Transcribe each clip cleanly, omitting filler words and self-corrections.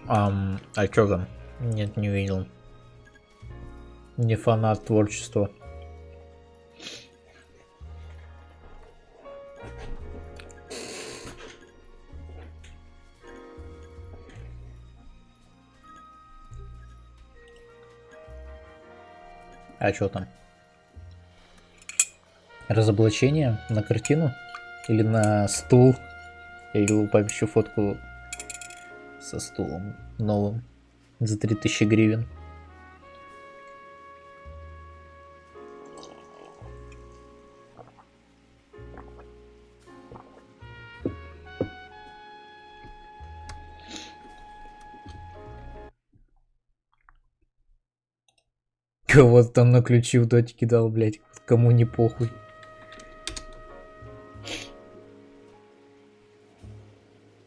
А чё там? Нет, не видел. Не фанат творчества. А чё там? Разоблачение на картину? Или на стул? Я видел еще фотку со стулом новым за 3000 гривен. Кого-то там на ключи в доте кидал, блять, кому не похуй.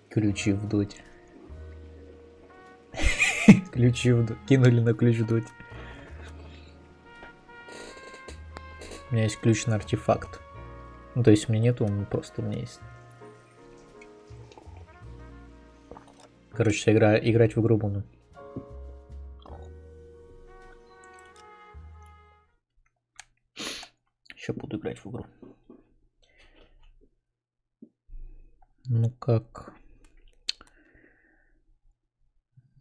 Ключи в доте. Ключи в доте. Кинули на ключ в доте. У меня есть ключ на артефакт. Ну, то есть у меня нету, он просто у меня есть. Короче, играть в игру буду. Еще буду играть в игру. Ну как?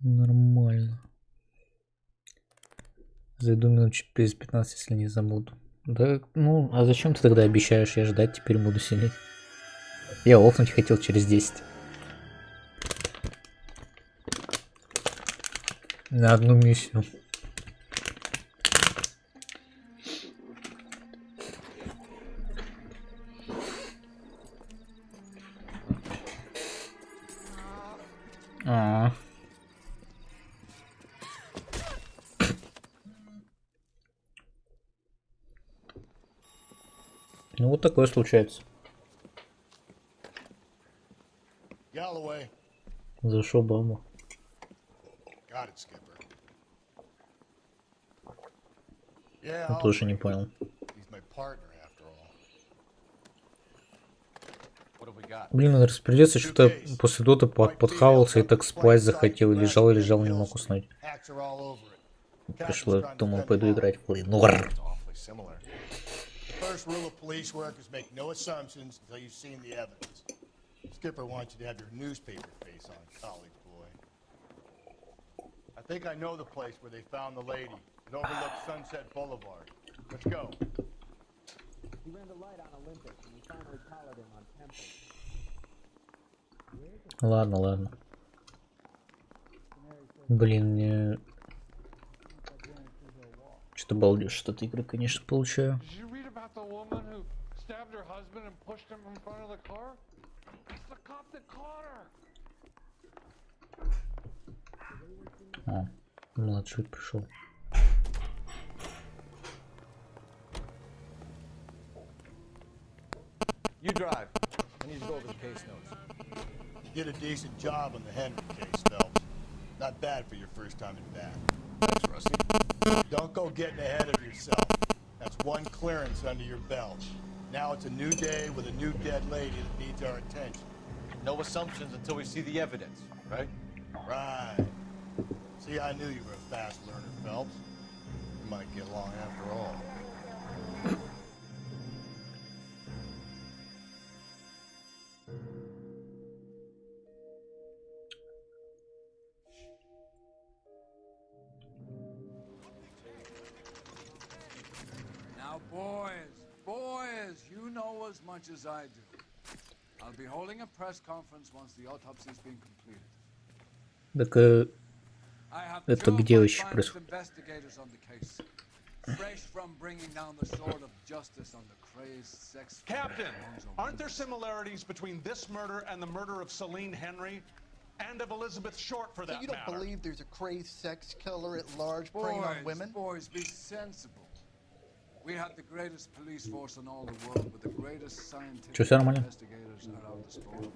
Нормально. Зайду минут через 15, если не забуду. Да, ну, а зачем ты тогда обещаешь? Я ждать теперь буду сидеть. Я офнуть хотел через 10. На одну миссию. Ну вот такое случается. Зашел бабу. Я тоже не понял. Блин, надо распределиться, что-то после дота подхавался и так спать захотел. Лежал, не мог уснуть. Пришло, думал, пойду играть в нуар. First rule of police work is make no assumptions until you've seen the evidence. Skipper wants you to have your newspaper face on, college boy. I think I know the place where they found the lady. It overlooks Sunset Boulevard. Let's go. He ran the light on Olympus and we finally collared him on Temple. Ладно. Блин, мне... Что-то балдеж от этой игры, конечно, получаю. The woman who stabbed her husband and pushed him in front of the car? It's the cop that caught her. А, младший пришел. You drive. I need to go over the case notes. You did a decent job on the Henry case, Phelps. Not bad for your first time in back. Thanks, Rusty. Don't go getting ahead of yourself. That's one clearance under your belt. Now it's a new day with a new dead lady that needs our attention. No assumptions until we see the evidence, right? Right. See, I knew you were a fast learner, Phelps. You might get along after all. Now, boys, you know as much as I do. I'll be holding a press conference once the autopsy's been completed. Так это где вообще происходит? Captain, aren't there similarities between this murder and the murder of Celine Henry and of Elizabeth Short, for that matter? You don't believe there's a crazed sex killer at large preying on women? Boys, be sensible. We have the greatest police force in all the world with the greatest scientific investigators at our disposal.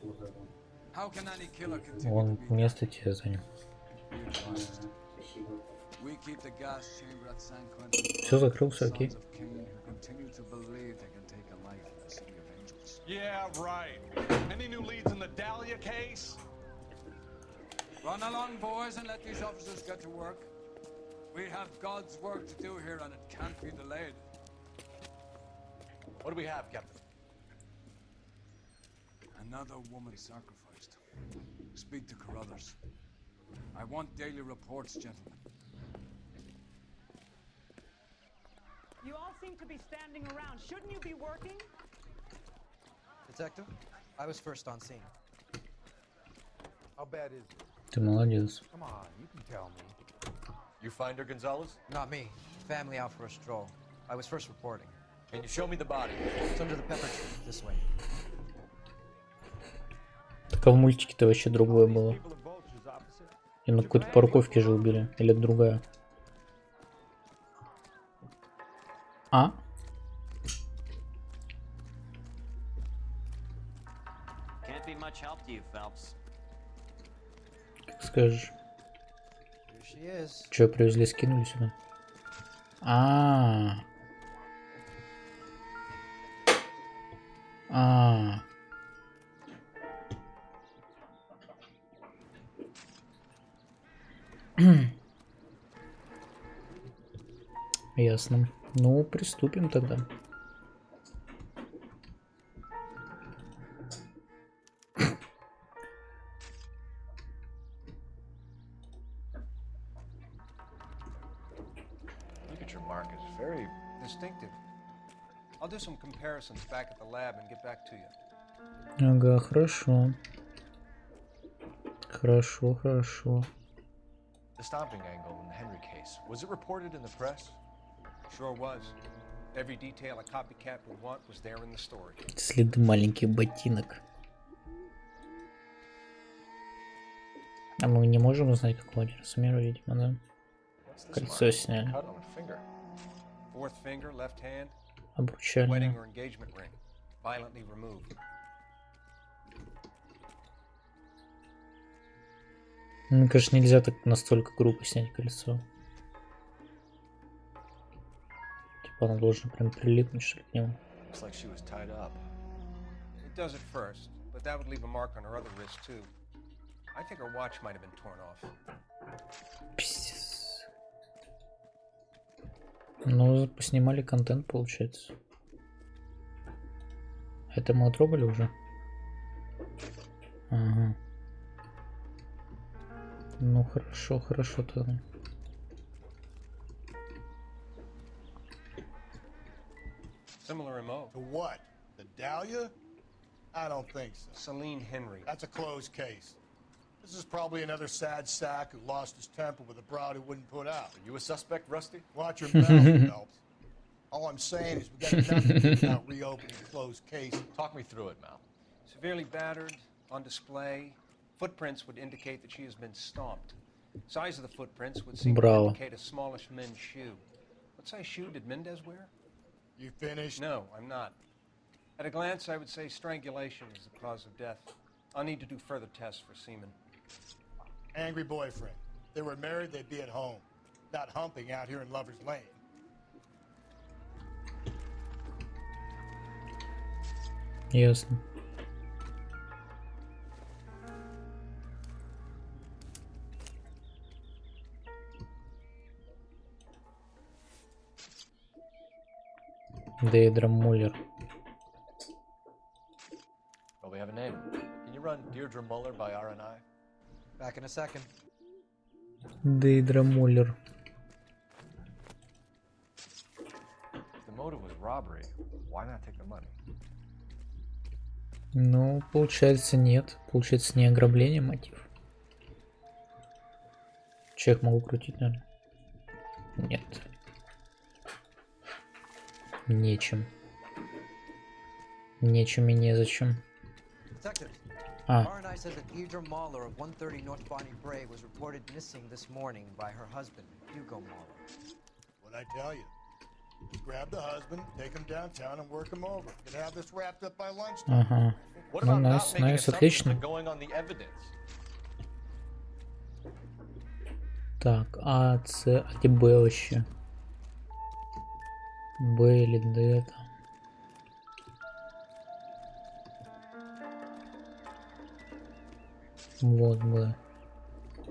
How can any killer continue Он to be место тебе занял. We keep the gas chamber at San Quentin. Все закрылся, окей. Yeah, right. Any new leads in the Dahlia case? Run along, boys, and let these officers get to work. We have God's work to do here, and it can't be delayed. What do we have, Captain? Another woman sacrificed. Speak to Carruthers. I want daily reports, gentlemen. You all seem to be standing around. Shouldn't you be working? Detective, I was first on scene. How bad is it? Ты молодец. Come on, you can tell me. You find her, Gonzalez? Not me. Family out for a stroll. I was first reporting. Can you show me the body? It's under the pepper tree, this way. Так а в мультике-то вообще другое было. И на какой-то парковке же убили. Или это другая? А? Can't be much help to you, Phelps. Как скажешь. Here she is. Че, привезли, скинули сюда? А. А. Ясно. Ну, приступим тогда. Look at your mark. It's very distinctive. I'll do some comparisons back at the lab and get back to you. Ага, хорошо. Хорошо, хорошо. The stomping angle in the Henry case, was it reported in the press? Sure was. Every detail a copycat would want was there in the story. Следы маленьких ботинок. А мы не можем узнать, какого размера, видимо, да? Кольцо сняли. Cut on a finger. Fourth finger, left hand, wedding Обручальное. or engagement ring, violently removed. Мне кажется, нельзя так настолько грубо снять кольцо. Типа оно должно прям прилипнуть, что ли, к нему. Looks like she was tied up. It does at first, but that would leave a mark on her other wrist too. I think her watch might have been torn off. Пиздец. Ну, поснимали контент, получается. Это мы отрубали уже? Ага. Ну, хорошо, хорошо тогда. Similar MO. To what? The Dahlia? I don't think so. Celine Henry. That's a closed case. This is probably another sad sack who lost his temper with a broad who wouldn't put out. Are you a suspect, Rusty? Watch your mouth, Phelps. All I'm saying is we got nothing without reopening closed cases. Talk me through it, Mal. Severely battered, on display. Footprints would indicate that she has been stomped. Size of the footprints would seem to indicate a smallish men's shoe. What size shoe did Mendez wear? You finished? No, I'm not. At a glance, I would say strangulation is the cause of death. I'll need to do further tests for semen. Angry boyfriend. If they were married, they'd be at home. Not humping out here in Lover's Lane. Ясно. Дейдра Муллер. Well, we have a name. Can you run Deirdre Muller by RNI? Back in a second. Дейдра Муллер. If the motive was robbery, why not take the money? Ну, получается, нет. Получается, не ограбление мотив. Чек могу крутить, наверное. Нет. Нечем. Нечем и незачем. Detective, А, RNI says that Deirdre Mahler of 130 North Bonnie Bray was reported missing this morning by her husband, Hugo Mahler. What'd I tell you? Just grab the husband, take him downtown and work him over. Could have this wrapped up by lunchtime. ага. What Ну, about not найс, making найс, assumptions отлично. and going on the evidence? Так, А, С, а где Б вообще? Б или Д там? Вот Б.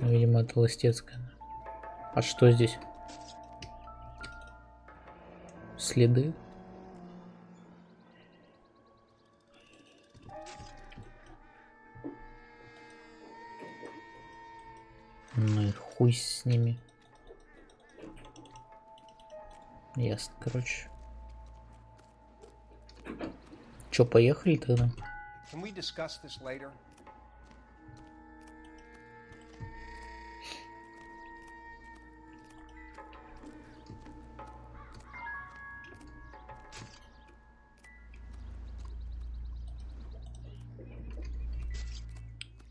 Видимо, это ластецкая. А что здесь? Следы? Ну и хуй с ними. Ясно, короче. Чё, поехали тогда? Can we discuss this later?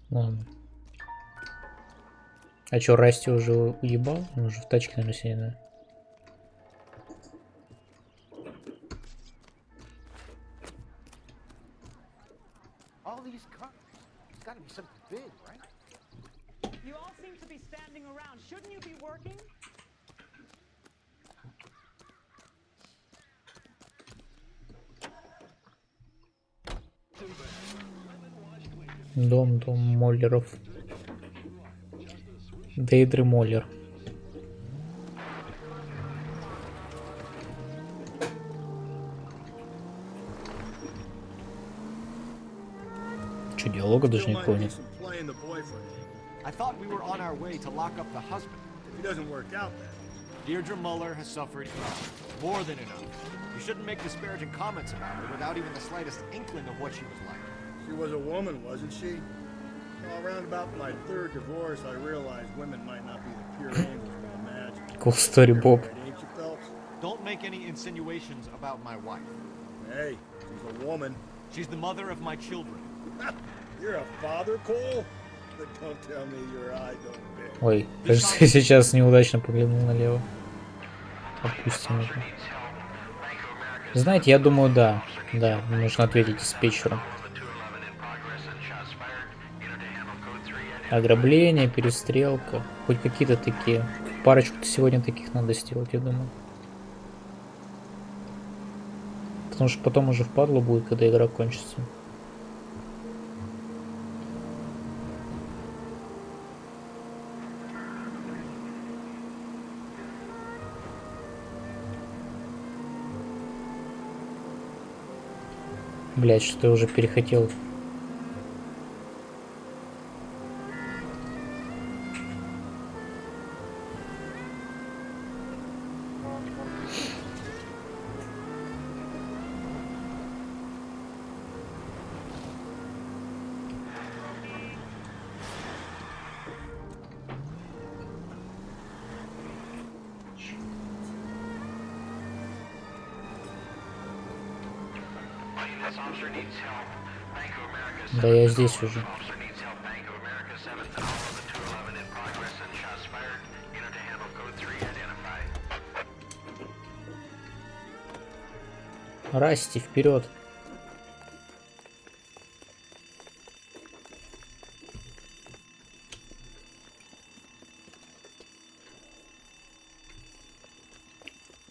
Ладно. А чё, Расти уже уебал? Он уже в тачке, наверное, сидит, да? All these cars. It's gotta be something big, right? You all seem to be standing around. Shouldn't you be working? Дом Моллеров. Дейдры Моллер. Че, диалога даже не понял. I thought we were on our way to lock up the husband. If it doesn't work out, then. Deirdre Muller has suffered enough. More than enough. You shouldn't make disparaging comments about her without even the slightest inkling of what she was like. She was a woman, wasn't she? Well, around about my third divorce, I realized women might not be the pure angels we imagine. Cool story, Bob. Ain't you, Phelps? Don't make any insinuations about my wife. Hey, she's a woman. She's the mother of my children. You're a father, Cole? But don't tell me your eye don't big. Ой, кажется, я сейчас неудачно поглянул налево. Опустим это. Знаете, я думаю, да. Да, нужно ответить диспетчеру. Ограбление, перестрелка. Хоть какие-то такие. Парочку-то сегодня таких надо сделать, я думаю. Потому что потом уже впадло будет, когда игра кончится. Блять, что я уже перехотел. Да я здесь уже. Расти, вперед.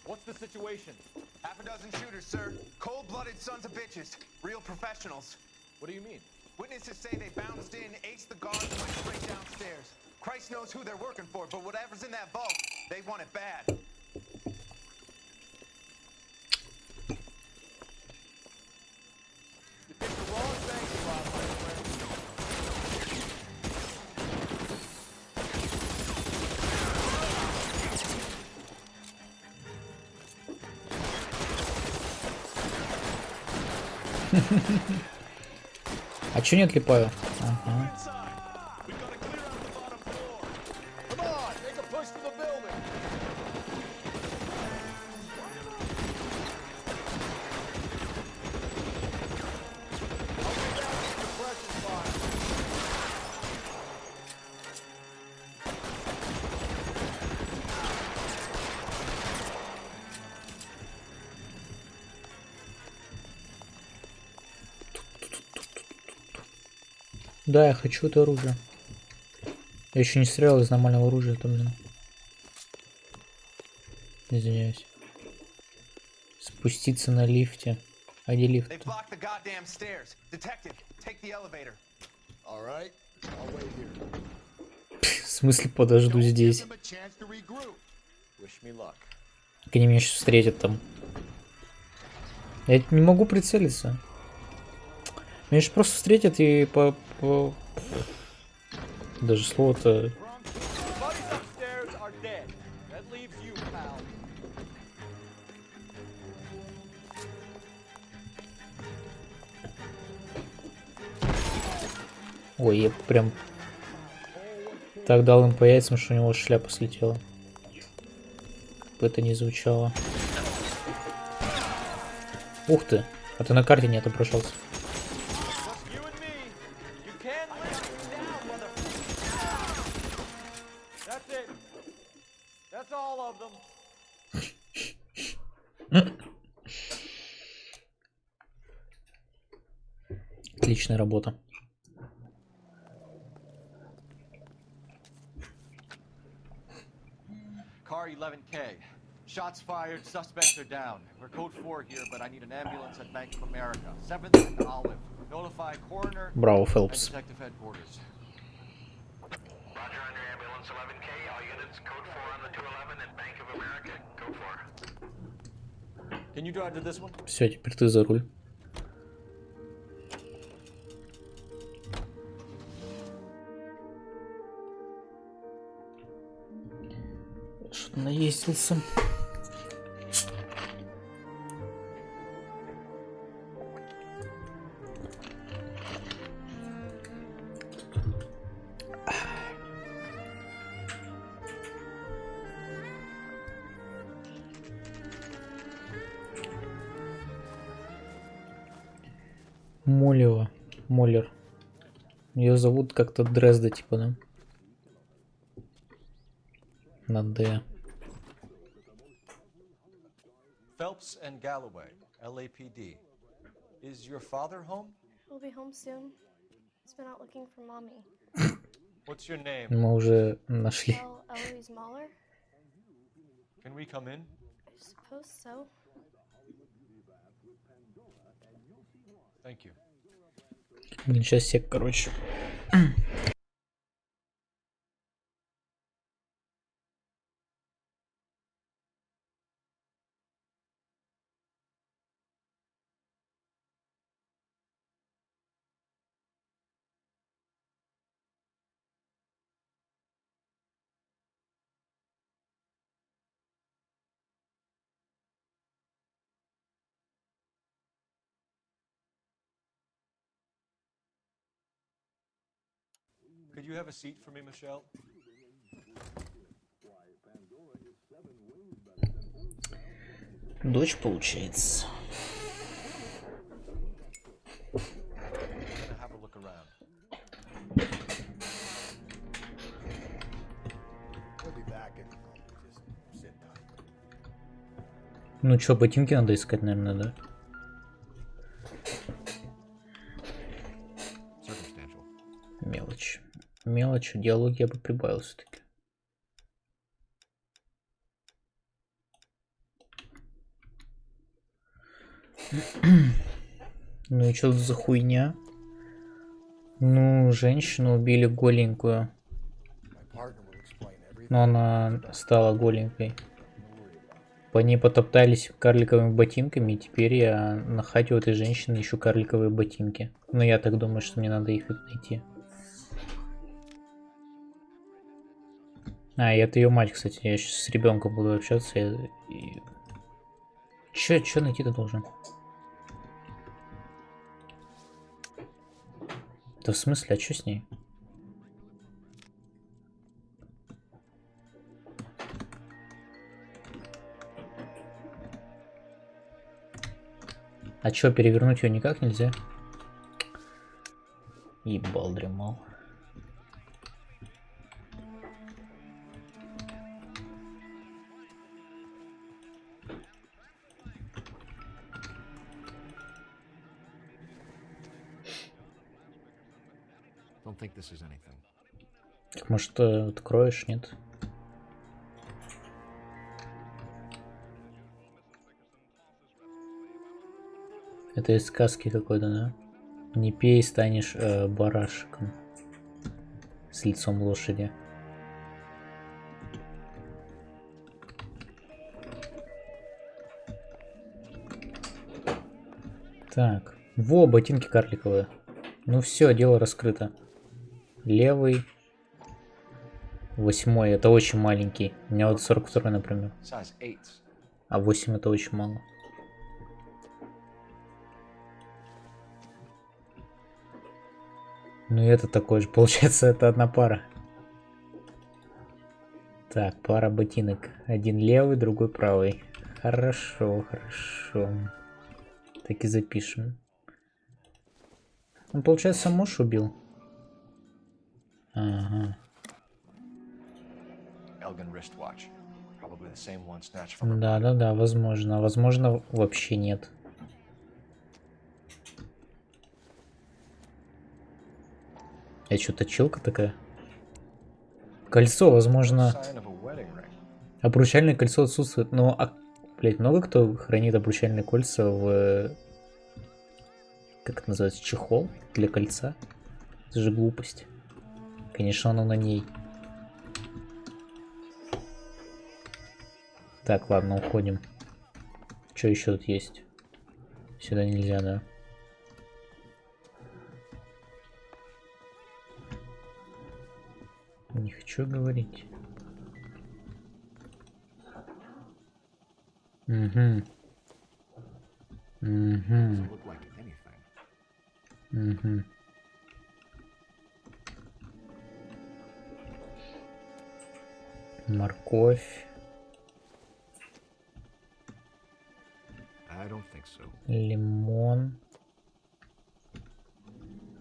What's the situation? Half a dozen shooters, sir. Cold-blooded sons of bitches. Real professionals. What do you mean? Witnesses say they bounced in, aced the guards, and went straight downstairs. Christ knows who they're working for, but whatever's in that vault, they want it bad. You picked the wrong thing, Rob, my friend. А чё не отлипаю? Ага. Да, я хочу это оружие. Я еще не стрелял из нормального оружия, то, блин. Извиняюсь. Спуститься на лифте. А где лифт? смысле подожду здесь? Give them a chance to regroup. Wish me luck. Как они меня сейчас встретят там. Я не могу прицелиться. Меня же просто встретят и Даже слово-то... Buddies upstairs are dead. That leaves you, pal. Ой, я прям так дал им по яйцам, что у него шляпа слетела. Как бы это ни звучало. Ух ты, а ты на карте не отображался. Just you and me. You can't live down, motherfucker. That's it. That's all of them. Отличная работа. Car 11K. Shots fired, suspects are down. We're code 4 here, but I need an ambulance at Bank of America. 7th and Olive. Notify coroner Браво, and Фелпс. detective headquarters. Roger on your ambulance 11K. All units code 4 on the 211 and Bank of America. Code 4. Can you drive to this one? Все, теперь ты за руль. Что-то наездился. Молева. Моллер. Ее зовут как-то Дрезда, типа, да? На Д. Phelps and Galloway, LAPD. Is your father home? He'll be home soon. He's been out looking for mommy. What's your name? Мы уже нашли. Ellery Smaller? Can we come in? I suppose so. Thank you. Блин, сейчас сек, короче. Could you have a seat for me, Michelle? Дочь, получается. I'm gonna have a look around. He'll be back in a moment. Just sit tight. Ну чё, ботинки надо искать, наверное, да? Мелочь. Мелочь, диалоги я бы прибавил все-таки. Ну и что тут за хуйня? Ну, женщину убили голенькую. Но она стала голенькой. По ней потоптались карликовыми ботинками, и теперь я на хате у этой женщины ищу карликовые ботинки. Но я так думаю, что мне надо их найти. А, и это ее мать, кстати. Я сейчас с ребенком буду общаться. Че найти-то должен? Да в смысле, а что с ней? А чё, перевернуть ее никак нельзя? Ебал, дремал. Don't think this is anything. Может, откроешь, нет? Это из сказки какой-то, да? Не пей, станешь барашком с лицом лошади. Так, во, ботинки карликовые. Ну все, дело раскрыто. Левый. 8, это очень маленький. У меня вот 42, например. А 8 это очень мало. Ну и это такой же. Получается, это одна пара. Так, пара ботинок. Один левый, другой правый. Хорошо, хорошо. Так и запишем. Он, получается, муж убил. Ага. Да, возможно. Возможно, вообще нет. Это что, точилка такая? Кольцо, возможно. Обручальное кольцо отсутствует. Но, блять, много кто хранит обручальные кольца в... Как это называется? Чехол для кольца? Это же глупость. Конечно, оно на ней. Так, ладно, уходим. Что еще тут есть? Сюда нельзя, да? Не хочу говорить. Угу. Угу. Угу. Морковь. Лимон.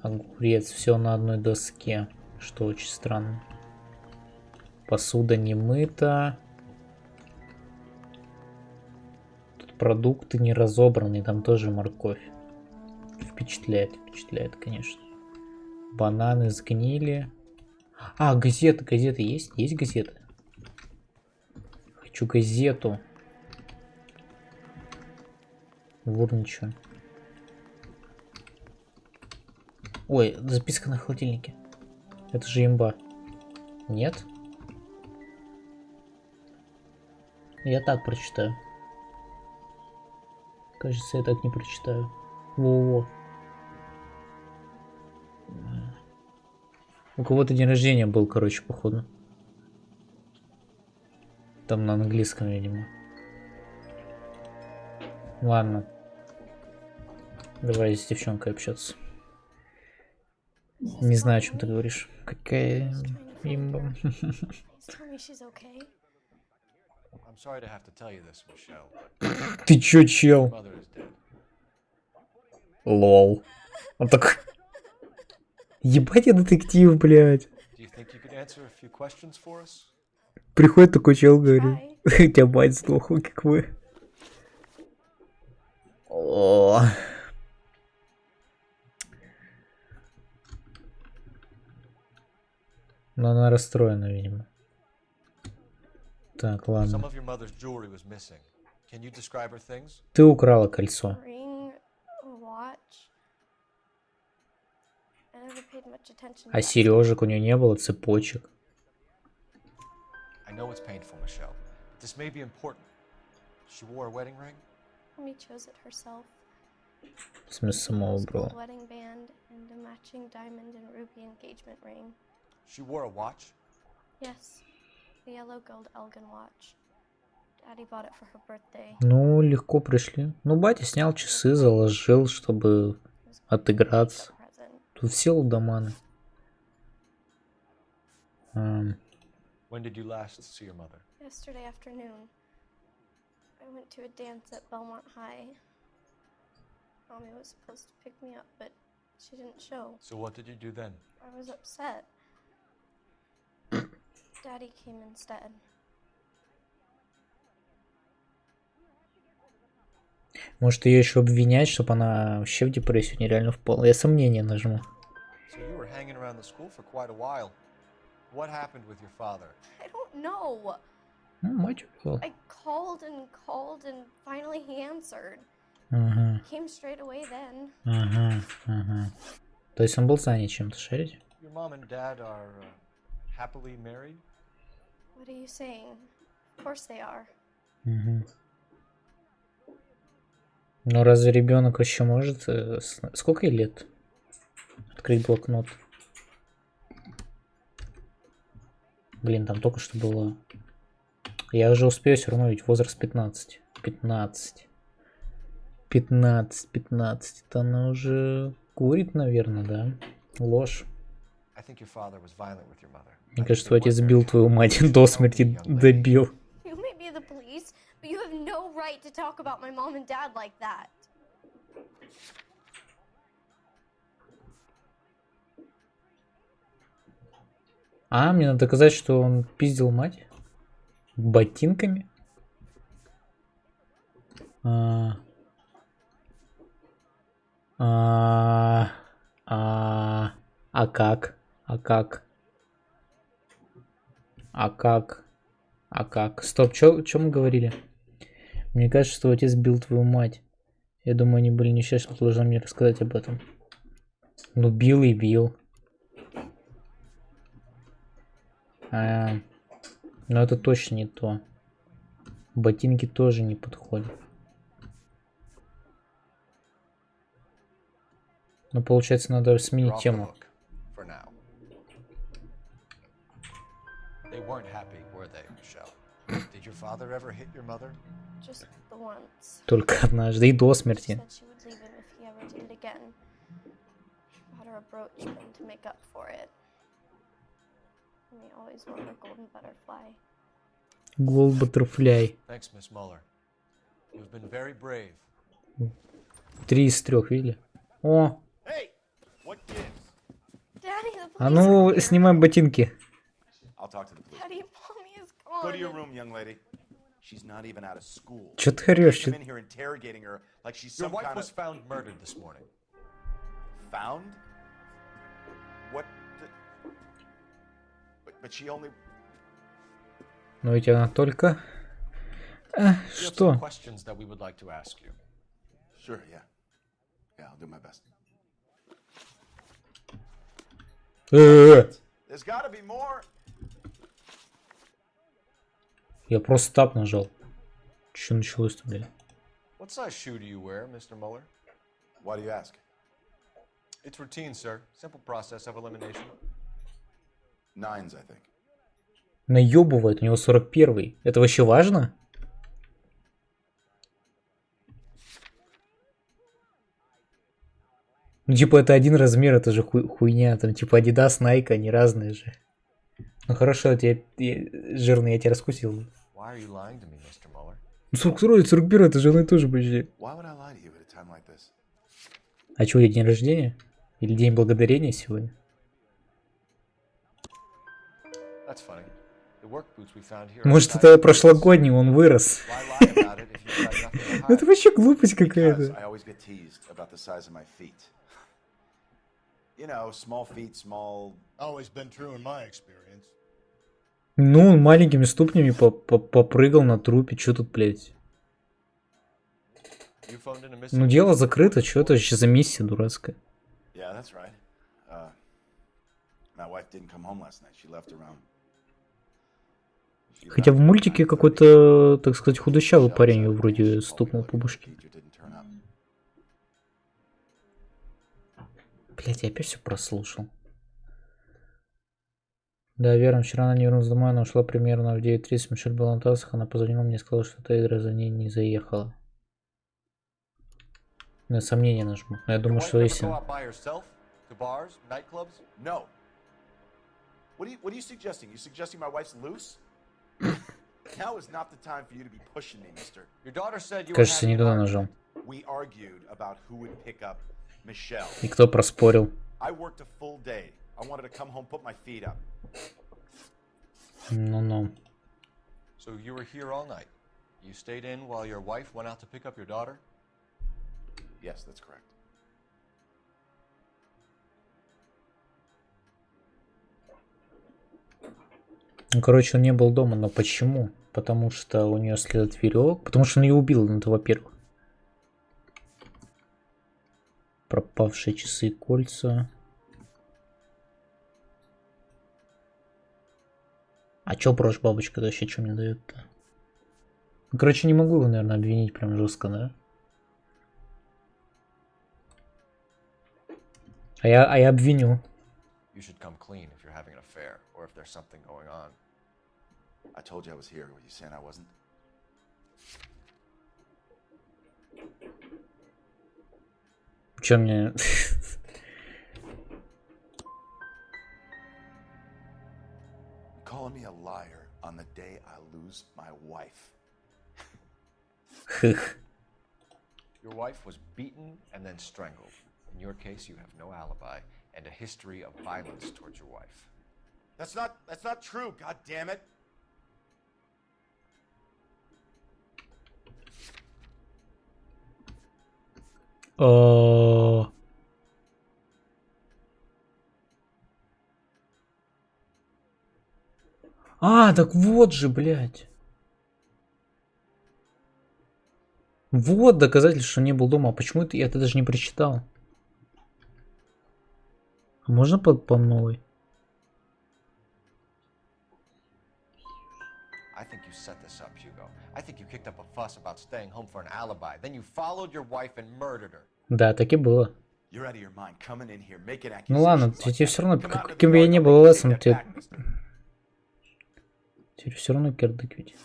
Огурец. Все на одной доске. Что очень странно. Посуда не мыта. Тут продукты не разобраны. Там тоже морковь. Впечатляет, впечатляет, конечно. Бананы сгнили. А, газеты, газеты есть? Есть газеты? Хочу газету. Вот ничего. Ой, записка на холодильнике. Это же имба. Нет? Я так прочитаю. Кажется, я так не прочитаю. Во-во. У кого-то день рождения был, короче, походу. Там на английском, видимо. Ладно. Давай с девчонкой общаться. Не знаю, о чем ты говоришь. Какая имба. Ты чё, чел? Лол. Он такой... Ебать я детектив, блядь. Приходит такой чел, говорит. У тебя мать сдохла, как вы. О. Но она расстроена, видимо. Так, ладно. Ты украла кольцо. А сережек у нее не было, цепочек. В смысле, сама убрала. She wore a watch? Yes, the yellow gold Elgin watch. Daddy bought it for her birthday. Ну, легко пришли. Ну, батя снял часы, заложил, чтобы отыграться. Тут все лудоманы. When did you last see your mother? Yesterday afternoon. I went to a dance at Belmont High. Mommy was supposed to pick me up, but she didn't show. So what did you do then? I was upset. Daddy came instead. Может ее еще обвинять, чтобы она вообще в депрессию нереально впала. Я сомнения нажму. So you were hanging around the school for quite a while. What happened with your father? I don't know. Ну, мать убила. I called and finally he answered. Ага. Came straight away then. Ага, ага. То есть он был занят чем-то, шарите? Your mom and dad are happily married? What are you saying? Of course they are. Угу. Ну разве ребенок вообще может? Сколько ей лет? Открыть блокнот. Блин, там только что было. Я уже успею все равно, ведь возраст 15. 15. 15, 15. Это она уже курит, наверное, да? Ложь. Мне кажется, твой отец бил твою мать до смерти, добил. You may be the police, but you have no right to talk about my mom and dad like that. А, мне надо доказать, что он пиздил мать? Ботинками? А как? А как? А как? А как? Стоп, чё мы говорили? Мне кажется, что отец бил твою мать. Я думаю, они были несчастны, что должны мне рассказать об этом. Ну, бил и бил. Но это точно не то. Ботинки тоже не подходят. Но получается, надо сменить тему. Только однажды и до смерти. Gold butterfly. 3 из 3, видели? О! А ну, снимай ботинки. Чё ты орёшь? Чё... Your wife was found murdered this morning. Found? What? But she only. Но ведь она только... что? Questions that we would like to ask you. Sure, yeah. Yeah, I'll do my best. There's gotta be more. Я просто тап нажал. Что началось-то, блядь? What size shoe do you wear, Mr. Mueller? Why do you ask? It's routine, sir. Simple process of elimination. 9s, I think. Наебывает, у него 41-й. Это вообще важно? Ну, типа, это один размер, это же хуйня. Там, типа, Adidas, Nike, они разные же. Ну, хорошо, жирный, я тебя раскусил. Ну, 42 и 41, это же одно и то же почти. А что, у тебя день рождения? Или день благодарения сегодня? Может, это прошлогодний, он вырос. Это вообще глупость какая-то. Ну, он маленькими ступнями попрыгал на трупе. Чё тут, блядь? Ну, дело закрыто. Чё это вообще за миссия дурацкая? Хотя в мультике какой-то, так сказать, худощавый парень ее вроде стукнул по башке. Блять, я опять все прослушал. Да, верно, вчера она не вернулась домой, она ушла примерно в 9:30. Мишель была на тассах, она позвонила мне и сказала, что Тейдра за ней не заехала. На сомнение нажму. Но я думаю, что если... Кажется, не туда нажал. И кто проспорил? Ну-ну. So you were here all night. You stayed in while your wife went out to pick up your daughter? Yes, that's correct. Ну, короче, он не был дома, но почему? Потому что у нее след веревок. Потому что он ее убил, ну, это во-первых. Пропавшие часы и кольца. А чё брошь бабочка вообще, что мне дает-то? Ну, короче, не могу его, наверное, обвинить прям жестко, да? А я обвиню. You should come clean if you're having an affair or if there's something going on. I told you I was here. Were you saying I wasn't? Чё мне... Calling me a liar on the day I lose my wife. Your wife was beaten and then strangled. In your case, you have no alibi and a history of violence towards your wife. That's not true, god damn it. А, так вот же, блядь. Вот доказательство, что не был дома. А почему это я это даже не прочитал? Можно по новой? I think you set this up, Hugo. I think you kicked up a fuss about staying home for an alibi. Then you followed your wife and murdered her. Да, так и было. You're out of your mind coming in here making accusations. Ну ладно, like тебе that. все равно, Come out into каким the бы я yard, ни I'll был make you лесом, take that тебе back, mister. все равно кирдык ведь.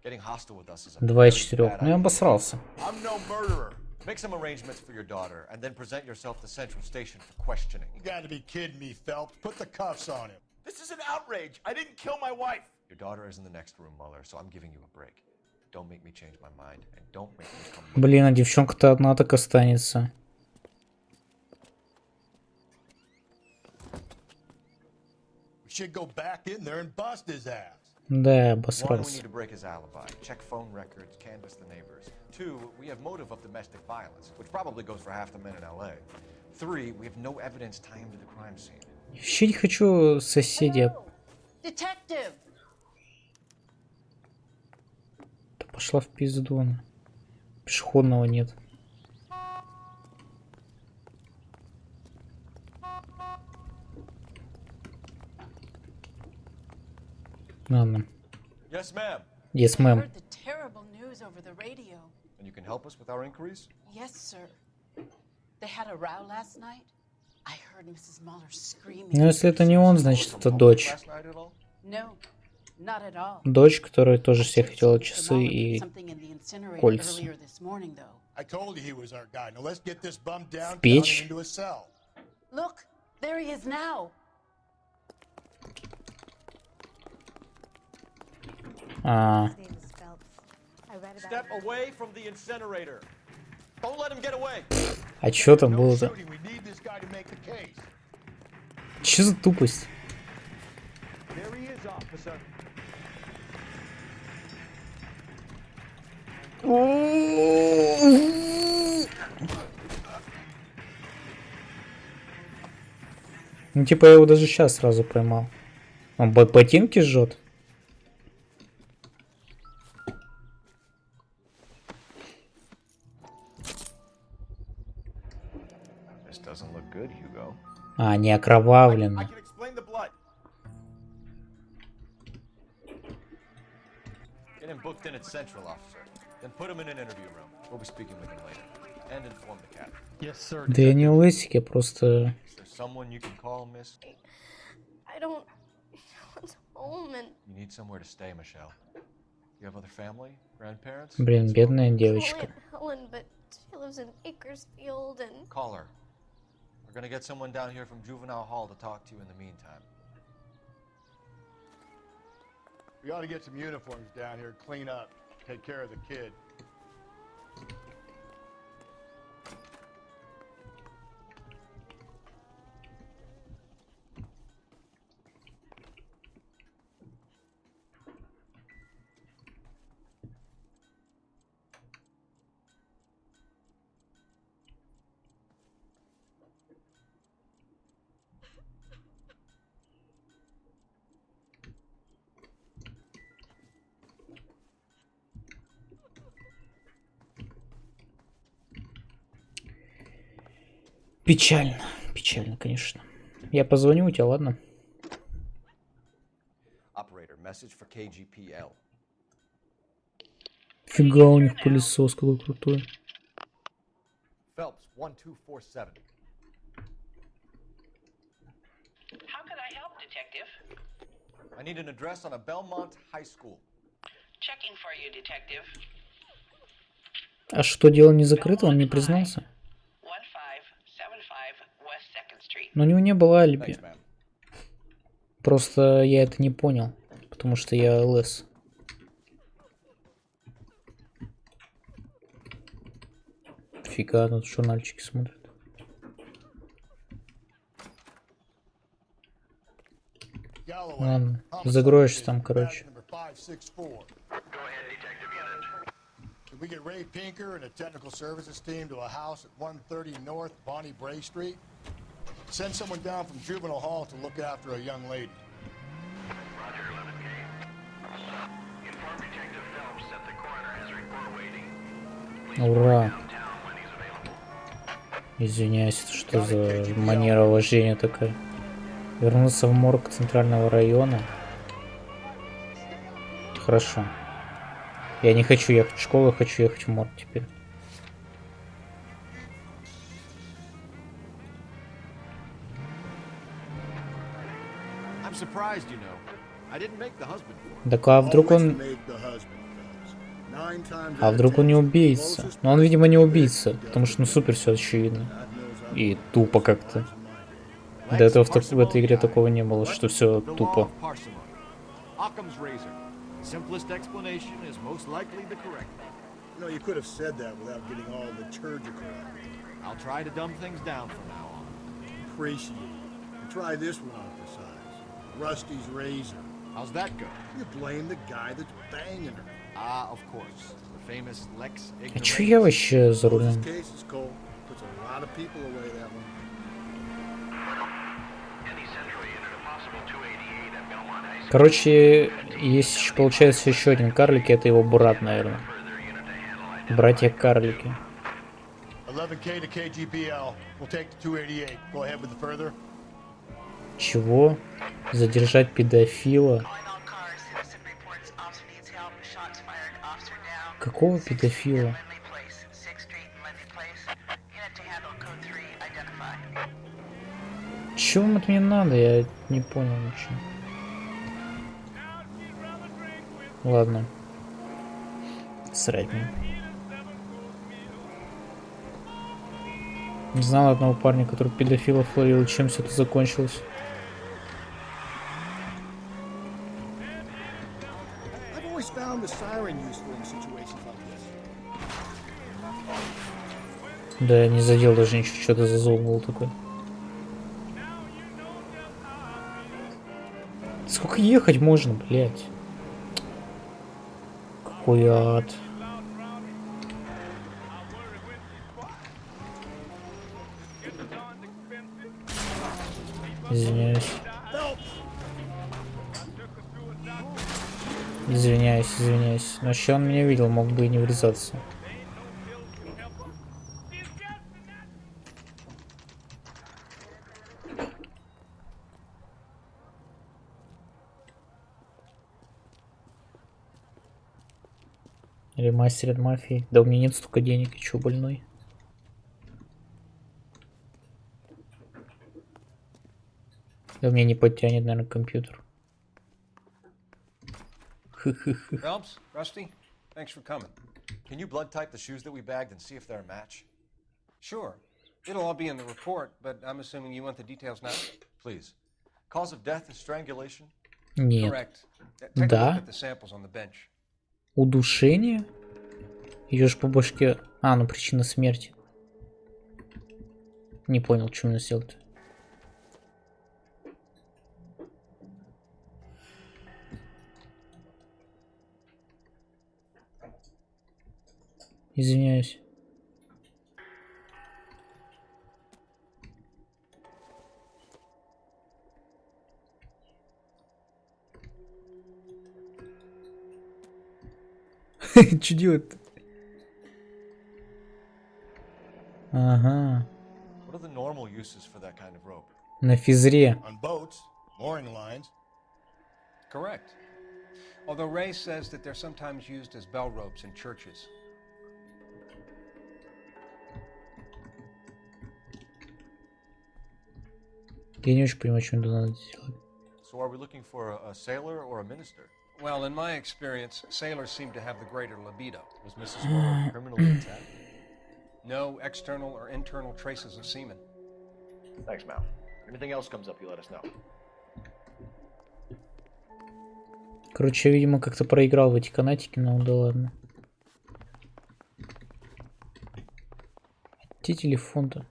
Getting hostile with us is a 2 из very 4. bad Ну я idea. обосрался. I'm no murderer. Make some arrangements for your daughter and then present yourself to Central Station for questioning. You gotta be kidding me, Phelps. Put the cuffs on him. This is an outrage. I didn't kill my wife. Your daughter is in the next room, Mueller, so I'm giving you a break. Don't make me change my mind and don't make me come. Блин, а девчонка-то одна так останется. We should go back in there and bust his ass. Да, я One, we обосрался. need to break his alibi, check phone records, canvass the neighbors. 2, we have motive of domestic violence, which probably goes for half the men in LA. 3, we have no evidence tying him to the crime scene. Вообще не хочу соседей. Detective! Да пошла в пизду она. Пешеходного нет. Ладно. Yes, ma'am. Yes, ma'am. Heard the terrible news over the radio. And you can help us with our inquiries? Yes, sir. They had a row last night. I heard Mrs. Mueller screaming. Ну, если это не он, значит, это дочь. Last night at all? No, not at all. Дочь, которая тоже все хотела Mr. часы Mueller put и something in the incinerator кольца. earlier this morning, though. I told you he was our guy. Now let's get this bum down, печь? into a cell. Look, there he is now. А, Step away from the incinerator. Don't let him get away. а чё там было-то? Shooting, we need this guy to make the case. Чё за тупость? There he is, officer. Ну, типа, я его даже сейчас сразу поймал. Он ботинки жжет. This doesn't look good, Hugo. А, не окровавлено. I can explain the blood. Get him booked in at Central, officer. Then put him in an interview room. We'll be speaking with him later. And inform the captain. Yes, sir. Да я не лысик, я просто... Is there someone you can call, miss? I don't want home and You need somewhere to stay, Michelle. You have other family? Grandparents? Блин, бедная call девочка. Aunt Helen, but she lives in Bakersfield and Call her. We're gonna get someone down here from Juvenile Hall to talk to you in the meantime. We ought to get some uniforms down here, clean up, take care of the kid. Печально. Печально, конечно. Я позвоню у тебя, ладно? Operator, message for KGPL. Фига у них пылесос какой крутой. Phelps, 1247. detective. I need an address on a Belmont High School. Checking for you, detective. А что, дело не закрыто? Он не признался? 1575 West 2nd Street. Но у него не было алиби. Thanks, man. Просто я это не понял, потому что я ЛС. Фига, тут журнальчики смотрят. Ладно, загроешься там, короче. We get Ray Pinker and a technical services team to a house at 130 North Bonnie Bray Street. Send someone down from juvenile hall to look after a young lady. Roger, 11K. Inform Detective Phelps that the coroner has a report waiting. Ура! Извиняюсь, это что за манера вождения такая? Вернуться в морг центрального района. Хорошо. Я не хочу ехать в школу, я хочу ехать в морг теперь. Так а вдруг он... А вдруг он не убийца? Но он, видимо, не убийца, потому что ну супер все очевидно. И тупо как-то. До этого в этой игре такого не было, что все тупо. Simplest explanation is most likely the correct one. You know, you could have said that without getting all liturgical. I'll try to dumb things down from now on. Appreciate it. And try this one on for size. Rusty's razor. How's that go? You blame the guy that's banging her. Ah, of course. The famous Lex А чё я вообще за рулем? Cases, Cole. Puts a lot of people away, that one. Короче, есть еще, получается, еще один карлик, это его брат, наверное. Братья карлики. 11K to KGPL. We'll take the 288. Go ahead with the further. Чего? Задержать педофила? Какого педофила? Чего вам от меня надо? Я не понял ничего. Ладно. Срать мне. Не знал одного парня, который педофила флорил, чем все это закончилось. Да, я не задел даже ничего, что-то за звук был такой. Сколько ехать можно, блядь? Какой ад. Извиняюсь. Извиняюсь. Но еще он меня видел, мог бы и не врезаться. Ремастер от мафии. Да у меня нет столько денег, и чё, больной? Да у меня не подтянет, наверное, компьютер. Phelps, Rusty, thanks for coming. Can you blood type the shoes that we bagged and see if they're a match? Sure. It'll all be in the report, but I'm assuming you want the details now? Please. Cause of death is strangulation? Нет. Correct. Take a Да. look at the samples on the bench. Удушение? Ее ж по башке... А, ну причина смерти. Не понял, что мне сделать. Извиняюсь. Что делать-то? Ага. What are the normal uses for that kind of rope? На физре. On boats, mooring lines. Correct. Although Ray says that they're sometimes used as bell ropes in churches. Я не очень понимаю, что надо делать. So are we looking for a sailor or a minister? Well, in my experience, sailors seem to have the greater libido. Was Mrs. Muller criminally attacked? No external or internal traces of semen. Thanks, Mal. Anything else comes up, you let us know. Короче, я, видимо, как-то проиграл в эти канатики, но да ладно. Где телефон-то?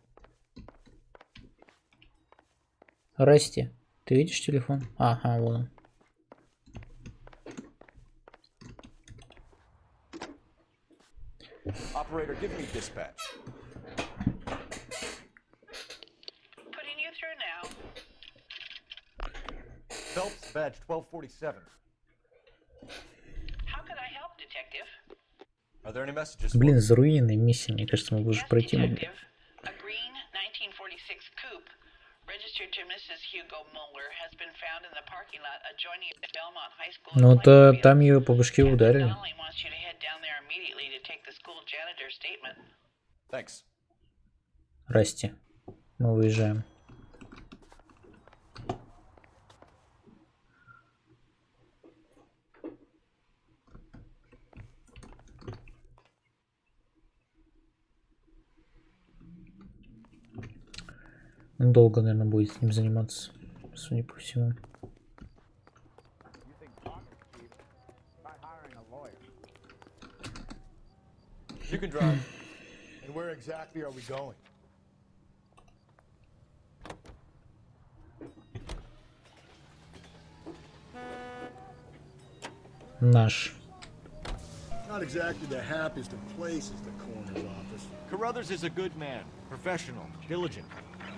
Расти, ты видишь телефон? Ага, вон он. Operator, give me dispatch. Putting you through now. Phelps, badge 1247. How can I help, detective? Are there any messages? Блин, заруиненная миссия, мне кажется, мы уже пройти могли. A green 1946 coupe registered to Mrs. Hugo Muller has been found in the parking lot adjoining Belmont High School. Ну, то там ее по башке ударили. Wants you to head down there immediately to take the school janitor's statement. Thanks. Расти, мы выезжаем. Долго, наверное, будет с ним заниматься, судя по всему. You can drive. And where exactly are we going? Наш. Not exactly the happiest of places, the coroner's office. Carruthers is a good man, professional, diligent.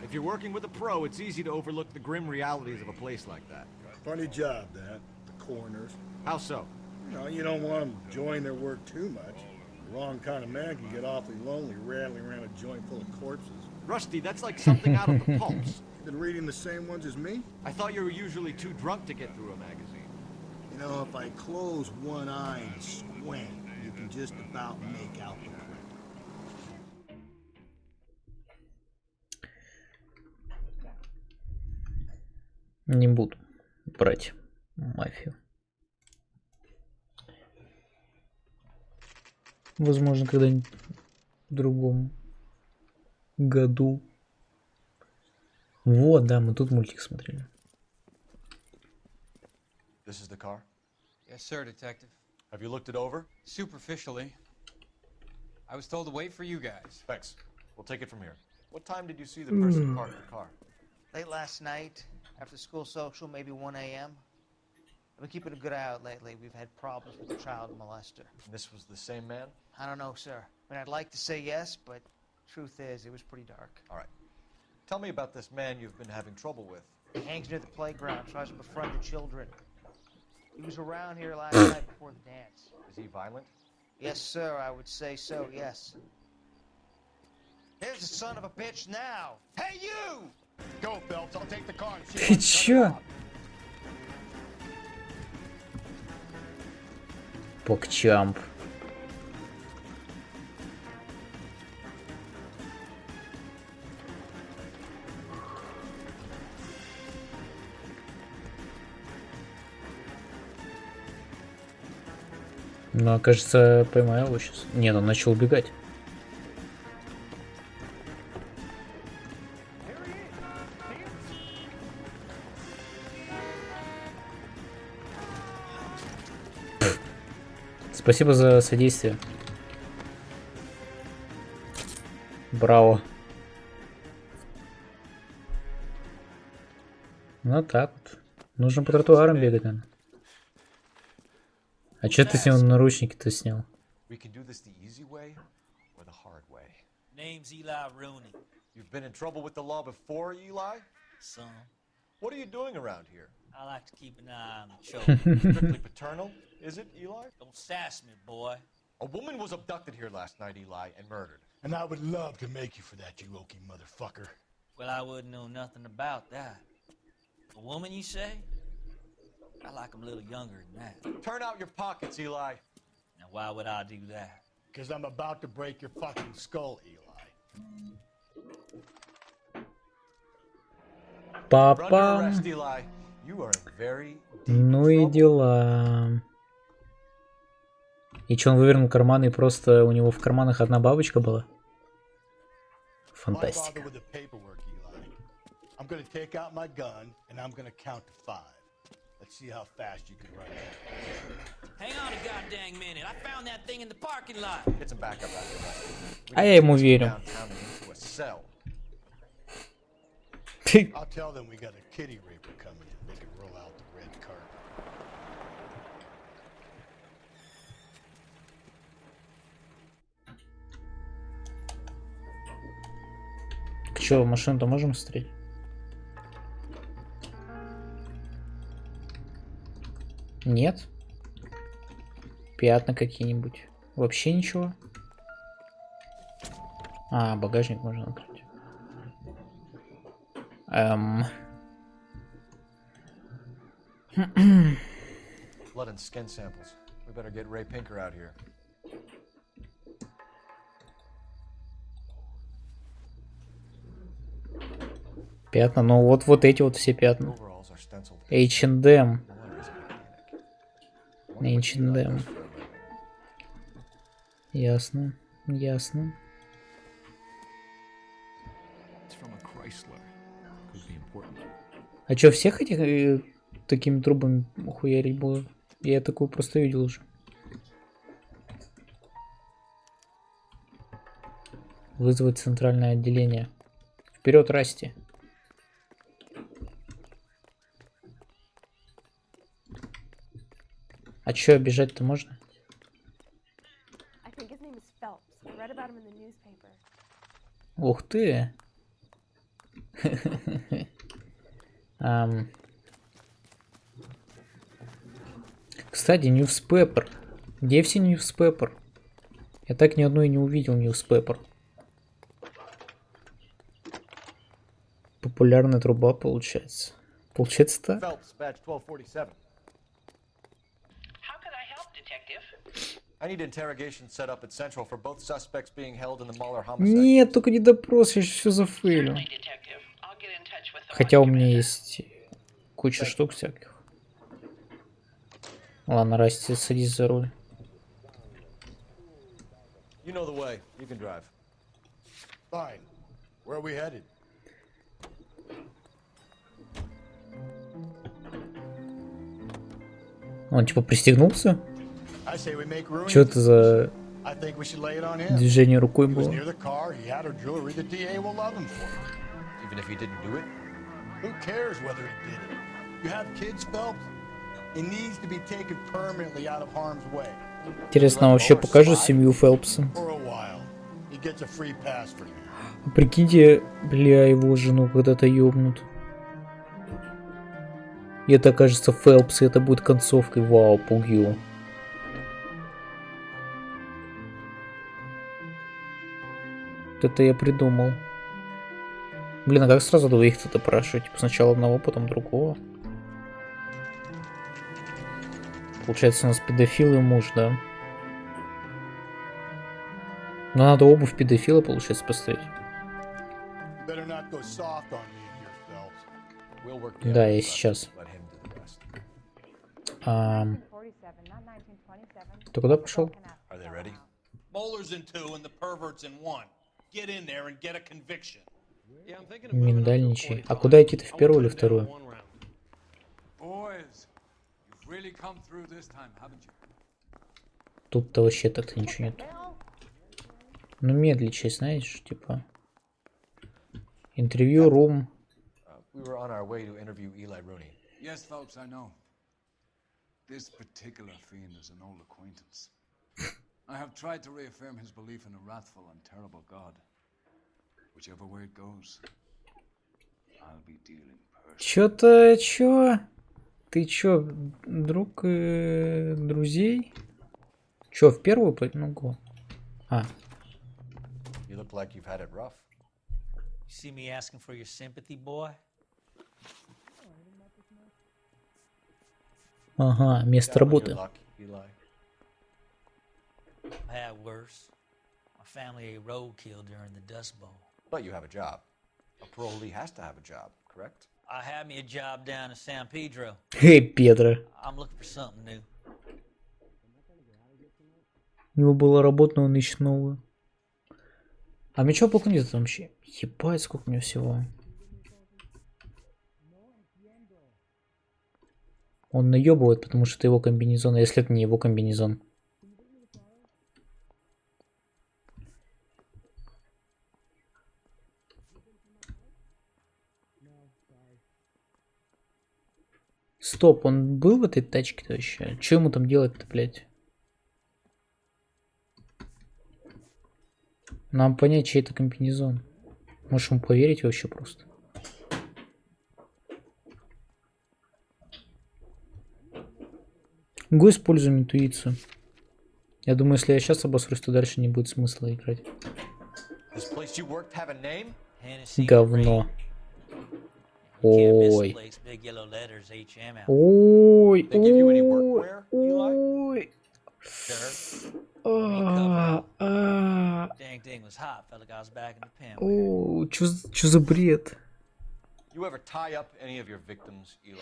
If you're working with a pro, it's easy to overlook the grim realities of a place like that. Funny job, that. The coroner's. How so? You know, you don't want them enjoying their work too much. The wrong kind of man can get awfully lonely rattling around a joint full of corpses. Rusty, that's like something out of the pulps. Been reading the same ones as me? I thought you were usually too drunk to get through a magazine. You know, if I close one eye and squint, you can just about make out the print. Не буду брать мафию. Возможно, когда-нибудь в другом году. Вот, да, мы тут мультик смотрели. This is the car? Yes, sir, detective. Have you looked it over? Superficially. I was told to wait for you guys. Thanks. We'll take it from here. What time did you see the person park the car? Late last night, after school social, maybe 1 a.m. I've been keeping a good eye out lately. We've had problems with a child molester. And this was the same man? I don't know, sir. I mean, I'd like to say yes, but truth is, it was pretty dark. All right. Tell me about this man you've been having trouble with. He hangs near the playground, tries to befriend the children. He was around here last night before the dance. Is he violent? Yes, sir, I would say so, yes. Here's the son of a bitch now. Hey, you! Go, Phelps. I'll take the car and see Ты чё? Покчамп. Но, кажется, поймаю его сейчас. Нет, он начал убегать. Спасибо за содействие. Браво. Ну так вот. Нужно по тротуарам бегать, наверное. А чё ты с него наручники-то снял? Name's Eli Rooney. You've been in trouble with the law before, Eli? Son, What are you doing around here? I like to keep an eye on the children. Strictly paternal, is it, Eli? Don't sass me, boy. A woman was abducted here last night, Eli, and murdered. And I would love to make you for that, you oaky motherfucker. Well, I wouldn't know nothing about that. A woman, you say? I like them a little younger than that. Turn out your pockets, Eli. Now, why would I do that? Because I'm about to break your fucking skull, Eli. You're under arrest, Eli. Ну и дела. И че, он вывернул карманы, и просто у него в карманах одна бабочка была? Фантастика. I'm gonna take out my gun and I'm gonna count to 5. Let's see how fast you can run. Hang on a goddamn minute. I found that thing in the parking lot. Get some backup after that. А я ему верю. I'll tell them we got a kitty raper coming in. They can roll out the red carpet. Че, в машину-то можем стрелять? Нет? Пятна какие-нибудь? Вообще ничего? А, багажник можно открыть. Blood and skin samples. We better get Ray Pinker out here. Пятна, ну вот эти вот все пятна. H&M. H&M. Ясно, ясно. А чё, всех этих такими трубами хуярить будут? Я такую просто видел уже. Вызвать центральное отделение. Вперед, Расти. А чё, бежать-то можно? Ух ты! Кстати, Newspaper. Где все Newspaper? Я так ни одной не увидел Newspaper. Популярная труба получается. Получается так? Phelps, badge 1247. How could I help, Detective? I need interrogation set up at Central for both suspects being held in the Muller homicide. Нет, только не допрос, я же все зафейлю. Хотя у меня есть куча штук всяких. Ладно, Расти, садись за руль. You know the way. You can drive. Fine. Where are we headed? Он типа пристегнулся? Что это за движение рукой было? Even if he didn't do it? Who cares whether he did it? You have kids, Phelps? He needs to be taken permanently out of harm's way. Интересно, вообще покажут семью Фелпса? For a while. He gets a free pass for you. Прикиньте, бля, его жену когда-то ёбнут. И это окажется Фелпс, и это будет концовкой. Вау, пугью. Вот это я придумал. Блин, а как сразу двоих-то допрашивать? Типа сначала одного, потом другого. Получается, у нас педофил и муж, да? Но надо обувь педофила, получается, поставить. Да, я сейчас. Ты куда пошел? Миндальничай. А куда идти-то, в первую или вторую? Тут-то вообще так ничего нет. Ну, медличай, знаешь, типа. Интервью, рум. We were on our way to interview Eli Rooney. Yes, Phelps, I know. This particular fiend is an old acquaintance. I have tried to reaffirm his belief in a wrathful and terrible God. Whichever way it goes, I'll be dealing personally. Чё? Ты чё, друг друзей? Чё, в первую? Ну, го. А. You look like you've had it rough. You see me asking for your sympathy, boy? Ага, место работы. I had worse. My family ate roadkill during the Dust Bowl. But you have a job. A parolee has to have a job, correct? I had me a job down in San Pedro. Эй, Педро. I'm looking for something new. У него была работа, но он ищет новую. А мне что поклонится там вообще? Ебать, сколько у него всего. Он наебывает, потому что это его комбинезон. А если это не его комбинезон? Стоп, он был в этой тачке-то вообще? Что ему там делать-то, блядь? Нам понять, чей это комбинезон. Можешь ему поверить вообще просто. Го, используем интуицию. Я думаю, если я сейчас обосрусь, то дальше не будет смысла играть. Говно. Ой. Ой. Ой. О, чё за бред? You ever tie up any of your victims, Eli?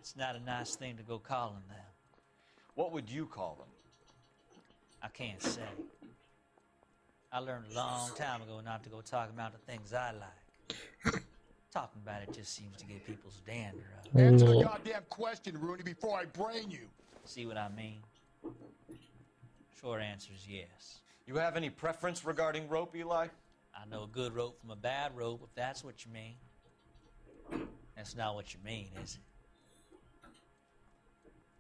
It's not a nice thing to go calling them. What would you call them? I can't say. I learned a long time ago not to go talking about the things I like. Talking about it just seems to get people's dander up. Answer the goddamn question, Rooney, before I brain you. See what I mean? Short answer is yes. You have any preference regarding rope, Eli? I know a good rope from a bad rope, if that's what you mean. That's not what you mean, is it?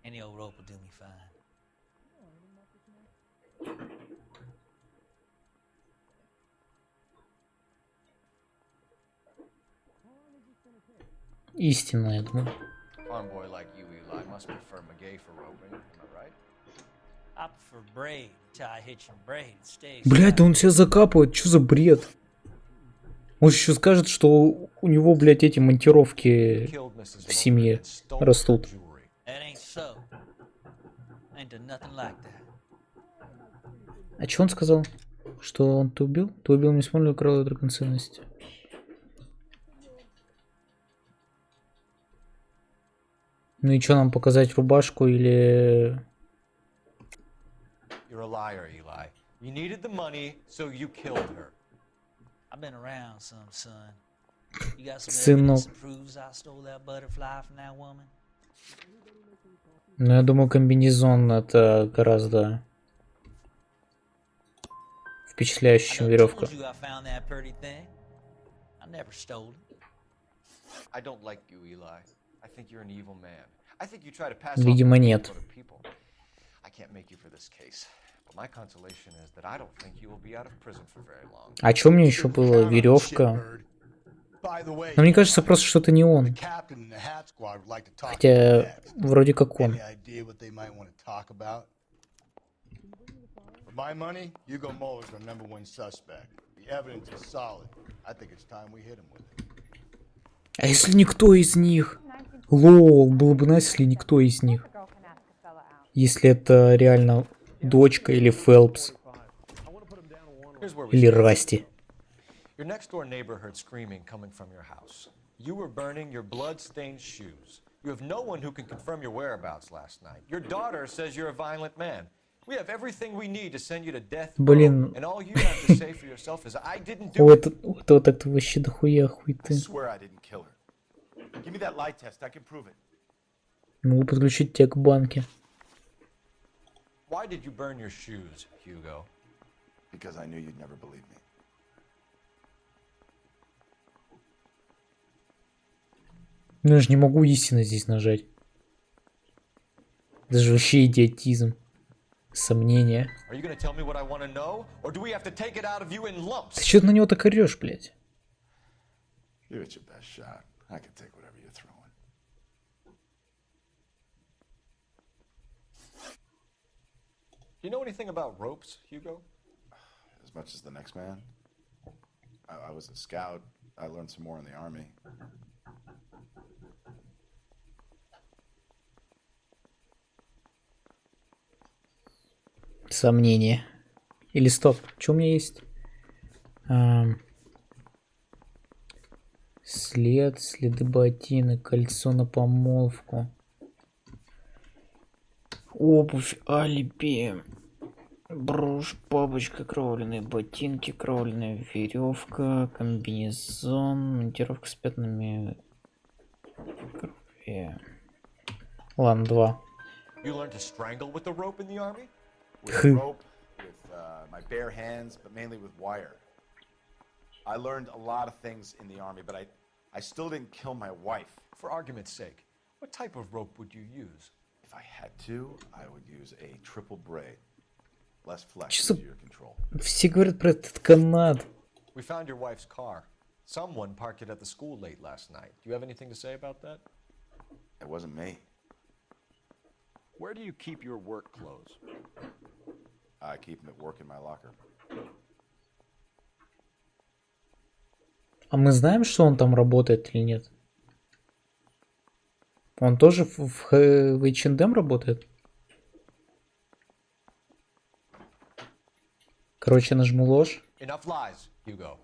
Any old rope will do me fine. Истинно, я думаю. Farm boy like you, Eli, must prefer Magay for roping, am I right? I prefer braid, tie, hitch, and braid. It stays. Блядь, да он себя закапывает, что за бред? Он еще скажет, что у него, блядь, эти монтировки в семье растут. А что он сказал? Что он ты убил? Ты убил не смолю, украл драгоценности. Ну и что, нам показать рубашку или... You're a liar, Eli. You needed the money, so you killed her. I've been around some, son. You got some Сынок. evidence that proves I stole that butterfly from that woman? Ну, я думаю, комбинезон это гораздо впечатляющее, чем веревка. I don't like you, Eli. I think you're an evil man. I think you try to pass Видимо, нет. I can't make you for this case. But my consolation is that I don't think you will be out of prison for very long. А что мне еще было? Веревка. Но мне кажется, просто что-то не он. Хотя, вроде как он. For my money, Hugo Muller's our #1 suspect. The evidence is solid. I think it's time we hit him with it. А если никто из них? Лол, было бы nice, если никто из них. Если это реально дочка или Фелпс. Или Расти. Your next door neighbor heard screaming coming from your house. You were burning your blood-stained shoes. You have no one who can confirm your whereabouts last night. Your daughter says you're a violent man. We have everything we need to send you to death. Блин. And all you have to say for yourself is I didn't do it. Вот это так-то вообще дохуя хуй I ты. swear I didn't kill her. Give me that lie test. I can prove it. Могу подключить тебя к банке. Why did you burn your shoes, Hugo? Because I knew you'd never believe me. Ну я же не могу истинно здесь нажать. Даже вообще идиотизм. Сомнения. Ты что на него так орешь, блядь? Give it your best shot. I can take whatever you're throwing. You know anything about ropes, Hugo? As much as the next man. I was a scout. I learned some more in the army. Сомнения. Или стоп. Что у меня есть? Следы ботинок, кольцо на помолвку. Обувь, алиби. Брошь, бабочка, кровляные ботинки, кровляная веревка, комбинезон, монтировка с пятнами крови. Ладно, 2. You learned to strangle with the rope in the army? With rope, with my bare hands, but mainly with wire. I learned a lot of things in the army, but I still didn't kill my wife. For argument's sake, what type of rope would you use? If I had to, I would use a triple braid. Less flex, Чё за- easier control. Все говорят про этот канат. We found your wife's car. Someone parked it at the school late last night. Do you have anything to say about that? It wasn't me. Where do you keep your work clothes? I keep them at work in my locker. А мы знаем, что он там работает или нет? Он тоже в H&M работает? Короче, нажму ложь. Enough lies, Hugo.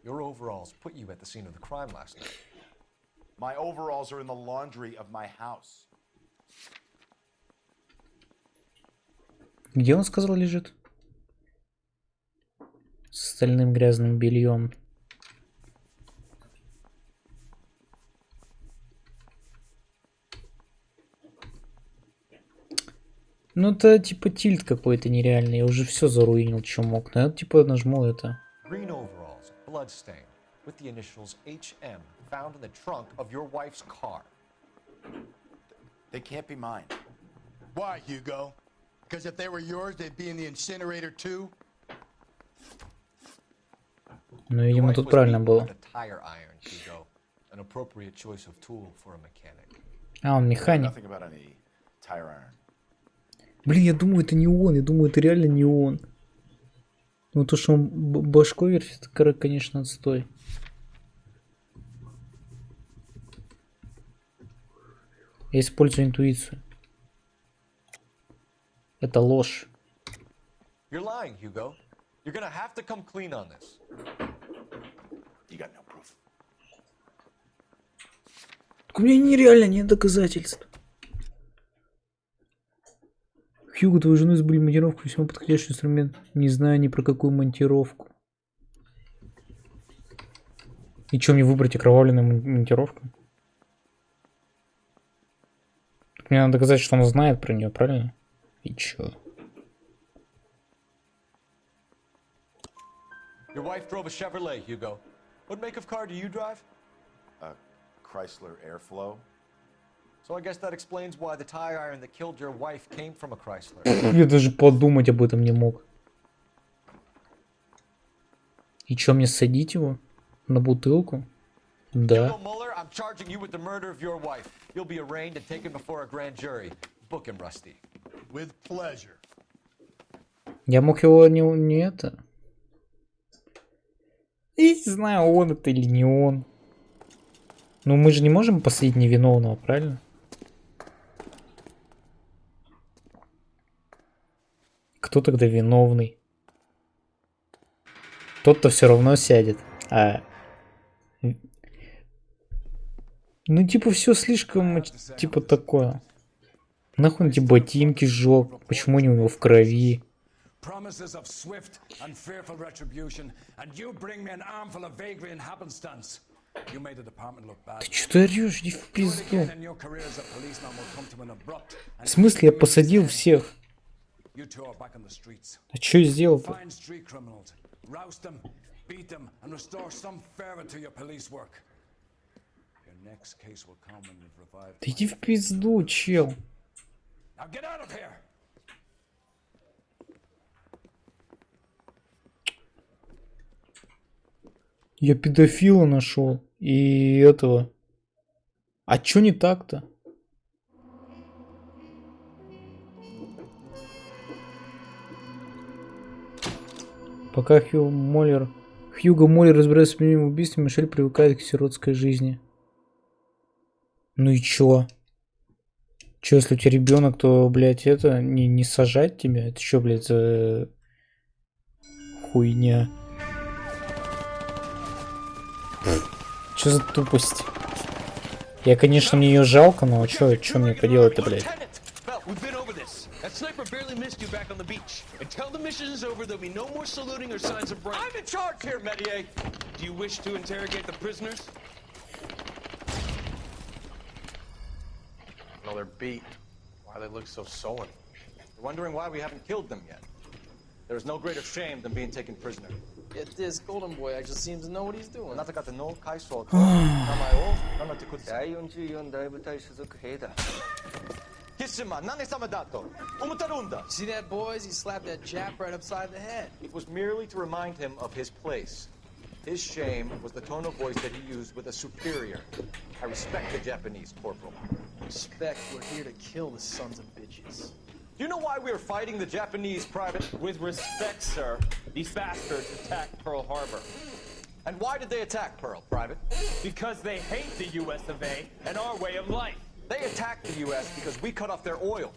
Your overalls put you at the scene of the crime last night. My overalls are in the laundry of my house. Где он сказал лежит? С остальным грязным бельем. Ну это типа тильт какой-то нереальный. Я уже все заруинил, что мог. Но я типа нажму это. Green overalls, bloodstained, with the initials HM, found in the trunk of your wife's car. They can't be mine. Why, Hugo? Because if they were yours, they'd be in the incinerator too? Ну, видимо, тут правильно было. Tire iron, Hugo. An appropriate choice of tool for a mechanic. А, он механик. Nothing about any tire iron. Блин, я думаю, это не он. Я думаю, это реально не он. Ну, то, что он башкой вертит, это, конечно, отстой. Я использую интуицию. Это ложь. You're lying, Hugo. You're gonna have to come clean on this. You got no proof. Так у меня нереально нет доказательств. Хьюго, твою жену избыли монтировку, весьма подходящий инструмент. Не знаю ни про какую монтировку. И что, мне выбрать окровавленную монтировку? Так мне надо доказать, что он знает про нее, правильно? И чё? Your wife drove a Chevrolet, Hugo. What make of car do you drive? A Chrysler Airflow. So I guess that explains why the tire iron that killed your wife came from a Chrysler. Я даже подумать об этом не мог. И чё, мне садить его? На бутылку? Да. Hugo Mueller, I'm charging you with the murder of your wife. You'll be arraigned and taken before a grand jury. Book him, Rusty. With pleasure. Я мог его не это... Я не знаю, он это или не он. Ну мы же не можем посадить невиновного, правильно? Кто тогда виновный? Тот-то все равно сядет. Ну типа все слишком типа такое. Нахуй он эти ботинки сжег? Почему они у него в крови? Promises of swift and fearful retribution, and you bring me an armful of vagary and happenstance. You made the department look bad. Ты что ты орешь? Иди в пизду. В смысле я посадил всех? А что я сделал-то? Да иди в пизду, чел. Я педофила нашел. И этого. А чё не так-то? Пока Хьюго Моллер разбирается с прямым убийством, Мишель привыкает к сиротской жизни. Ну и чё? Чё, если у тебя ребенок, то, блядь, это не сажать тебя? Это чё, блядь, за хуйня? Что за тупость? Я, конечно, мне ее жалко, но чё мне поделать-то, блядь? We've been over this. That sniper barely missed you back on the beach. Until the mission is over, there'll be no more saluting or signs of rank. I'm in charge here, Medier. Do you wish to interrogate the prisoners? No, they're beat. Why they look so sullen? You're wondering why we haven't killed them yet. There is no greater shame than being taken prisoner. Yet this golden boy actually seems to know what he's doing. なぜかっての回想と名前を名乗ってください。第44大部隊所属兵だ。Kishima, nane sama dato. Umutarunda. See that, boys? He slapped that Jap right upside the head. It was merely to remind him of his place. His shame was the tone of voice that he used with a superior. I respect the Japanese, Corporal. Respect, we're here to kill the sons of bitches. Do you know why we are fighting the Japanese, Private? With respect, sir, these bastards attacked Pearl Harbor. And why did they attack Pearl, Private? Because they hate the US of A and our way of life. They attacked the U.S. because we cut off their oil.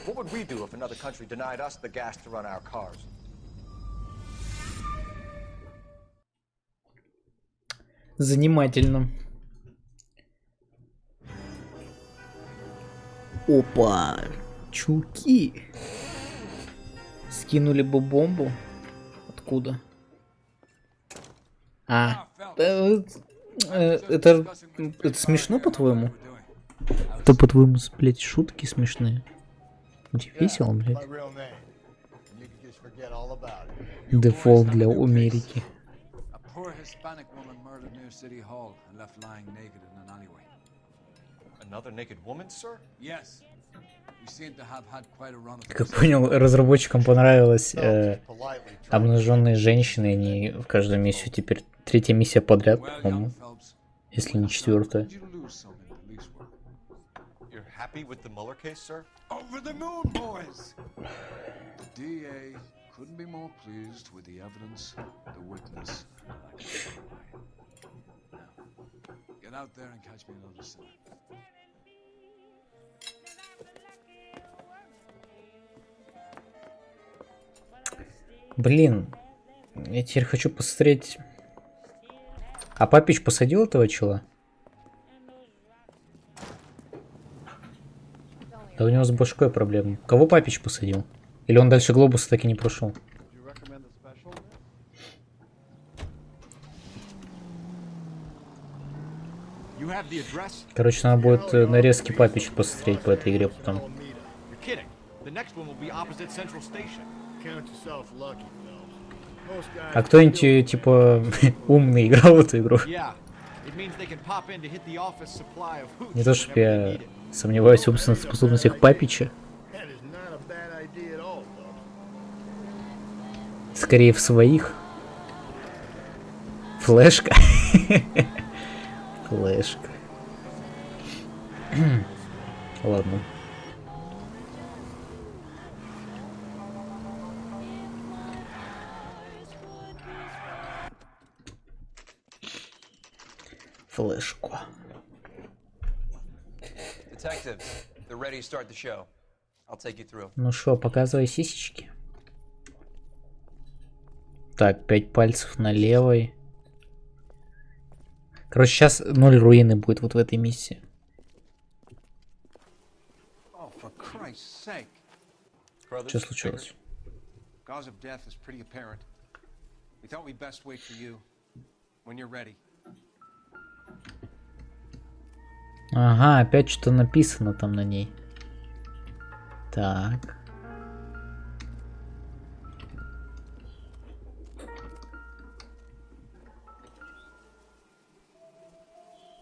What would we do if another country denied us the gas to run our cars? Занимательно. Опа! Чуки! Скинули бы бомбу. Откуда? Это смешно, по-твоему? Это, по-твоему, блядь, шутки смешные? Весело, блядь. Дефолт для Америки. Как я понял, разработчикам понравилось обнаженные женщины, они в каждую миссию теперь третья миссия подряд, по-моему, если не четвертая. Happy with the Mueller case, sir? Over the moon, boys! The DA couldn't be more pleased with the evidence, the witness, Now, get out there and catch me another sign. Блин, я теперь хочу посмотреть. А Папич посадил этого чела? Да у него с башкой проблемы. Кого Папич посадил? Или он дальше глобуса так и не прошел? Короче, надо будет нарезки Папича посмотреть по этой игре потом. А кто-нибудь, типа, умный играл в эту игру? Не то, чтобы я сомневаюсь в умственных способностях Папича. Скорее в своих. Флешка. Флешка. Ладно. Флешку. Ну шо, показывай сисечки. Так, 5 пальцев на левой. Короче, сейчас 0 руины будет вот в этой миссии. Что случилось? Ага, опять что-то написано там на ней. Так.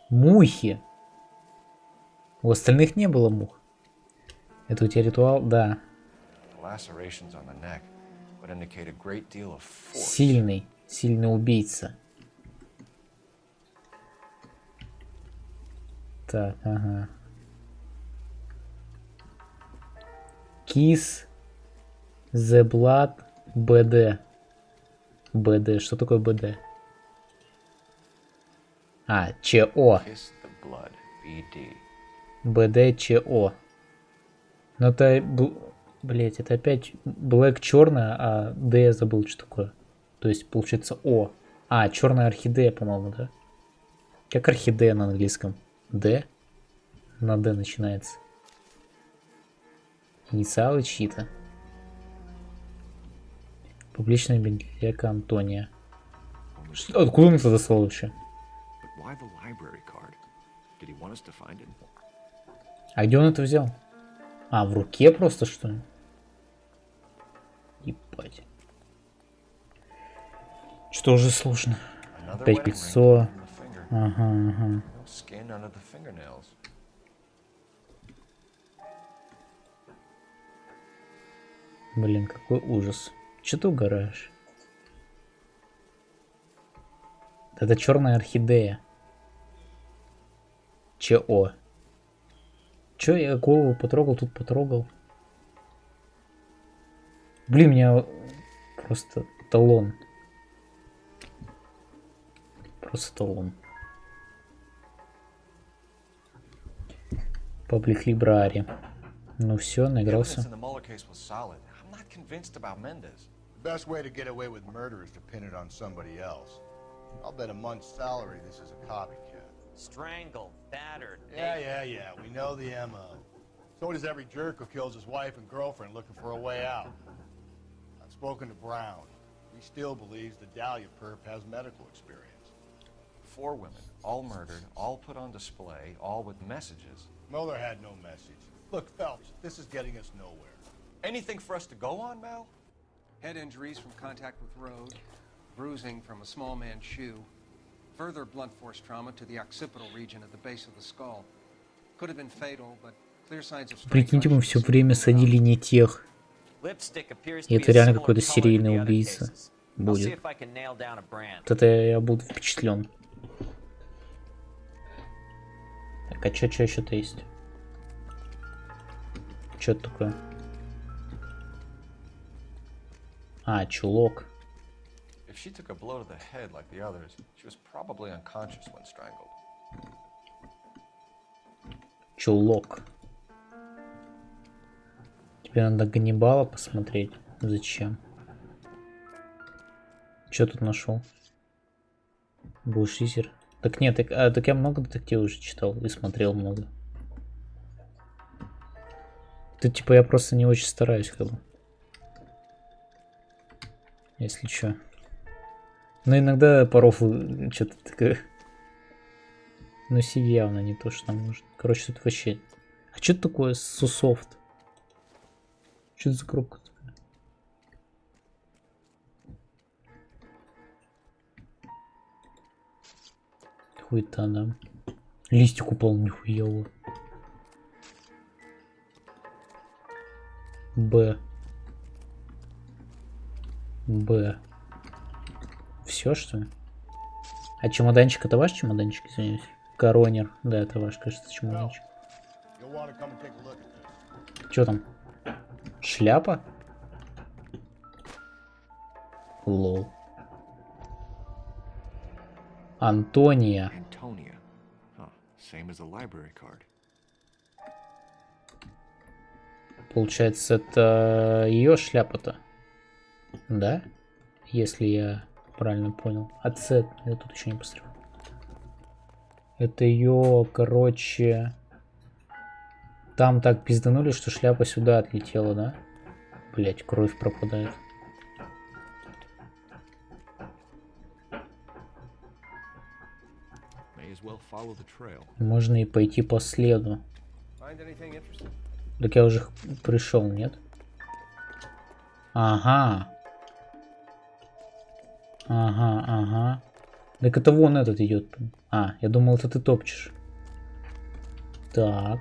Мухи. У остальных не было мух. Это у тебя ритуал? Да. Сильный. Сильный убийца. Так, ага. Kiss the blood BD. BD. Что такое BD? А, ЧО. БД ЧО. Ну это, блять, это опять Black черная, а Д я забыл, что такое. То есть получается О. А, черная орхидея, по-моему, да? Как орхидея на английском? Д? На Д начинается. Инициалы чьи-то. Публичная библиотека Антония. Откуда он это достал вообще? А где он это взял? А, в руке просто, что ли? Ебать. Что уже сложно? Опять лицо. Ага, ага. Блин, какой ужас. Че ты угораешь? Это черная орхидея. ЧО. Че я голову потрогал, тут потрогал. Блин, меня просто талон. Просто талон. Паблик Либрари. Ну все, наигрался. The best way to get away with murder is to pin it on somebody else. I'll bet a month's salary this is a copycat. Strangled, battered. Yeah. We know the MO. So does every jerk who kills his wife and girlfriend looking for a way out. I've spoken to Brown. He still believes the Dahlia perp has medical experience. 4 women, all murdered, all put on display, all with messages. Mueller had no message. Look, Phelps, this is getting us nowhere. Anything for us to go on, Mal? Head injuries from contact with road, bruising from a small man's shoe, further blunt force trauma to the occipital region at the base of the skull. Could have been fatal, but clear signs of Прикиньте, мы все время садили не тех. И это реально какой-то серийный убийца будет. Вот это я буду впечатлен. Так, а что еще-то есть? Что это такое? А, чулок. If she took a blow to the head like the others, she was probably unconscious when strangled. Чулок. Тебе надо Ганнибала посмотреть. Зачем? Что тут нашел? Булшизер. Так нет, так я много детективов уже читал и смотрел много. Тут типа я просто не очень стараюсь, как бы. Если чё. Но иногда поров что-то такое. Но си явно не то, что нам нужно. Короче, тут вообще... А что это такое Сусофт? Что это за коробка такая? Хуй-то, да. Листик упал, нихуя. Б. Все, что ли? А чемоданчик это ваш чемоданчик, извиняюсь? Коронер. Да, это ваш, кажется, чемоданчик. Что там? Шляпа? Лол. Антония. Получается, это ее шляпа-то. Да? Если я правильно понял. А C я тут еще не посмотрел. Это ее, короче... Там так пизданули, что шляпа сюда отлетела, да? Блять, кровь пропадает. Можно и пойти по следу. Так я уже пришел, нет? Ага. Ага. Так это вон этот идет. А, я думал, это ты топчешь. Так.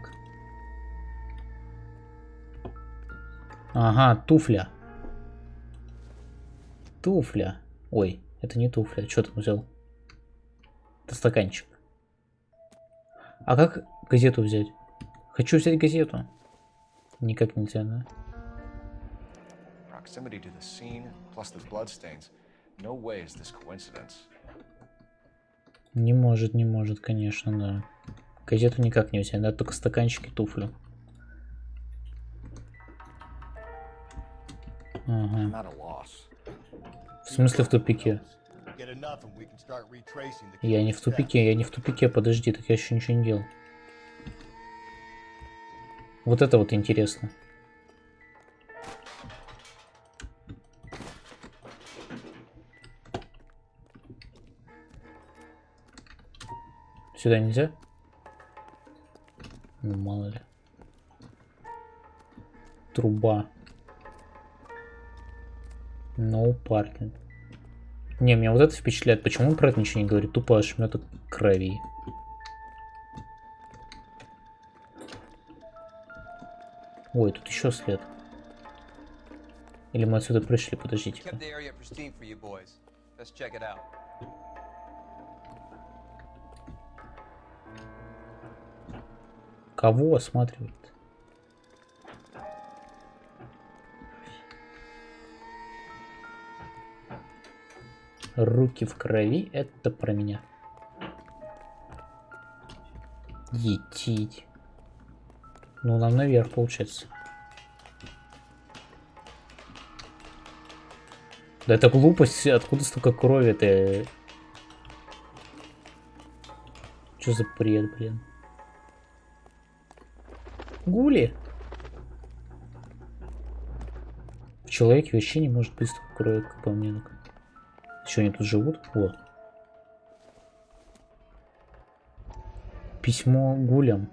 Ага, туфля. Туфля. Ой, это не туфля. Что ты взял? Это стаканчик. А как газету взять? Хочу взять газету. Никак нельзя, да? Proximity to the scene, plus the bloodstains. No way is this coincidence. Не может, конечно, да. Газету никак не взять, надо только стаканчики, туфлю. Ага. В смысле в тупике? start retracing the Я не в тупике, я не в тупике, подожди, так я еще ничего не делал. Вот это вот интересно. Сюда нельзя? Ну, мало ли. Труба. No parking. Не, меня вот это впечатляет. Почему он про это ничего не говорит? Тупо ошметок крови. Ой, тут еще след. Или мы отсюда пришли, подождите. Кого осматривает? Руки в крови, это про меня. Етить. Ну, нам наверх, получается. Да это глупость, откуда столько крови-то? Что за бред, блин? Гули? В человеке вообще не может быть столько крови, как по мне. Что они тут живут? Вот. Письмо гулям.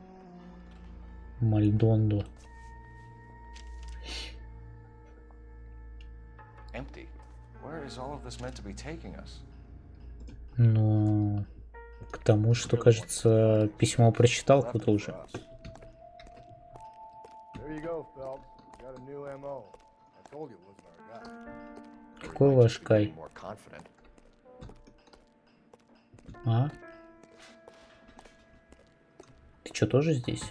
Мальдондо. Ну, к тому, что, кажется, письмо прочитал кто-то уже. Какой ваш Кай? А? Ты что, тоже здесь?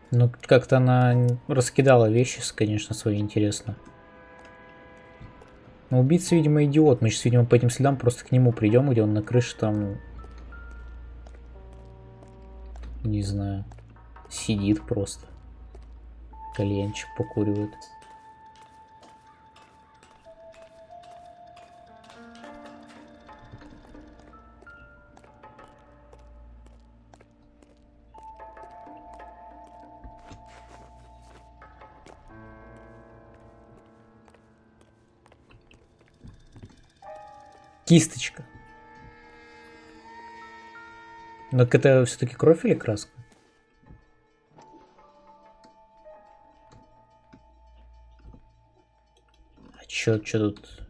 Ну, как-то она раскидала вещи, конечно, свои, интересно. Но убийца, видимо, идиот. Мы сейчас, видимо, по этим следам просто к нему придем, где он на крыше там... Не знаю. Сидит просто. Кальянчик покуривает. Кисточка. Но это все-таки кровь или краска? А чё тут?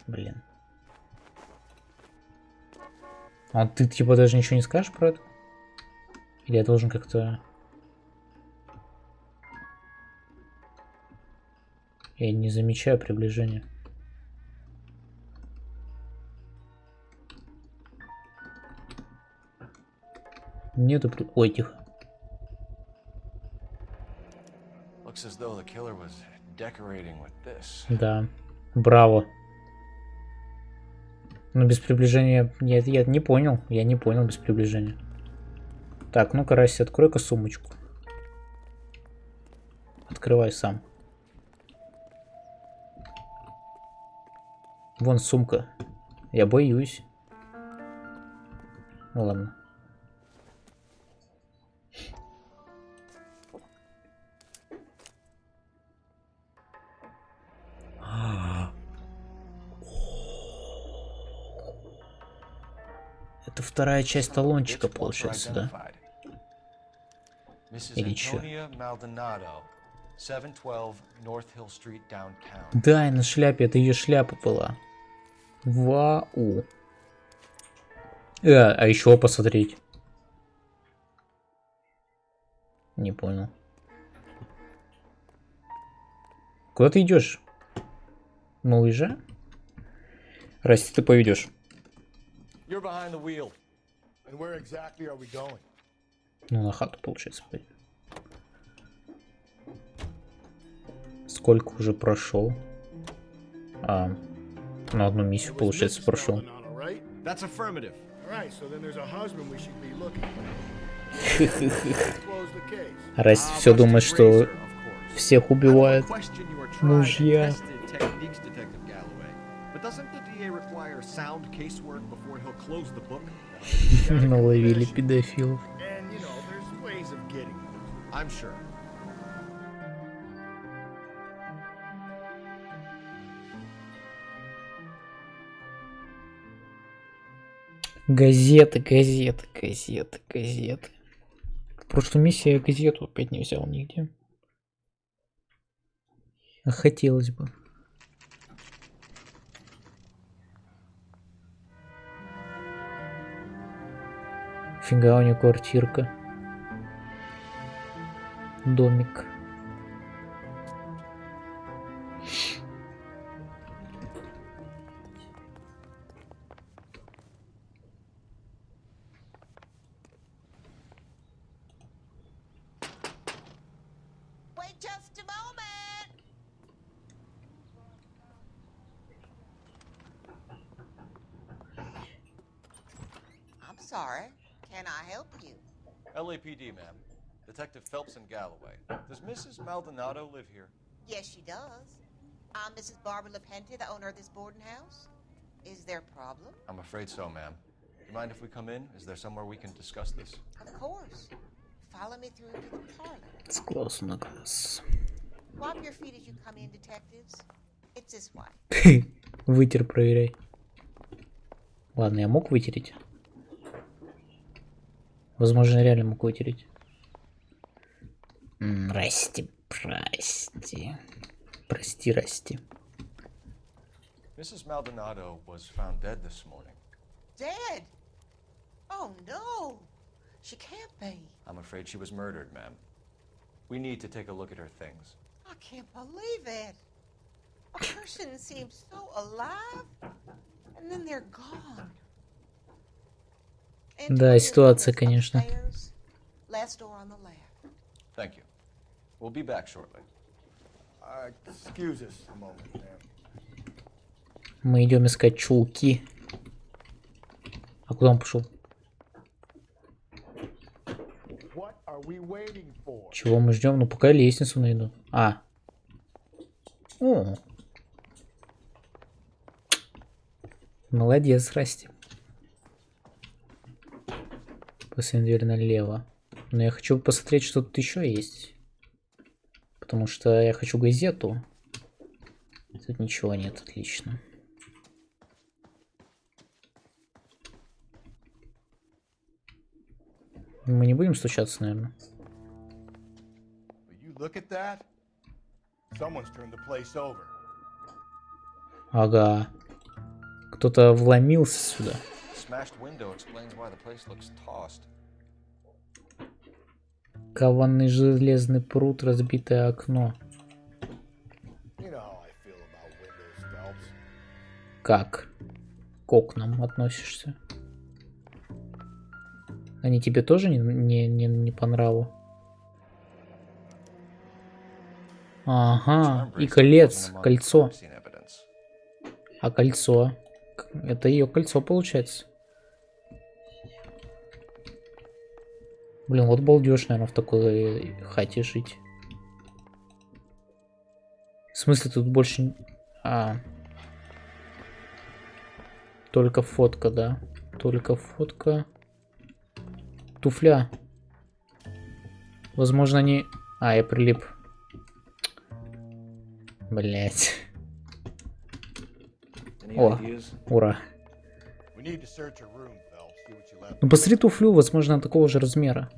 Блин. А ты типа даже ничего не скажешь про это? Или я должен как-то... Я не замечаю приближения. Нету... Ой, тихо. Да. Браво. Но без приближения... Нет, я не понял. Я не понял без приближения. Так, ну-ка, Расси, открой-ка сумочку. Открывай сам. Вон сумка. Я боюсь. Ну ладно. Это вторая часть талончика, получается, да? Или чё? Да, и на шляпе, это ее шляпа была. Вау. А еще посмотреть. Не понял. Куда ты идешь? Мы уезжаем? Расти, ты поведешь. And where exactly are we going? Ну, на хату, получается, пойдем. Сколько уже прошел? На одну миссию, получается, прошел. That's affirmative. Alright, so then there's a husband we should be looking for. Расти все думает, что всех убивает мужья. Наловили педофилов. I'm sure. Газеты, газеты, газеты, газеты. В прошлой миссии я газету опять не взял нигде. А хотелось бы. Фига, у нее квартирка. Домик. Sorry. Can I help you? LAPD, ma'am. Detective Phelps and Galloway. Does Mrs. Maldonado live here? Yes, she does. I'm Mrs. Barbara LaPente, the owner of this boarding house. Is there a problem? I'm afraid so, ma'am. Do you mind if we come in? Is there somewhere we can discuss this? Of course. Follow me through to the parlor. It's close на глаз. Wipe your feet as you come in, detectives. It's this way. Вытер, проверяй. Ладно, я мог вытереть. Возможно, я реально мог вытереть. Расти, прости. Прости, Расти. Mrs. Maldonado was found dead this morning. Dead? Oh, no. She can't be. I'm afraid she was murdered, ma'am. We need to take a look at her things. I can't believe it. A person seems so alive, and then they're gone. Да, ситуация, конечно. Last door on the left. Thank you. We'll be back shortly. Excuse us a moment, ma'am. Мы идем искать чулки. А куда он пошел? What are we waiting for? Чего мы ждем? Ну пока лестницу найду. О. Молодец, Расти. Последняя дверь налево. Но я хочу посмотреть, что тут еще есть. Потому что я хочу газету. Тут ничего нет, отлично. Мы не будем стучаться, наверное. Ага. Кто-то вломился сюда. Кованный железный пруд, разбитое окно. Как? К окнам относишься? Они тебе тоже не по нраву? Ага, и кольцо. А кольцо? Это ее кольцо получается. Блин, вот балдеж, наверное, в такой хате жить. В смысле, тут больше... Только фотка, да? Только фотка. Туфля. Возможно, они... я прилип. Блять. О, ура. Ну, посмотри туфлю, возможно, она такого же размера.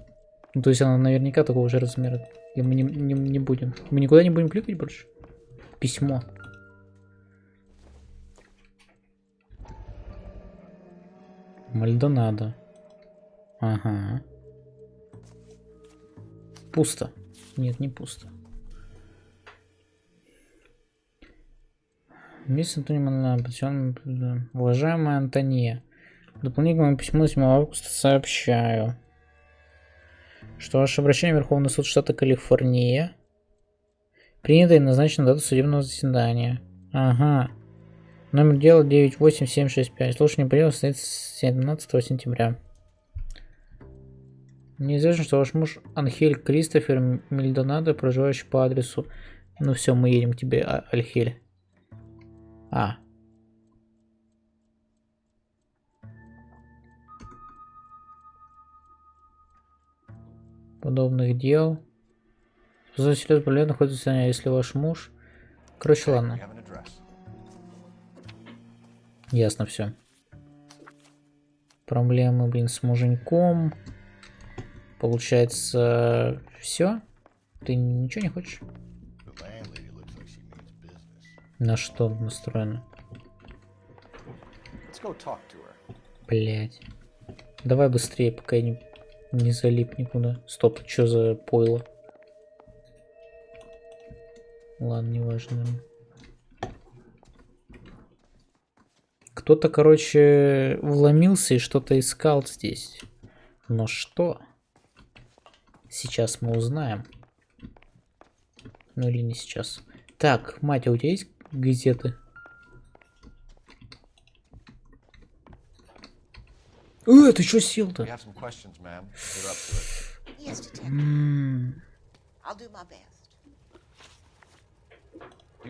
Ну, то есть она наверняка такого же размера. И мы не будем. Мы никуда не будем кликать больше. Письмо. Мальдонадо. Ага. Пусто. Нет, не пусто. Мисс Антония, уважаемая Антония, Дополнительное письмо 7 августа сообщаю, что ваше обращение в Верховный суд штата Калифорния принято и назначена дата судебного заседания. Ага. Номер дела 98765. Слушание по делу состоится 17 сентября. Мне известно, что ваш муж Анхель Кристофер Мильдонадо, проживающий по адресу... Ну все, мы едем к тебе, Альхель. Подобных дел. Заселяют проблем находится, если ваш муж... Короче, ладно. Ясно все. Проблемы, блин, с муженьком. Получается, все? Ты ничего не хочешь? На что настроено? Блять. Давай быстрее, пока я не залип никуда. Стоп, что за пойло? Ладно, неважно. Кто-то, короче, вломился и что-то искал здесь. Но что? Сейчас мы узнаем. Ну или не сейчас. Так, мать, а у тебя есть газеты? Ты чё сел-то? Do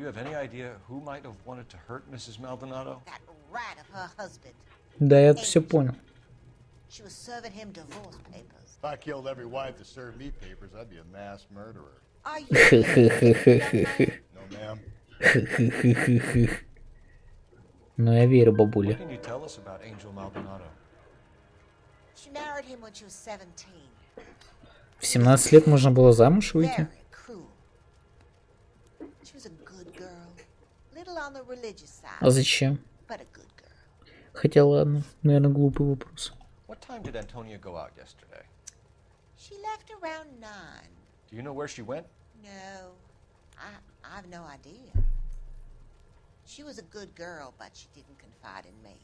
you have any idea who might have wanted to hurt Mrs. Maldonado? That rat of her husband. Да, я все понял. She was serving him divorce papers. If I killed every wife to serve me papers, I'd be a mass murderer. Are you? No, ma'am. Ну, я верю, бабуля. What can you tell us about Angel Maldonado? She married him when she was 17. В 17 лет можно было замуж выйти? А зачем? Хотя ладно, наверное, глупый вопрос. What time did Antonia go out yesterday? She left around 9. Do you know where she went? No, I have no idea. She was a good girl, but she didn't confide in me.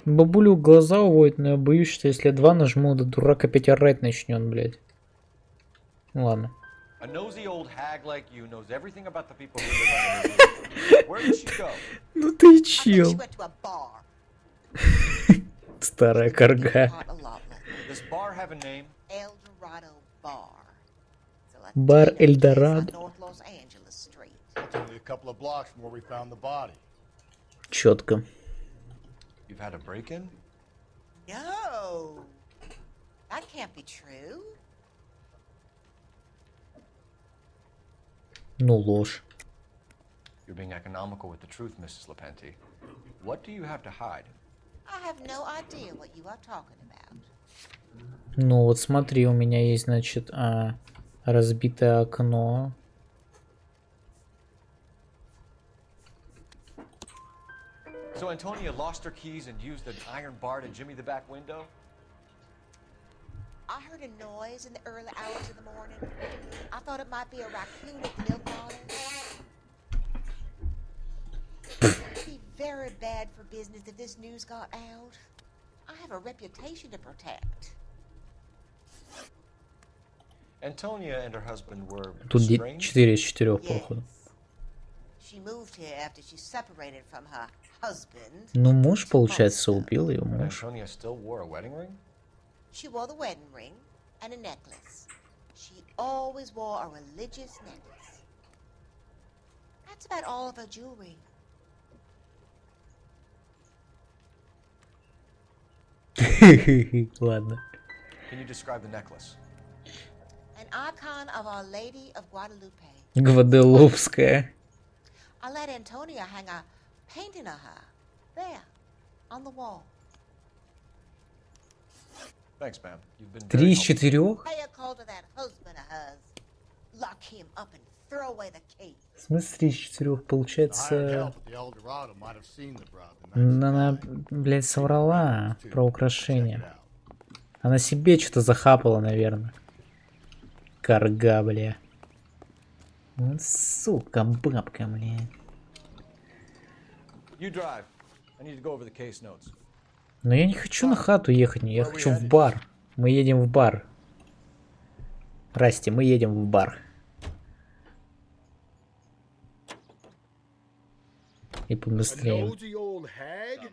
Бабулю глаза уводит, но я боюсь, что если я 2 нажму, да дурак опять орать начнет, блядь. Ладно. A nosy old hag like you knows everything about the people who live under the roof. Where did she go? Ну ты чел. Старая карга. Does bar have a name? Eldorado Bar. Бар Эльдорадо. It's only a couple of blocks from where we found the body. Четко. You've had a break-in? No, that can't be true. Ну ложь. You're being economical with the truth, Mrs. Lepenti. What do you have to hide? I have no idea what you are talking about. Ну вот смотри, у меня есть, значит, разбитое окно. So Antonia lost her keys and used an iron bar to jimmy the back window? I heard a noise in the early hours of the morning. I thought it might be a raccoon at the milk bottle. It'd be very bad for business if this news got out. I have a reputation to protect. Antonia and her husband were Тут estranged? 4 из 4, походу. She moved here after she separated from her husband. Ну муж, получается, убил ее муж. Antonia still wore a wedding ring? She wore the wedding ring and a necklace. She always wore a religious necklace. That's about all of her jewelry. Ладно. Can you describe the necklace? An icon of Our Lady of Guadalupe. Гваделупская. I let Antonia hang a painting of her there on the wall. Thanks, ma'am. You've been 3 из 4? Pay a call to that husband of hers. Lock him up and throw away the key. В смысле 3 из 4? Получается... Она, блядь, соврала про украшение. Она себе что-то захапала, наверное. Карга, бля. Вот сука, бабка, блядь. You drive. I need to go over the case notes. Но я не хочу на хату ехать, я хочу в бар. Мы едем в бар. Расти, мы едем в бар. И побыстрее. Nosy old hag?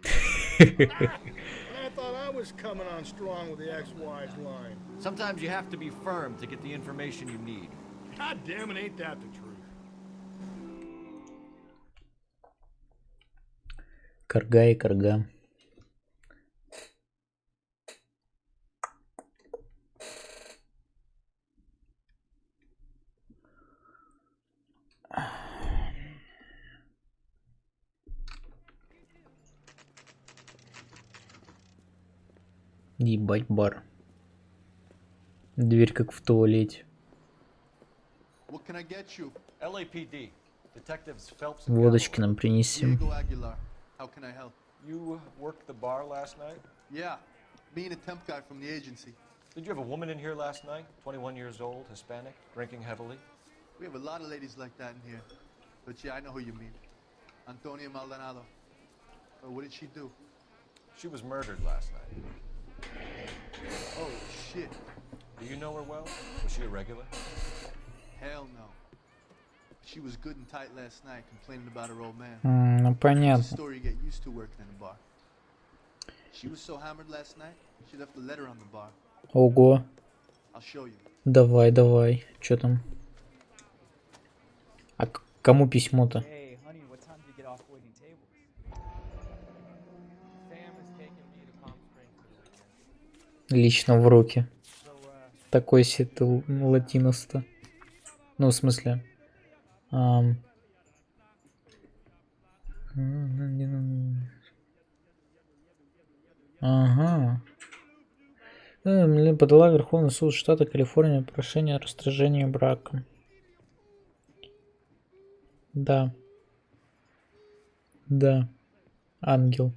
I thought I was coming on strong with the ex-wise line. Sometimes you have to be firm to get the information you need. God damn it, ain't that the truth? Карга и карга. Ебать бар. Дверь как в туалете. What can I get you? LAPD. Detectives Phelps and Водочки нам принеси. Diego Aguilar. How can I help? You worked the bar last night? Yeah, me and a temp guy from the agency. Did you have a woman in here last night? 21 years old, Hispanic, drinking heavily? We have a lot of ladies like that in here. But yeah, I know who you mean. Antonia Maldonado. What did she do? She was murdered last night. Oh, shit. Do you know her well? Was she a regular? Hell no. She was good and tight last night, complaining about her old man. Ну понятно. It's a story you get used to working in a bar. She was so hammered last night, she left a letter on the bar. Ого. I'll show you. Давай, давай. Чё там? А кому письмо-то? Hey, honey, what time did you get off waiting tables? Sam is taking me to Palm Springs for the weekend. Лично в руки. Такой себе ты латиноста. Ну, в смысле... Ага. Подала Верховный суд штата Калифорния прошение о расторжении брака. Да. Да. Ангел.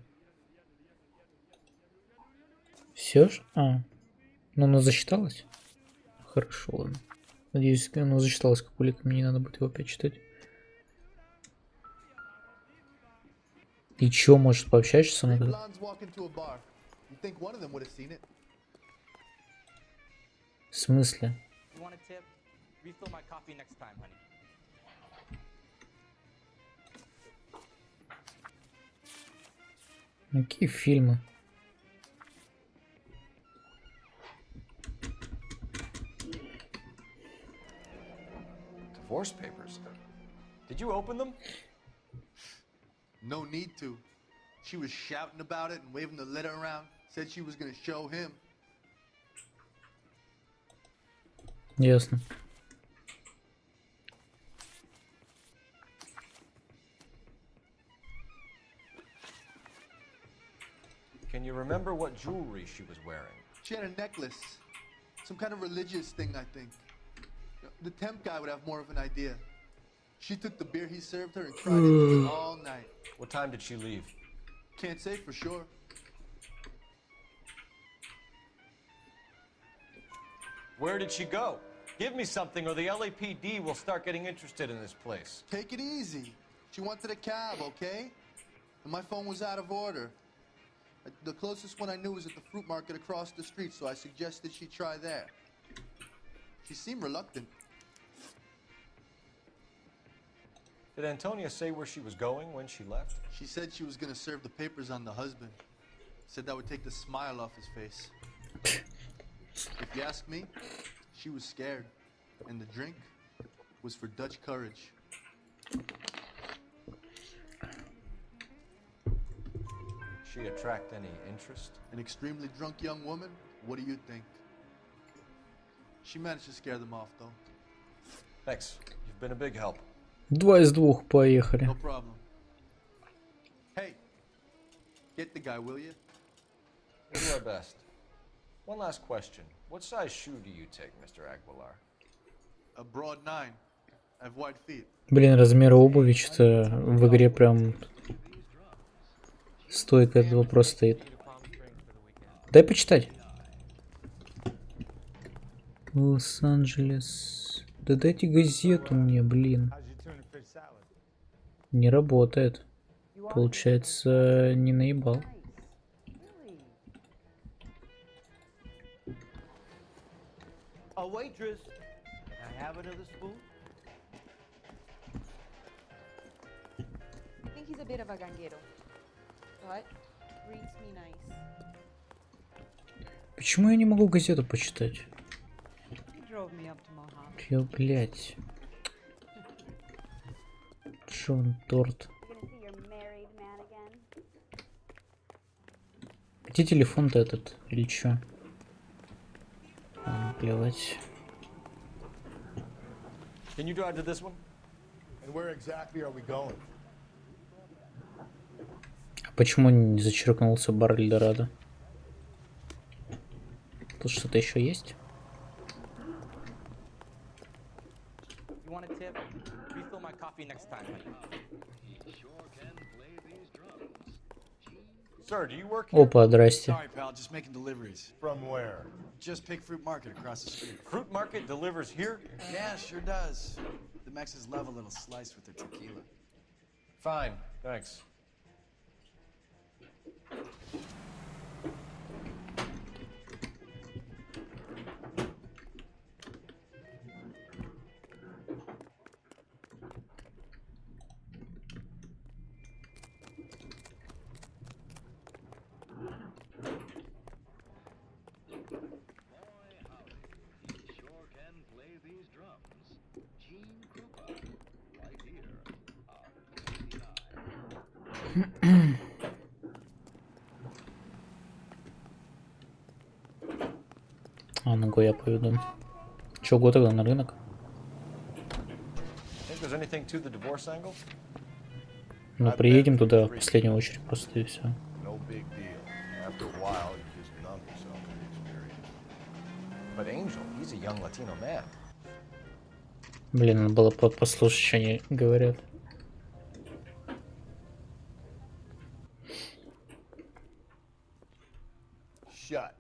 Все ж? Ну оно засчиталось? Хорошо, ладно. Надеюсь, оно засчиталось как улика, мне не надо будет его опять читать. И чё, может, пообщаешься со мной? В смысле? Какие фильмы? Divorce papers. Did you open them? No need to. She was shouting about it and waving the letter around. Said she was gonna show him. Ясно. Can you remember what jewelry she was wearing? She had a necklace. Some kind of religious thing, I think. The temp guy would have more of an idea. She took the beer he served her and cried into it all night. What time did she leave? Can't say for sure. Where did she go? Give me something or the LAPD will start getting interested in this place. Take it easy. She wanted a cab, okay? And my phone was out of order. The closest one I knew was at the fruit market across the street, so I suggested she try there. She seemed reluctant. Did Antonia say where she was going when she left? She said she was going to serve the papers on the husband. Said that would take the smile off his face. If you ask me, she was scared. And the drink was for Dutch courage. She attract any interest? An extremely drunk young woman? What do you think? She managed to scare them off, though. Thanks. You've been a big help. 2 из 2, поехали. No problem. Hey, get the guy, will you? We'll do our best. One last question. What size shoe do you take, Mr. Aguilar? A broad 9. I have wide feet. Блин, размеры обуви что-то в игре прям стойко этот вопрос стоит. Дай почитать. Лос-Анджелес. Да дайте газету мне, блин. Не работает. Получается, не наебал. A waitress. Can I have another spoon? I think he's a bit of a ganguero, but reads me nice. Почему я не могу газету почитать? He drove me up to Mojave. Я, блядь. Джон Торт. Где телефон-то этот? Или чё? Плевать. Can you drive to this one? And where exactly are we going? А почему не зачеркнулся бар Эльдорадо? Тут что-то еще есть? You want a tip? Refill my coffee next time. Sir, do you work here? Опа, здрасте. Sorry, pal, just making deliveries. From where? Just Pig Fruit Market across the street. Fruit market delivers here? Yeah, sure does. The Mexes love a little slice with their tequila. Fine, thanks. А, ногой я поведу. Чё, год тогда на рынок? Think there's anything to the divorce angle? Ну, приедем туда в последнюю очередь просто и все. No big deal. After a while, you just numb yourself to the experience. But Angel, he's a young Latino man. Блин, надо было послушать, что они говорят. Shut.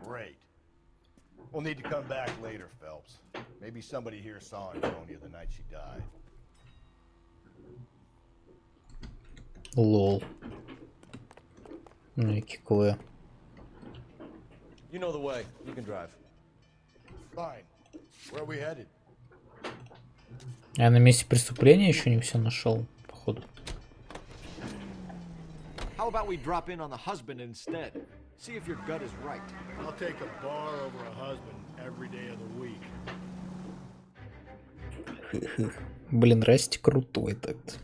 Great. We'll need to come back later, Phelps. Maybe somebody here saw Antonia the night she died. Лол. Ну и кикуя. You know the way. You can drive. Fine. Where are we headed? Я на месте преступления еще не все нашел, походу. How about we drop in on the husband instead? See if your gut is right. I'll take a bar over a husband every day of the week. Блин, Расти крутой так-то.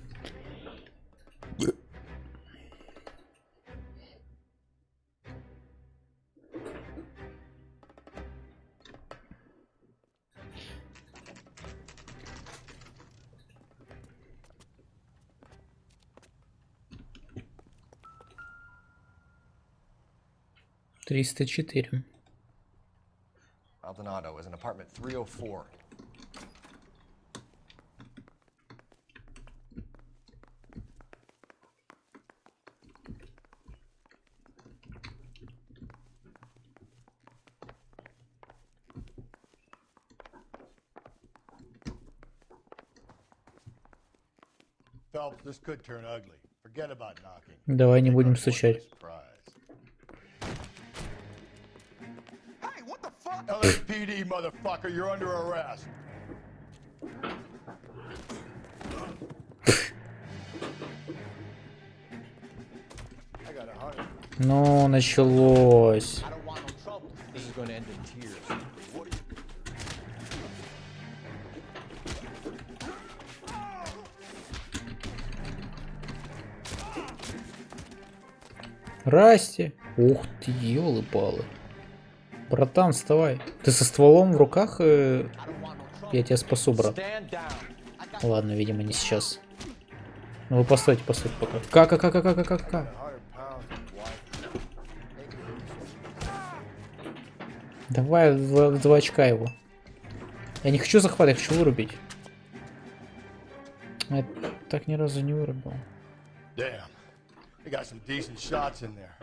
$304. Maldonado is in apartment 304. Phelps, this could turn ugly. Forget about knocking. Давай не будем стучать. Hey, what the fuck? LAPD, motherfucker, you're under arrest. I got 100. Ну, началось. This is going to end in tears. Расти. Ух ты, ёлы-палы. Братан, вставай. Ты со стволом в руках? Я тебя спасу, брат. Ладно, видимо, не сейчас. Ну вы постойте, постойте пока. Как? Давай в 2 очка его. Я не хочу захватывать, я хочу вырубить. Я так ни разу не вырубил. Damn. We got some decent shots in there.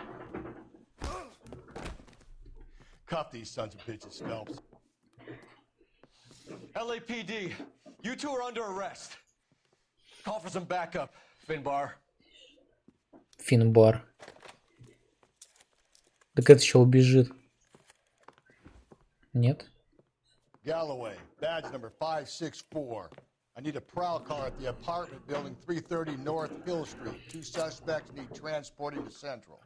Cuff these sons of bitches, Phelps. Финбар. Так это что, убежит? Нет? Galloway, badge number 564. I need a prowl car at the apartment building 330 North Hill Street. 2 suspects need transporting to Central.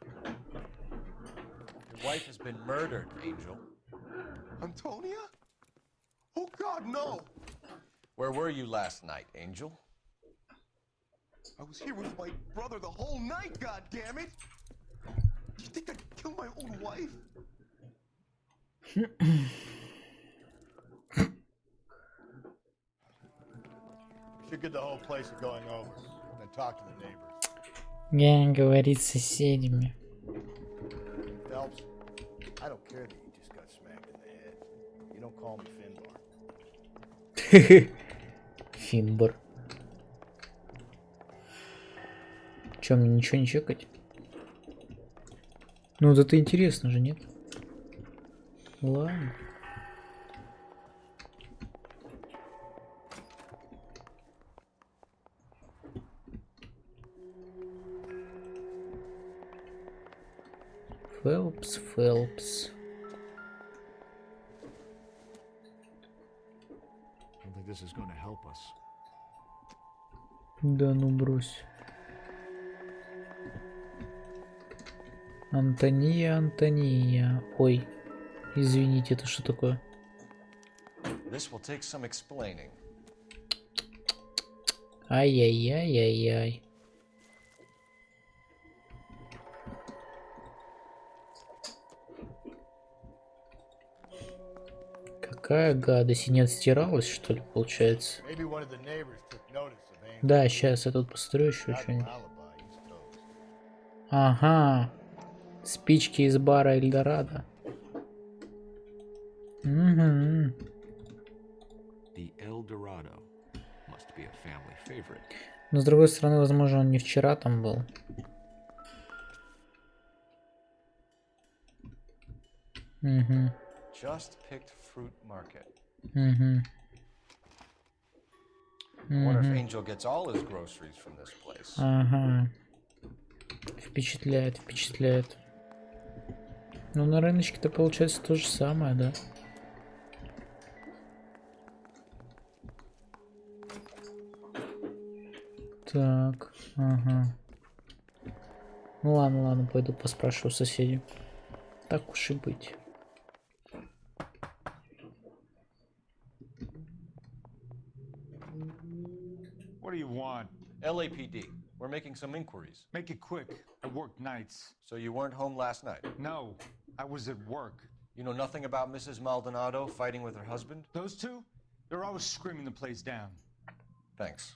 Your wife has been murdered, Angel. Antonia? Oh, God, no! Where were you last night, Angel? I was here with my brother the whole night, goddammit! You think I'd kill my own wife? Should get the whole place going over, then talk to the neighbors. Я говорит с соседями. Phelps, I don't care that you just got smacked in the head. You don't call me Finbar. Финбар. Че, мне ничего не чекать? Ну, вот это интересно же, нет? Ладно. Фелпс, Фелпс. I don't think this is going to help us. Да ну брось. Антония, Антония. Ой, извините, это что такое? This will take some explaining. Ай-яй-яй-яй-яй. Какая гадость, и не отстиралась, что ли, получается? Да, сейчас я тут посмотрю еще что-нибудь. Ага. Спички из бара Эльдорадо. Угу. Но с другой стороны, возможно, он не вчера там был. Угу. Just picked fruit market. Угу. I wonder if Angel gets all his groceries from this place. Ага. Впечатляет, впечатляет. Ну, на рыночке-то получается то же самое, да? Так, ага. Ну ладно, ладно, пойду поспрашиваю соседей. Так уж и быть. What do you want? LAPD. We're making some inquiries. Make it quick. I work nights. So you weren't home last night? No, I was at work. You know nothing about Mrs. Maldonado fighting with her husband? Those two? They're always screaming the place down. Thanks.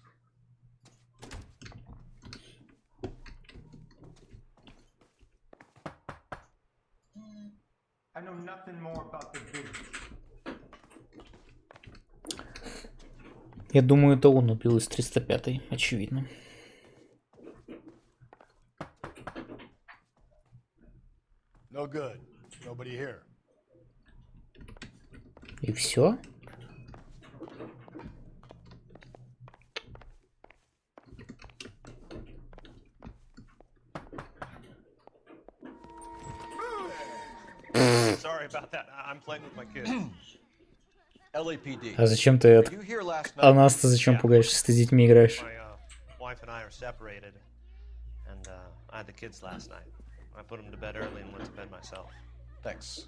I know nothing more about the business. Я думаю, это он убил из 305-й, очевидно. No good. Nobody here. И все? Sorry about that. I'm playing with my kids. LAPD. А зачем ты это? А нас-то зачем пугаешь, если ты с детьми играешь? My wife and I are separated, and I had the kids last night. I put them to bed early and went to bed myself. Thanks.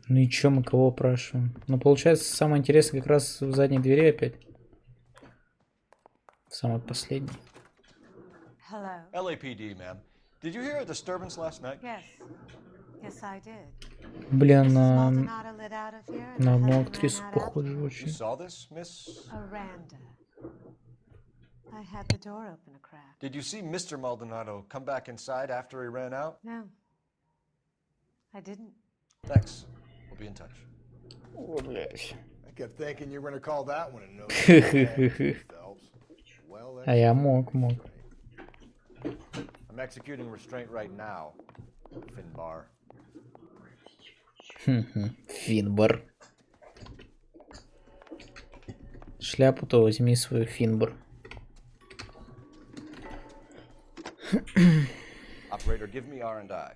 Ну и чё, мы кого опрашиваем? Ну, получается, самое интересное как раз в задней двери опять. Самый последний. Hello. LAPD, ma'am. Did you hear a disturbance last night? Yes. Yes, I did. Блин, на Maldonado lit out of here, and на her одну husband актрису ran out похоже after очень. You saw this, Miss? Aranda. I had the door open a crack. Did you see Mr. Maldonado come back inside after he ran out? No. I didn't. Thanks. We'll be in touch. О, блядь. I kept thinking you were gonna call that one a no. Well, А я мог. I'm executing restraint right now, Finbar. Финбар. Шляпу-то возьми свою, Финбар. Operator, give me R&I.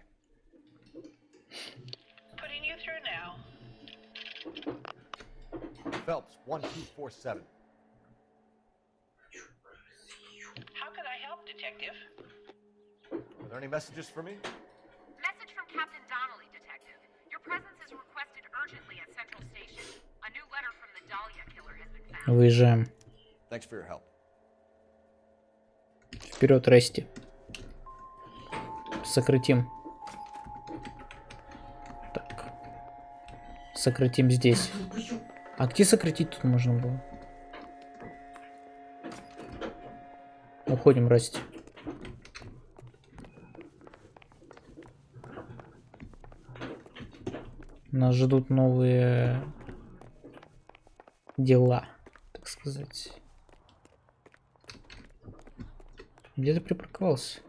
Putting you through now. Phelps, 1247. How could I help, Detective? Are there any messages for me? Message from Captain Donnelly, Detective. Your presence is requested urgently at Central Station. A new letter from the Dahlia killer has been found. Выезжаем. Thanks for your help. Вперед, Расти. Сократим. Так. Сократим здесь. А где сократить тут можно было? Уходим, Расти. Нас ждут новые дела, так сказать. Где ты припарковался?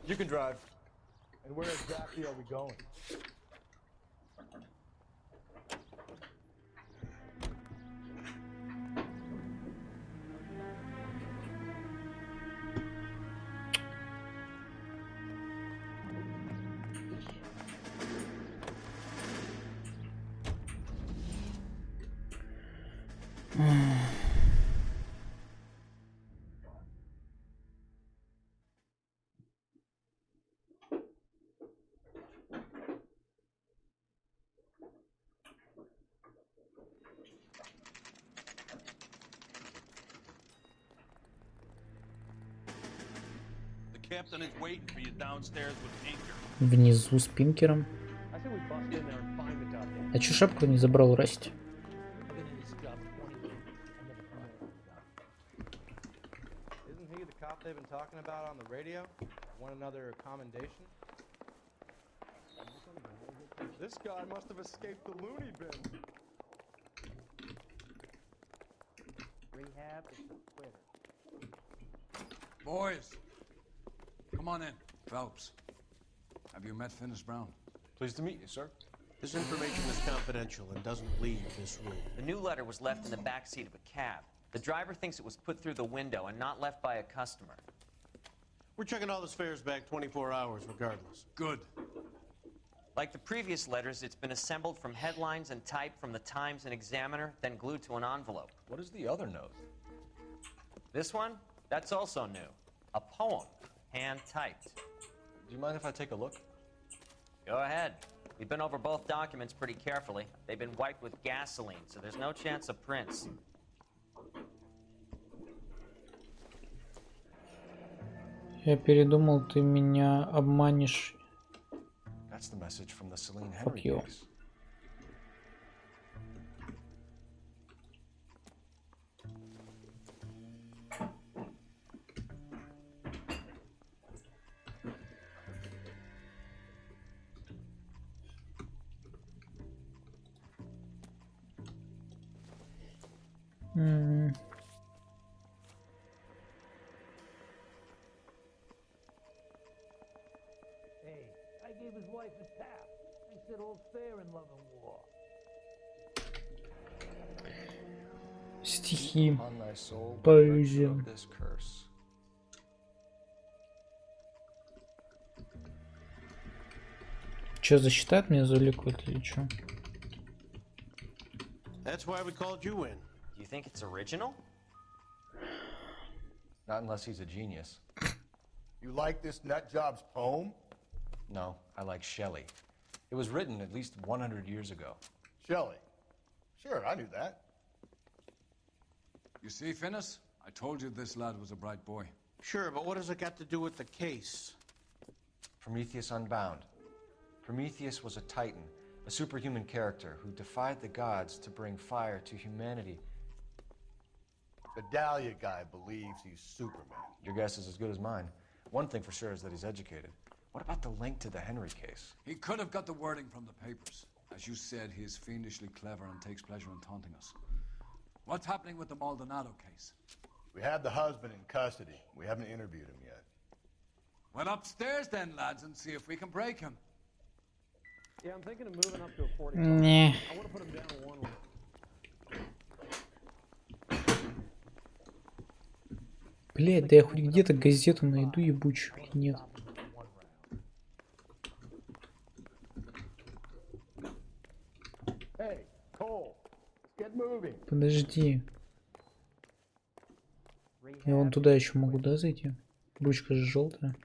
You can drive. And where exactly are we going? Captain is waiting for you downstairs with anchor. Внизу с пинкером. А чё шапку не забрал, Расти? Isn't he the cop they've been talking about on the radio? Want another commendation? This guy must have escaped the loony bin. Rehab is a quitter. Boys, come on in. Phelps, have you met Finis Brown? Pleased to meet you, sir. This information is confidential and doesn't leave this room. The new letter was left in the back seat of a cab. The driver thinks it was put through the window and not left by a customer. We're checking all the spares back 24 hours regardless. Good. Like the previous letters, it's been assembled from headlines and typed from the Times and Examiner, then glued to an envelope. What is the other note? This one? That's also new. A poem, hand-typed. Do you mind if I take a look? Go ahead. We've been over both documents pretty carefully. They've been wiped with gasoline, so there's no chance of prints. Я передумал, ты меня обманешь. That's the message from the Celine Fuck Henry you. case. Hey, I gave his wife a tap. He said all's fair in love and war. Стихи. Upon thy soul, Поэзия. of this curse. Чё, засчитает мне за ликвид или чё? That's why we called you in. Do you think it's original? Not unless he's a genius. You like this nutjob's poem? No, I like Shelley. It was written at least 100 years ago. Shelley. Sure, I knew that. You see, Finis? I told you this lad was a bright boy. Sure, but what has it got to do with the case? Prometheus Unbound. Prometheus was a titan, a superhuman character who defied the gods to bring fire to humanity. The Dahlia guy believes he's Superman. Your guess is as good as mine. One thing for sure is that he's educated. What about the link to the Henry case? He could have got the wording from the papers. As you said, he is fiendishly clever and takes pleasure in taunting us. What's happening with the Maldonado case? We have the husband in custody. We haven't interviewed him yet. Well, upstairs then, lads, and see if we can break him. Yeah, I'm thinking of moving up to a 40. Nah. I want to put him down one way. Блять, да я хоть где-то газету найду ебучую или нет. Hey, Cole, let's get moving. Подожди. Я вон туда еще могу, да, зайти? Ручка же желтая.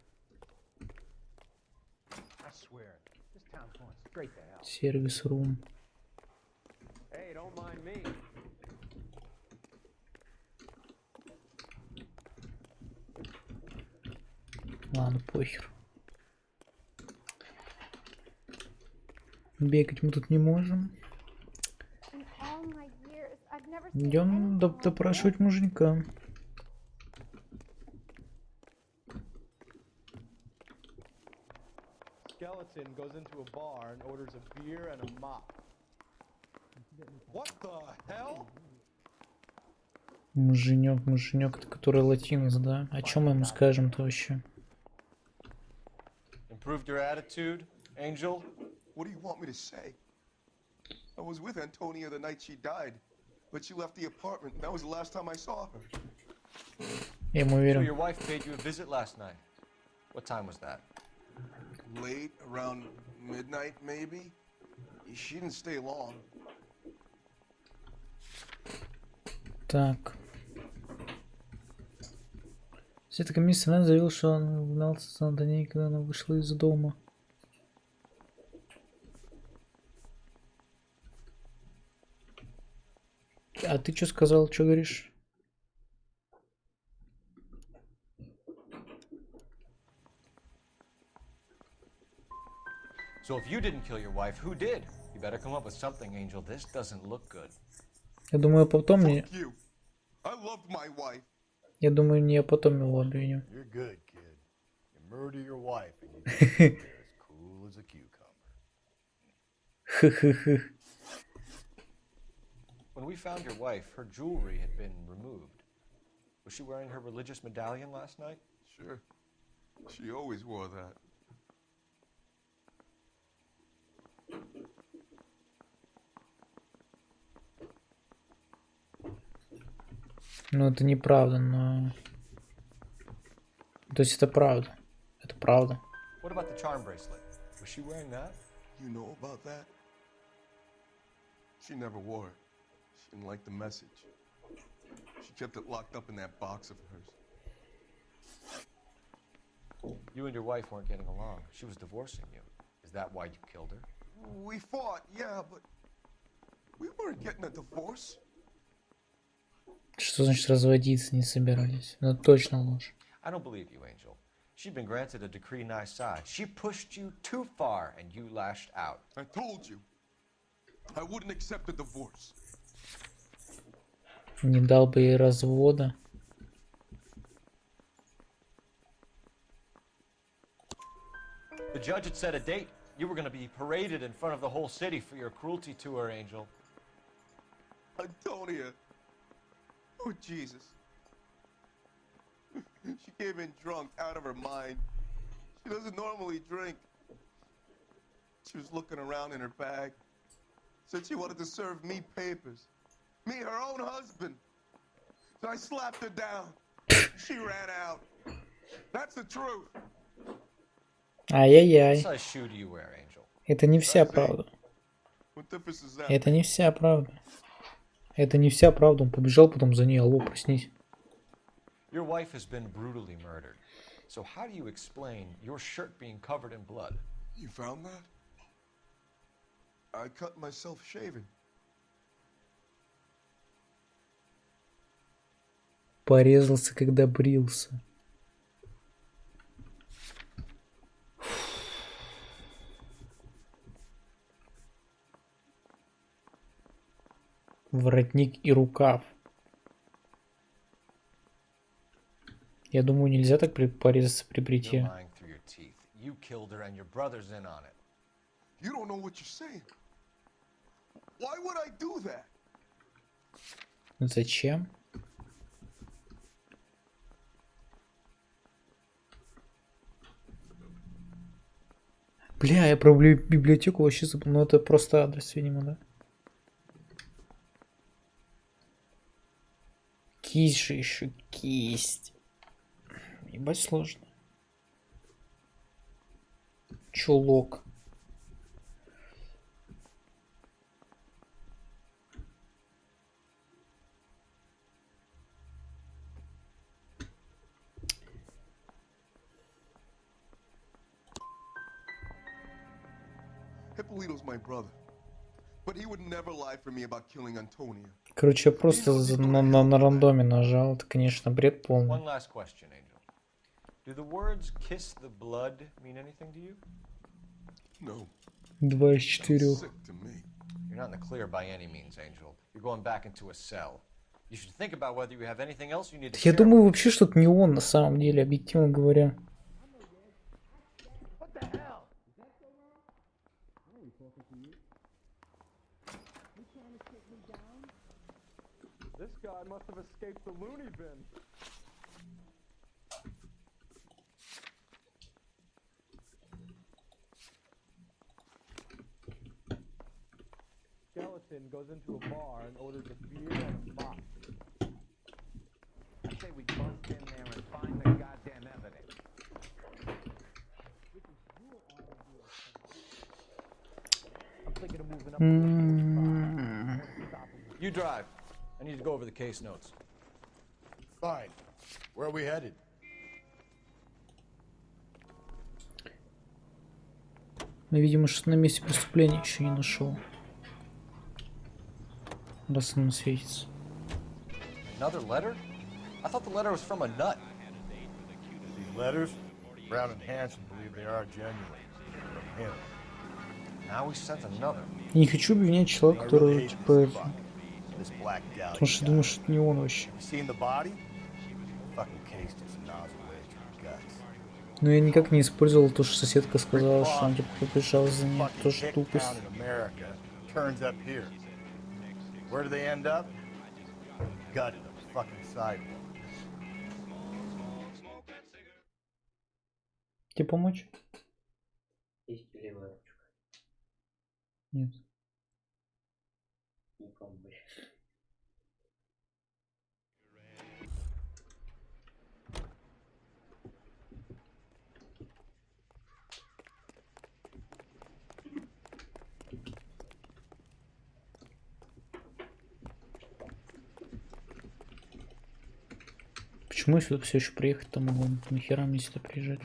I swear, this town's going straight to hell. Сервис рум. Hey, don't mind me. Ладно, похер. Бегать мы тут не можем. Идем допрашивать муженька. Skeleton goes into a bar and orders a beer and a mop. What the hell? Муженек, это который латинос, да? О чем мы ему скажем-то вообще? Improved your attitude, Angel? What do you want me to say? I was with Antonia the night she died, but she left the apartment, and that was the last time I saw her. Я ему So верю. your wife paid you a visit last night. What time was that? Late, around midnight, maybe? She didn't stay long. Так. Эта комиссия заявил, что он гнался за Антонией, когда она вышла из дома. А ты что сказал, что говоришь? So if you didn't kill your wife, who did? You better come up with something, Angel. This doesn't look good. Я думаю, потом мне... You. I loved my wife. Я думаю, не потом его обвиню. You're good, kid. You murder your wife and you you're as cool as a cucumber. When we found your wife, her jewelry had been removed. Was she wearing her religious medallion last night? Sure. She always wore that. Ну, это неправда, но... То есть это правда. Это правда. What about the charm bracelet? Was she wearing that? You know about that? She never wore it. She didn't like the message. She kept it locked up in that box of hers. You and your wife weren't getting along. She was divorcing you. Is that why you killed her? We fought, yeah, but we weren't getting a divorce. Что значит разводиться не собирались? Ну, точно ложь. I don't believe you, Angel. She'd been granted a decree nihil. She pushed you too far, and you lashed out. I told you. I wouldn't accept a divorce. Не дал бы ей развода. The judge had set a date. You were going to be paraded in front of the whole city for your cruelty to her, Angel. Antonia. Oh, Jesus. She came in drunk, out of her mind. She doesn't normally drink. She was looking around in her bag. Said she wanted to serve me papers. Me, her own husband. So I slapped her down. She ran out. That's the truth. Ай-яй-яй. What size shoe do you wear, Angel? Это не вся правда. What difference is that? Это не вся правда. Это не вся правда. Он побежал потом за ней. Алло, проснись. Your wife has been brutally murdered. So how do you explain your shirt being covered in blood? You found that? I cut myself shaving. Порезался, когда брился. Воротник и рукав. Я думаю, нельзя так порезаться при бритье. You killed her and your brother's in on it. You don't know what you're saying. Why would I do that? Зачем? Бля, я про библиотеку вообще забыл. Ну это просто адрес, видимо, да? Кисть же еще, кисть. Ебать сложно. Чулок. Hippolito's my brother. But he would never lie for me about killing Antonia. Короче, я просто на рандоме нажал. Это, конечно, бред полный. One last question, Angel. Do the words "kiss the blood" mean anything to you? No. 2 из 4. Sick to me. You're not in the clear by any means, Angel. You're going back into a cell. You should think about whether you have anything else you need to Я share. думаю, вообще, что это не он, на самом деле, объективно говоря. This guy must have escaped the loony bin. Skeleton goes into a bar and orders a beer and a mop. I say we bust in there and find the goddamn evidence. I'm thinking of moving up. You drive. I need to go over the case notes. Fine. Where are we headed? Но, видимо, что на месте преступления еще не нашел. Раз оно светится. Another letter? I thought the letter was from a nut. These letters? Brown and Hanson believe they are genuine. From him. Now we sent another. Я не хочу обвинять человека, который, типа, это... This black dahlia. Потому что думаю, что это не он вообще. Seen the body? Fucking cased his nozzle wedge in the guts. Но я никак не использовал то, что соседка сказала, что он типа побежал за ней. Тоже тупость. Turns up here. Where do they end up? Gutted on the fucking sidewalk. Тебе помочь? Есть левая ручка. Нет. Не помощь. Почему я сюда все еще приехать-то могу? Нахера мне сюда приезжать?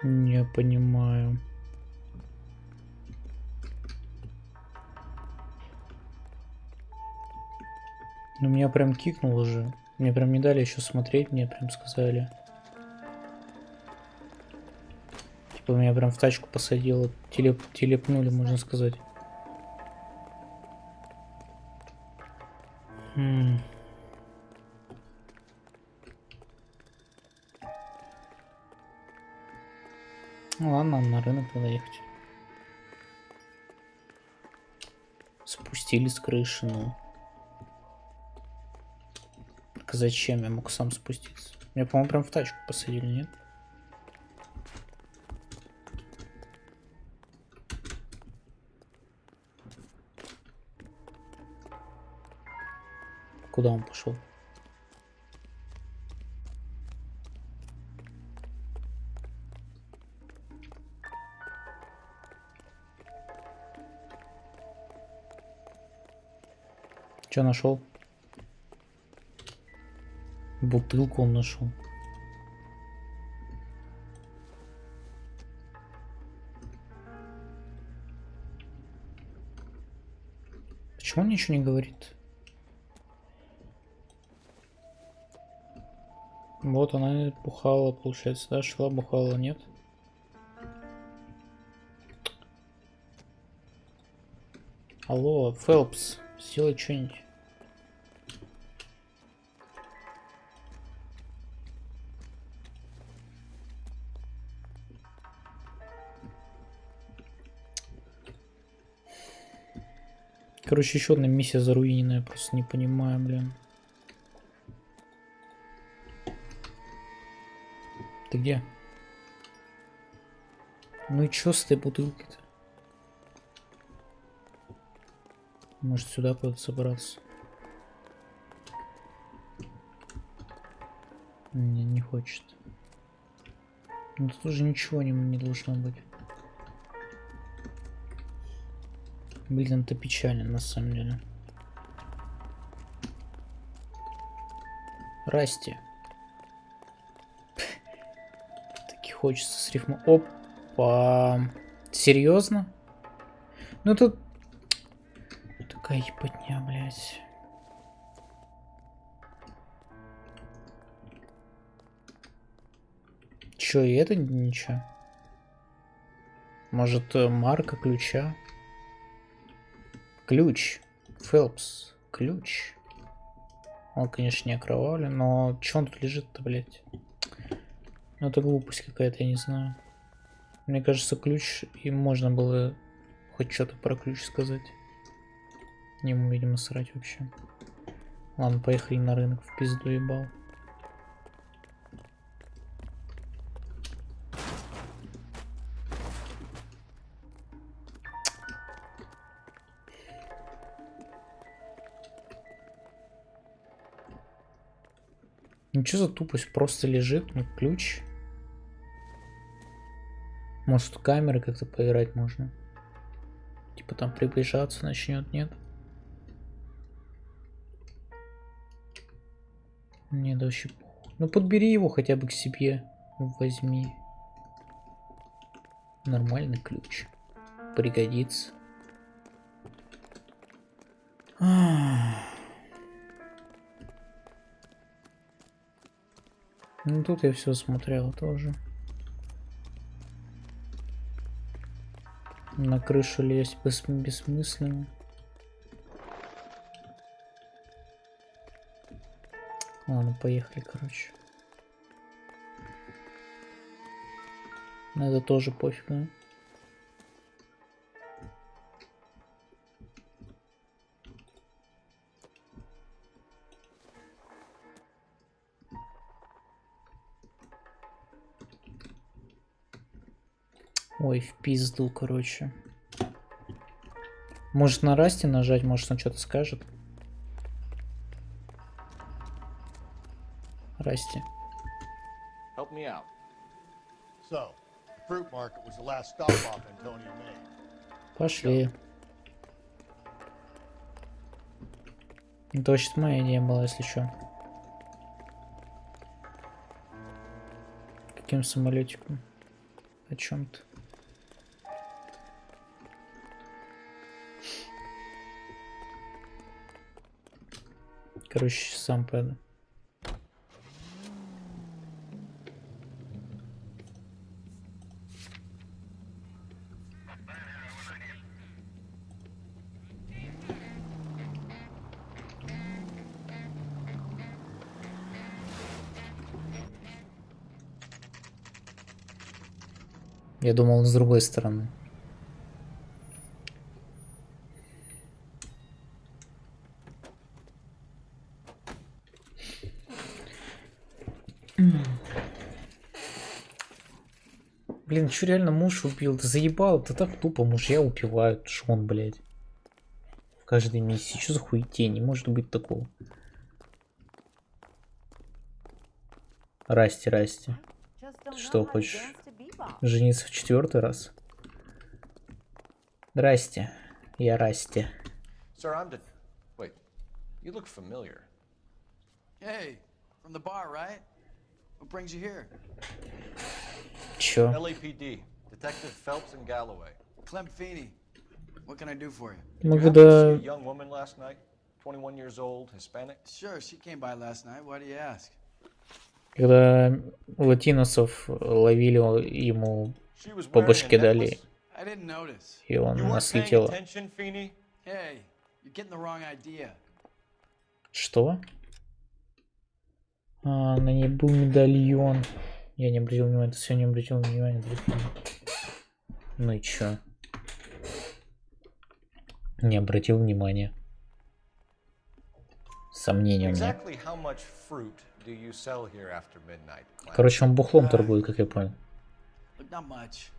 Не понимаю. Ну меня прям кикнуло же. Мне прям не дали еще смотреть, мне прям сказали. Типа меня прям в тачку посадило. Телепнули, можно сказать. Ну ладно, нам на рынок надо ехать. Спустили с крыши, ну. Так зачем? Я мог сам спуститься. Меня, по-моему, прям в тачку посадили, нет? Куда он пошел? Что нашел? Бутылку он нашел. Почему он ничего не говорит? Вот она бухала, получается, да? Шла, бухала, нет? Алло, Фелпс, сделай что-нибудь. Короче, еще одна миссия заруиненная, просто не понимаю, блин. Ты где? Ну и чё с этой бутылкой-то? Может сюда куда-то собраться? Не хочет. Ну тут уже ничего не должно быть. Блин, это печально на самом деле. Расти. Таки хочется с рифму. Опа. Серьезно? Ну тут такая ебатня, блядь. Чё, и это ничего? Может, марка ключа? Ключ. Фелпс. Ключ. Он, конечно, не окровавлен, но чё он тут лежит-то, блядь? Ну, это глупость какая-то, я не знаю. Мне кажется, ключ, им можно было хоть что-то про ключ сказать. Ему, видимо, срать вообще. Ладно, поехали на рынок, в пизду ебал. Ну что за тупость? Просто лежит, ну ключ. Может, камеры как-то поиграть можно? Типа там приближаться начнет, нет? Не, да вообще похуй. Ну подбери его хотя бы к себе. Возьми. Нормальный ключ. Пригодится. Ну тут я все смотрел тоже. На крышу лезть бессмысленно. Ладно, поехали, короче. На это тоже пофиг, да? Ой, в пизду, короче. Может на Расти нажать, может он что-то скажет. Расти. Help me out. So, the fruit market was the last stop off Antonio made. Пошли. Это вообще моя идея была, если что. Каким самолетиком? О чем-то. Короче, сам пойду. Я думал, он с другой стороны. Блин, что реально муж убил? Ты заебал, это так тупо, мужья убивают. Шон, блядь. В каждой миссии. Что за хуетень? Не может быть такого. Расти. Ты что, хочешь жениться в 4-й раз? Расти. Я Расти. Sir, I'm the... Wait, you look familiar. Hey, from the bar, right? What brings you here? Чё? LAPD, Detective Phelps and Galloway. Clem Feeney. What can I do for you? Did you happen to see a young woman last night? 21 years old, Hispanic? Sure, she came by last night. Why do you ask? Когда латиносов ловили, ему по башке дали, I didn't notice. и он You weren't нас paying слетело. attention, Feeney? Hey, you're getting the wrong idea. Что? А, на ней был медальон. Я не обратил внимания, ты сегодня не обратил внимания. Ну и чё? Не обратил внимания. Сомнения у меня. Exactly how much fruit do you sell here after midnight, Clem? Короче, он бухлом торгует, как я понял. Look, not much.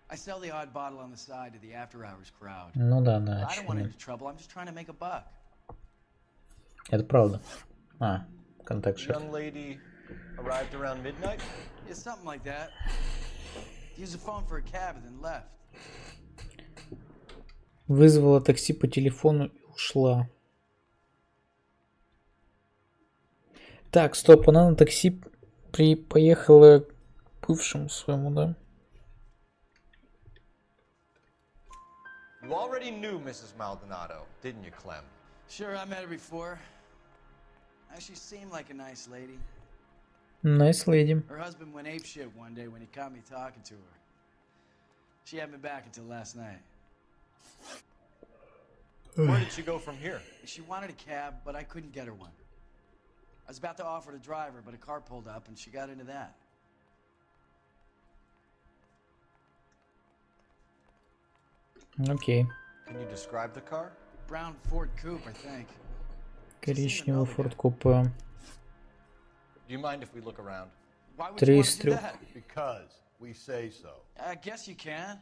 I sell the odd bottle on the side to the after-hours crowd. Ну да, да, I don't want очевидно. any trouble. I'm just trying to make a buck. Это правда. А, контакт The шеф. young lady arrived around midnight? Yeah, something like that. Used the phone for a cab and then left. Вызвала такси по телефону и ушла. Так, стоп, она на такси поехала к бывшему своему, да? You already knew Mrs. Maldonado, didn't you, Clem? Sure, I met her before. She seemed like a nice lady. Nice lady. Her husband went apeshit one day when he caught me talking to her. She had me back until last night. Where did she go from here? She wanted a cab, but I couldn't get her one. I was about to offer to drive her, but a car pulled up and she got into that. Окей. Can you describe the car? Brown Ford Coupe, I think. Коричневый Ford Coupe. Do you mind if we look around? Why would Три you из want to do трех. that? Because we say so. I guess you can.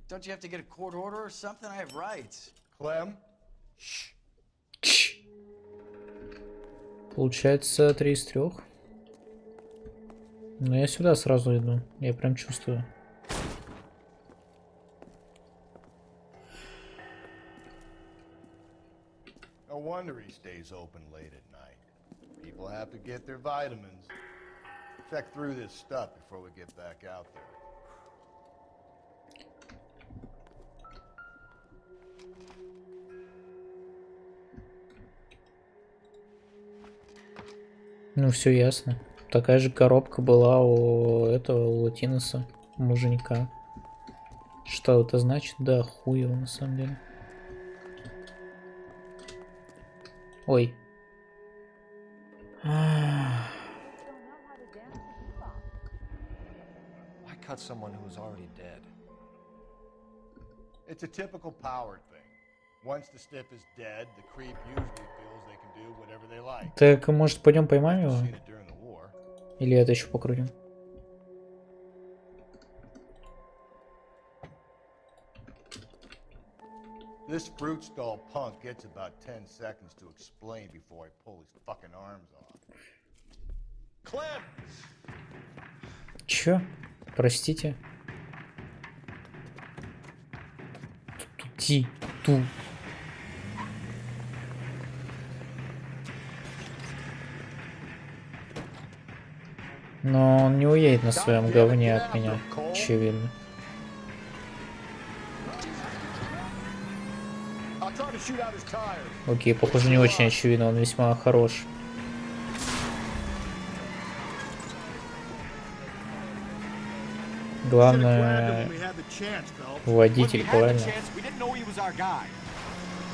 Don't you have to get a court order or something? I have rights. Clem? Получается 3 из 3. Но я сюда сразу иду. Я прям чувствую. No wonder he stays open late at night. People have to get their vitamins. Check through this stuff before we get back out there. Ну, все ясно. Такая же коробка была у этого, у Латиноса, муженька. Что это значит? Да, хуй его на самом деле. Ой. Why cut someone who is already dead? It's a typical power thing. Once the stiff is dead, the creep usually feels they can do whatever they like. Так, может, пойдем поймаем его? Seen it during the war. Или это еще покрутим? This fruit stall punk gets about 10 seconds to explain before I pull his fucking arms off. Clem! Чё? Простите. Тути. Ту. Но он не уедет на своем говне от меня, очевидно. Окей, похоже, не очень очевидно, он весьма хорош. Главное, водитель, правильно?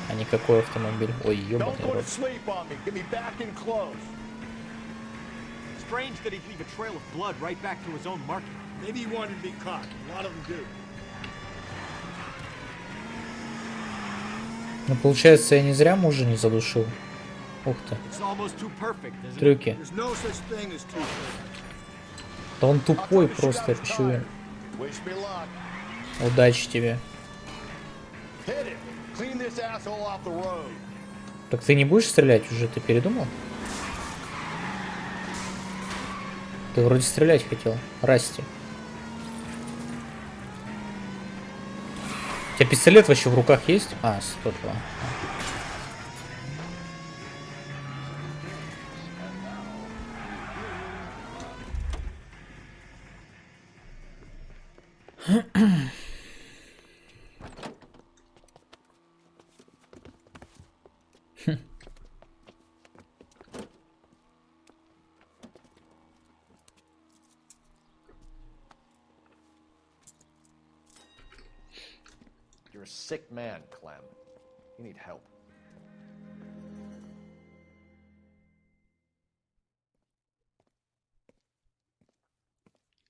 А не какой автомобиль. Ой, ёбаный рот. Strange that he'd leave a trail of blood right back to his own market. Maybe he wanted to be caught. A lot of them do. Ну, получается, я не зря мужа не задушил. Ух ты. It's almost too perfect, isn't it? Трюки. There's no such thing as too Да он тупой просто, я пищу. Wish me luck. Удачи тебе. Hit it. Clean this asshole off the road. Так ты не будешь стрелять уже? Ты передумал? Ты вроде стрелять хотел. Расти. У тебя пистолет вообще в руках есть? А, стоп. You're a sick man, Clem. You need help.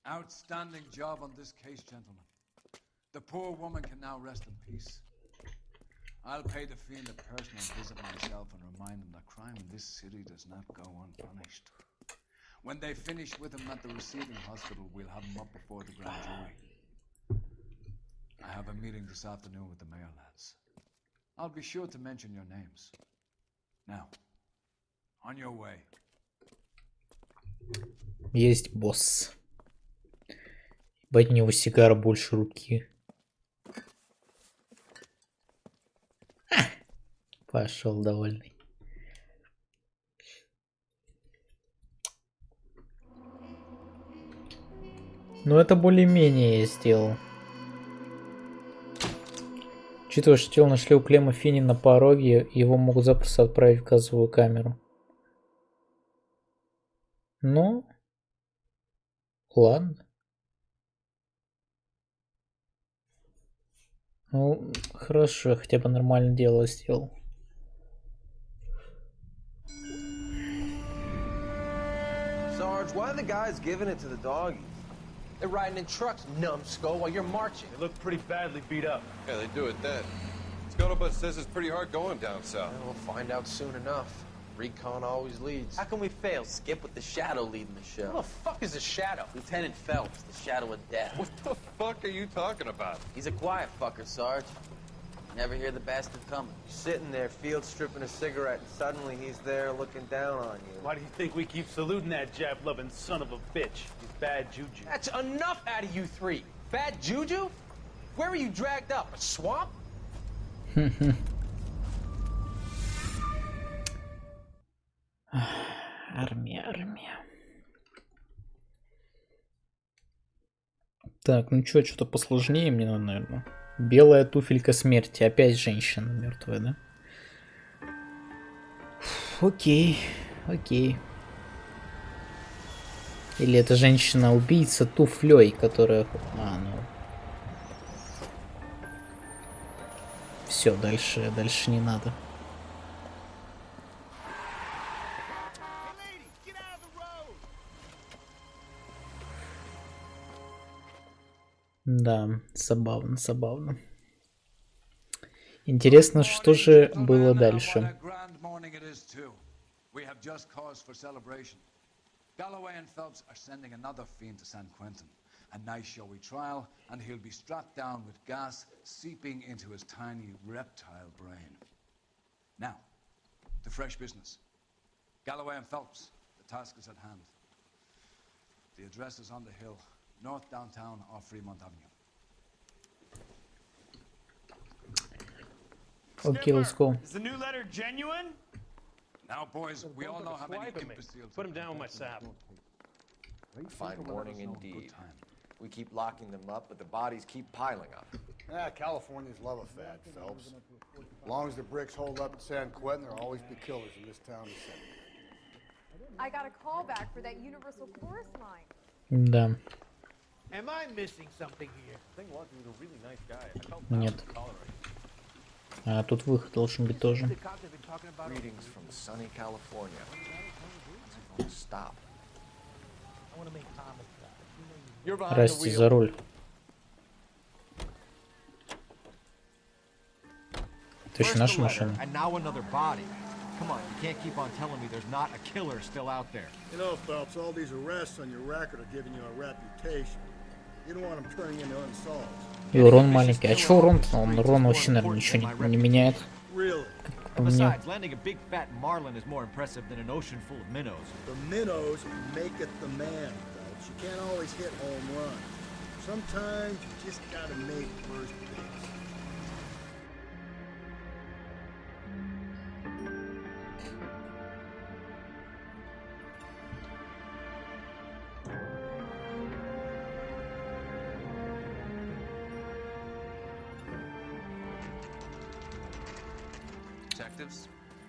Outstanding job on this case, gentlemen. The poor woman can now rest in peace. I'll pay the fiend a personal visit myself and remind him that crime in this city does not go unpunished. When they finish with him at the receiving hospital, we'll have him up before the grand jury. I have a meeting this afternoon with the mayor lads. I'll be sure to mention your names. Now, on your way. Есть босс. Ебать, у него сигара больше руки. Пошел довольный. Ну это более-менее я сделал. Учитывая, что тело нашли у Клема Фини на пороге, его могут запросто отправить в газовую камеру. Ну, ладно. Ну, хорошо, я хотя бы нормально дело сделал. Sarge, why are the guys giving it to the doggies? They're riding in trucks, numbskull, while you're marching. They look pretty badly beat up. Yeah, they do at that. Scuttlebutt says it's pretty hard going down south. Well, we'll find out soon enough. Recon always leads. How can we fail? Skip with the Shadow leading the show. Who the fuck is a Shadow? Lieutenant Phelps, the Shadow of Death. What the fuck are you talking about? He's a quiet fucker, Sarge. Never hear the bastard coming. You're sitting there, field stripping a cigarette, and suddenly he's there looking down on you. Why do you think we keep saluting that Jap-loving son of a bitch? He's bad juju. That's enough out of you three. Bad juju? Where were you dragged up? A swamp? Армия. Так, ну чё, что-то посложнее мне надо, наверное. Белая туфелька смерти. Опять женщина мертвая, да? Окей. Или это женщина-убийца туфлей, которая... ну... Все, дальше не надо. Да, забавно. Интересно, что же было дальше. Galloway and Phelps are sending another fiend to San Quentin. A nice showy trial, and he'll be strapped down with gas seeping into his tiny reptile brain. Now, to fresh business. Galloway and Phelps, the task is at hand. The address is on the hill, north downtown off Fremont Avenue. Okay, let's go. Is the new letter genuine? Now, boys, we all know how many imbeciles... Put him down with my sap. Fine warning indeed. We keep locking them up, but the bodies keep piling up. Californians love a fad, Phelps. As long as the bricks hold up at San Quentin, there'll always be killers in this town to send. I got a call back for that Universal Chorus line. Да. Am I missing something here? Thing was, he was a really nice guy. I felt Нет. А тут выход должен быть тоже. Greetings from sunny California. Stop. Расти за руль. Это еще наша машина. And now another body. Come on, you can't keep on telling me there's not a killer still out there. You know, Phelps, all these arrests on your record are giving you a reputation. You don't want them turning into unsolved. И урон маленький. А чё урон-то? Урон вообще, наверное, ничего не меняет. Besides, landing a big fat marlin is more impressive than an ocean full of minnows. The minnows make it the man, Phelps. You can't always hit home runs. Sometimes you just gotta make first base.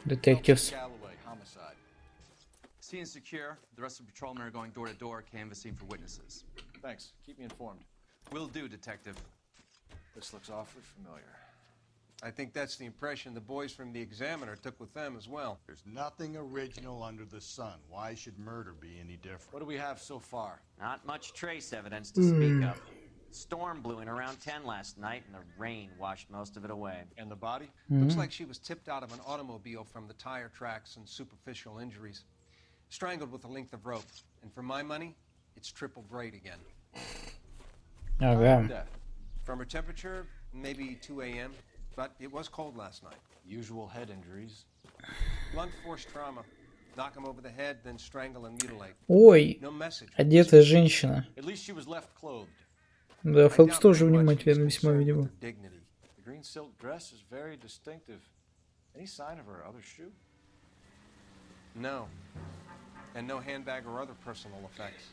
Detectives. Galloway, homicide. Scene is secure. The rest of the patrolmen are going door to door, canvassing for witnesses. Thanks. Keep me informed. Will do, Detective. This looks awfully familiar. I think that's the impression the boys from the Examiner took with them as well. There's nothing original under the sun. Why should murder be any different? What do we have so far? Not much trace evidence to speak of. Storm blew in around 10 last night, and the rain washed most of it away. And the body? Looks like she was tipped out of an automobile from the tire tracks and superficial injuries. Strangled with a length of rope. And for my money, it's triple grade again. Ага. From her temperature, maybe 2 a.m., but it was cold last night. Usual head injuries. Blunt force trauma. Knock him over the head, then strangle and mutilate. Ой, No message. одетая женщина. At least she was left clothed. Да, Фелпс тоже внимателен весьма, видимо. The green silk dress is very distinctive. Any sign of her other shoe? No. And no handbag or other personal effects.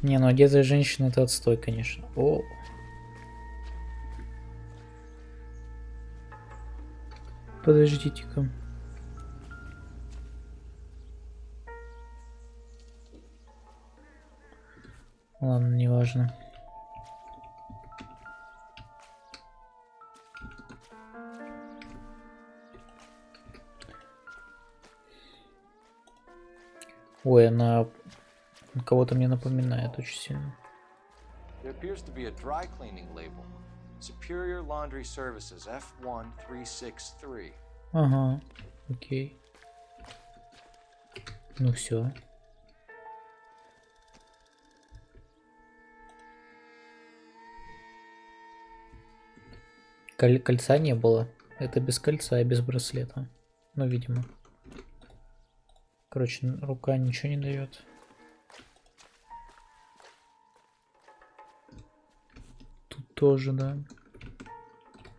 Не, ну одетая женщина это отстой, конечно. О. Подождите-ка. Ладно, неважно. Ой, она кого-то мне напоминает очень сильно. There appears to be a dry cleaning label. Superior Laundry Services F1363. Ага, окей. Ну все. Кольца не было. Это без кольца и без браслета. Ну, видимо. Короче, рука ничего не дает. Тут тоже, да.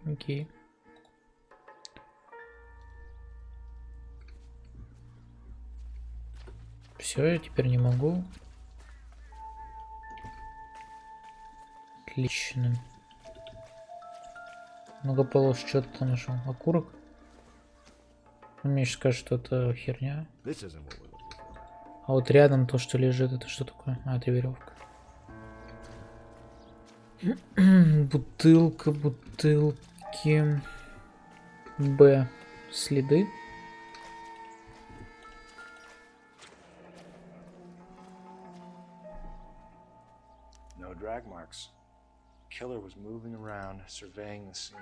Окей. Все, я теперь не могу. Отлично. Ну-ка, Полос, что ты там нашел? Окурок? Он мне еще скажет, что это херня. А вот рядом то, что лежит, это что такое? А, это веревка. Бутылка, бутылки. Б. Следы. No drag marks. Killer was moving around, surveying the scene.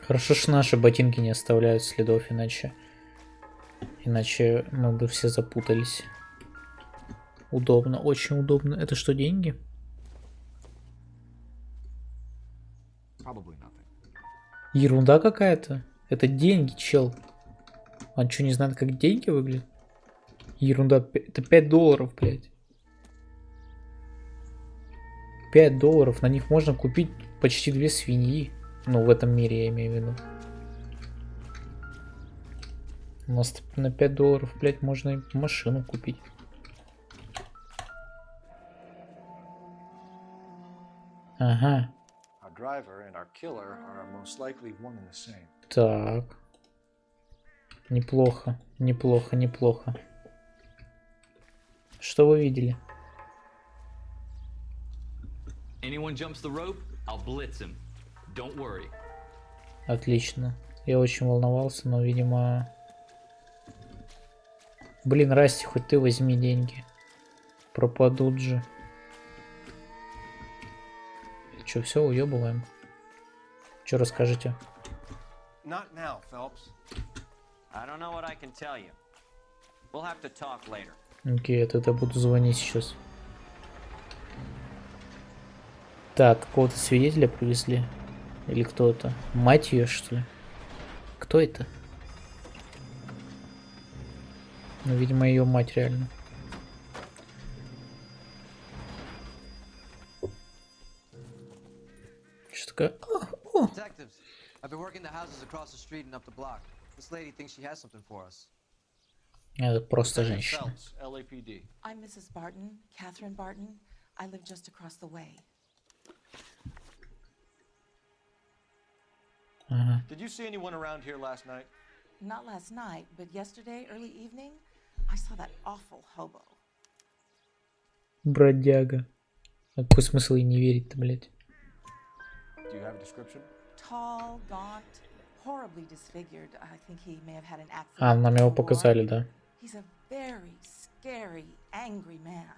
Хорошо, что наши ботинки не оставляют следов, иначе мы бы все запутались. Удобно, очень удобно. Это что, деньги? Ерунда какая-то. Это деньги, чел. Он что, не знает, как деньги выглядят? Ерунда. Это $5, блядь. $5. На них можно купить почти 2 свиньи. Ну, в этом мире я имею в виду. У нас на $5, блядь, можно и машину купить. Ага. Так. Неплохо, неплохо, неплохо. Что вы видели? Anyone jumps the rope, I'll blitz him. Don't worry. Отлично. Я очень волновался, но, видимо... Блин, Расти, хоть ты возьми деньги. Пропадут же. Че, все, уебываем? Че расскажете? Not now, Phelps. I don't know what I can tell you. We'll have to talk later. Окей, я тогда буду звонить сейчас. Так, какого-то свидетеля привезли. Или кто это? Мать ее, что ли? Кто это? Ну, видимо, ее мать реально. Что такое? Detectives, I've been working the houses across the street and up the block. This lady thinks she has something for us. Это просто женщина. LAPD. I'm Mrs. Barton, Catherine Barton. I live just across the way. Did you see anyone around here last night? Not last night, but yesterday, early evening, I saw that awful hobo. Бродяга. Какой смысл ей не верить-то, блядь? Do you have a description? Tall, gaunt, horribly disfigured. I think he may have had an accident. А, нам in его the war. показали, да. He's a very scary, angry man.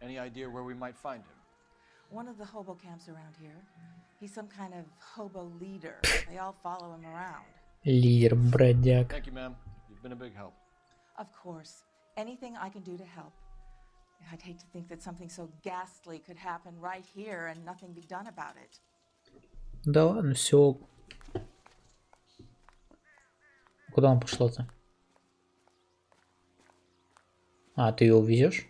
Any idea where we might find him? One of the hobo camps around here. He's some kind of hobo leader. They all follow him around. Лидер, бродяг. Thank you, ma'am. You've been a big help. Of course. Anything I can do to help. I'd hate to think that something so ghastly could happen right here and nothing be done about it. Да ладно, все. Куда он пошла-то? А, ты ее увезешь?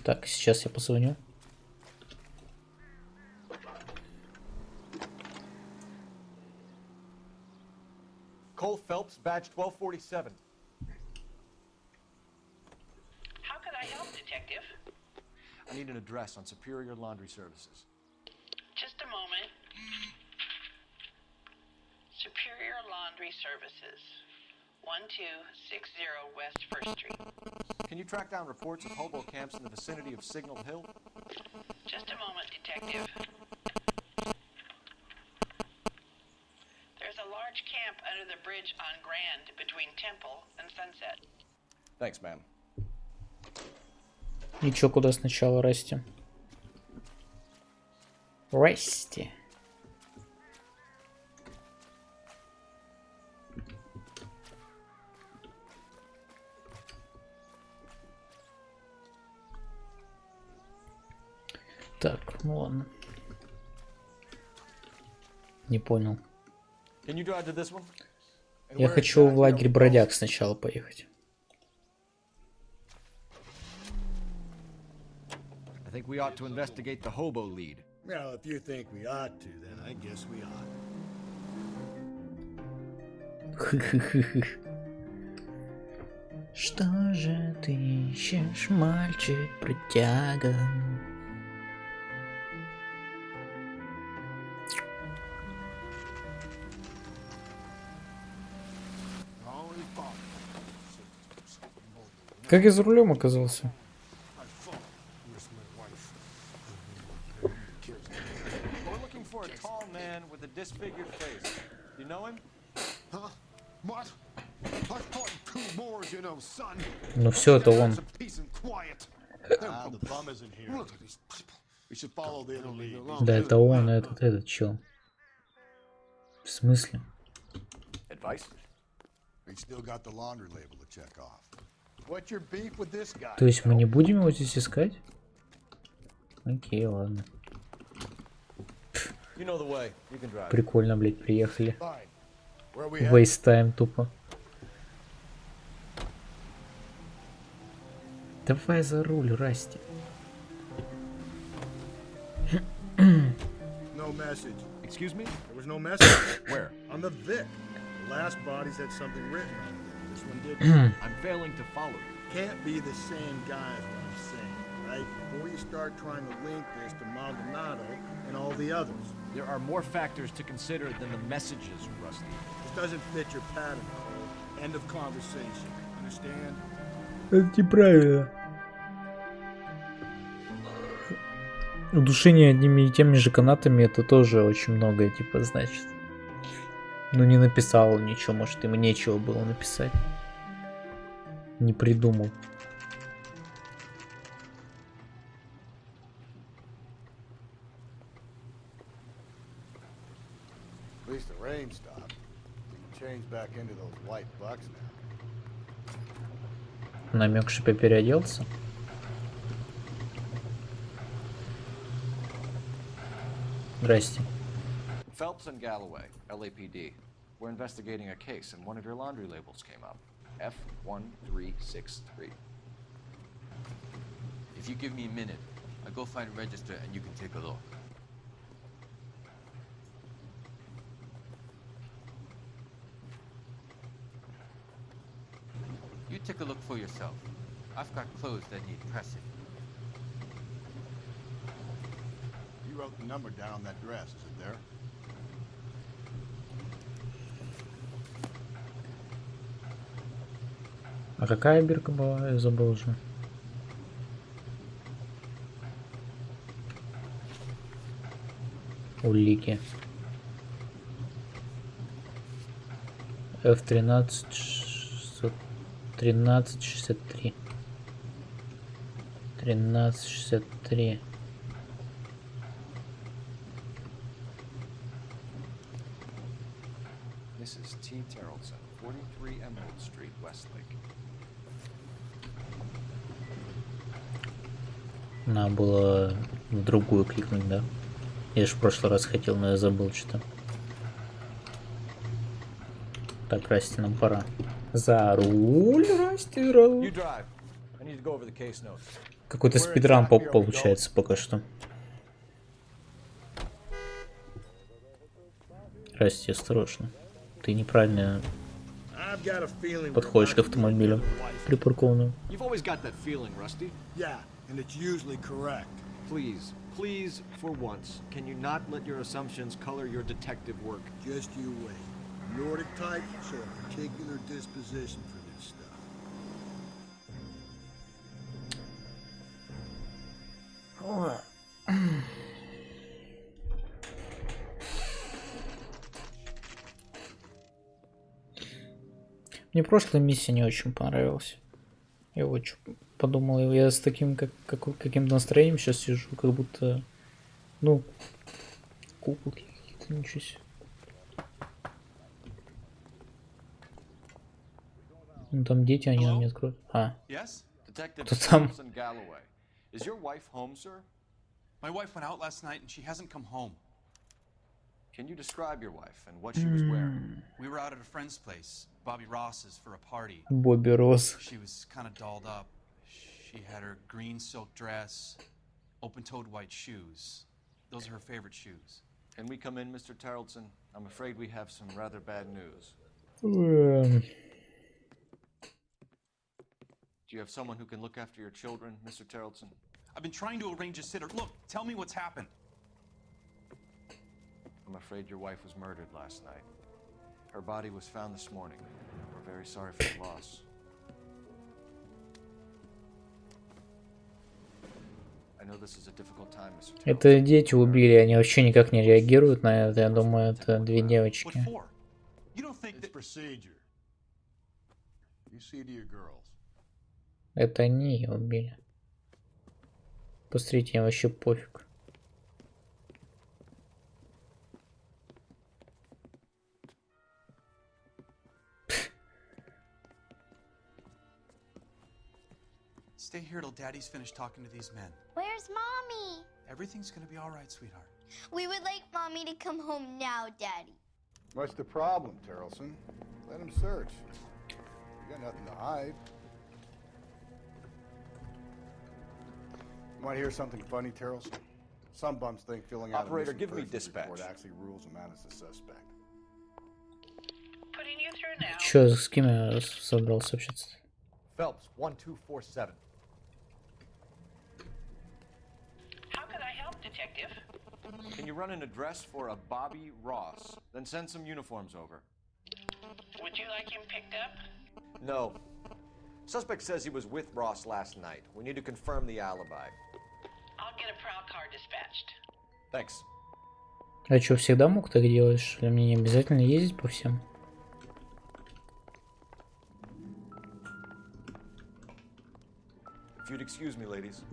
Так, сейчас я позвоню. Cole Phelps, badge 1247. How can I help, Detective? I need an address on Superior Laundry Services. Just a moment. Superior Laundry Services, 1260 West 1st Street. Can you track down reports of hobo camps in the vicinity of Signal Hill? Just a moment, Detective. There's a large camp under the bridge on Grand between Temple and Sunset. Thanks, ma'am. И чё, куда сначала расти? Расти. Так, ну ладно. Не понял. Can you drive to this one? Я хочу в лагерь бродяг сначала поехать. I think we ought to investigate the hobo lead. Well, if you think we ought to, then I guess we ought. Что же ты ищешь, мальчик-бродяга? Как я за рулем оказался? We're looking for a tall man with a disfigured face. You know him? Huh? What? I've fought 2 wars, you know, son. Ну все, это он. Ah, the bum isn't here. We should follow the other lead. Да, это он, этот чел. В смысле? Advice? We still got the laundry label to check off. What's your beef with this guy? То есть мы не будем его здесь искать? Окей, ладно. You know the way. You can drive. Прикольно, блядь, приехали. Where we at? Вейстайм тупо. Давай за руль, Расти. No message. Excuse me? There was no message. Where? On the Vic. The last bodies had something written on them. This one didn't. I'm failing to follow you. Can't be the same guy is what I'm saying, right? Before you start trying to link this to Maldonado and all the others. There are more factors to consider than the messages, Rusty. This doesn't fit your pattern, Cole. End of conversation. Understand? Это неправильно. Удушение одними и теми же канатами это тоже очень многое, типа, значит. Ну не написал он ничего, может ему нечего было написать. Не придумал. At least the rain stopped. You can change back into those white bucks now. Намек, что я переоделся. Здрасте. Phelps and Galloway, LAPD. We're investigating a case, and one of your laundry labels came up. F1363. If you give me a minute, I'll go find a register and you can take a look. You take a look for yourself. I've got clothes that need pressing. You wrote the number down on that dress, is it there? А какая бирка была? Я забыл уже. Улики. F13 1363. 1363. Mrs. T. Terrellson, 43 Emerald Street, Westlake. Надо было в другую кликнуть, да? Я же в прошлый раз хотел, но я забыл что-то. Так, Расти, нам пора. За руль, Расти, You drive. I need to go over the case notes. Какой-то спидран получается пока что. Расти, осторожно. Ты неправильно подходишь к автомобилю припаркованному. You've always got that feeling, Rusty. Yeah, and it's usually correct. Please, for once, can you not let your assumptions color your detective work? Just you wait. Nordic types show a particular disposition for this stuff. Мне прошлая миссия не очень понравилась. Я вот подумал, я с таким каким-то настроением сейчас сижу, как будто, ну, куколки какие-то, ничего себе. Ну там дети, они нам не откроют. А. Кто там? Is your wife home, sir? My wife went out last night and she hasn't come home. Can you describe your wife and what she was wearing? We were out at a friend's place, Bobby Ross's, for a party. Bobby Ross. She was kind of dolled up. She had her green silk dress, open-toed white shoes. Those are her favorite shoes. Can we come in, Mr. Tarleton? I'm afraid we have some rather bad news. Do you have someone who can look after your children, Mr. Tarleton? I've been trying to arrange a sitter. Look, tell me what's happened. I'm afraid your wife was murdered last night. Her body was found this morning. We're very sorry for the loss. I know this is a difficult time, Mr. Tarleton. Это дети убили, они вообще никак не реагируют на это. Я думаю, это две девочки. It's procedure. You see to your girls. Это они ее убили. Посмотрите, им вообще пофиг. Stay here till Daddy's finished talking to these men. Where's Mommy? Everything's gonna be all right, sweetheart. We would like Mommy to come home now, Daddy. What's the problem, Terrelson? Let him search. You got nothing to hide. You want to hear something funny, Terrelson? Some bums think filling out Operator, a give me persons dispatch. report actually rules him out as a suspect. Putting you through now. Чё, с кем я собрался общаться? Phelps, 1247. How can I help, Detective? Can you run an address for a Bobby Ross? Then send some uniforms over. Would you like him picked up? No. Suspect says he was with Ross last night. We need to confirm the alibi. I'll get a prowl car dispatched. Thanks. А чё, всегда мог так делать, что ли? Мне не обязательно ездить по всем? If you'd excuse me, ladies.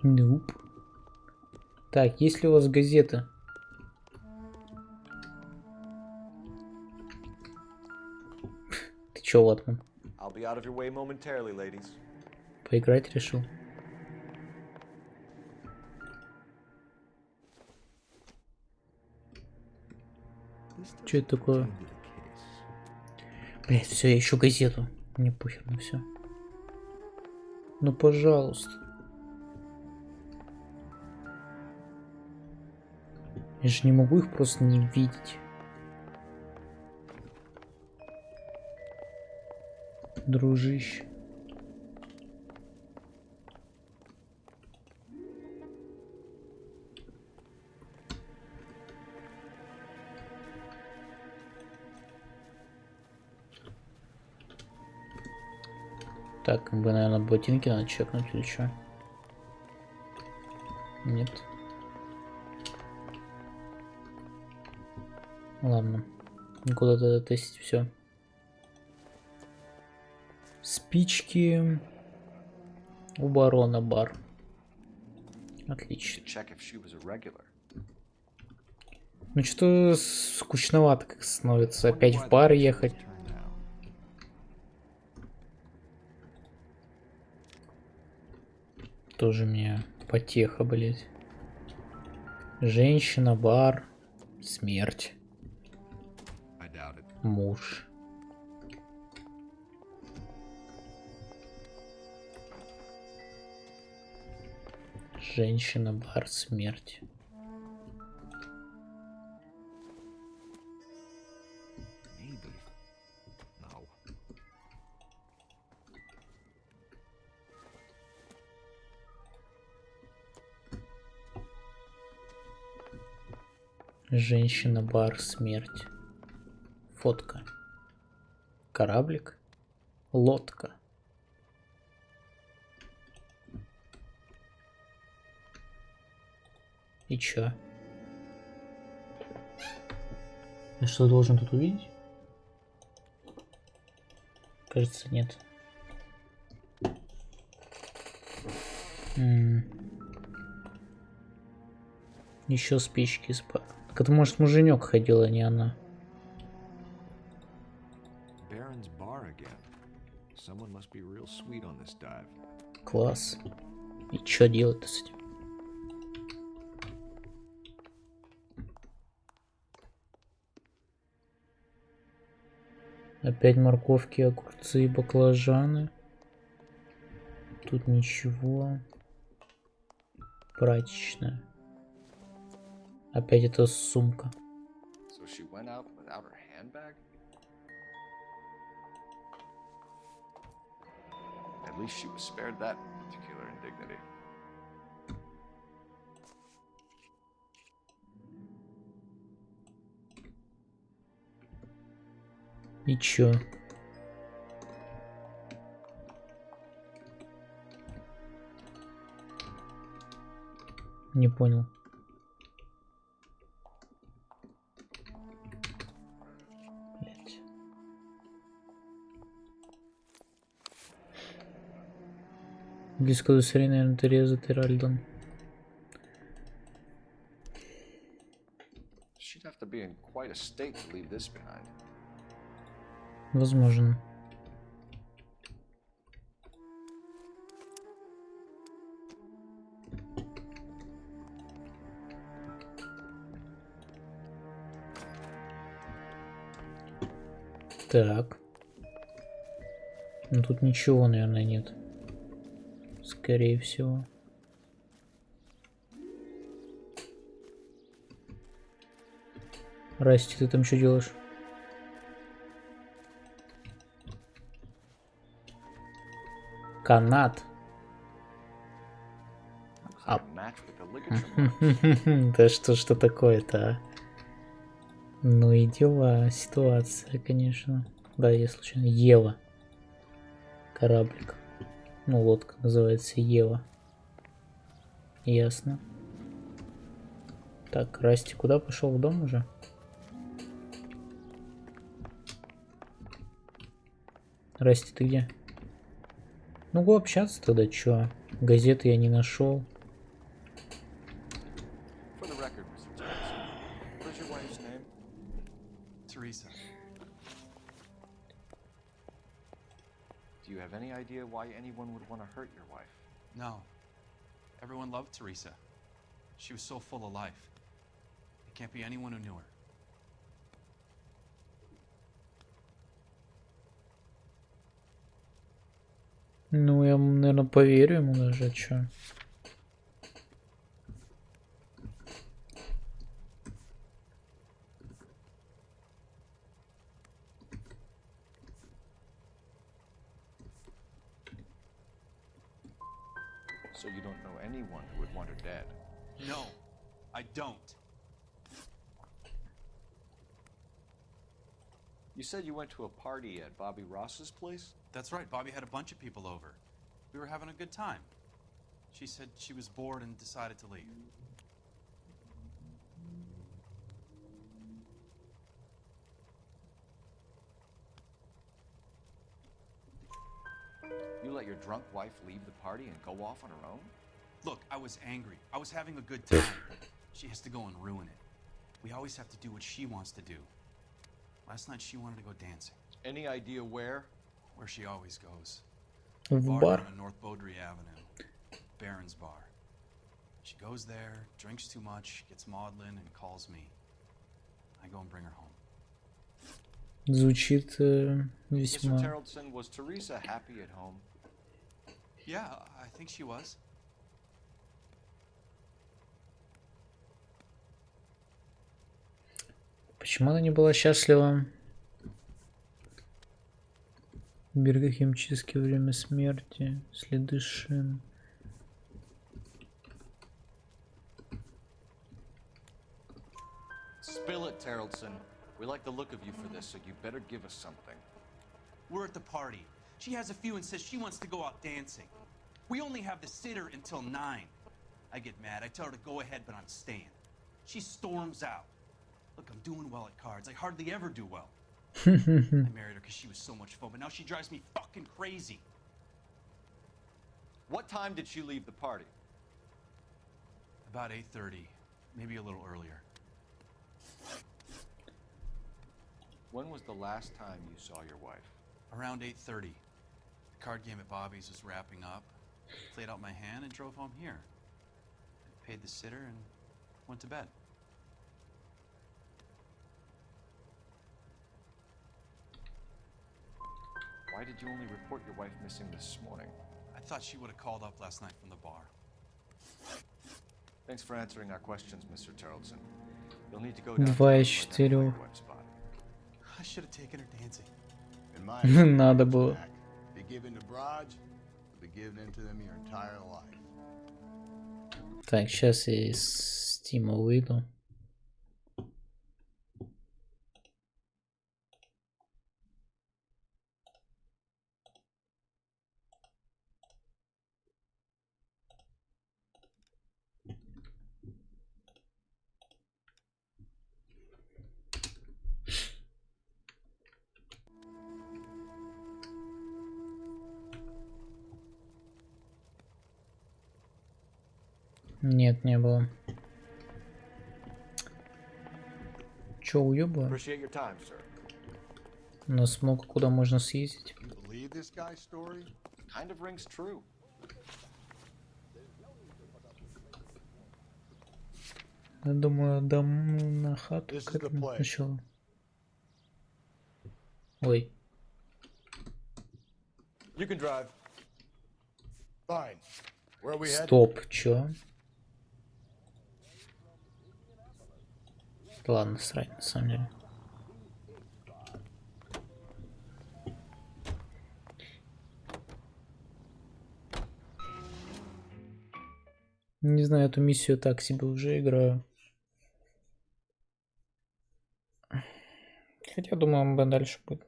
Nope. Так, есть ли у вас газета? Ты чё, Латман? I'll be out of your way momentarily, ladies. Поиграть решил? Что это такое? Блять, все, я ищу газету. Мне похер на все. Ну, пожалуйста. Я же не могу их просто не видеть. Дружище. Так, бы, наверное, ботинки надо чекнуть или что? Нет. Ладно. Куда тогда тестить все. Спички. У барона бар. Отлично. Ну что скучновато как становится. Опять в бар ехать. Тоже мне потеха, блять. Женщина, бар, смерть. Муж. Женщина, бар, смерть. Женщина, бар, смерть. Фотка. Кораблик. Лодка. И чё? Я что, должен тут увидеть? Кажется, нет. Еще спички спа. Так это может муженек ходил, а не она. Класс. И чё делать-то с этим? Опять морковки, огурцы и баклажаны. Тут ничего. Прачечная. Опять эта сумка. At least she was spared that particular indignity. И чё? Не понял. Блять. Близко до серии, наверное, Тереза Теральдон. She'd have to be in quite a state to leave this behind. Возможно. Так. Ну тут ничего, наверное, нет. Скорее всего. Расти, ты там что делаешь? Канат. Да что такое-то, а? Ну и дела, ситуация, конечно. Да, я случайно. Ева. Кораблик. Ну, лодка называется Ева. Ясно. Так, Расти куда пошел? В дом уже? Расти, ты где? Ну, го общаться тогда, чё? Газеты я не нашел. Teresa. Do you have any idea why anyone would want to hurt your wife? No. Everyone loved Teresa. She was so full of life. It can't be anyone who knew her. Ну, я, наверное, поверю ему даже, чё. So you don't know anyone who would want her dead? No, I don't. You said you went to a party at Bobby Ross's place? That's right. Bobby had a bunch of people over. We were having a good time. She said she was bored and decided to leave. You let your drunk wife leave the party and go off on her own? Look, I was angry. I was having a good time. She has to go and ruin it. We always have to do what she wants to do. Last night she wanted to go dancing. Any idea where? Where she always goes. В Bar бар. down on North Beaudry Avenue. Baron's Bar. She goes there, drinks too much, gets maudlin, and calls me. I go and bring her home. Звучит Mr. весьма... Terrellson, was Teresa happy at home? Yeah, I think she was. Почему она не была счастлива? В берегах химчистки во время смерти. Следы шин. Spill it, Terrellson. We like the look of you for this, so you better give us something. We're at the party. She has a few and says she wants to go out dancing. We only have the sitter until 9. I get mad. I tell her to go ahead, but I'm staying. She storms out. Look, I'm doing well at cards. I hardly ever do well. I married her because she was so much fun, but now she drives me fucking crazy. What time did she leave the party? About 8:30, maybe a little earlier. When was the last time you saw your wife? Around 8:30. The card game at Bobby's was wrapping up. Played out my hand and drove home here. I paid the sitter and went to bed. Why did you only report your wife missing this morning? I thought she would have called up last night from the bar. Thanks for answering our questions, Mr. Terrellson. You'll need to go down. Два из четырех. I should have taken her dancing. In my Надо было. Jack, be given to broads, be given into them your entire life. Так, сейчас я из Стима выйду. Нет, не было. Чё, уёбываю? Appreciate your time, sir. На смог куда можно съездить? You believe this guy's story? Kind of rings true. Я думаю, дам на хату This к is the этому place. сначала. Ой. You can drive. Fine. Where are we headed? Стоп, чё? Ладно, срать, на самом деле. Не знаю, эту миссию так себе уже играю. Хотя, думаю, дальше будет.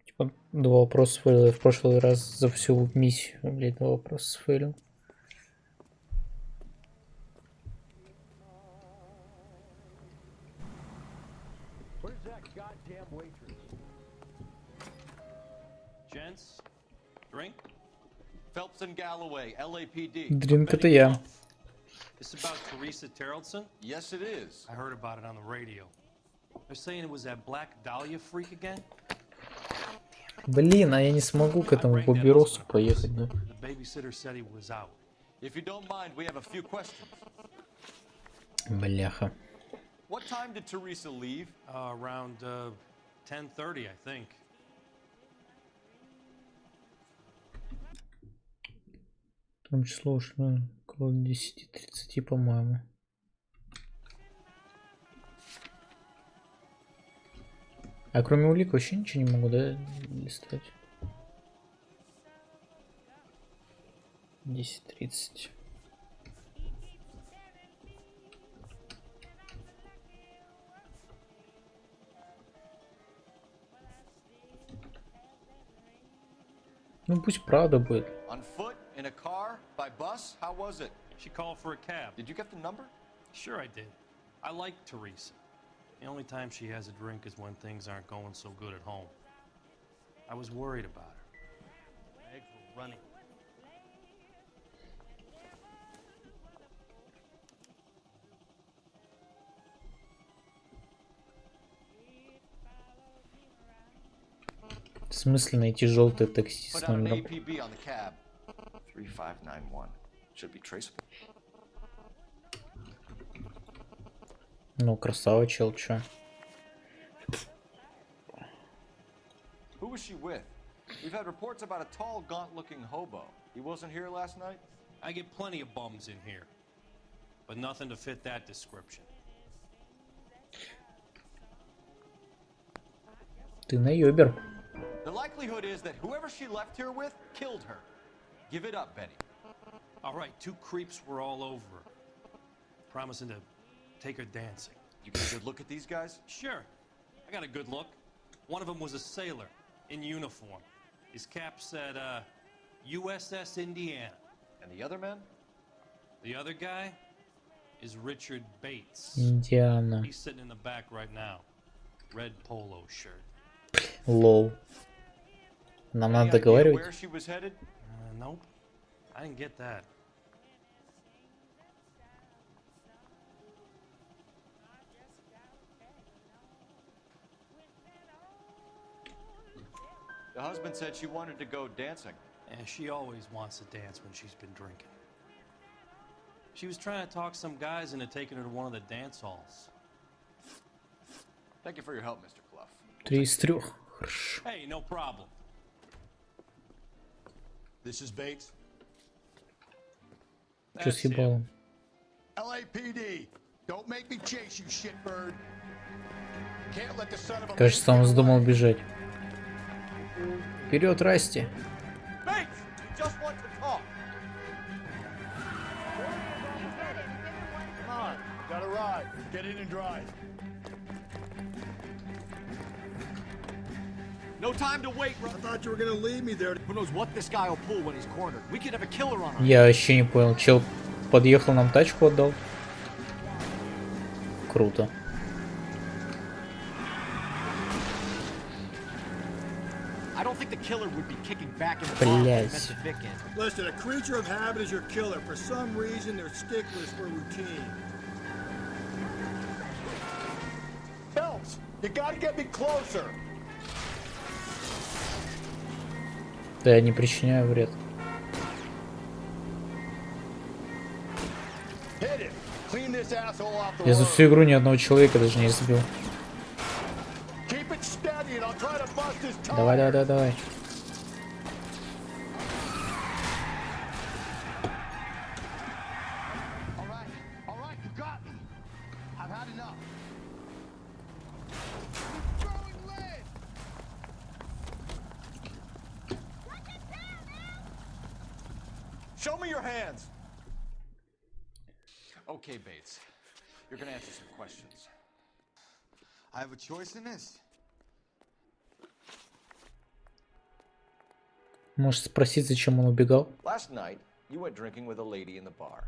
Типа, 2 вопроса фейлил. Я в прошлый раз за всю миссию, блядь, 2 вопроса фейлил. Where's that goddamn waitress? Gents, drink. Phelps and Galloway, LAPD. Дринк это я. This about Teresa Terrellson? Yes, it is. I heard about it on the radio. They're saying it was that Black Dahlia freak again? Блин, а я не смогу к этому папиросу поехать, да? The babysitter said he was out. If you don't mind, we have a few questions. Бляха. What time did Teresa leave? Around 10:30, I think. Там число ушло около 10:30, по-моему. А кроме улик вообще ничего не могу, да, листать? 10:30. Ну пусть правда будет. On foot, in a car, by bus? How was it? She called for a cab. Did you get the number? Sure I did. I like Teresa. The only time she has a drink is when things aren't going so good at home. I was worried about her. My eggs were running. В смысле найти желтое такси с Put out an номером? APB on the cab. 3591. Should be traceable. Ну, красава, чел, чё? Who was she with? We've had reports about a tall, gaunt-looking hobo. He wasn't here last night? I get plenty of bums in here, but nothing to fit that description. Ты наёбер. The likelihood is that whoever she left here with killed her. Give it up, Betty. All right, two creeps were all over her, promising to take her dancing. You get a good look at these guys? Sure. I got a good look. One of them was a sailor in uniform. His cap said, USS Indiana. And the other men? The other guy is Richard Bates. Индиана. He's sitting in the back right now. Red polo shirt. Лол. Нам надо договаривать? Where she was headed? Nope. I didn't get that. The husband said she wanted to go dancing. And she always wants to dance when she's been drinking. She was trying to talk some guys into taking her to one of the dance halls. Thank you for your help, Mr. Clough. 3 из 3. Хорошо. Hey, no problem. This is Bates. Чё с ебалом? LAPD, don't make me chase you, shitbird. Can't let the son of a Кажется, он вздумал бежать. Вперед, Расти! Bates, just want to talk. Come on, got a ride. Get in and drive. No time to wait, bro. I thought you were gonna leave me there. Who knows what this guy will pull when he's cornered? We could have a killer on our Я вообще не понял. Чел подъехал, нам тачку отдал. Круто. I don't think the killer would be kicking back in the Блять. Listen, a creature of habit is your killer. For some reason, they're sticklers for routine. Phelps, you gotta get me closer. Да я не причиняю вред. Hit it. Clean this asshole off the Я за road. всю игру ни одного человека даже не избил. Keep it steady and I'll try to bust his tire. Давай, давай, давай, давай. All right, you got me. I've had enough. Show me your hands. Okay, Bates. You're gonna answer some questions. I have a choice in this. Может спросить, зачем он убегал? Last night, you went drinking with a lady in the bar.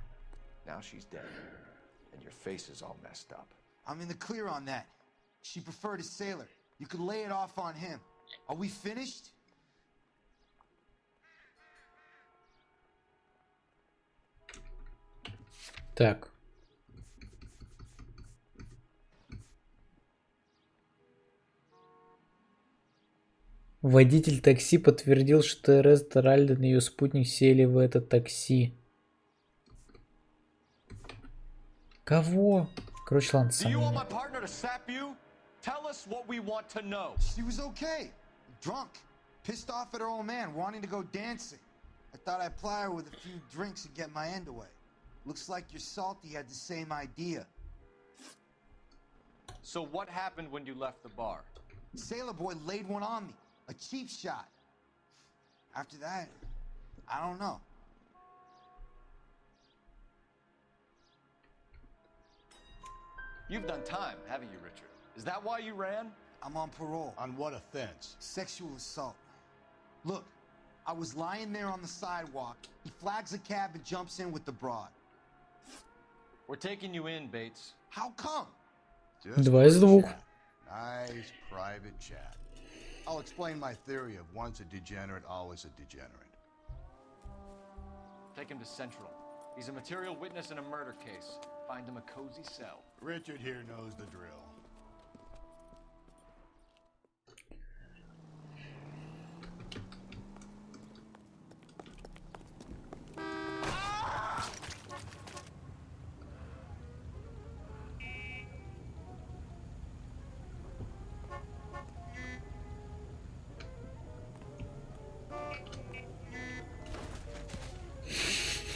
Now she's dead. And your face is all messed up. I'm in the clear on that. She preferred a sailor. You could lay it off on him. Are we finished? Так. Водитель такси подтвердил, что Эрест Ральден и ее спутник сели в это такси. Кого? Короче, ладно, Do you want my сомнения. partner to sap you? Tell us what we want to know. She was okay. Drunk. Pissed off at her old man, wanting to go dancing. I thought I'd ply her with a few drinks and get my end away. Looks like your salty had the same idea. So what happened when you left the bar? Sailor boy laid one on me. A cheap shot. After that, I don't know. You've done time, haven't you, Richard? Is that why you ran? I'm on parole. On what offense? Sexual assault. Look, I was lying there on the sidewalk. He flags a cab and jumps in with the broad. We're taking you in, Bates. How come? Just Два из for a двух. chat. Nice private chat. I'll explain my theory of once a degenerate, always a degenerate. Take him to Central. He's a material witness in a murder case. Find him a cozy cell. Richard here knows the drill.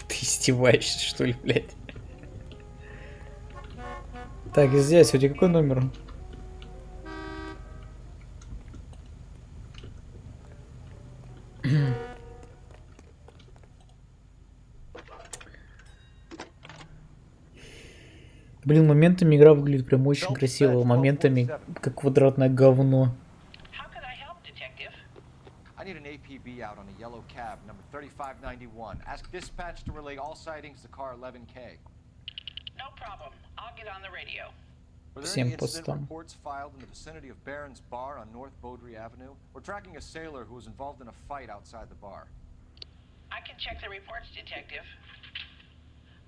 Ты издеваешься, что ли, блядь? Так, здесь у тебя какой номер? Блин, моментами игра выглядит прям очень красиво, моментами как квадратное говно. I need an APB out on a yellow cab, number 3591. Ask dispatch to relay all sightings to car 11K. No problem. I'll get on the radio. Were there any incident reports filed in the vicinity of Barron's Bar on North Beaudry Avenue? We're tracking a sailor who was involved in a fight outside the bar. I can check the reports, Detective.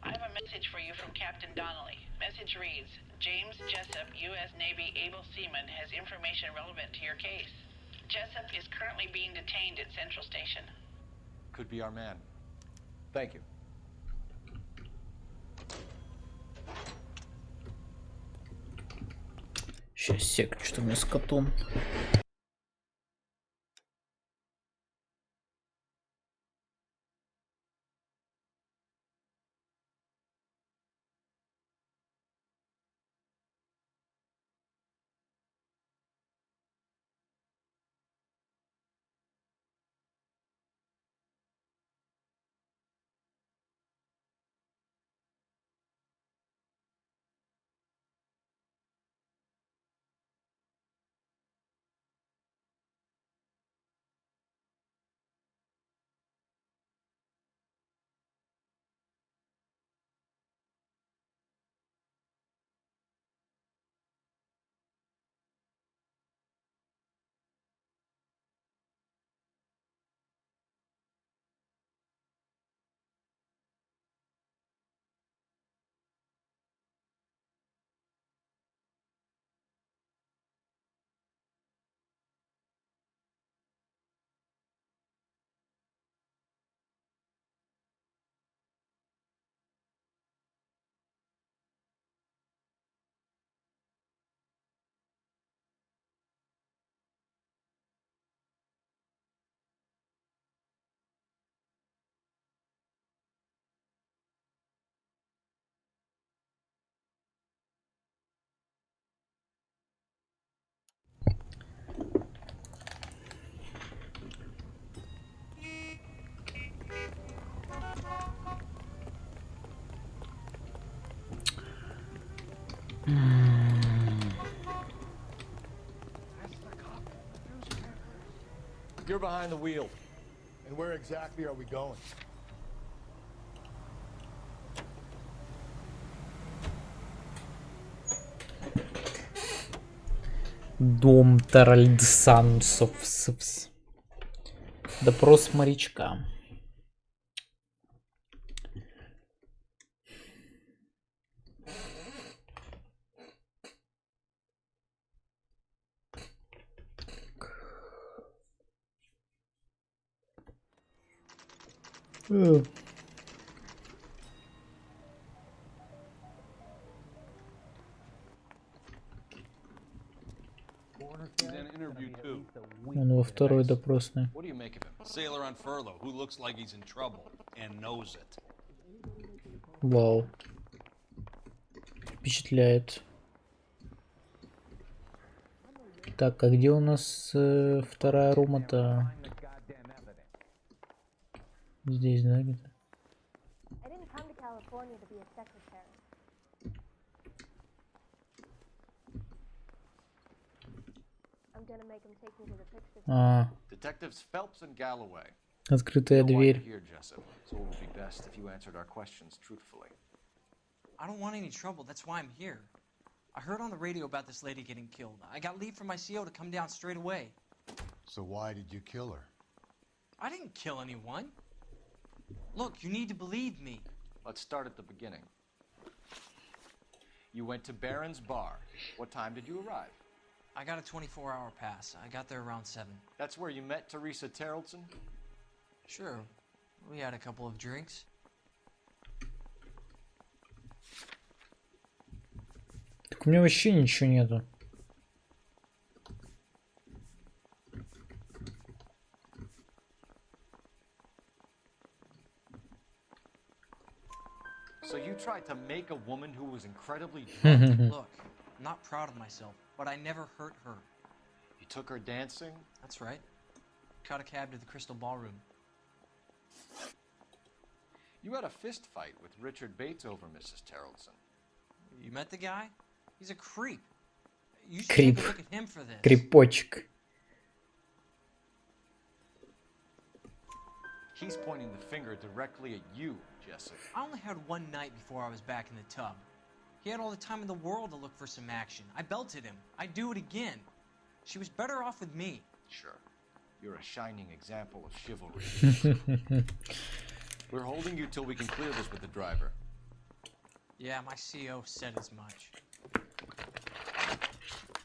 I have a message for you from Captain Donnelly. Message reads, James Jessup, U.S. Navy able seaman, has information relevant to your case. Jessup is currently being detained at Central Station. Could be our man. Thank you. Сейчас, сек, что у меня с котом? You're behind the wheel. And where exactly are we going? Дом Таральдсансовс. Допрос морячка. Он во второй допросной. What do you make of him? Sailor on furlough who looks like he's in trouble and knows it. Вау. Впечатляет. Так, а где у нас вторая рума-то? Здесь, да, где-то? Detectives Phelps and Galloway. Открытая дверь. Here, Jessup, so it would be best if you answered our questions truthfully. I don't want any trouble. That's why I'm here. I heard on the radio about this lady getting killed. I got leave from my CO to come down straight away. So why did you kill her? I didn't kill anyone. Look, you need to believe me. Let's start at the beginning. You went to Barron's bar. What time did you arrive? I got a 24-hour pass. I got there around 7. That's where you met Teresa Terrellson? Sure. We had a couple of drinks. Так у меня вообще ничего нету. So you tried to make a woman who was incredibly Look, I'm not proud of myself, but I never hurt her. You took her dancing? That's right. Caught a cab to the Crystal Ballroom. You had a fist fight with Richard Bates over Mrs. Terrellson. You met the guy? He's a creep. You should Creep. take a look at him for this. Крипочек. He's pointing the finger directly at you, Jessup. I only had one night before I was back in the tub. He had all the time in the world to look for some action. I belted him. I'd do it again. She was better off with me. Sure. You're a shining example of chivalry. We're holding you till we can clear this with the driver. Yeah, my CO said as much.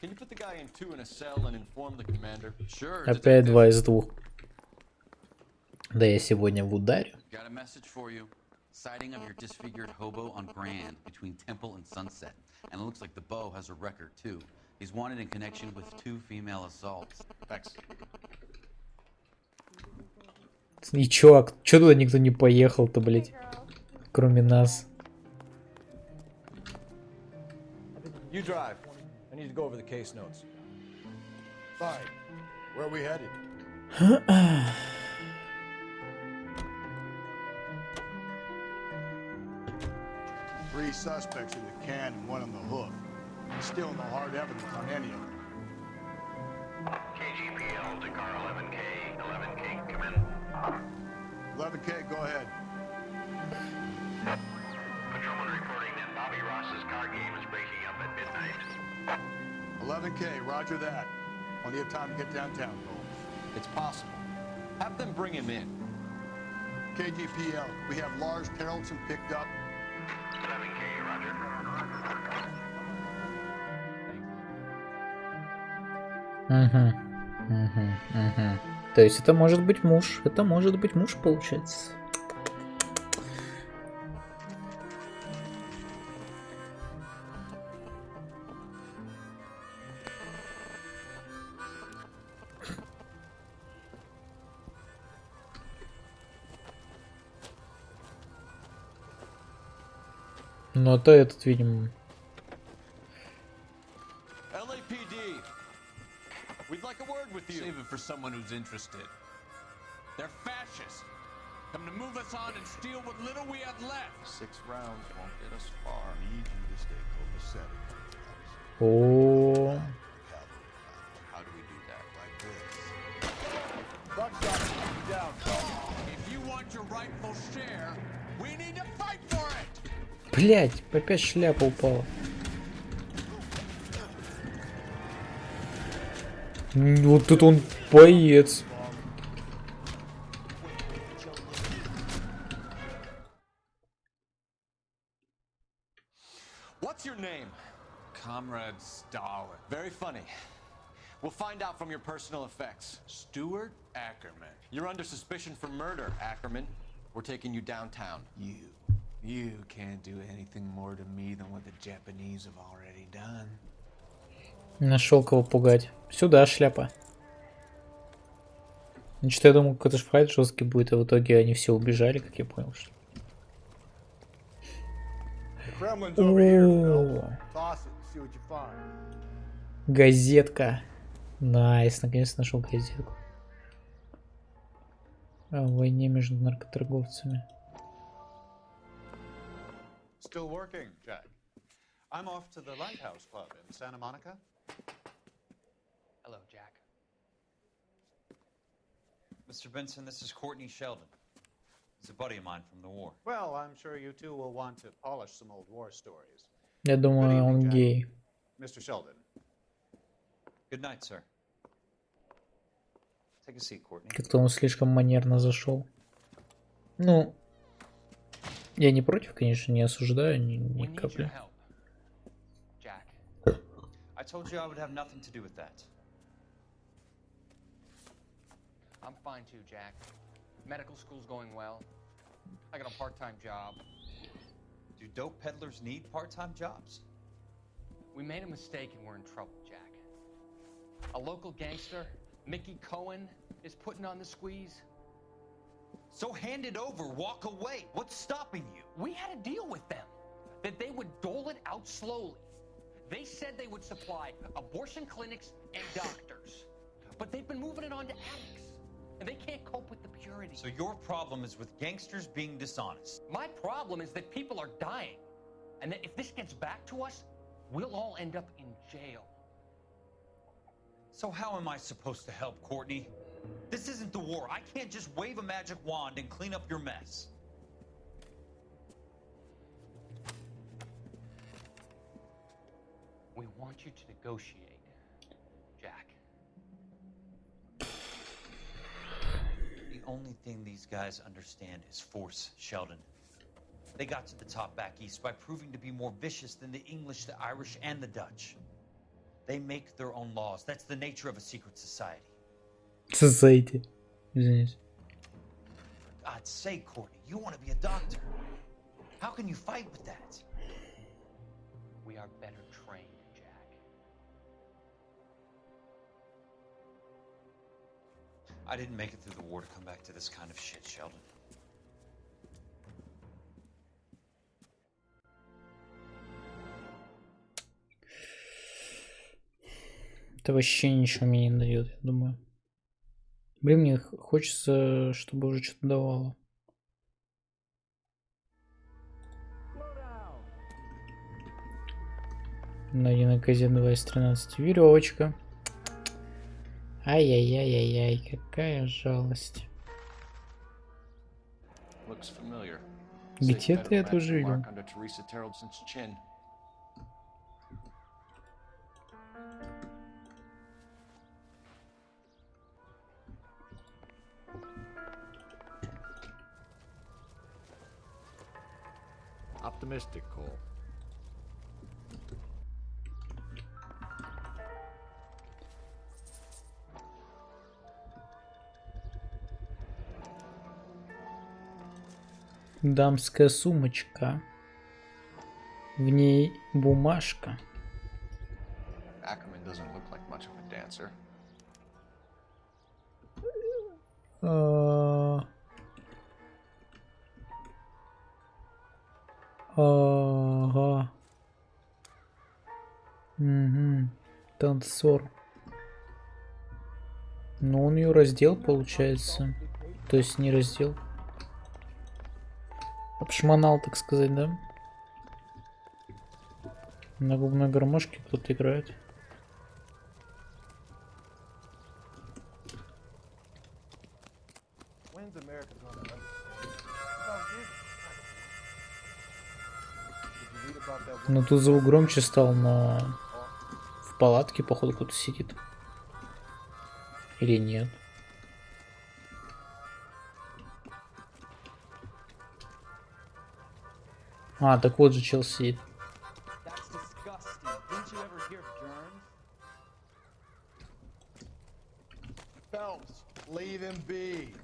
Can you put the guy in 2 in a cell and inform the commander? Sure. Опять 2 из 2. Да я сегодня в ударе. Got a message for you. Sighting of your disfigured hobo on Grand between Temple and Sunset. And it looks like the Beau has a record too. He's wanted in connection with 2 female assaults. Thanks. И чё, чё туда никто не поехал-то, блять? Кроме нас. You drive. I need to go over the case notes. Fine. Where are we headed? 3 suspects in the can and 1 on the hook. Still no hard evidence on any of them. KGPL to car 11K. 11K, come in. 11K, go ahead. Patrolman reporting that Bobby Ross's car game is breaking up at midnight. 11K, roger that. Plenty of time to get downtown, folks. It's possible. Have them bring him in. KGPL, we have Lars Terrellson picked up. 11K, roger. То есть это может быть муж. Это может быть муж, получается. Ну, а то этот, видимо... LAPD, we'd like a word with you. Save it for someone who's interested. They're fascists. Come to move us on and steal what little we have left. 6 rounds won't get us far. Need you to stay copacetic. О. How do we do that? Like this. Buckshot, down. If you want your rightful share, we need to fight for it. Блять, опять шляпа упала. Вот тут он боец. What's your name? Comrade Stalin. Very funny. We'll find out from your personal effects. Stuart Ackerman. You're under suspicion for murder, Ackerman. We're taking you downtown. You can't do anything more to me than what the Japanese have already done. Нашел кого пугать. Сюда шляпа. Значит, я думал, какой-то файт жесткий будет, а в итоге они все убежали, как я понял. Что... Газетка. Найс, наконец-то нашел газетку. О войне между наркоторговцами. Still working, Jack. I'm off to the Lighthouse Club in Santa Monica. Hello, Jack. Mr. Benson, this is Courtney Sheldon. He's a buddy of mine from the war. Well, I'm sure you two will want to polish some old war stories. Я думаю, он гей. Mr. Sheldon. Good night, sir. Take a seat, Courtney. Как-то он слишком манерно зашел. Ну, я не против, конечно, не осуждаю ни капли. Jack. I told you I would have nothing to do with that. I'm fine too, Jack. Medical school's going well. I got a part-time job. Do dope peddlers need part-time jobs? We made a mistake and we're in trouble, Jack. A local gangster, Mickey Cohen, is putting on the squeeze. So hand it over, walk away. What's stopping you? We had a deal with them that they would dole it out slowly. They said they would supply abortion clinics and doctors, but they've been moving it on to addicts, and they can't cope with the purity. So your problem is with gangsters being dishonest. My problem is that people are dying, and that if this gets back to us, we'll all end up in jail. So how am I supposed to help, Courtney? This isn't the war. I can't just wave a magic wand and clean up your mess. We want you to negotiate, Jack. The only thing these guys understand is force, Sheldon. They got to the top back east by proving to be more vicious than the English, the Irish, and the Dutch. They make their own laws. That's the nature of a secret society. Society. Извините. For God's sake, Courtney, you want to be a doctor. How can you fight with that? We are better trained, Jack. I didn't make it through the war to come back to this kind of shit, Sheldon. Это вообще ничего мне не дает, я думаю. Блин, мне хочется, чтобы уже что-то давало. Найди на КЗ 2 из 13. Веревочка. Ай-яй-яй-яй-яй, какая жалость. Где ты это уже видел? Optimistic, Cole. Дамская сумочка. В ней бумажка. Ackerman doesn't look like much of a dancer. Ага. Угу. Танцор. Ну, он ее раздел, получается. То есть не раздел. Обшмонал, так сказать, да? На губной гармошке кто-то играет. Ну тут звук громче стал, но в палатке, походу, кто-то сидит. Или нет? А, так вот же чел сидит. Leave him be.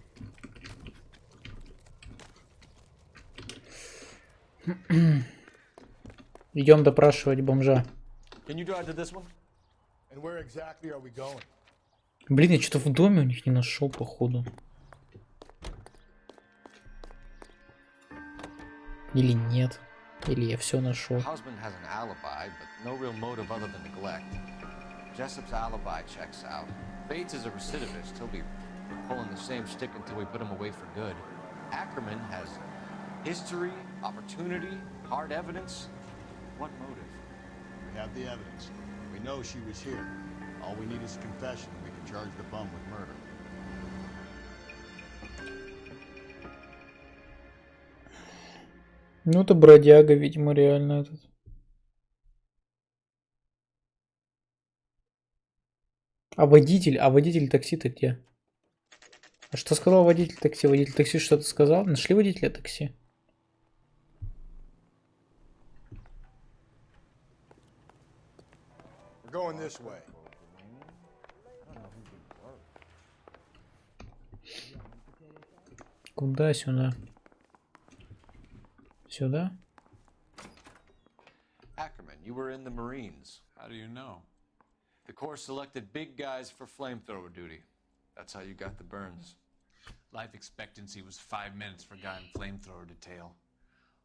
Идем допрашивать бомжа. Can you drive to this one? And where exactly are we going? Блин, я что-то в доме у них не нашел, походу. Или нет. Или я все нашел. Husband has an alibi, but no real motive other than neglect. Jessup's alibi checks out. Bates is a recidivist. He'll be pulling the same stick until we put him away for good. Ackerman has history, opportunity, hard evidence. What motive? We have the evidence. We know she was here. All we need is a confession. We can charge the bum with murder. Ну, это бродяга, видимо, реально этот. А водитель такси-то где? А что сказал водитель такси? Водитель такси что-то сказал? Нашли водителя такси? We're going this way. Куда сюда? Сюда? Ackerman, you were in the Marines. How do you know? The Corps selected big guys for flamethrower duty. That's how you got the burns. Life expectancy was 5 minutes for a guy in flamethrower detail.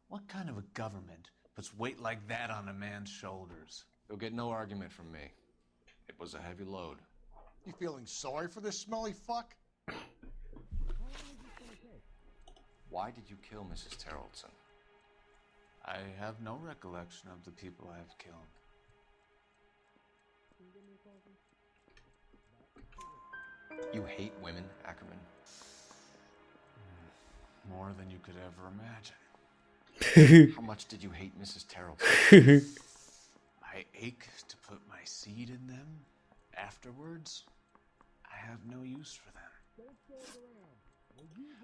What kind of a government puts weight like that on a man's shoulders? You'll get no argument from me. It was a heavy load. You feeling sorry for this smelly fuck? Why did you kill Mrs. Terrellson? I have no recollection of the people I have killed. You hate women, Ackerman? More than you could ever imagine. How much did you hate Mrs. Terrellson? I ache to put my seed in them. Afterwards, I have no use for them.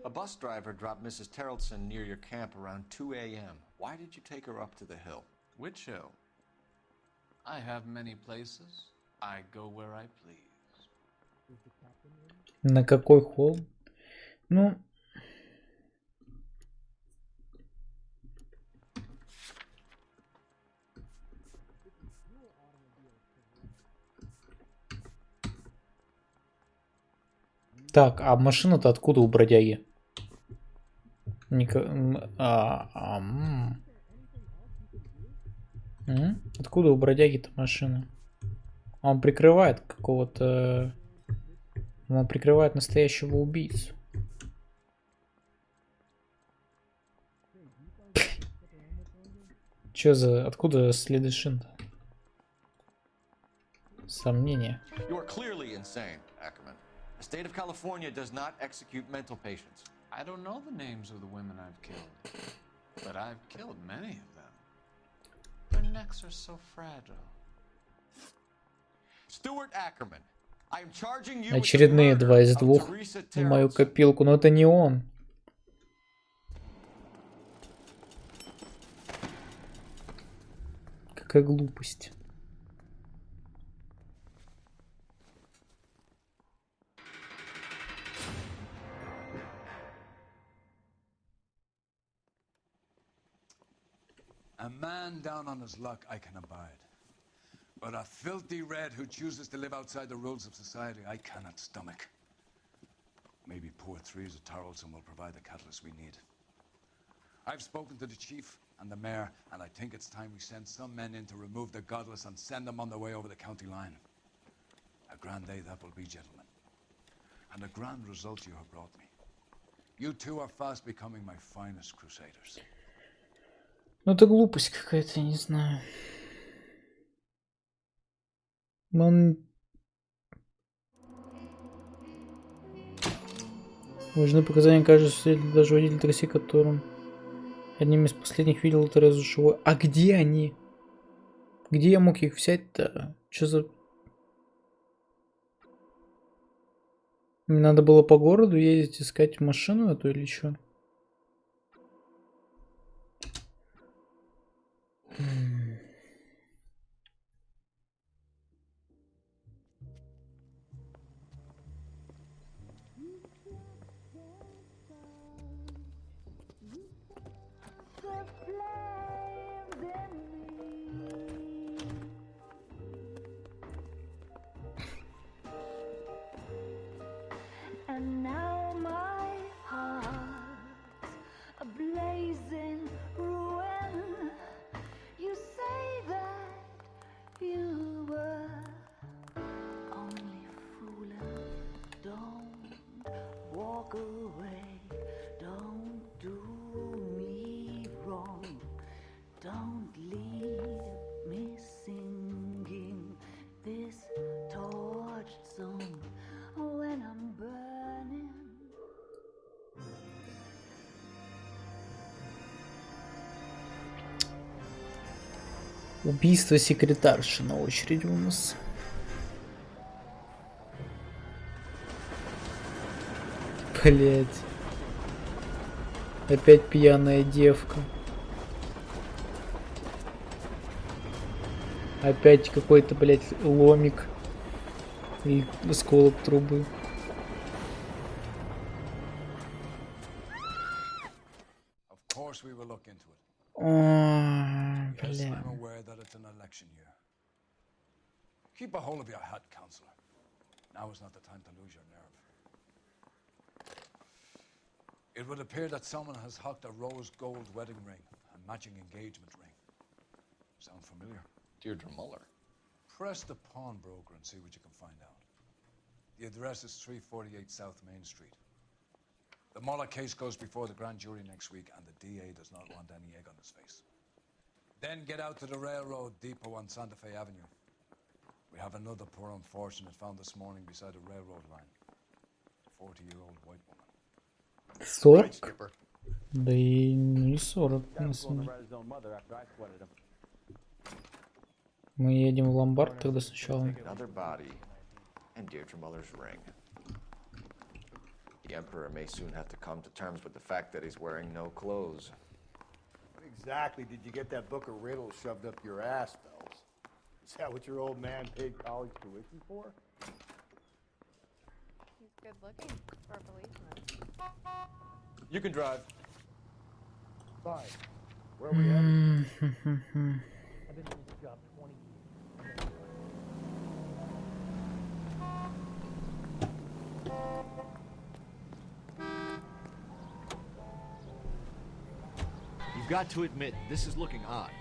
A bus driver dropped Mrs. Terrellson near your camp around 2 a.m. Why did you take her up to the hill? Which hill? I have many places. I go where I please. На какой холм? Ну... Так, а машина-то откуда у бродяги? Откуда у бродяги-то машина? Он прикрывает какого-то... Он прикрывает настоящего убийцу. Чё за... Откуда следы шин-то? Сомнения. You are clearly insane, Ackerman. The state of California does not execute mental patients. I don't know the names of the women I've killed, but I've killed many of them. Their necks are so fragile. Stuart Ackerman, I am charging you Очередные 2 из 2 в мою копилку, но это не он. Какая глупость. A man down on his luck I can abide. But a filthy red who chooses to live outside the rules of society I cannot stomach. Maybe poor Threes of Tarleton will provide the catalyst we need. I've spoken to the chief and the mayor, and I think it's time we send some men in to remove the godless and send them on their way over the county line. A grand day that will be, gentlemen. And a grand result you have brought me. You two are fast becoming my finest crusaders. Ну это глупость какая-то, я не знаю. Он... Важны показания каждого свидетеля, даже водитель такси, которым одним из последних видел Терезу живой. А где они? Где я мог их взять-то? Что за... Мне надо было по городу ездить, искать машину эту или что? And now my heart's a blazing ruin. You Убийство секретарши на очереди у нас. Блять. Опять пьяная девка. Опять какой-то, блять, ломик. И осколок трубы. Бля. Keep a hold of your hat, counselor. Now is not the time to lose your nerve. It would appear that someone has hocked a rose gold wedding ring and matching engagement ring. Sound familiar? Deirdre Muller. Press the pawnbroker and see what you can find out. The address is 348 South Main Street. The Muller case goes before the grand jury next week, and the DA does not want any egg on his face. Then get out to the railroad depot on Santa Fe Avenue. We have another poor unfortunate found this morning beside a railroad line. A 40-year-old white woman. 40? Да и не 40, в принципе. Мы едем в ломбард тогда сначала. Another body and Deirdre Muller's ring. The Emperor may soon have to come to terms with the fact that he's wearing no clothes. What exactly did you get that book of riddles shoved up your ass, Phelps? Is that what your old man paid college tuition for? He's good looking for a policeman. You can drive. Fine. Where are we headed? I've been doing this job 20 years. You've got to admit, this is looking odd.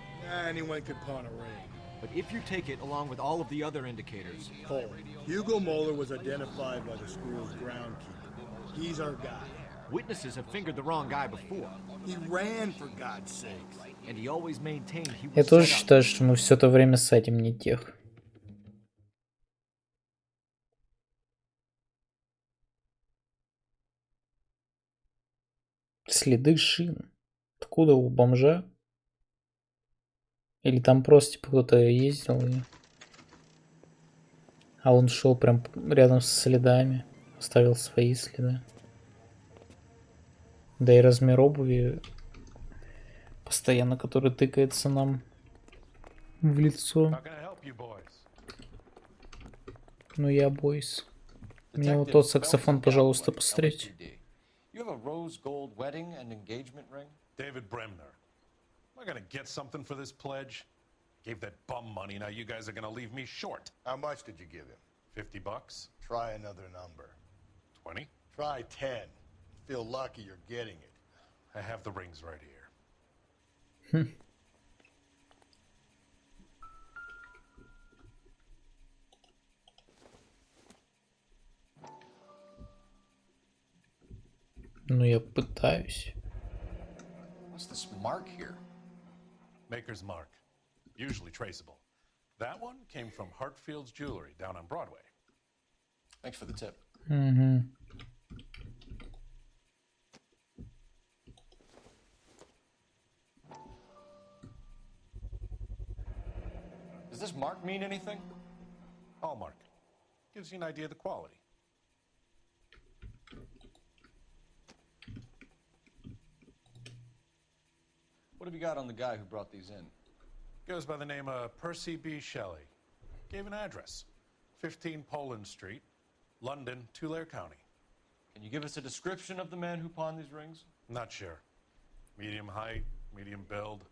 Anyone could pawn a ring. But if you take it along with all of the other indicators... Cole, Hugo Moeller was identified by the school's groundkeeper. He's our guy. Witnesses have fingered the wrong guy before. He ran, for God's sake. And he always maintained he was Я тоже set up. считаю, что мы все это время садим не тех. Следы шин. Откуда у бомжа? Или там просто типа кто-то ездил и... А он шел прям рядом с следами. Оставил свои следы. Да и размер обуви постоянно, который тыкается нам в лицо. Ну я бойс. Мне вот тот саксофон, пожалуйста, посмотреть. You have a rose gold wedding and engagement ring? David Bremner. Am I gonna get something for this pledge? Gave that bum money, now you guys are gonna leave me short. How much did you give him? $50? Try another number. 20? Try 10. Feel lucky you're getting it. I have the rings right here. Ну я пытаюсь. What's this mark here? Maker's mark. Usually traceable. That one came from Hartfield's Jewelry down on Broadway. Thanks for the tip. Угу. Does this mark mean anything? Hallmark. Gives you an idea of the quality. What have you got on the guy who brought these in? Goes by the name of Percy B. Shelley. Gave an address. 15 Poland Street, London, Tulare County. Can you give us a description of the man who pawned these rings? Not sure. Medium height, medium build.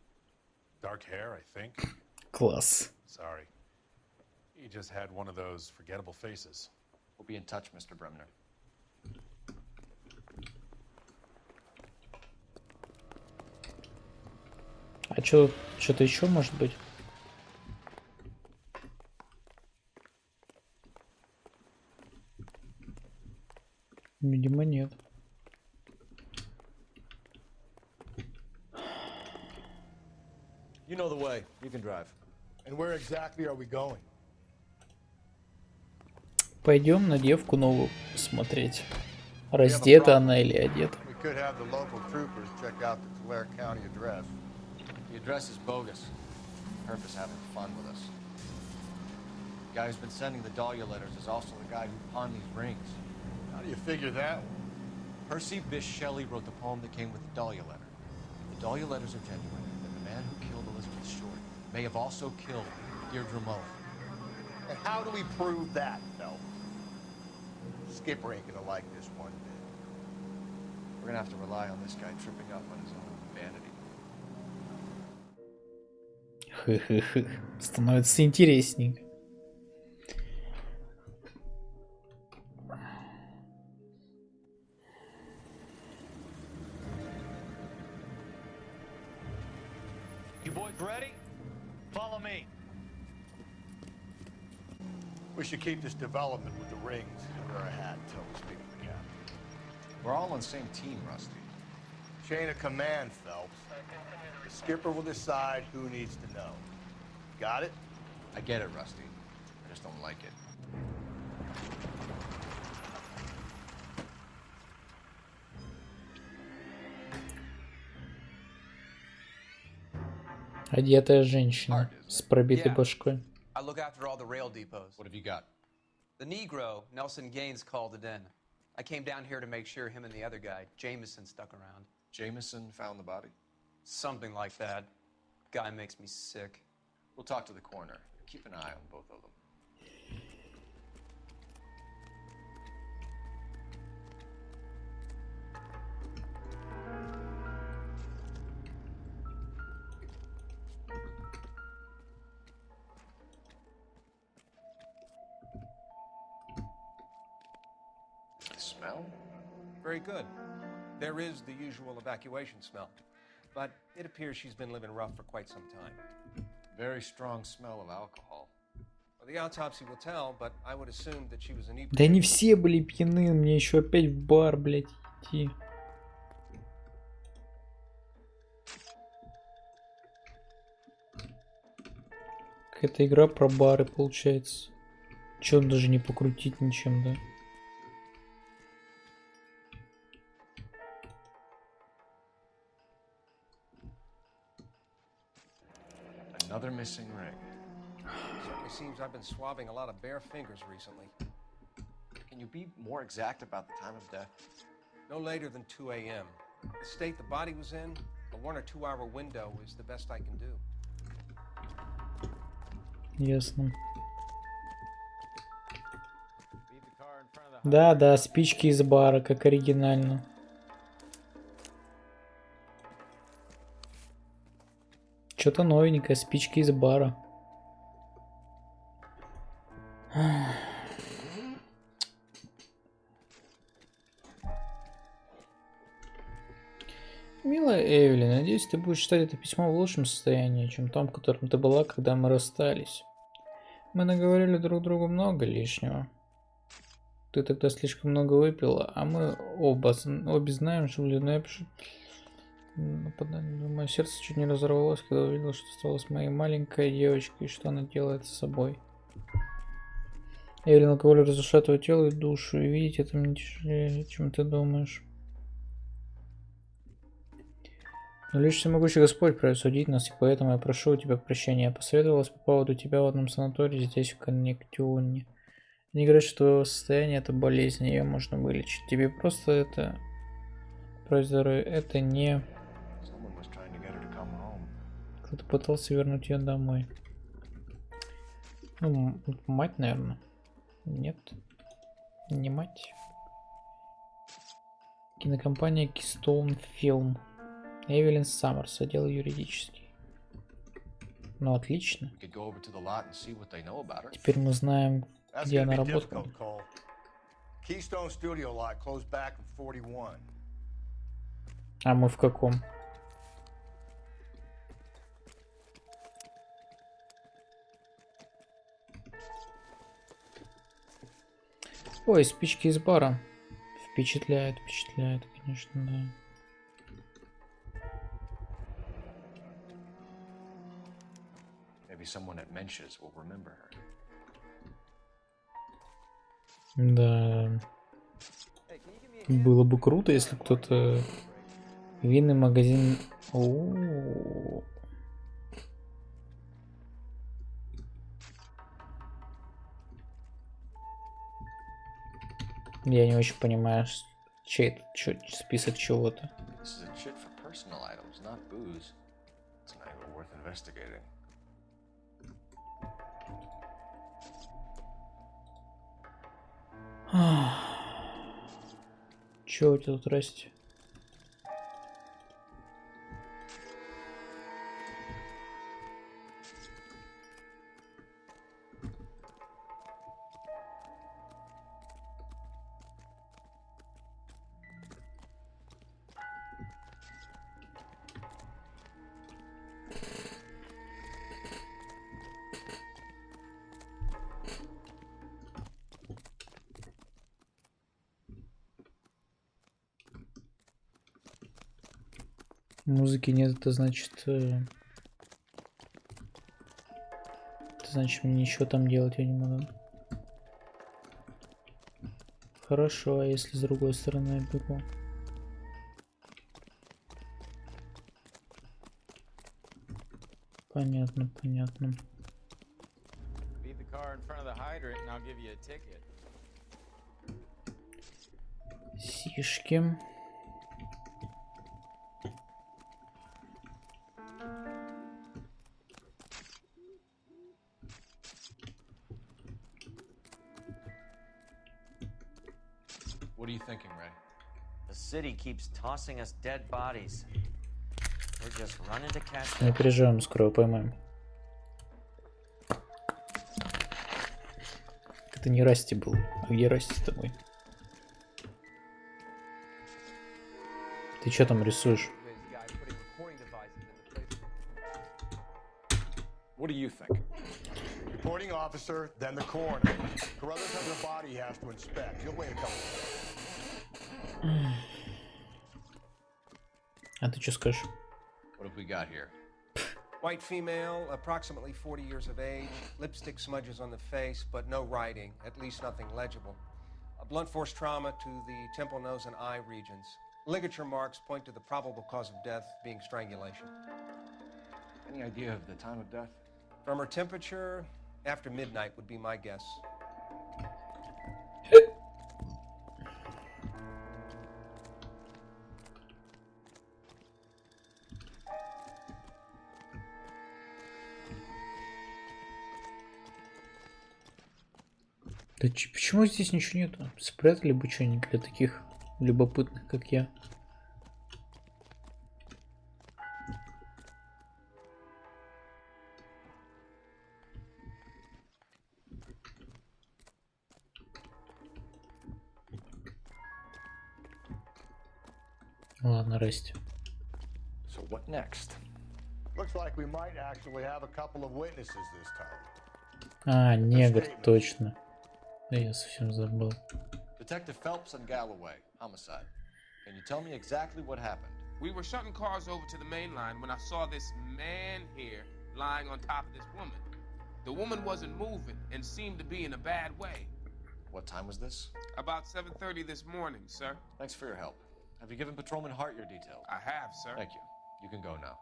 Dark hair, I think. Класс. Sorry. He just had one of those forgettable faces. We'll be in touch, Mr. Bremner. А что-то еще может быть? Видимо, нет. You know the way. You can drive. And where exactly are we going? Пойдем на девку новую смотреть. Раздета она или одета? We could have the local troopers check out the Tulare County address. The address is bogus. purpose having fun with us. The guy who's been sending the Dahlia letters is also the guy who pawned these rings. How do you figure that? Percy Bysshe Shelley wrote the poem that came with the Dahlia letter. If the Dahlia letters are genuine, then the man who killed Elizabeth Short may have also killed Deirdre Mullen. And how do we prove that, Phelps? Skipper ain't gonna like this one bit. We're gonna have to rely on this guy tripping up on his own vanity. Становится интересней. You boys ready? Follow me. We should keep this development with the rings under our hat until we speak with the captain. We're all on the same team, Rusty. Chain of command, Phelps. The skipper will decide who needs to know. Got it? I get it, Rusty. I just don't like it. Одетая женщина с пробитой башкой. I look after all the rail depots. What have you got? The Negro, Nelson Gaines, called it in. I came down here to make sure him and the other guy, Jameson, stuck around. Jameson found the body? Something like that. Guy makes me sick. We'll talk to the coroner. Keep an eye on both of them. Smell? Very good. There is the usual evacuation smell. But it appears she's been living rough for quite some time. Very strong smell of alcohol. Well, the autopsy will tell, but I would assume that she was an Да не все были пьяны, мне еще опять в бар, блядь, идти. Какая-то игра про бары получается. Че, даже не покрутить ничем, да? Another missing ring. Certainly seems I've been swabbing a lot of bare fingers recently. Can you be more exact about the time of death? No later than 2 a.m. The state the body was in, a 1 or 2 hour window is the best I can do. Ясно. Да, да, спички из бара, как оригинально. Что-то новенькое, спички из бара. Милая Эвелин, надеюсь, ты будешь читать это письмо в лучшем состоянии, чем том, в котором ты была, когда мы расстались. Мы наговорили друг другу много лишнего. Ты тогда слишком много выпила, а мы обе знаем, что ледяное нападание. Мое сердце чуть не разорвалось, когда увидел, что осталась моей маленькой девочкой, и что она делает с собой. Эвелин, алкоголь разрушает твое тело и душу, и видеть это мне тяжелее, чем ты думаешь. Но лишь всемогущий Господь правит судить нас, и поэтому я прошу у тебя прощения. Я посоветовалась по поводу тебя в одном санатории здесь, в Коннектионе. Они говорят, что твое состояние это болезнь, ее можно вылечить. Тебе просто это... Про здоровье, это не... Кто-то пытался вернуть ее домой. Ну, мать, наверное. Нет. Не мать. Кинокомпания Keystone Film. Эвелин Саммерс, отдел юридический. Ну, отлично. Теперь мы знаем, где она работает. Keystone Studio lot closed back in 41. А мы в каком? Ой, спички из бара. Впечатляет, впечатляет, конечно, да. Maybe someone at Mensch's will remember her. Да. Было бы круто, если кто-то... Винный магазин... О-о-о. Я не очень понимаю, чей это список чего-то. This is a chit for personal items, not booze. It's an angle worth investigating. Чё у тебя тут растет? Музыки нет, это значит мне ничего там делать я не могу. Хорошо, а если с другой стороны я бегу? Понятно, понятно. Beat the car in front of the hydrant and I'll give you a ticket. Сишки. What are you thinking, Ray? The city keeps tossing us dead bodies. We're just running to catch Не them. переживаем, скоро его поймаем. Это не Расти был. А где Расти с тобой? Ты что там рисуешь? What do you think? Reporting officer, then the coroner. Carruthers has a body he has to inspect. He'll wait a couple minutes. А ты что скажешь? What have we got here? White female, approximately 40 years of age. Lipstick smudges on the face, but no writing, at least nothing legible. A blunt force trauma to the temple, nose, and eye regions. Ligature marks point to the probable cause of death being strangulation. Any idea of the time of death? From her temperature, after midnight would be my guess. Да почему здесь ничего нету? Спрятали бы что-нибудь для таких любопытных, как я. Ладно, Расти. So what next? Looks like we might actually have a couple of witnesses this time. А, негр, точно. Да я совсем забыл. Detective Phelps and Galloway, homicide. Can you tell me exactly what happened? We were shutting cars over to the main line when I saw this man here lying on top of this woman. The woman wasn't moving and seemed to be in a bad way. What time was this? About 7:30 this morning, sir. Thanks for your help. Have you given Patrolman Hart your details? I have, sir. Thank you. You can go now.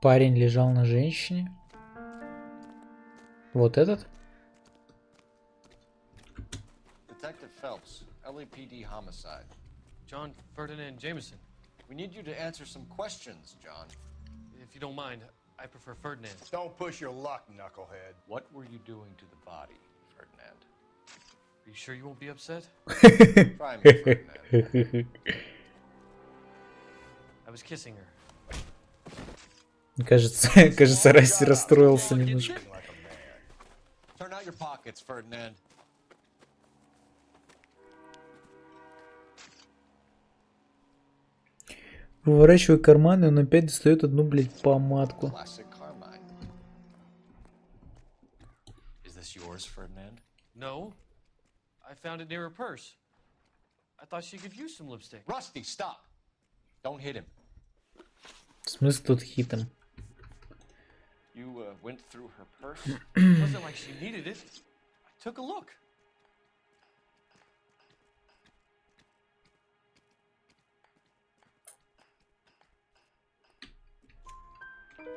Парень лежал на женщине. Вот этот? Detective Phelps, LAPD homicide. John Ferdinand Jameson. We need you to answer some questions, John. If you don't mind, I prefer Ferdinand. Don't push your luck, knucklehead. What were you doing to the body, Ferdinand? Are you sure you won't be upset? Try me, Ferdinand. I was kissing her. Кажется, Расти расстроился немножко. Turn out your pockets, Ferdinand. Выворачиваю карманы, он опять достает одну, блядь, помадку. Classic Carmine. Is this yours, Ferdinand? No. I found it near her purse. I thought she could use some lipstick. Rusty, stop! Don't hit him. В смысле тут хитом? You went through her purse? It wasn't like she needed it. I took a look.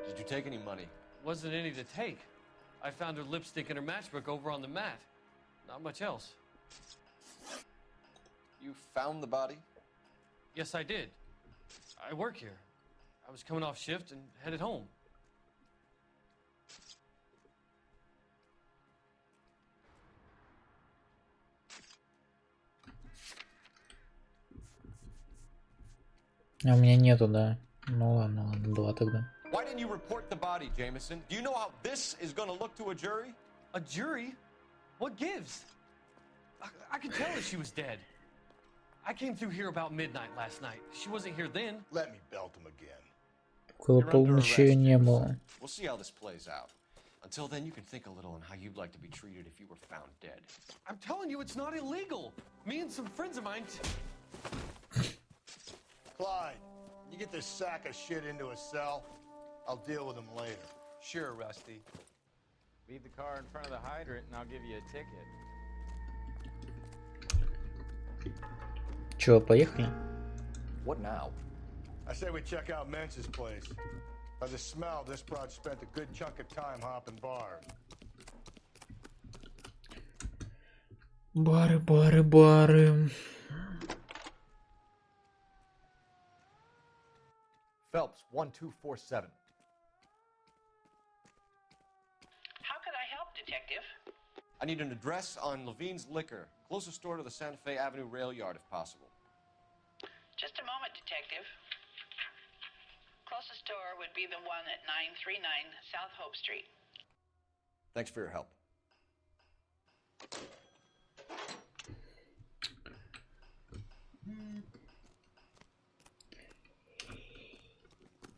Did you take any money? Wasn't any to take. I found her lipstick and her matchbook over on the mat. Not much else. You found the body? Yes, I did. I work here. I was coming off shift and headed home. А у меня нету, да. Ну ладно, ладно, 2 тогда. Why didn't you report the body, Jameson? Do you know how this is gonna look to a jury? A jury? What gives? I could tell that she was dead. I came through here about midnight last night. She wasn't here then. Let me belt him again. Около полуночи ее не было. We'll see how this plays out. Until then, you can think a little on how you'd like to be treated if you were found dead. I'm telling you, it's not illegal. Me and some friends of mine. Clyde, you get this sack of shit into a cell. I'll deal with him later. Sure, Rusty. Leave the car in front of the hydrant and I'll give you a ticket. Чё, поехали? What now? I say we check out Mentz's place. By the smell, this broad spent a good chunk of time hopping bars. Бары, бары, бары. Phelps, 1247. How could I help, Detective? I need an address on Levine's Liquor. Closest store to the Santa Fe Avenue rail yard, if possible. Just a moment, Detective. Closest store would be the one at 939 South Hope Street. Thanks for your help.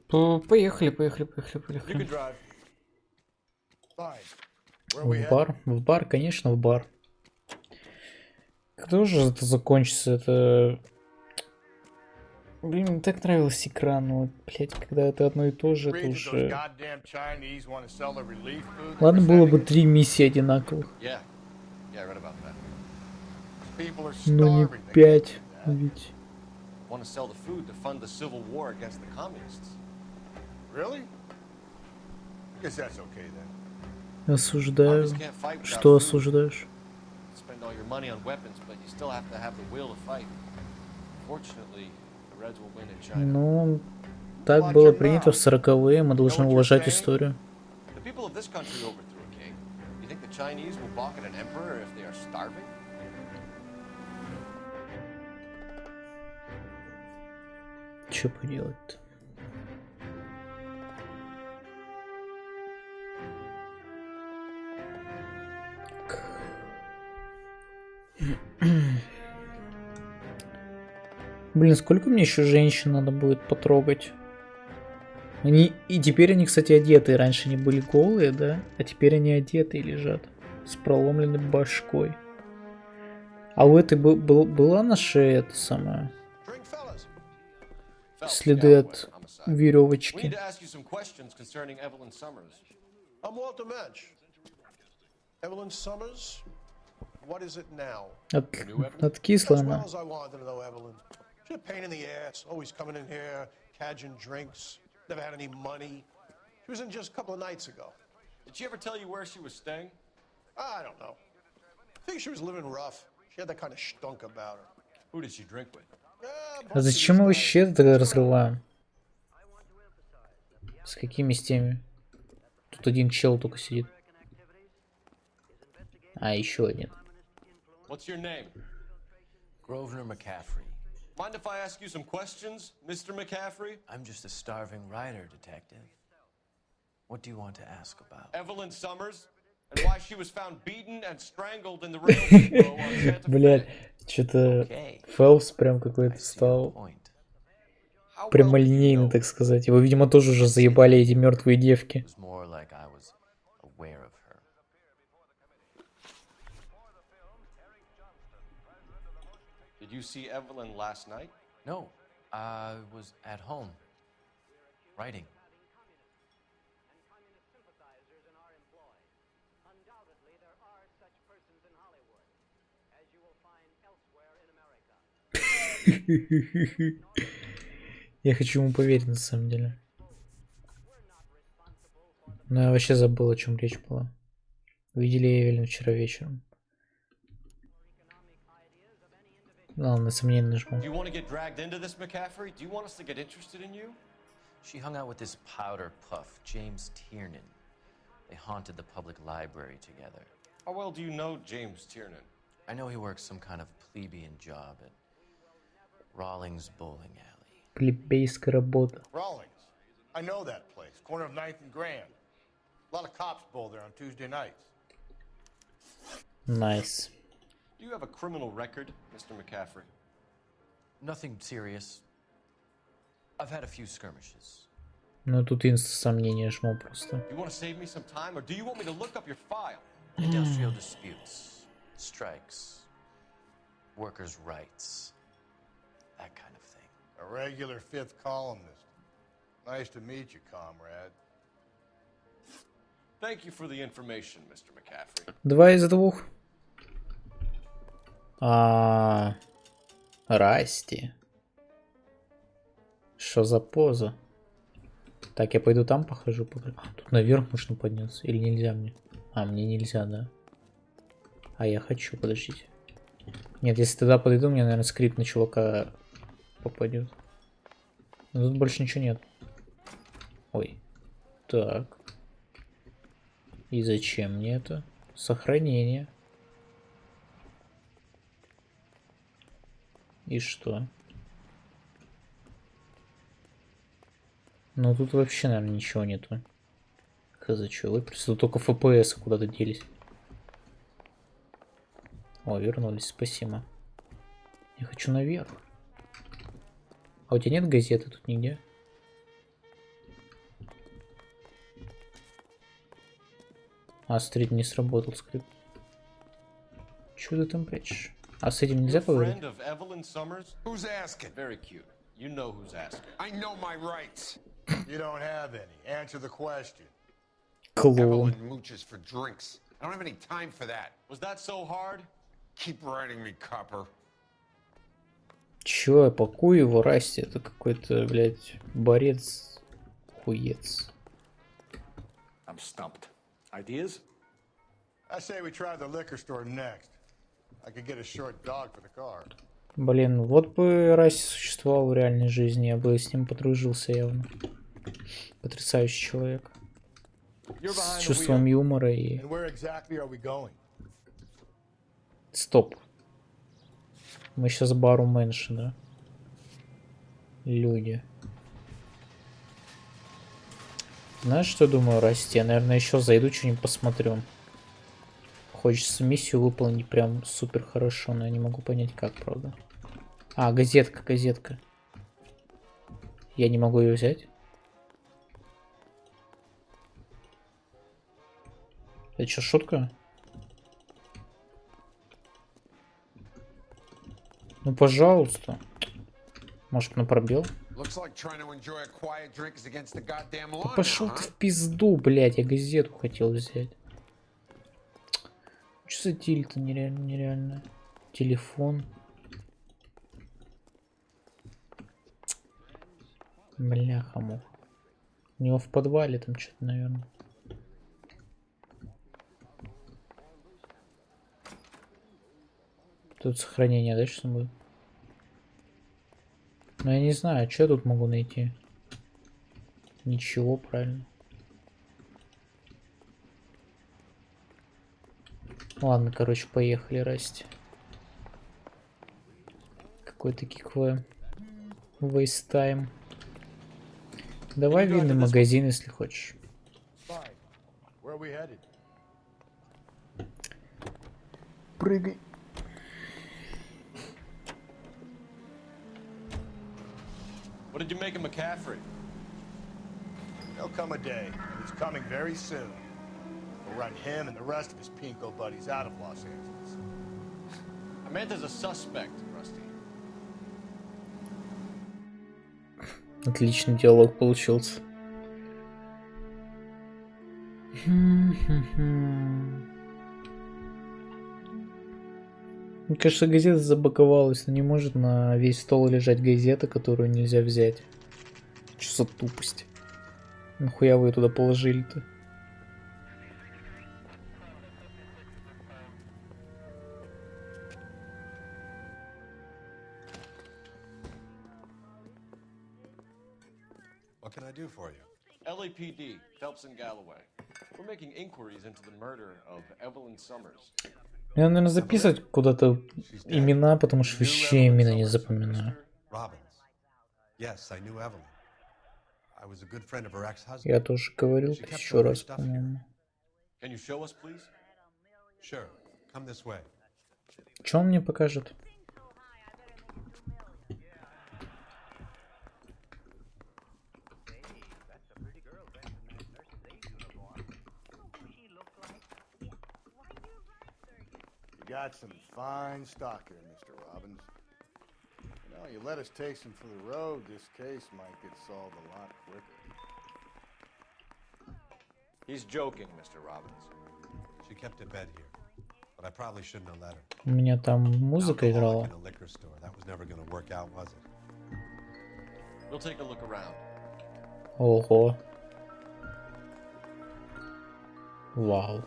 Поехали, поехали, поехали, You can поехали. drive. Fine. Where are we В headed? бар? В бар, конечно, в бар. Когда же это закончится? Это... Блин, мне так нравился экран, но, блять, когда это одно и то же, это Read that those уже... goddamn Chinese want to sell the relief food they're Ладно, было бы presenting. 3 миссии одинаковых. Yeah. Yeah, I read about that. People are Но не starving. They 5, ведь... Want to sell the food to fund the civil war against the communists. Really? Guess that's okay then. Осуждаю. Armies can't fight without Что food. осуждаешь? Spend all your money on weapons, but you still have to have the will to fight. Fortunately, the Reds will win in China. Ну, так было принято в 40-е, мы должны уважать историю. The people of this country overthrew a king. You think the Chinese will balk at an emperor if they are starving? Чё поделать-то? Блин, сколько мне еще женщин надо будет потрогать? Они... И теперь они, кстати, одеты. Раньше они были голые, да? А теперь они одетые лежат. С проломленной башкой. А у этой была на шее это самое... Следы от We need веревочки. to ask you some questions concerning Evelyn Summers. I'm Walter Mensch. Evelyn Summers, what is it now? Откисла As она. well as I wanted to know Evelyn. She's a pain in the ass, always coming in here, cadging drinks, never had any money. She was in just a couple of nights ago. Did she ever tell you where she was staying? I don't know. I think she was living rough. She had that kind of stunk about her. Who did she drink with? А зачем мы вообще это тогда разрываем? С какими с теми? Тут один чел только сидит. А, еще один. What's your name? Grosvenor McCaffrey. Mind if I ask you some questions, Mr. McCaffrey? I'm just a starving writer, detective. What do you want to ask about? Evelyn Summers? And why she was found beaten and strangled in the rail depot on Santa Fe? Блядь, что-то Фелпс прям какой-то стал прямолинейный, так сказать. Его, видимо, тоже уже заебали эти мертвые девки. It was more like I was aware of her. Did you see Evelyn last night? No, I was at home, writing. Я хочу ему поверить, на самом деле. Но я вообще забыл, о чем речь была. Видели Эвелин вчера вечером. Ладно, сомнение нажму. Do you want to get dragged into this, McCaffrey? Do you want us to get interested in you? She hung out with this powder puff, James Tiernan. They haunted the public library together. How well do you know James Tiernan? I know he works some kind of plebeian job at Rawlings Bowling Alley. Плебейская работа. Rawlings. I know that place. Corner of 9th and Grand. A lot of cops bowl there on Tuesday nights. Nice. Do you have a criminal record, Mr. McCaffrey? Nothing serious. I've had a few skirmishes. Ну тут сомнение жму просто. You want to save me some time, or do you want me to look up your file? Industrial disputes, strikes, workers' rights, that kind of thing. A regular fifth columnist. Nice to meet you, comrade. Thank you for the information, Mr. McCaffrey. 2 из 2. Расти. Что за поза? Так, я пойду там похожу. Тут наверх можно подняться. Или нельзя мне? Мне нельзя, да? А я хочу, подождите. Нет, если туда подойду, мне, наверное, скрипт на чувака попадет. Но тут больше ничего нет. Ой. Так. И зачем мне это? Сохранение. И что? Ну тут вообще, наверное, ничего нету. Хз, что выпрямился? Тут только FPS куда-то делись. О, вернулись, спасибо. Я хочу наверх. А у тебя нет газеты тут нигде? Смотрите, не сработал скрипт. Чего ты там прячешь? А с этим нельзя поговорить? Who's asking? Very cute. You know who's asking. I know my rights. You don't have any. Answer the question. Клоун. Evelyn mooches for drinks. I don't have any time for that. Was that so hard? Keep writing me, copper. Чё, я пакую его, Расти? Это какой-то, блядь, борец. Хуец. I'm stumped. Ideas? I say we try the liquor store next. I could get a short dog for the car. Блин, вот бы Расти существовал в реальной жизни, я бы с ним подружился явно. Потрясающий человек. С чувством юмора и... And where exactly are we going? Стоп. Мы сейчас бару Мэнши, да? Люди. Знаешь, что думаю, Расти? Я, наверное, еще зайду, что-нибудь посмотрю. Хочется миссию выполнить прям супер хорошо, но я не могу понять, как, правда. Газетка, газетка. Я не могу ее взять? Это что, шутка? Ну, пожалуйста. Может, на пробел? Да пошел ты в пизду, блядь, я газетку хотел взять. Что за тиль-то нереально? Телефон. Бляха-муха. У него в подвале там что-то, наверное. Тут сохранение, да, что будет? Но я не знаю, что я тут могу найти. Ничего, правильно. Ладно, короче, поехали, Расти. Какой-то кикве. Вейстайм. Давай винный магазин, если хочешь. Прыгай. What did you make of McCaffrey? There'll come a day, and it's coming very soon. We'll run him and the rest of his pinko buddies out of Los Angeles. I meant as a suspect, Rusty. Отличный диалог получился. Мне кажется, газета забаговалась, но не может на весь стол лежать газета, которую нельзя взять. Что за тупость? Нахуя вы ее туда положили-то? What can I do for you? LAPD, Phelps and Galloway. We're making inquiries into the murder of Evelyn Summers. Я, наверное, записывать куда-то имена, потому что вообще имена не запоминаю. Robbins. Yes, I knew Evelyn. I was a good friend of her ex-husband. Я тоже говорил еще раз, по-моему. Can you show us, please? Sure. Come this way. Что он мне покажет? Got some fine stock here, Mr. Robbins. You know, you let us take some for the road, this case might get solved a lot quicker. He's joking, Mr. Robbins. She kept a bed here, but I probably shouldn't have let her. У меня там музыка играла. In a liquor store. That was never going to work out, was it? We'll take a look around. Ого. Вау.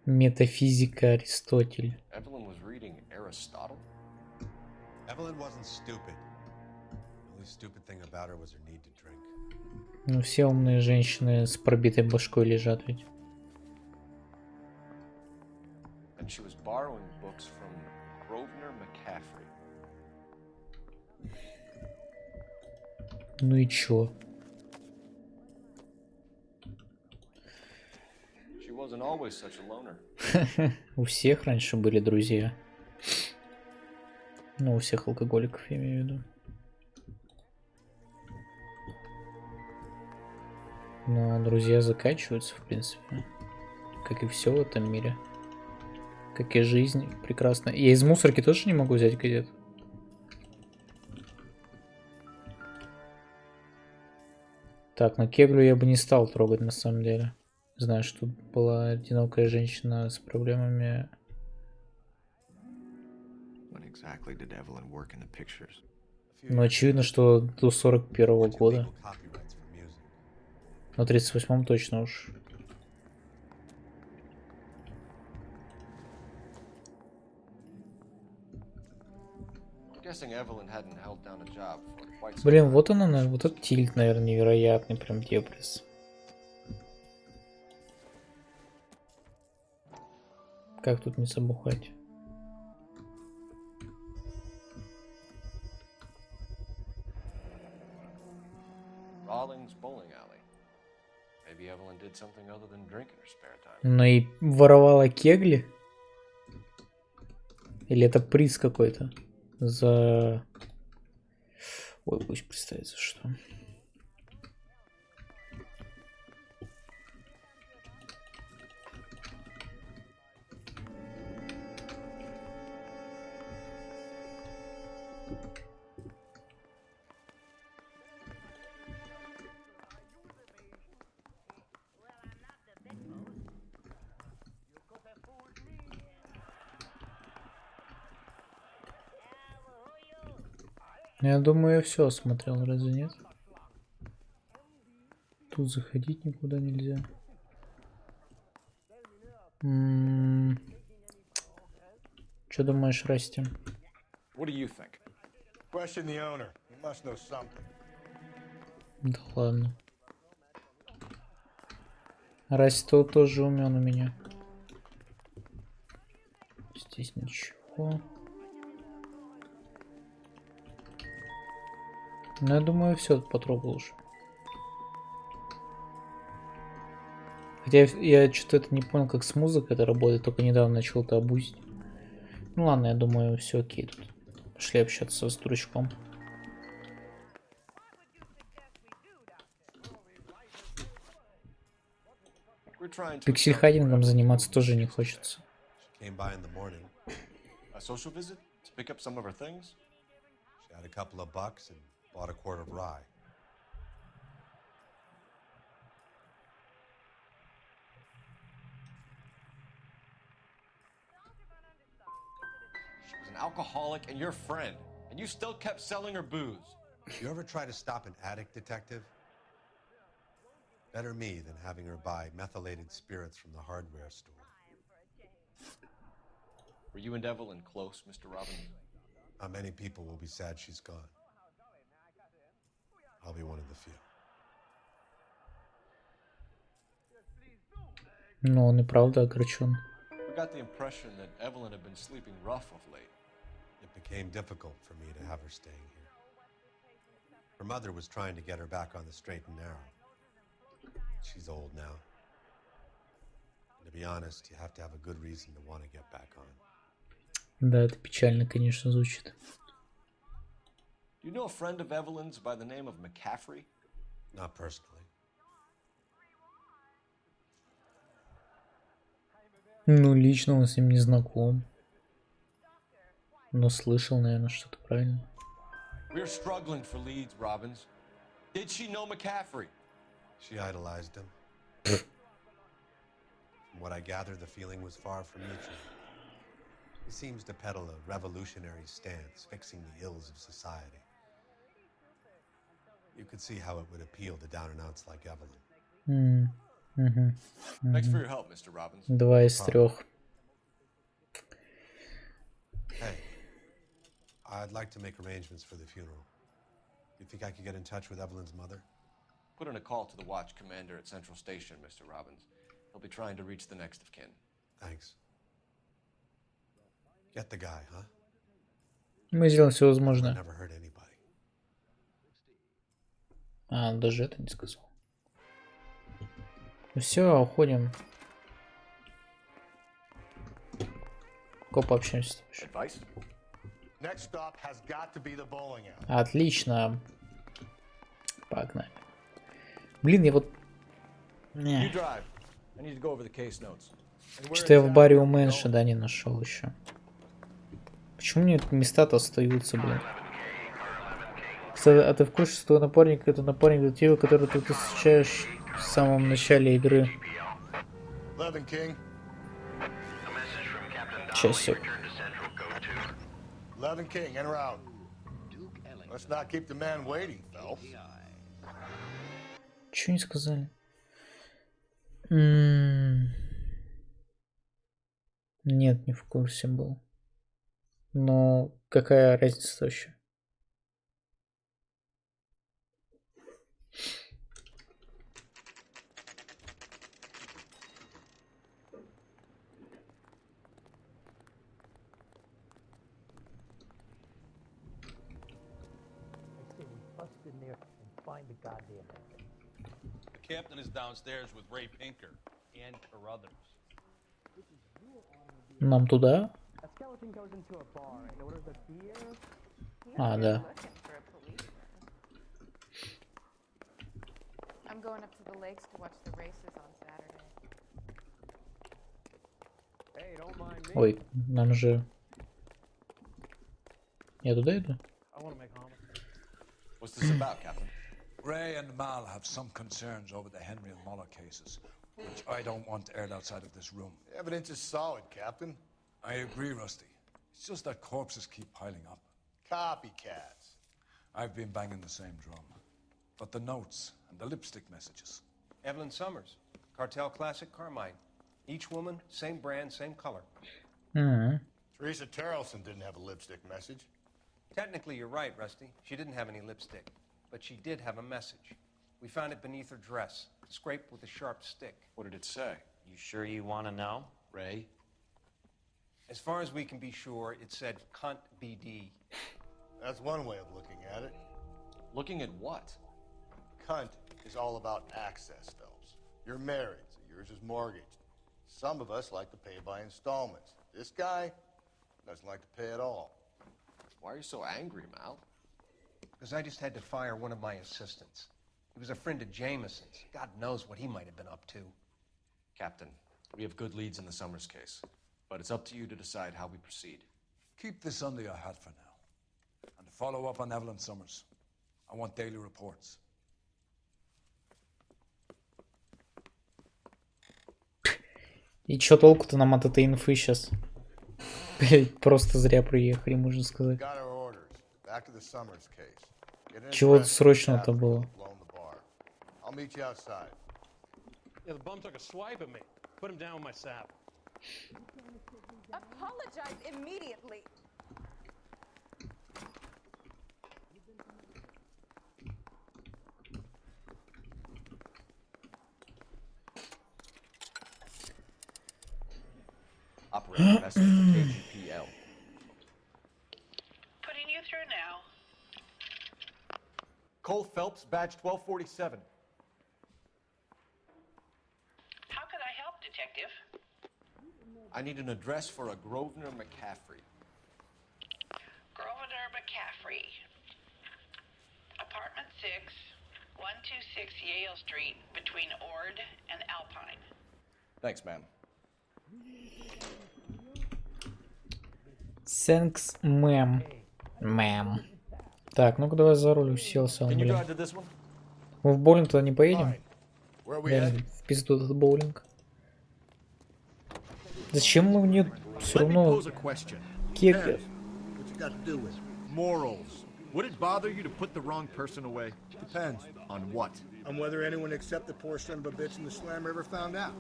Метафизика Аристотель. Evelyn was reading Aristotle? Evelyn wasn't stupid. The only stupid thing about her was her need to drink. Ну, все умные женщины с пробитой башкой лежат ведь. And she was borrowing books from Grosvenor McCaffrey. Ну и чё? She wasn't always such a loner. У всех раньше были друзья. Ну, у всех алкоголиков, я имею в виду. Но друзья заканчиваются, в принципе. Как и все в этом мире. Как и жизнь прекрасна. Я из мусорки тоже не могу взять газет. Так, на кеглю я бы не стал трогать на самом деле. Знаю, что тут была одинокая женщина с проблемами. Но очевидно, что до 41-го года. На 38-м точно уж. Блин, вот она, вот этот тильт, наверное, невероятный, прям депресс. Как тут не забухать? Ну и воровала кегли? Или это приз какой-то? За... Ой, пусть представится, что... Я думаю, я все осмотрел, разве нет? Тут заходить никуда нельзя. Что думаешь, Расти? Да ладно. Расти тоже умен у меня. Здесь ничего. Ну, я думаю, все потрогал уже. Хотя я что-то это не понял, как с музыкой это работает, только недавно начал это абузить. Ну ладно, я думаю, все окей тут. Пошли общаться с дурачком. Пиксель-хайдингом заниматься тоже не хочется. Bought a quart of rye. She was an alcoholic and your friend, and you still kept selling her booze. You ever try to stop an addict, detective? Better me than having her buy methylated spirits from the hardware store. Were you and Evelyn close, Mr. Robbins? Not many people will be sad she's gone. I'll be one of the few. Но он и правда огорчен. We got the impression that Evelyn had been sleeping rough of late. It became difficult for me to have her staying here. Her mother was trying to get her back on the straight and narrow. She's old now. And to be honest, you have to have a good reason to want to get back on. Да, это печально, конечно, звучит. Do you know a friend of Evelyn's by the name of McCaffrey? Not personally. Ну, лично он с ним не знаком. Но слышал, наверное, что-то правильно. We're struggling for leads, Robbins. Did she know McCaffrey? She idolized him. From what I gather, the feeling was far from mutual. He seems to peddle a revolutionary stance, fixing the ills of society. You could see how it would appeal to down-and-outs like Evelyn. Thanks for your help, Mr. Robbins. 2 из 3. Hey, I'd like to make arrangements for the funeral. You think I could get in touch with Evelyn's mother? Put in a call to the watch commander at Central Station, Mr. Robbins. He'll be trying to reach the next of kin. Thanks. Get the guy, huh? Мы сделаем все возможное. Never hurt anybody. А, он даже это не сказал. Ну все, уходим. Пообщаемся с тобой. Next stop has got to be the bowling alley. Отлично. Погнали. Блин, я вот... Не. Что-то я в баре у Мэнша, да, не нашел еще. Почему мне места-то остаются, блин? Кстати, а ты в курсе, что твой напарник — это напарник детектива, который ты встречаешь в самом начале игры? Часик. Levin King, en route. Let's not keep the man waiting, Phelps. Чего не сказали? Нет, не в курсе был. Но какая разница вообще? The captain is downstairs with Ray Pinker and Carruthers. Нам туда? А, да. I'm going up to the lakes to watch the races on Saturday. Hey, don't mind me. Ой, нам же... Я туда иду? What's this about, Captain? Ray and Mal have some concerns over the Henry and Muller cases, which I don't want aired outside of this room. The evidence is solid, Captain. I agree, Rusty. It's just that corpses keep piling up. Copycats. I've been banging the same drum. But the notes and the lipstick messages. Evelyn Summers, Cartel Classic Carmine. Each woman, same brand, same color. Teresa Terrelson didn't have a lipstick message. Technically, you're right, Rusty. She didn't have any lipstick. But she did have a message. We found it beneath her dress, scraped with a sharp stick. What did it say? You sure you want to know? Ray? As far as we can be sure, it said cunt BD. That's one way of looking at it. Looking at what? Cunt is all about access, Phelps. You're married, so yours is mortgaged. Some of us like to pay by installments. This guy doesn't like to pay at all. Why are you so angry, Mal? Because I just had to fire one of my assistants. He was a friend of Jameson's. God knows what he might have been up to. Captain, we have good leads in the Summers case, but it's up to you to decide how we proceed. Keep this under your hat for now. And follow up on Evelyn Summers. I want daily reports. И чё толку-то нам от этой инфы сейчас? Просто зря приехали, можно сказать. Got our orders. Back to the Summers case. Чего-то срочно-то было. I'll meet you outside. Yeah, the bum took a swipe at me. Put him down with my sap. Apologize immediately. Operator, message for KGPL. Putting you through now. Cole Phelps, badge 1247. How could I help, Detective? I need an address for a Grosvenor McCaffrey. Grosvenor McCaffrey. Apartment 6, 126 Yale Street, between Ord and Alpine. Thanks, ma'am. Thanks, мэм. Мэм. Так, ну-ка давай за руль уселся, он, блин. Мы в боулинг туда не поедем? Реально, в пизду этот боулинг. Зачем мы мне все равно кек... Morals. Would it bother you to put the wrong person away? Depends. On what? On whether anyone except the poor son of a bitch in the Slam River found out.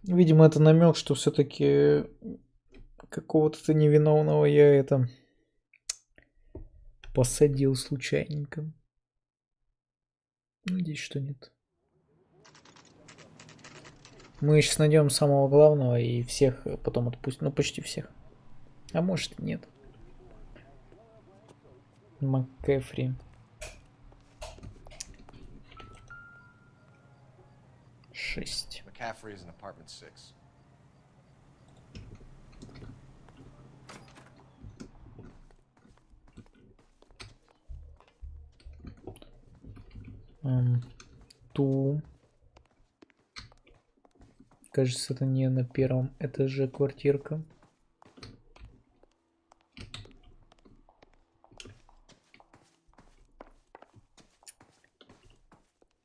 Видимо, это намек, что все-таки какого-то невиновного я это посадил случайненько. Надеюсь, что нет. Мы сейчас найдем самого главного и всех потом отпустим. Ну, почти всех. А может, нет. МакКэфри. 6. McCaffrey is in apartment 6. Ту. Кажется, это не на первом этаже квартирка.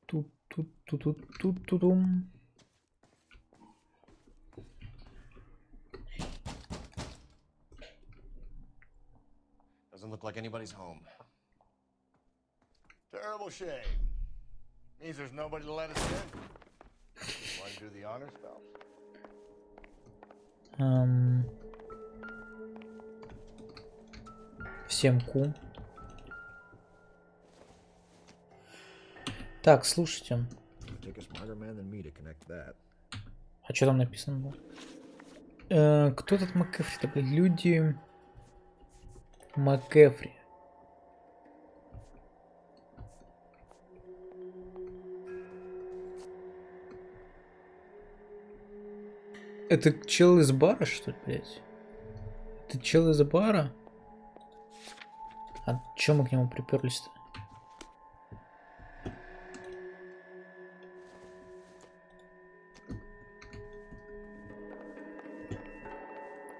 Тут-тут-тут-тут-тут-тум. Doesn't look like anybody's home. Terrible shame. Means there's nobody to let us in. Want to do the honors, Phelps? Всем ку. Так, слушайте. А что там написано было? Кто этот МакКэфри такой? Люди... МакКэфри. Это чел из бара, что ли, блядь? Это чел из бара? А чё мы к нему приперлись-то?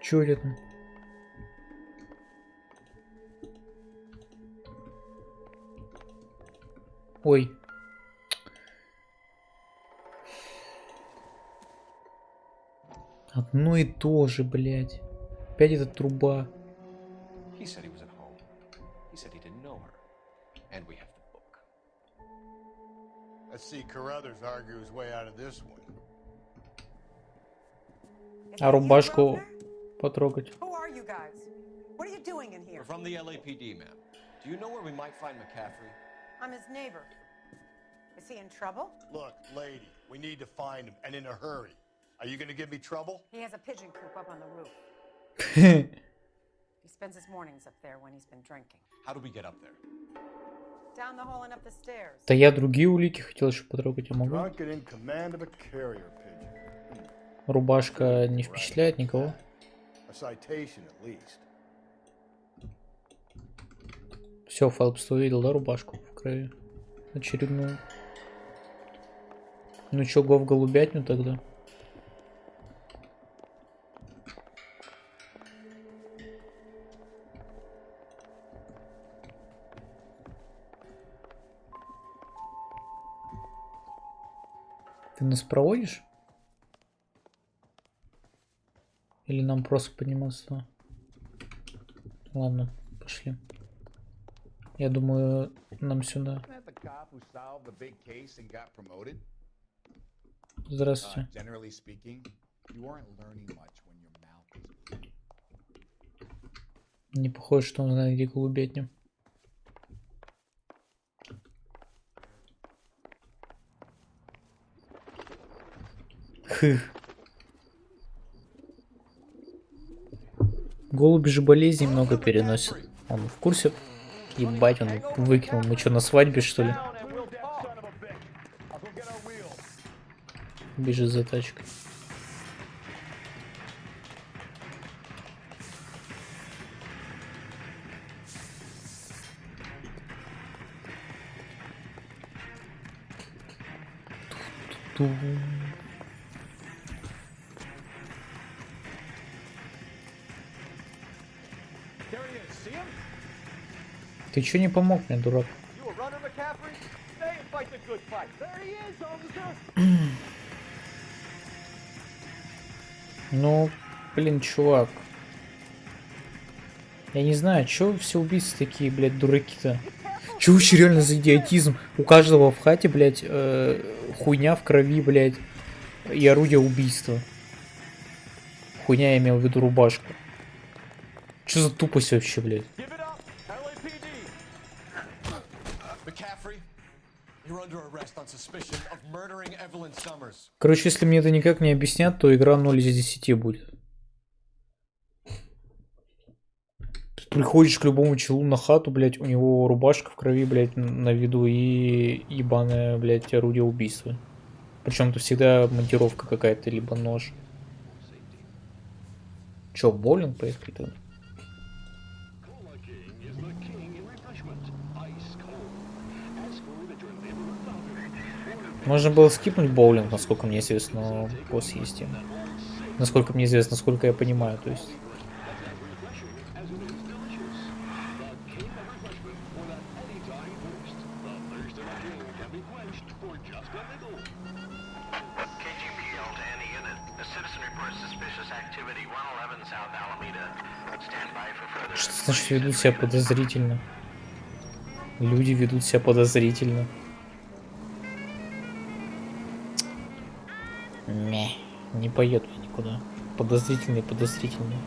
Чё это там? Ой. Одно и то же, блядь. Опять эта труба. He said he was at home. He said he didn't know her. And we have the book. Let's see Carruthers argue his way out of this one. А рубашку потрогать. Who are you guys? What are you doing in here? We're from the LAPD, ma'am. Do you know where we might find McCaffrey? I'm his neighbor. Is he in trouble? Look, lady, we need to find him, and in a hurry. Are you going to give me trouble? He has a pigeon coop up on the roof. He spends his mornings up there when he's been drinking. How do we get up there? Down the hall and up the stairs. Да я другие улики хотел еще потрогать, я могу. Drunk and in command of a carrier pigeon. Рубашка не впечатляет никого. A citation at least. Все, Фелпс увидел, да, рубашку в крови? Очередную. Ну чё, го в голубятню тогда? Ты нас проводишь? Или нам просто подниматься? Ладно, пошли. Я думаю, нам сюда. Здравствуйте. Не похоже, что он знает, где голубятня. Хых. Голуби же болезней много переносят. Он в курсе? Ебать, он выкинул. Мы что, на свадьбе, что ли? Бежит за тачкой. Ты чё не помог мне, дурак? Ну, блин, чувак. Я не знаю, чё все убийцы такие, блядь, дураки-то? Чё вообще реально за идиотизм? У каждого в хате, блядь, хуйня в крови, блядь, и орудие убийства. Хуйня, я имел в виду рубашку. Чё за тупость вообще, блядь? Короче, если мне это никак не объяснят, то игра 0 из 10 будет. Ты приходишь к любому челу на хату, блядь, у него рубашка в крови, блядь, на виду и ебаное, блядь, орудие убийства. Причем тут всегда монтировка какая-то, либо нож. Чё, в боулинг поехали-то? Можно было скипнуть боулинг, насколько мне известно, но босс есть. Насколько мне известно, насколько я понимаю, то есть. Что значит ведут себя подозрительно? Люди ведут себя подозрительно. Не поеду я никуда. Подозрительный, подозрительный.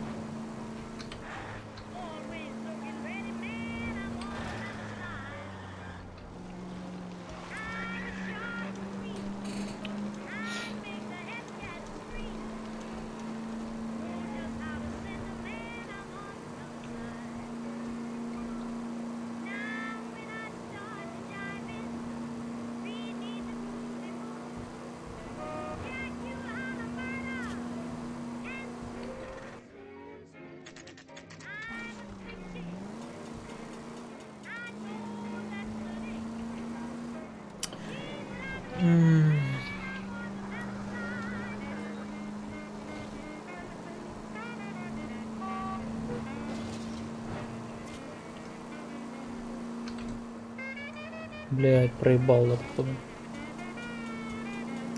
Блядь, проебал я, походу.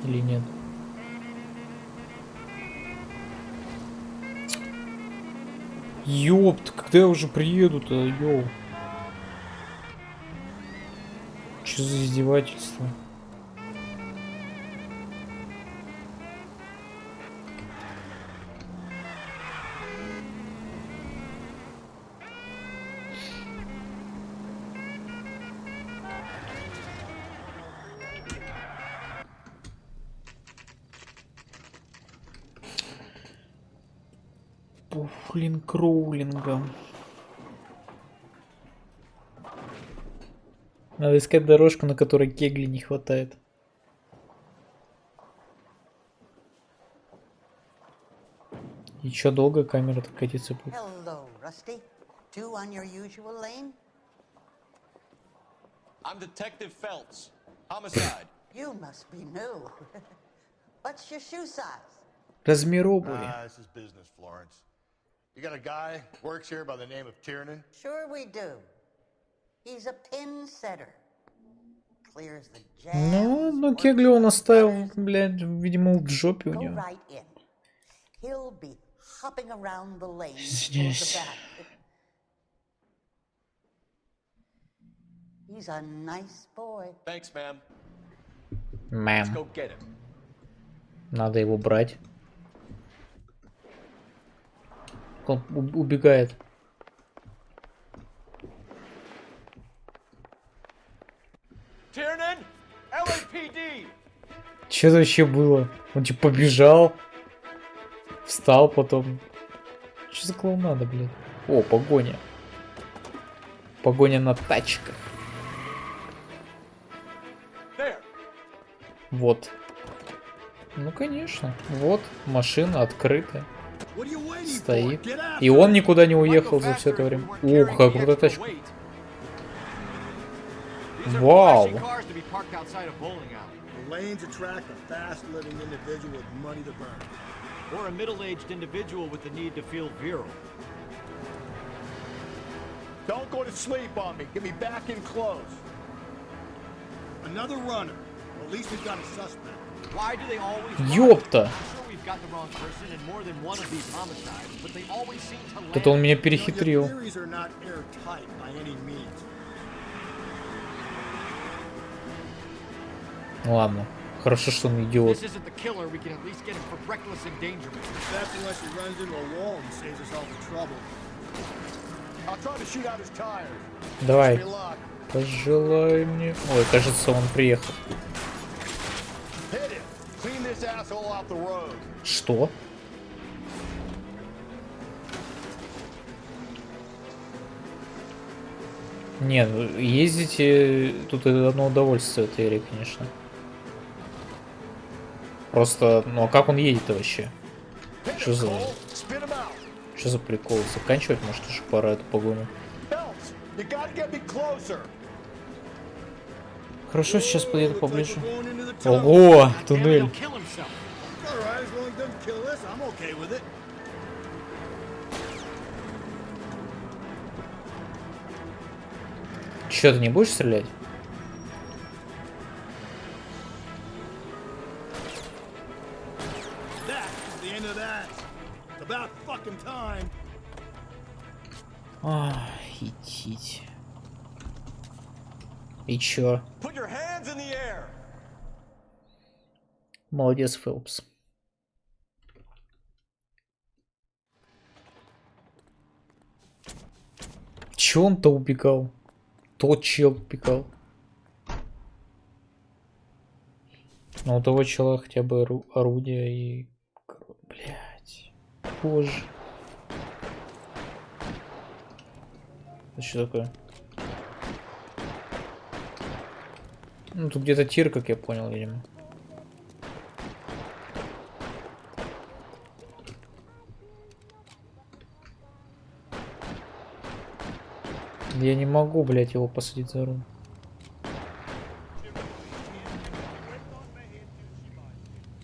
Или нет? Ёпт, когда я уже приеду-то, ёу. Чё за издевательство? Пуфлин кроулинга. Надо искать дорожку, на которой кегли не хватает. И чё, долго камера-то катится будет? Hello, Rusty. Two on your usual lane? I'm Detective Phelps. Homicide. You must be new. What's your shoe size? Размер обуви. This is business, Florence. You got a guy works here by the name of Tiernan? Sure we do. He's a pin setter. Clears the jam. Ну кегли он оставил, блядь, видимо, в жопе у него. He'll be hopping around the lane towards Извиняюсь. the back. He's a nice boy. Thanks, ma'am. Мэм. Let's go get him. Надо его брать. Он убегает. Tiernan, LAPD. Что это вообще было? Он типа побежал, встал потом. Что за клоунада, блин? О, погоня. Погоня на тачках. Вот. Ну, конечно. Вот, машина открытая. Стоит. И он никуда не уехал за все это время. О, какая крутая тачка. Вау. Lanes attract a fast-living individual with money to burn. Or a middle-aged individual with the need to feel virile. Don't go to sleep on me. Get me back in close. Another runner. Well, at least we've got a suspect. Why do they always Ёпта. I'm sure we've got the wrong person in more than one of these homicides, but they always seem to land. Тут он меня перехитрил. Your theories are not airtight by any means. Ладно. Хорошо, что он идиот. This isn't the killer. We can at least get him for reckless endangerment. That's unless he runs into a wall and saves us all the trouble. I'll try to shoot out his tires. Давай. Пожелай мне. Ой, кажется, он приехал. Hit it. Clean this asshole off the road. Что? Нет, ездите тут одно удовольствие от Эри, конечно. Просто, ну а как он едет-то вообще? Что за прикол? Заканчивать, может, уже пора эту погоню. Хорошо, сейчас подъеду поближе. Ого, туннель. Че, ты не будешь стрелять? Идите. И чё? Молодец, Фелпс. Чё он-то убегал? Тот чел убегал. Но у того чела хотя бы орудие и... Блять. Боже. Это что такое? Ну, тут где-то тир, как я понял, видимо. Я не могу, блять, его посадить за руль.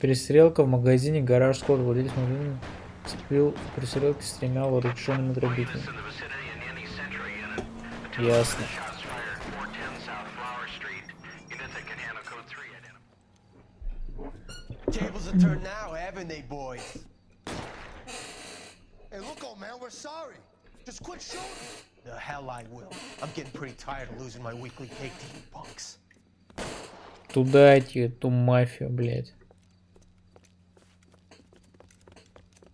Перестрелка в магазине, гараж, склад, владелец магазина сплил в перестрелке с 3 вооруженными грабителями. Ясно. Tables are turned now, haven't they, boys? Hey, look, old man, we're sorry. Just quit shooting. The hell I will. I'm getting pretty tired of losing my weekly cake to you punks. Туда идти, эту мафию, блядь.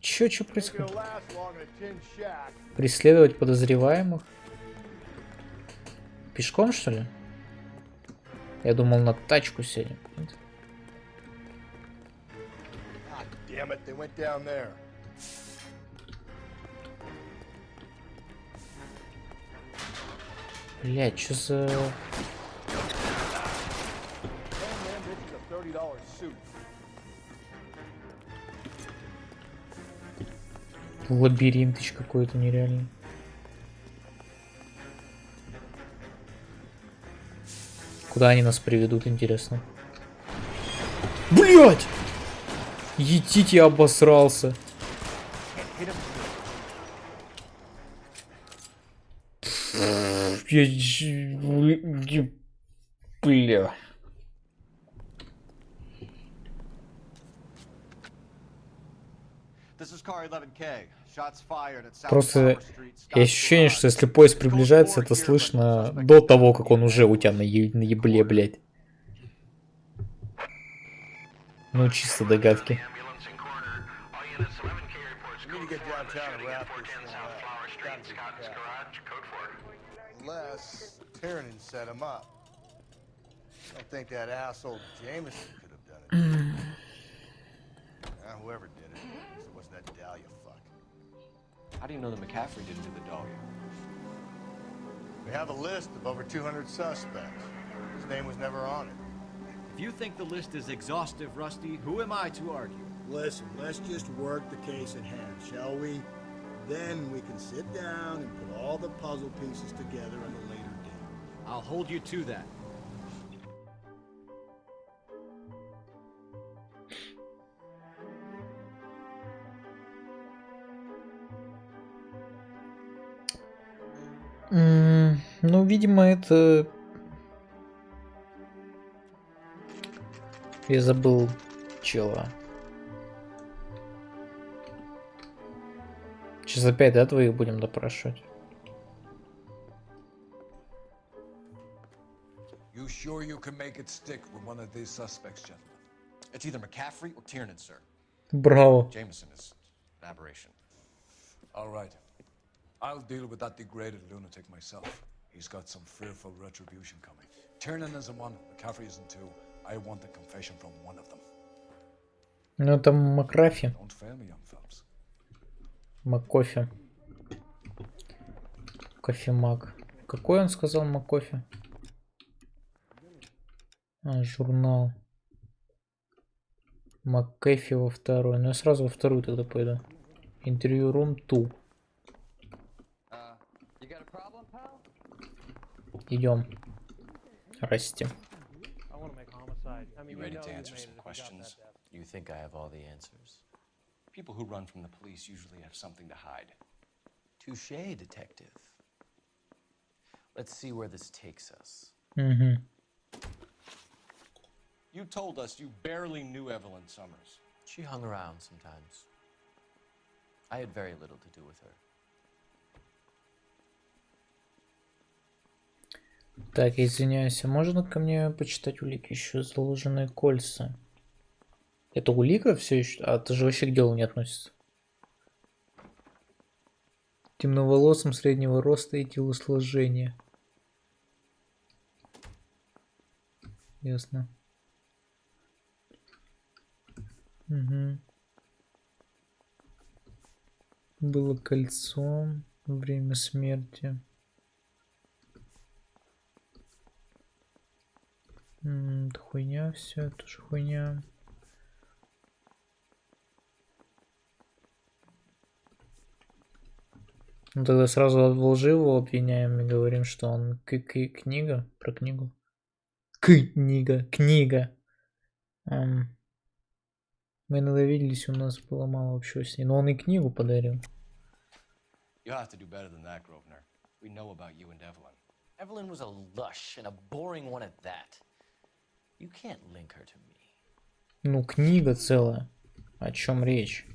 Чё происходит? Преследовать подозреваемых? Пешком, что ли? Я думал, на тачку сядем. Damn it, they went down there. Блядь, что за... Лабиринтыч какой-то нереальный. Куда они нас приведут, интересно? Блять! Етить я обосрался. Бля. This is car 11K. Shots fired at South Просто Flower Street. есть ощущение, что если поезд приближается, это слышно до того, как он уже у тебя на ебле, блядь. Ну, чисто догадки. Unless Tiernan set him up. I don't think that asshole Jameson could have done it. Whoever did it, it wasn't that Dahlia fuck. How do you know that McCaffrey didn't do the Dahlia? We have a list of over 200 suspects. His name was never on it. If you think the list is exhaustive, Rusty, who am I to argue? Listen, let's just work the case at hand, shall we? Then we can sit down and put all the puzzle pieces together at a later date. I'll hold you to that. Ну, видимо, это... Я забыл чела. Сейчас опять, да, двоих будем допрашивать? You sure you can make it stick with one of these suspects, gentlemen? It's either McCaffrey or Tiernan, sir. Браво. Jameson is an aberration. All right. I'll deal with that degraded lunatic myself. He's got some fearful retribution coming. Tiernan isn't one, McCaffrey isn't two. I want a confession from one of them. Ну, там Макрафи. Don't fail me, young fellows. Маккофе. Кофемак. Какой он сказал Маккофе? А, журнал. МакКэфи во второй. Ну, я сразу во вторую тогда пойду. Интервью Рум 2. Идем. Расти. You ready to answer some questions? You think I have all the answers? People who run from the police usually have something to hide. Touché, detective. Let's see where this takes us. Mm-hmm. You told us you barely knew Evelyn Summers. She hung around sometimes. I had very little to do with her. Так, извиняюсь, а можно ко мне почитать улики? Еще заложенные кольца. Это улика все еще? А это же вообще к делу не относится. Темноволосым, среднего роста и телосложения. Ясно. Угу. Было кольцо во время смерти. Это хуйня, все, это же хуйня. Ну тогда сразу во лжи его обвиняем и говорим, что он книга, про книгу. Книга. Мы надавились, у нас было мало общего с ней, но он и книгу подарил. You have to do better than that, Grosvenor. We know about you and Evelyn. Evelyn was a lush and a boring one at that. You can't link her to me. Ну, книга целая. О чем речь?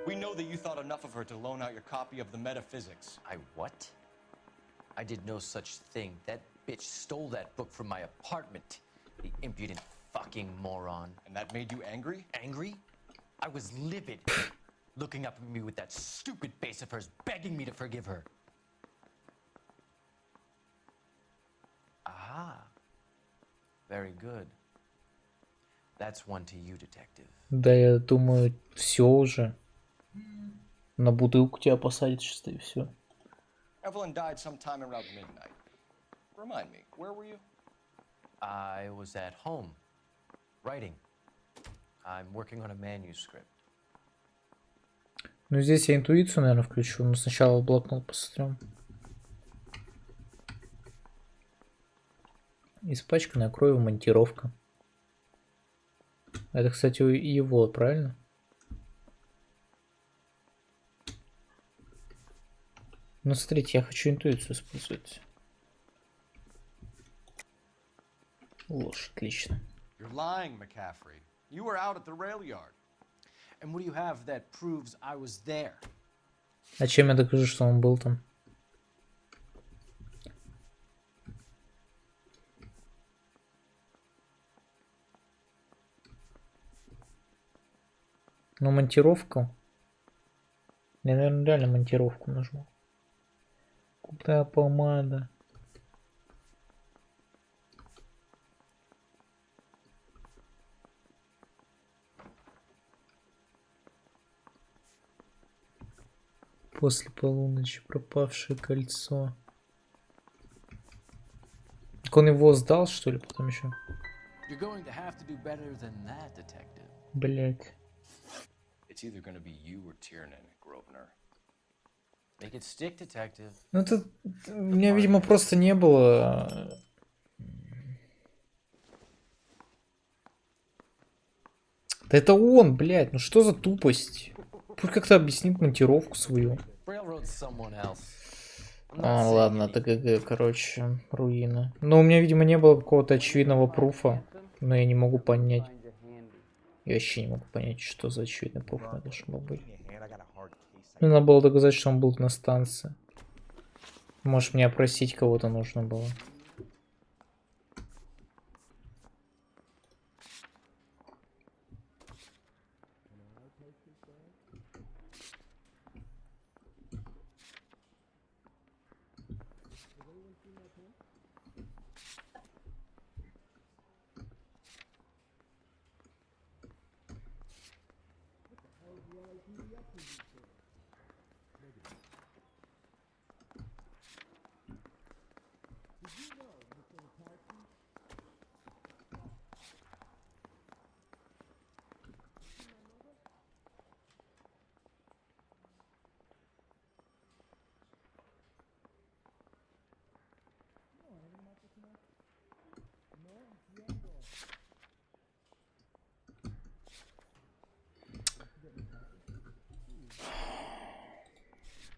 We know that you thought enough of her to loan out your copy of the Metaphysics. I what? I did no such thing. That bitch stole that book from my apartment. The impudent fucking moron. And that made you angry? Angry? I was livid. Looking up at me with that stupid face of hers, begging me to forgive her. Aha. Very good. That's one to you, detective. Да, я думаю, все уже. На бутылку тебя посадят сейчас и все. Evelyn died sometime around midnight. Remind me, where were you? I was at home, writing. I'm working on a manuscript. Ну, здесь я интуицию, наверное, включу. Но сначала блокнот посмотрим. Испачканная кровью монтировка. Это, кстати, его, правильно? Ну, смотрите, я хочу интуицию использовать. Ложь, отлично. You're lying, McCaffrey. You were out at the rail yard. And what do you have that proves I was there? А чем я докажу, что он был там? Ну, монтировку. Я, наверное, реально монтировку нажму. Куда помада? После полуночи пропавшее кольцо. Так он его сдал, что ли, потом еще? You're going to have to do better than that, detective. Блять. It's either going to be you or Tiernan, Grosvenor. Make it stick, detective. Ну тут у меня, видимо, просто не было. Да это он, блядь, ну что за тупость? Пусть как-то объяснит монтировку свою. А, ладно, ТГГ, короче, руина. Но у меня, видимо, не было какого-то очевидного пруфа. Но я не могу понять. Я вообще не могу понять, что за очевидный пруф должен был быть. Мне надо было доказать, что он был на станции. Может, мне опросить кого-то нужно было.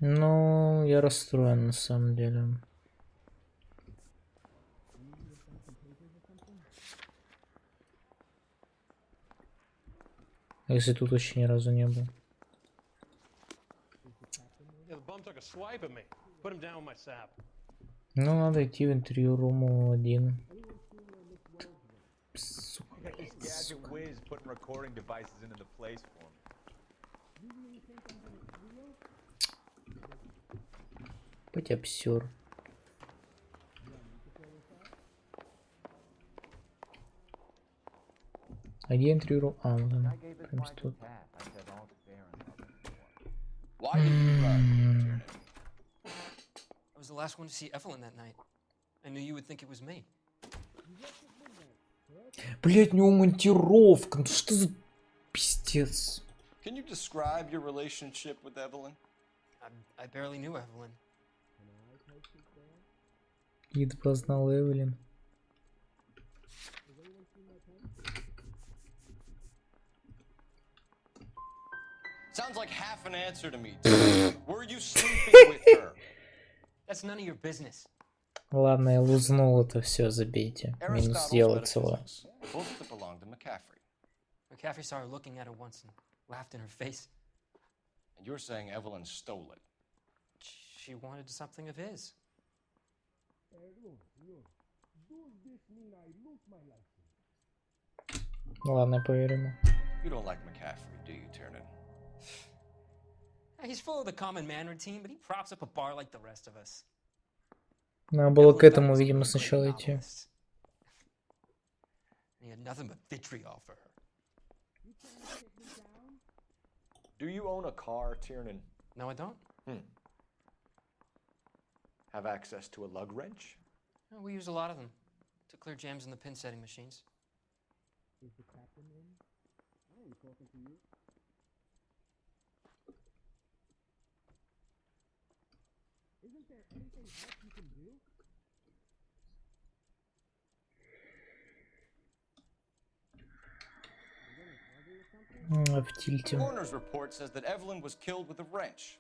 Ну, я расстроен на самом деле. Если тут вообще ни разу не был. Ну, надо идти в интервью руму 1. Сука, Быть обсер. А где интервью? А, ну, прям тут. I was the last one to see Evelyn that night. I knew you would think it was me. Блять, у него монтировка. Ну что за пиздец? Can you describe your relationship with Evelyn? I barely knew Evelyn. Едва знал Эвелин. Sounds like half an answer to me. Were you sleeping with her? That's none of your business. Ладно, я лузнул это все, забейте. Минус сделать целое. McCaffrey saw her looking at her once and laughed in her face. And you're saying Evelyn stole it? She wanted something of his. Ладно, я поверю ему. You don't like McCaffrey, do you, Tiernan? He's full of the common man routine, but he props up a bar like the rest of us. Надо было к этому, видимо, сначала идти. He had nothing but vitriol for her. Do you own a car, Tiernan? No, I don't. Have access to a lug wrench? We use a lot of them to clear jams in the pin setting machines. Is the captain in? Oh, he's talking to you. Isn't there anything else you can do? В тильте. The coroner's report says that Evelyn was killed with a wrench.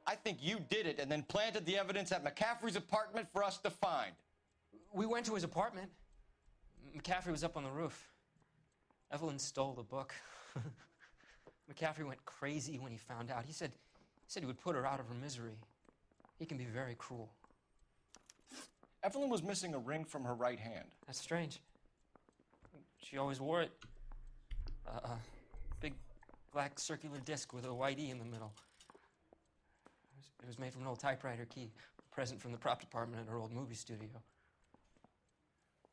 I think you did it and then planted the evidence at McCaffrey's apartment for us to find. We went to his apartment. McCaffrey was up on the roof. Evelyn stole the book. McCaffrey went crazy when he found out. He said he would put her out of her misery. He can be very cruel. Evelyn was missing a ring from her right hand. That's strange. She always wore it. Big black circular disc with a white E in the middle. It was made from an old typewriter key, a present from the prop department at her old movie studio.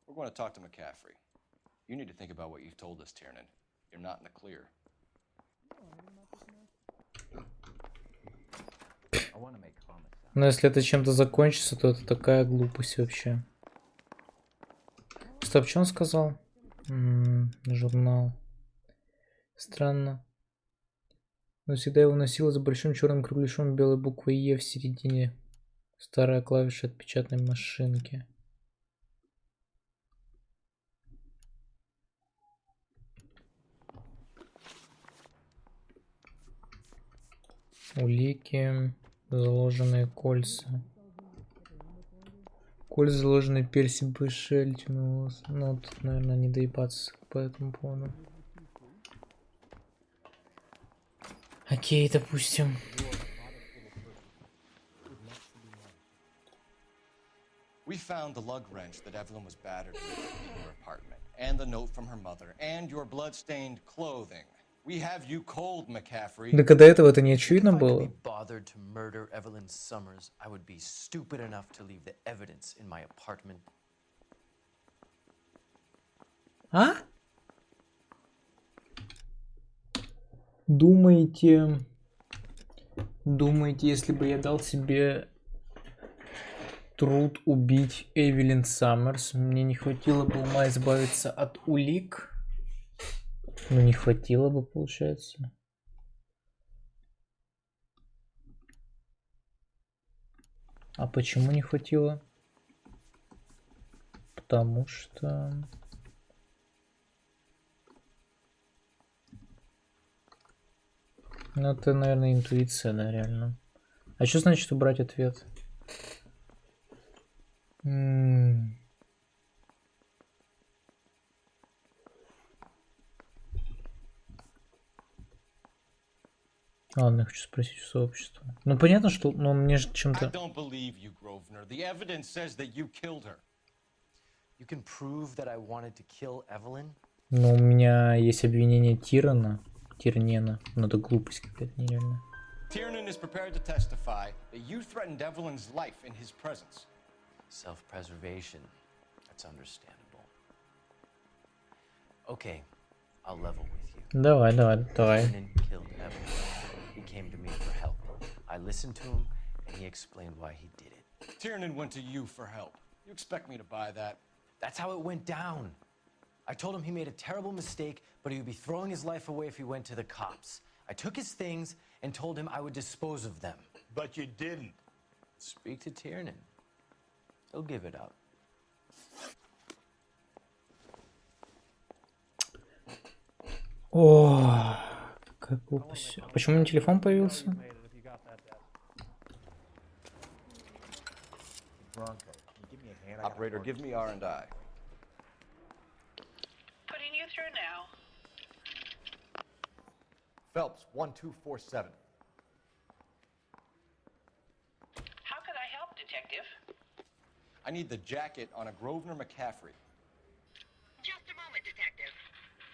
We're going to talk to McCaffrey. You need to think about what you've told us, Tiernan. You're not in the clear. Но если это чем-то закончится, то это такая глупость вообще. Стоп, что он сказал? Журнал. Странно. Но всегда его носила с большим черным кругляшом белой буквой Е в середине. Старая клавиша от печатной машинки. Улики. Заложенные кольца. Кольца заложенные перси бэшель. Ну, тут, наверное, не доебаться по этому поводу. Окей, допустим. We found the lug wrench that Evelyn was battered with in your apartment, and the note from her mother, and your blood-stained clothing. We have you cold, McCaffrey. Да когда этого это не очевидно было? Bothered to murder Evelyn Summers, I would be stupid enough to leave the evidence in my apartment. А? Думаете, если бы я дал себе труд убить Эвелин Саммерс, мне не хватило бы ума избавиться от улик? Ну, не хватило бы, получается. А почему не хватило? Потому что... Ну, это, наверное, интуиция, да, реально. А что значит убрать ответ? Ладно, я хочу спросить у сообщества. Ну, понятно, что... Ну, мне же чем-то... Ну, у меня есть обвинение Тирнена. Но это глупость какая-то нереальная. Tiernan is prepared to testify that you threatened Evelyn's life in his presence. Self-preservation. That's understandable. Okay, I'll level with you. Давай. Tiernan killed Evelyn. He came to me for help. I listened to him, and he explained why he did it. Tiernan went to you for help. You expect me to buy that? That's how it went down. I told him he made a terrible mistake, but he would be throwing his life away if he went to the cops. I took his things and told him I would dispose of them. But you didn't. Speak to Tiernan. He'll give it up. О, какая глупость. А почему у меня телефон появился? Operator, give me R&I. Putting you through now. Phelps, 1247. How could I help, Detective? I need the jacket on a Grosvenor McCaffrey. Just a moment, Detective.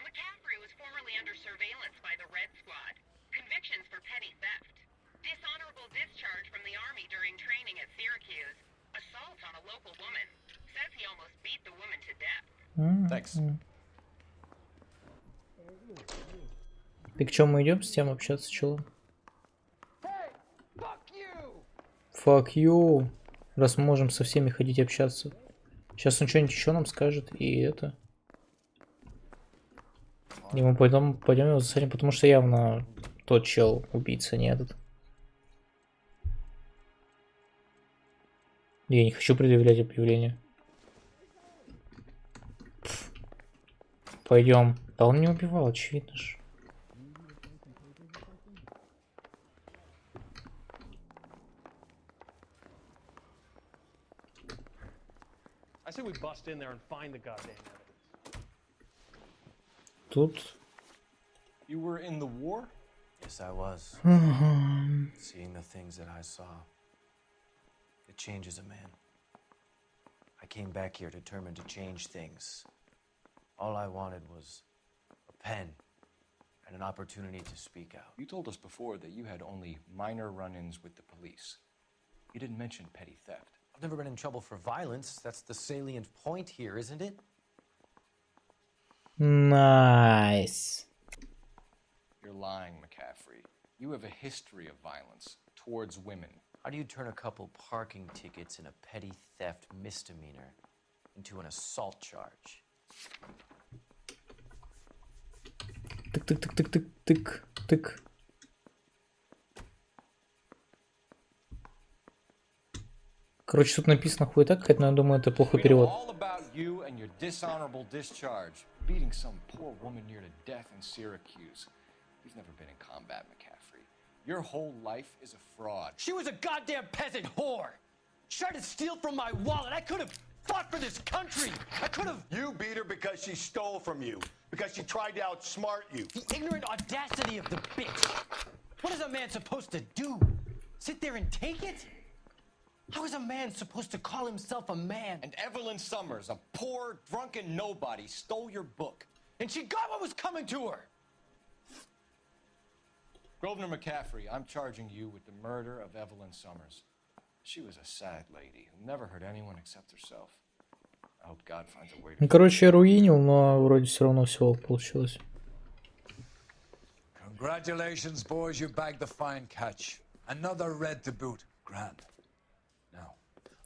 McCaffrey was formerly under surveillance by the Red Squad. Convictions for petty theft. Dishonorable discharge from the Army during training at Syracuse. Assault on a local woman. Says he almost beat the woman to death. Thanks. Так что, мы идем с тем общаться, чего? Fuck you! Раз мы можем со всеми ходить общаться. Сейчас он что-нибудь еще нам скажет, и это... И мы пойдем его засадим, потому что явно тот чел убийца, не этот. Я не хочу предъявлять объявление. Пойдем. Да он не убивал, очевидно же. I say we bust in there and find the goddamn evidence. Тут. You were in the war? Yes, I was. Seeing the things that I saw. It changes a man. I came back here determined to change things. All I wanted was a pen and an opportunity to speak out. You told us before that you had only minor run-ins with the police. You didn't mention petty theft. I've never been in trouble for violence. That's the salient point here, isn't it? Nice. You're lying, McCaffrey. You have a history of violence towards women. How do you turn a couple parking tickets and a petty theft misdemeanor into an assault charge? Тык-тык-тык-тык-тык-тык. Короче, тут написано хуета какая-то, но я думаю, это плохой перевод. All about you and your dishonorable discharge, beating some poor woman near to death in Syracuse. You've never been in combat, McCaffrey. Your whole life is a fraud. She was a goddamn peasant whore. She tried to steal from my wallet. I could have fought for this country. I could have. You beat her because she stole from you. Because she tried to outsmart you. The ignorant audacity of the bitch. What is a man supposed to do? Sit there and take it? How is a man supposed to call himself a man? And Evelyn Summers, a poor, drunken nobody, stole your book. And she got what was coming to her. Grosvenor McCaffrey, I'm charging you with the murder of Evelyn Summers. She was a sad lady who never hurt anyone except herself. I hope God finds a way to... Ну, короче, я руинил, но вроде все равно все получилось. Congratulations, boys, you bagged the fine catch. Another red to boot. Grand. Now,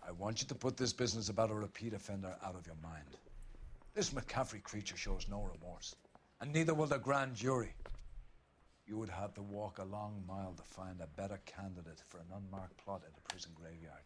I want you to put this business about a repeat offender out of your mind. This McCaffrey creature shows no remorse, and neither will the grand jury. You would have to walk a long mile to find a better candidate for an unmarked plot in the prison graveyard.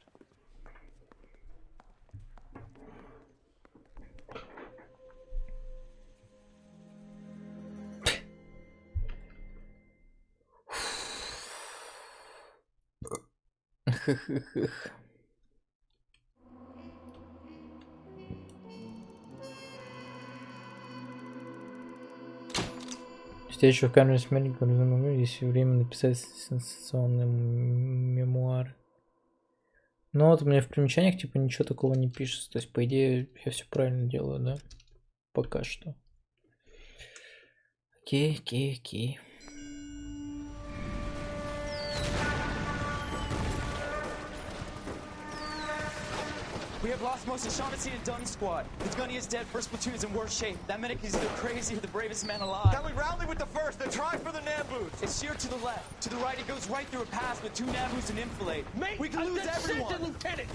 Встреча в камере смерти, есть время написать сенсационные мемуары. Но вот мне в примечаниях типа ничего такого не пишется. То есть, по идее, я все правильно делаю, да? Пока что. Окей, окей, окей. We have lost most of Shaughnessy and Dunn's squad. The gunny is dead, first platoon's in worse shape. That medic is either crazy or the bravest man alive. Can we rally with the first, then try for the Nambus? It's sheer to the left. To the right, it goes right through a pass with 2 Nambus and Infilade. Mate, we can lose everyone. Lieutenant!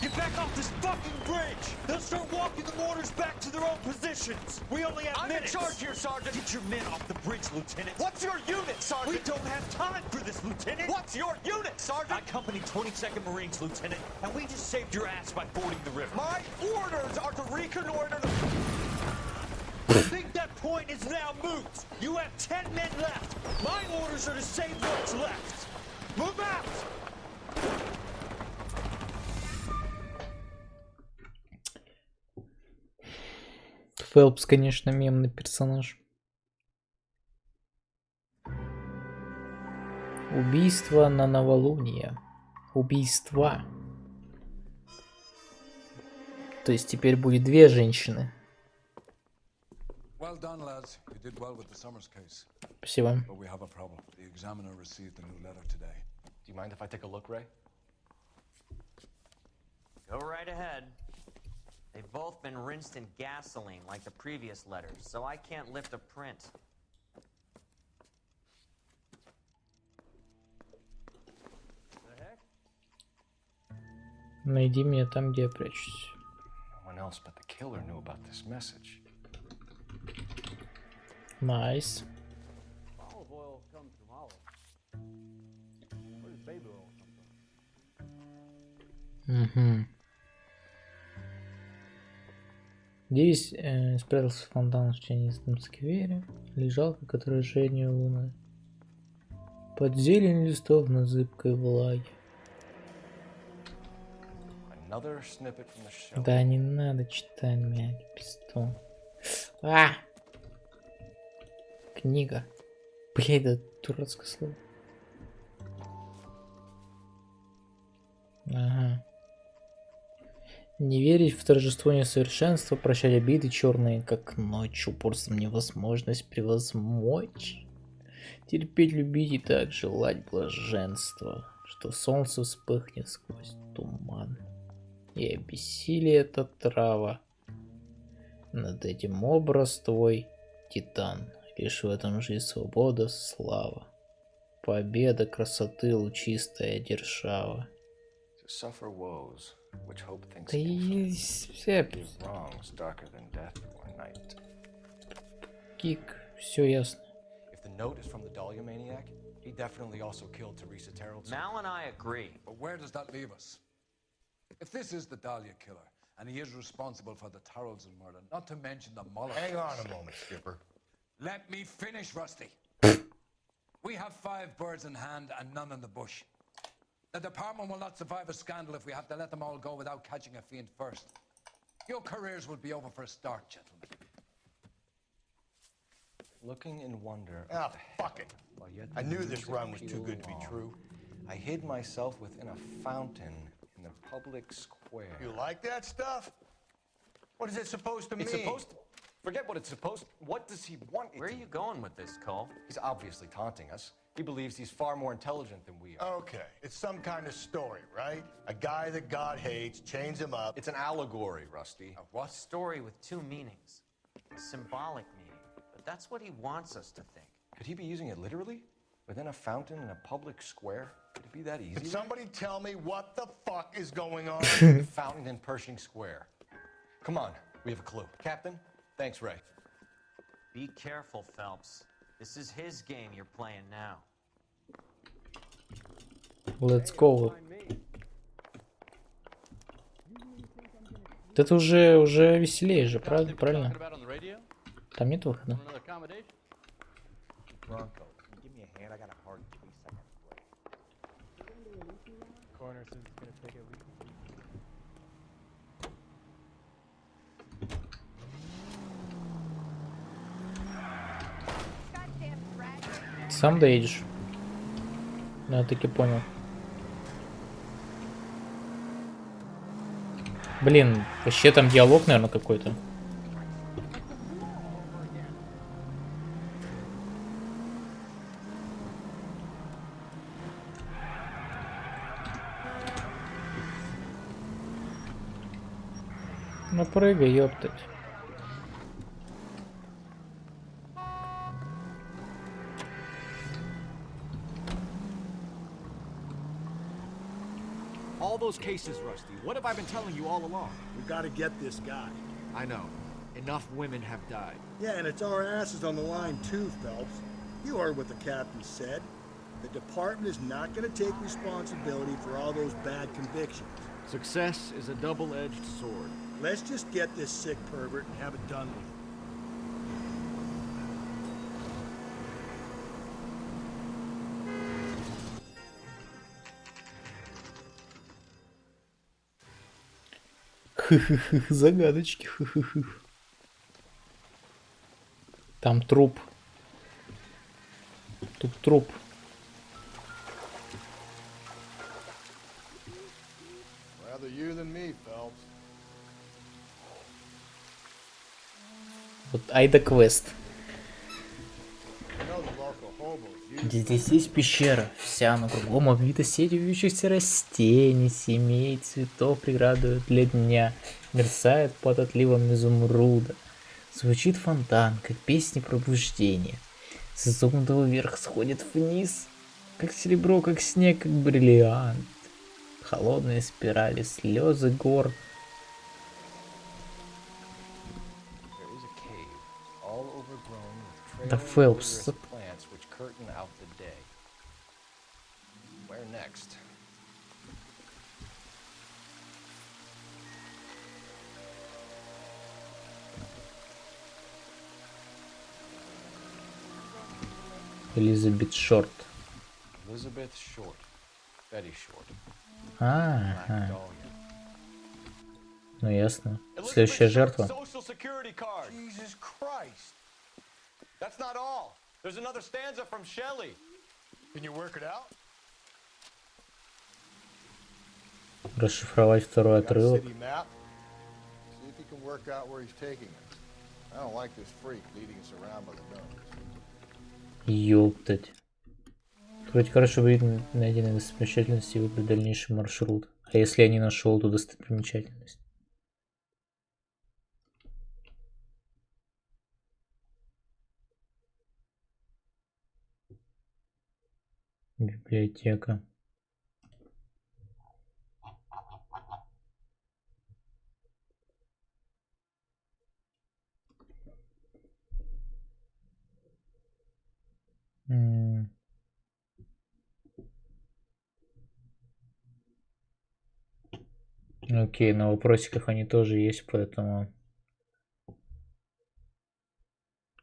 Get back off this fucking bridge! They'll start walking the mortars back to their own positions! We only have minutes! I'm in charge here, Sergeant! Get your men off the bridge, Lieutenant! What's your unit, Sergeant? We don't have time for this, Lieutenant! What's your unit, Sergeant? I company 22nd Marines, Lieutenant, and we just saved your ass by fording the river. My orders are to reconnoiter the... I think that point is now moot! You have 10 men left! My orders are to save what's left! Move out! Фелпс, конечно, мемный персонаж. Убийство на новолуние. Убийства. То есть теперь будет 2 женщины. Well done, lads. You did well with the Summers case. Спасибо. But we have a problem. The examiner received a new letter today. Do you mind if I take a look, Ray? Go right ahead. They've both been rinsed in gasoline like the previous letters, so I can't lift a print. Найди меня там, где я прячусь. No one else but the killer knew about this message. Nice. Olive oil comes from olive. Where does baby oil come from? Угу. Здесь спрятался фонтан в тенистом сквере. Лежал, как отражение луны. Под зелень листов на зыбкой влаге. Да не надо читать, блядь, пистон. А! Книга. Блядь, да дурацкое слово. Ага. Не верить в торжество несовершенства, прощать обиды черные, как ночь, упорством невозможность превозмочь. Терпеть, любить и так желать блаженства, что солнце вспыхнет сквозь туман. И обессилие эта трава. Над этим образ твой, титан. Лишь в этом жизнь, свобода, слава. Победа красоты лучистая держава. Да и все... Кик, все ясно. If the note is from the Dahlia maniac, he definitely also killed Teresa Terrellson. Mal and I agree. But where does that leave us? If this is the Dahlia killer, and he is responsible for the Tarrelson murder, not to mention the Muller... Hang on a moment, Skipper. Let me finish, Rusty. We have 5 birds in hand and none in the bush. The department will not survive a scandal if we have to let them all go without catching a fiend first. Your careers will be over for a start, gentlemen. Looking in wonder. Ah, fuck it. I knew this run was too good to be true. I hid myself within a fountain in the public square. You like that stuff? What is it supposed to mean? It's supposed to... Forget what it's supposed... What does he want it Where are you going with this, Cole? He's obviously taunting us. He believes he's far more intelligent than we are. Okay, it's some kind of story, right? A guy that God hates, chains him up. It's an allegory, Rusty. A what? Story with 2 meanings. A symbolic meaning. But that's what he wants us to think. Could he be using it literally? Within a fountain in a public square? Could it be that easy? Can somebody tell me what the fuck is going on? The fountain in Pershing Square. Come on, we have a clue. Captain, thanks, Ray. Be careful, Phelps. This is his game you're playing now. Let's go. Вот это уже веселее же, правда? Правильно? Там нет выхода. Сам доедешь? Да, таки понял. Блин, вообще там диалог, наверное, какой-то. Ну прыгай, ёптать. All those cases, Rusty. What have I been telling you all along? We gotta get this guy. I know. Enough women have died. Yeah, and it's our asses on the line too, Phelps. You heard what the captain said. The department is not gonna take responsibility for all those bad convictions. Success is a double-edged sword. Let's just get this sick pervert and have it done with. Загадочки. Там труп. Тут труп. Rather you than me, Phelps. Вот Айда квест. You know the local hobos. Здесь есть пещера, вся на кругом обвита сетью вьющихся растений, семей, цветов, преграду для дня. Мерцает под отливом изумруда. Звучит фонтан, как песни пробуждения. С изогнутого вверх сходит вниз, как серебро, как снег, как бриллиант. Холодные спирали, слезы гор. Да Фелпс. Элизабет Шорт. Ага. Ну ясно. Следующая жертва. That's not all. There's another stanza from Shelley. Can you work it out? Расшифровать второй Got a отрывок. city map? See if you can work out where he's taking us. I don't like this freak leading us around by the nose. Ёптать. Вроде хорошо будет найденные достопримечательности и выбрать дальнейший маршрут. А если я не нашел эту достопримечательность? Библиотека. Окей, на вопросиках они тоже есть, поэтому...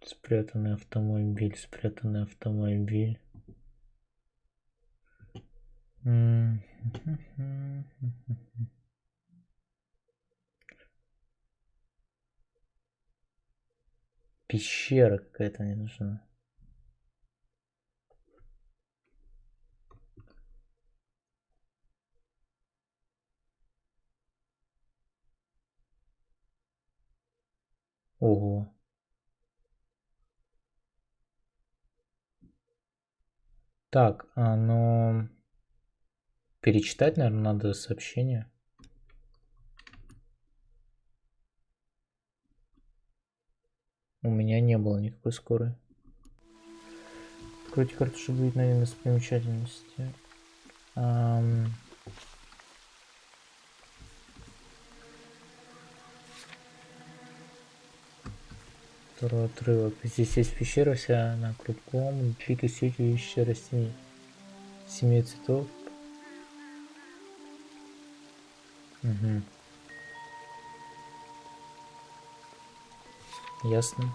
Спрятанный автомобиль, спрятанный автомобиль. Пещера какая-то мне нужна. Ого. Так, ну... Перечитать, наверное, надо сообщение. У меня не было никакой скорой. Откройте карту, чтобы видеть найденные достопримечательности. Второй отрывок. Здесь есть пещера, вся она кругом, длинной сетью ищущая растений. Семей цветов. Угу. Ясно.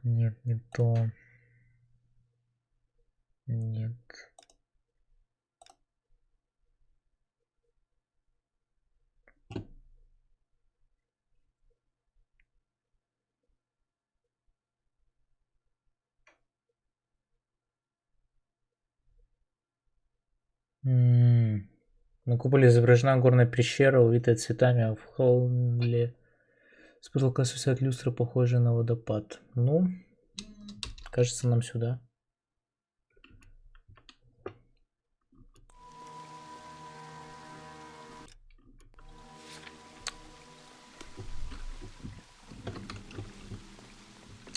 Нет, не то. Нет. На куполе изображена горная пещера, увитая цветами, а в холле с потолка свисает люстра, похожая на водопад. Ну, кажется, нам сюда.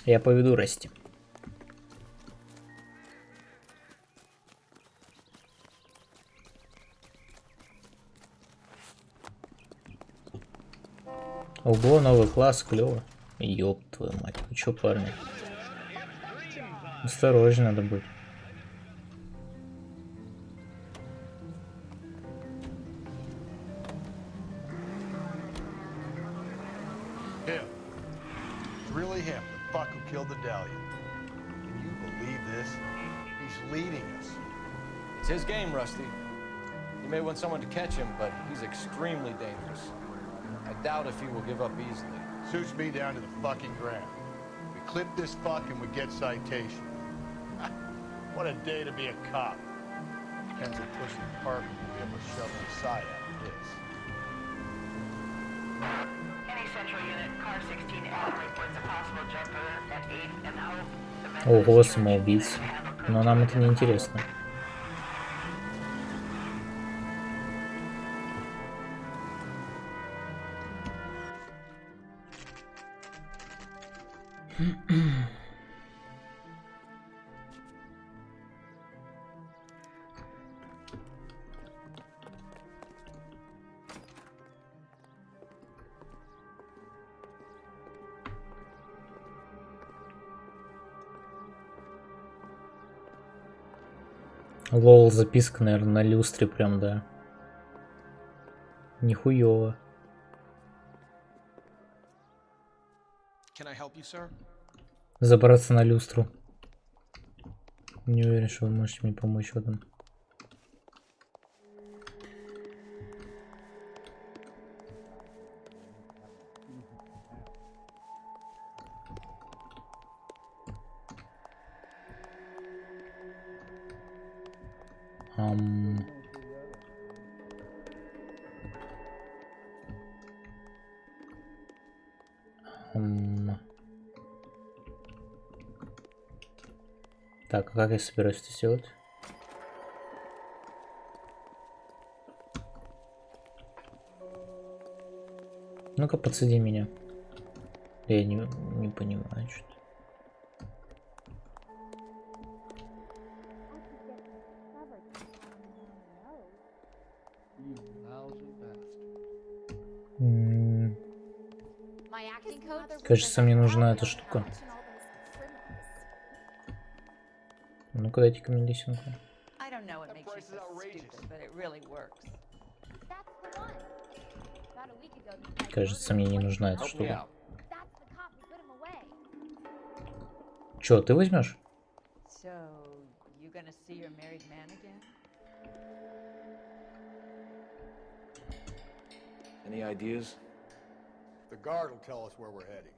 Я поведу Расти. Ого, новый класс, клево. Ёб твою мать, вы чё, парни? Осторожнее надо быть. Him. It's really him, the fuck who killed the Dahlia. Can you believe this? He's leading us. It's his game, Rusty. You may want someone to catch him, but he's extremely dangerous. I doubt if he will give up easily. Suits me down to the fucking ground. We clip this fuck and we get citation. What a day to be a cop. Depends on pushing the department to be able to shove him aside after this. Any central unit, car 16L reports a possible jumper at 8th and Hope. Ого, самоубийца. Но нам это не интересно. Лол, записка, наверное, на люстре прям, да. Нихуёво. Can I help you, sir? Забраться на люстру. Не уверен, что вы можете мне помочь в этом. Так, а как я собираюсь это сделать? Ну-ка, подсади меня. Я не понимаю, что. Кажется, мне нужна эта штука. Ну-ка, дайте-ка мне лесенку. Кажется, мне не нужна эта штука. Чё, ты возьмешь? Any ideas? The guard will tell us where we're heading.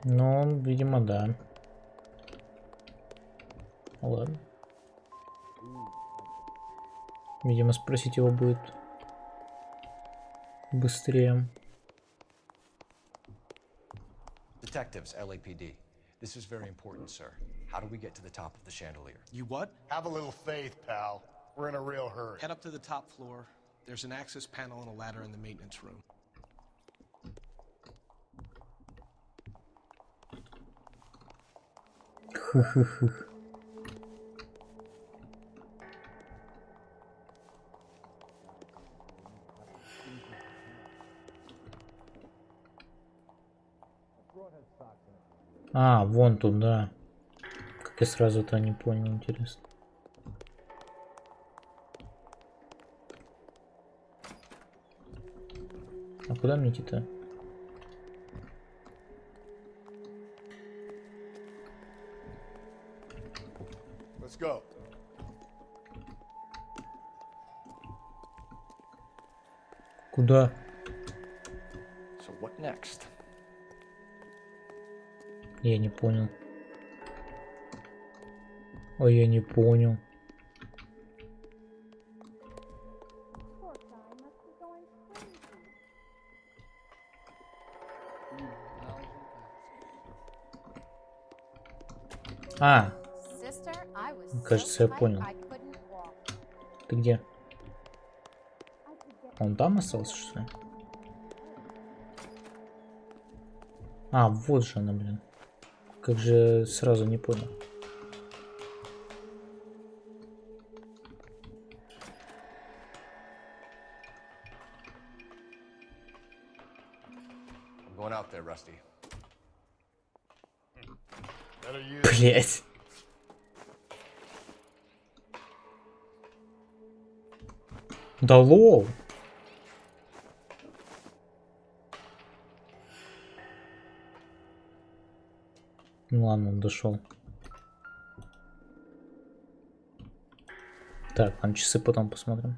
Ну, видимо, да. Ладно. Видимо, спросить его будет быстрее. Detectives, LAPD. This is very important, sir. How do we get to the top of the chandelier? You what? Have a little faith, pal. We're in a real hurry. Head up to the top floor. There's an access panel and a ladder in the maintenance room. А, вон туда. Как я сразу-то не понял, интересно. А куда мне идти-то? Let's go. Куда? So what next? Я не понял. Ой, я не понял. А, кажется, я понял. Ты где? Он там остался, что ли? А, вот же она, блин. Как же сразу не понял. Going out there, Rusty. Блять. Да лол. Ну ладно, он дошел. Так, там часы потом посмотрим.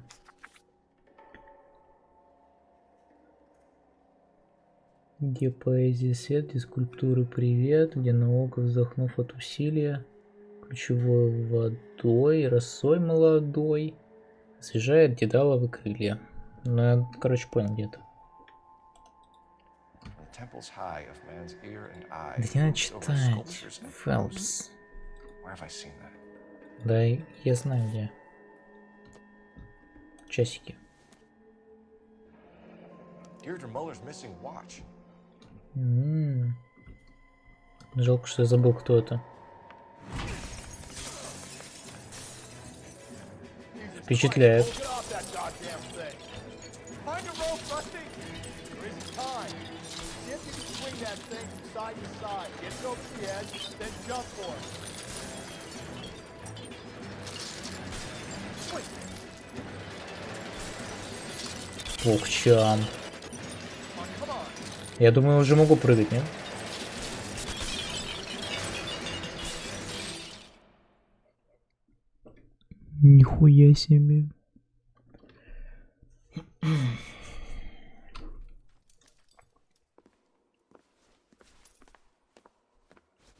Где поэзия свет, где скульптуры привет, где наука, вздохнув от усилия, ключевой водой, росой молодой, освежает дедаловы крылья. Ну, я, короче, понял где-то. Да не надо читать, Фелпс. Да, я знаю где. Часики. Жалко, что я забыл, кто это. Впечатляет. swing that thing from side to side. Get it over the edge, then jump for it. Swing. Ох, чам. Я думаю, уже могу прыгать, нет? Нихуя себе.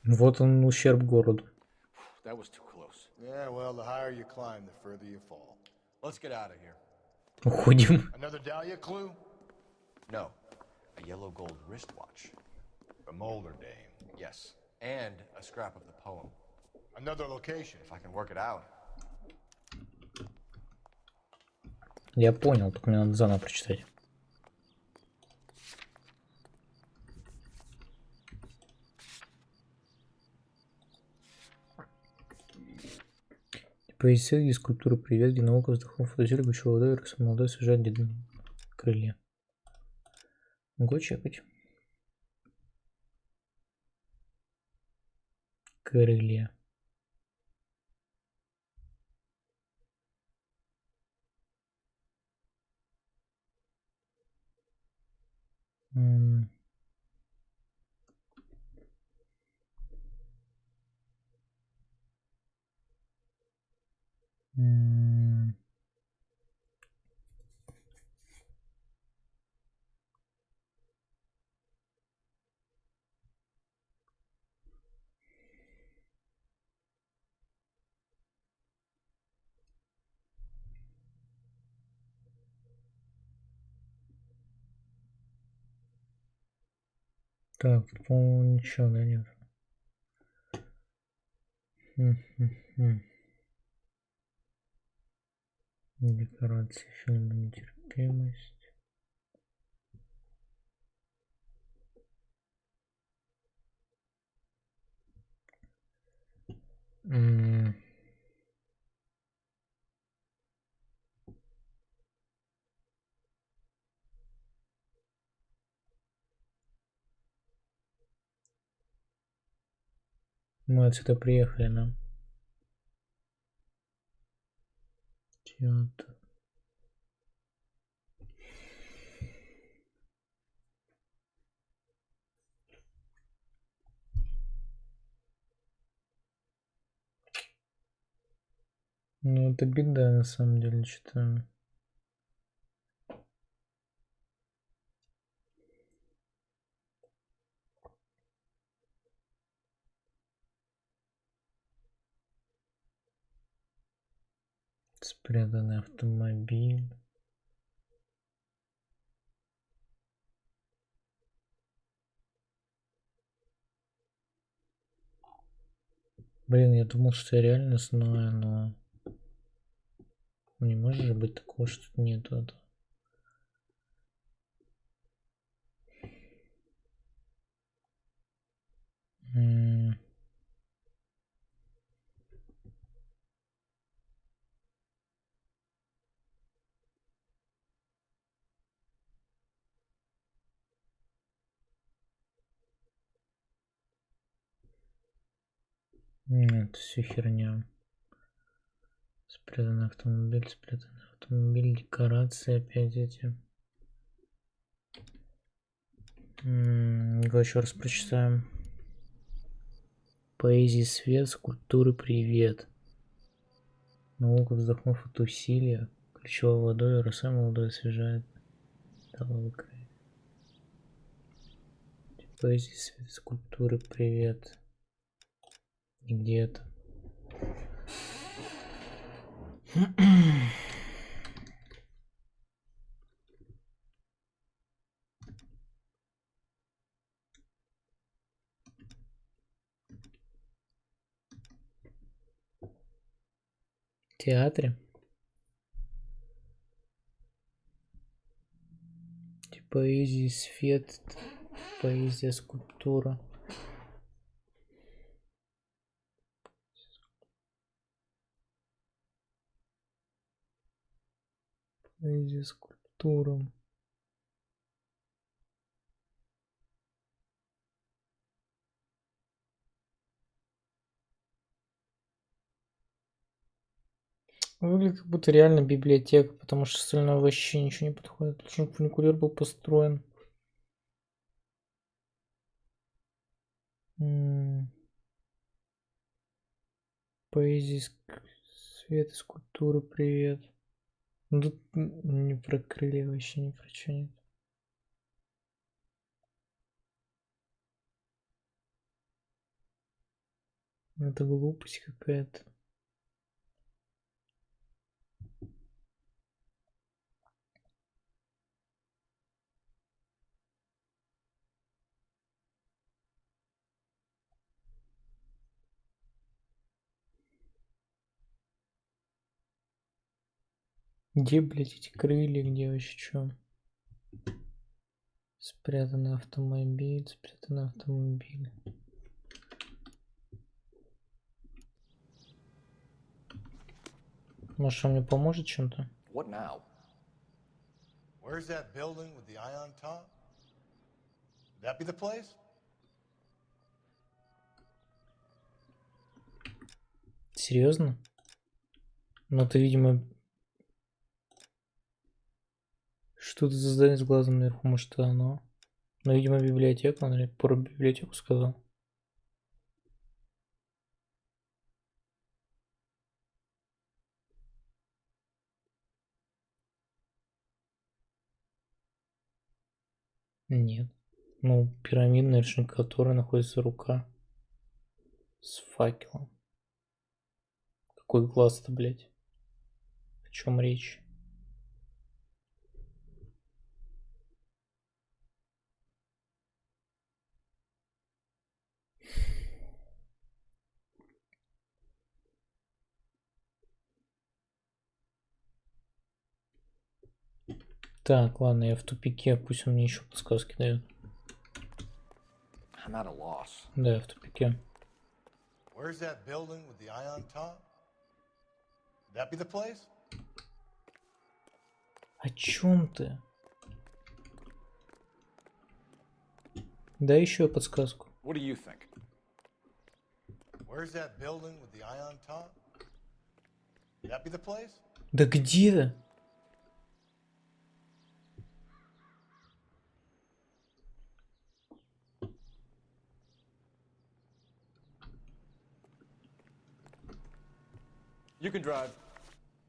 Вот он, ущерб городу. That was too close. Yeah, well, the higher you climb, the further you fall. Let's get out of here. Уходим. Another Dahlia clue? No. A yellow gold wristwatch. From older dame. Yes. And a scrap of the poem. Another location. If I can work it out. Я понял, только мне надо заново прочитать. Поясил, где скульптура «Привет», где наука вздохнул фотозель, гучу водой, рос молодой, свежает крылья. Могу чекать. Крылья. Так, тут, по-моему, ничего, да, нет. Декорации фильма «Нетерпимость». Мы отсюда приехали, да? Театр. Ну, это беда, на самом деле, что-то... Спрятанный автомобиль. Блин, я думал, что я реально знаю, но... Не может же быть такого, что тут нету этого. Это все херня. Спрятанный автомобиль, декорации опять эти. Давай еще раз прочитаем. Поэзии свет, скульптуры привет. Наука, вздохнув от усилия, ключевой водой, роса молодой освежает. Поэзии свет, скульптуры привет. И где это? В театре? Поэзии свет, поэзия скульптура. Поэзия скульптура. Выглядит как будто реально библиотека, потому что остальное вообще ничего не подходит. Причем фуникулер был построен. Поэзия, свет, скульптуры, привет. Ну, тут не про крылья вообще, ни про что нет. Это глупость какая-то. Где, блядь, эти крылья? Где вообще что? Спрятанный автомобиль, спрятанный автомобиль. Может, он мне поможет чем-то? What now? Where's that building with the eye on top? Would that be the place? Серьезно? Ну, ты, видимо... Что-то за здание с глазом наверху, может, это оно? Ну, видимо, библиотека, он про библиотеку сказал. Нет. Ну, пирамида, на вершине которой находится рука. С факелом. Какой глаз-то, блядь? О чем речь? Так, ладно, я в тупике, пусть он мне еще подсказки дает. I'm at a loss. Да, я в тупике. Where's that building with the eye on top? Would that be the place? О чем ты? Дай еще подсказку. What do you think? Where's that building with the eye on top? Would that be the place? Да где? You can drive.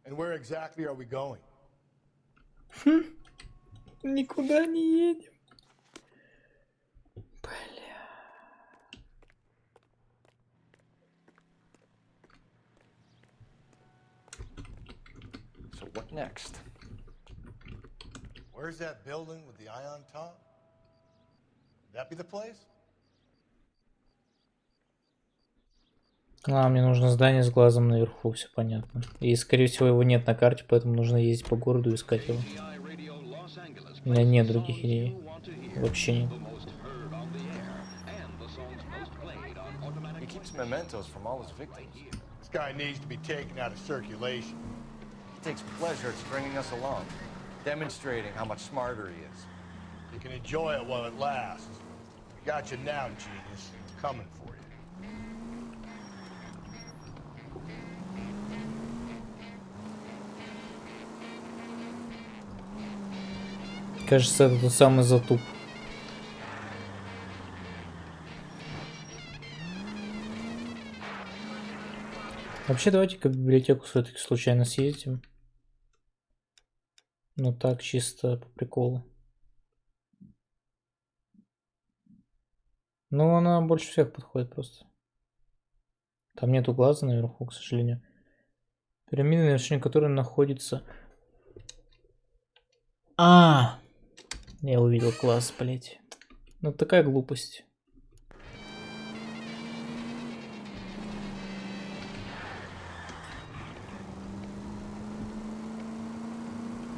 And where exactly are we going? Никуда не едем. So what next? Where's that building with the eye on top? Would that be the place? А, мне нужно здание с глазом наверху, все понятно. И, скорее всего, его нет на карте, поэтому нужно ездить по городу и искать его. У меня нет других идей. Вообще нет. He keeps mementos from all his victims. This guy needs to be taken out of circulation. He takes pleasure at stringing us along, demonstrating how much smarter he is. You can enjoy it while it lasts. I got you now, genius. It's coming for you. Кажется, это тот самый затуп. Вообще, давайте-ка в библиотеку все-таки случайно съездим. Ну так, чисто по приколу. Ну, она больше всех подходит просто. Там нету глаза наверху, к сожалению. Пирамида, на вершине которой находится... Я увидел класс, блять. Ну, такая глупость.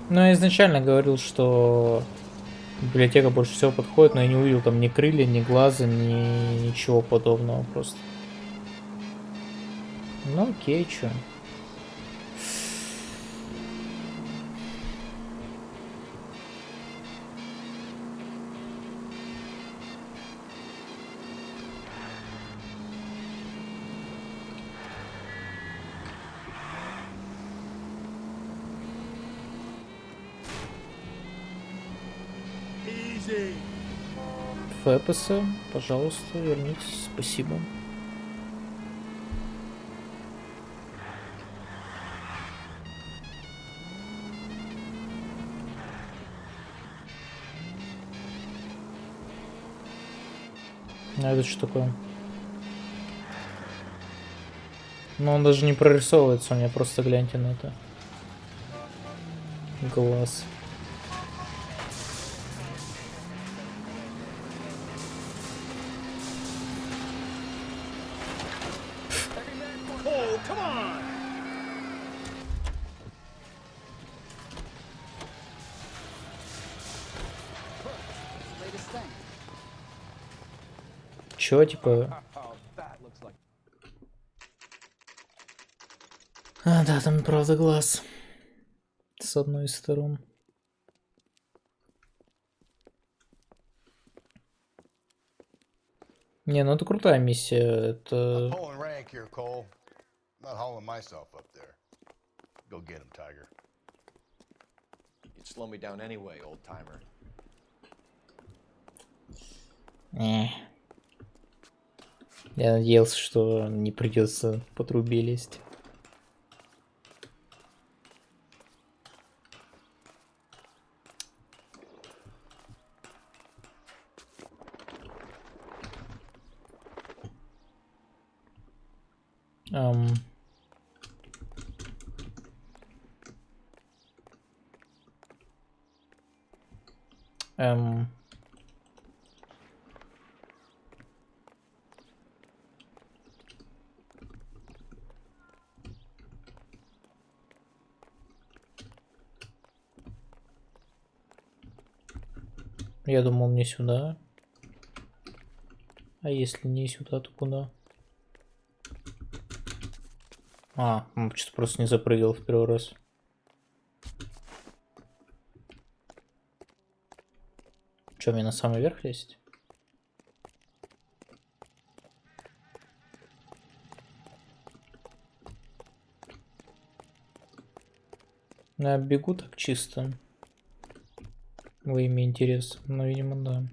Ну, я изначально говорил, что библиотека больше всего подходит, но я не увидел там ни крылья, ни глаза, ни ничего подобного просто. Ну, окей, чё. Фэпеса, пожалуйста, вернитесь. Спасибо. А это что такое? Ну, он даже не прорисовывается, у меня просто гляньте на это. Глаз. Cole, come on! Чё, типа... А, да, там правда глаз. С одной из сторон. Не, ну это крутая миссия. Это... Pulling rank here, Cole. Not hauling myself up there. Go get him, Tiger. You'd slow me down anyway, old timer. Я надеялся, что не придется по трубе лезть. Я думал, мне сюда. А если не сюда, то куда? А, он что-то просто не запрыгал в первый раз. Че, мне на самый верх лезть? Я бегу так чисто. Во имя интереса. Ну, видимо, да.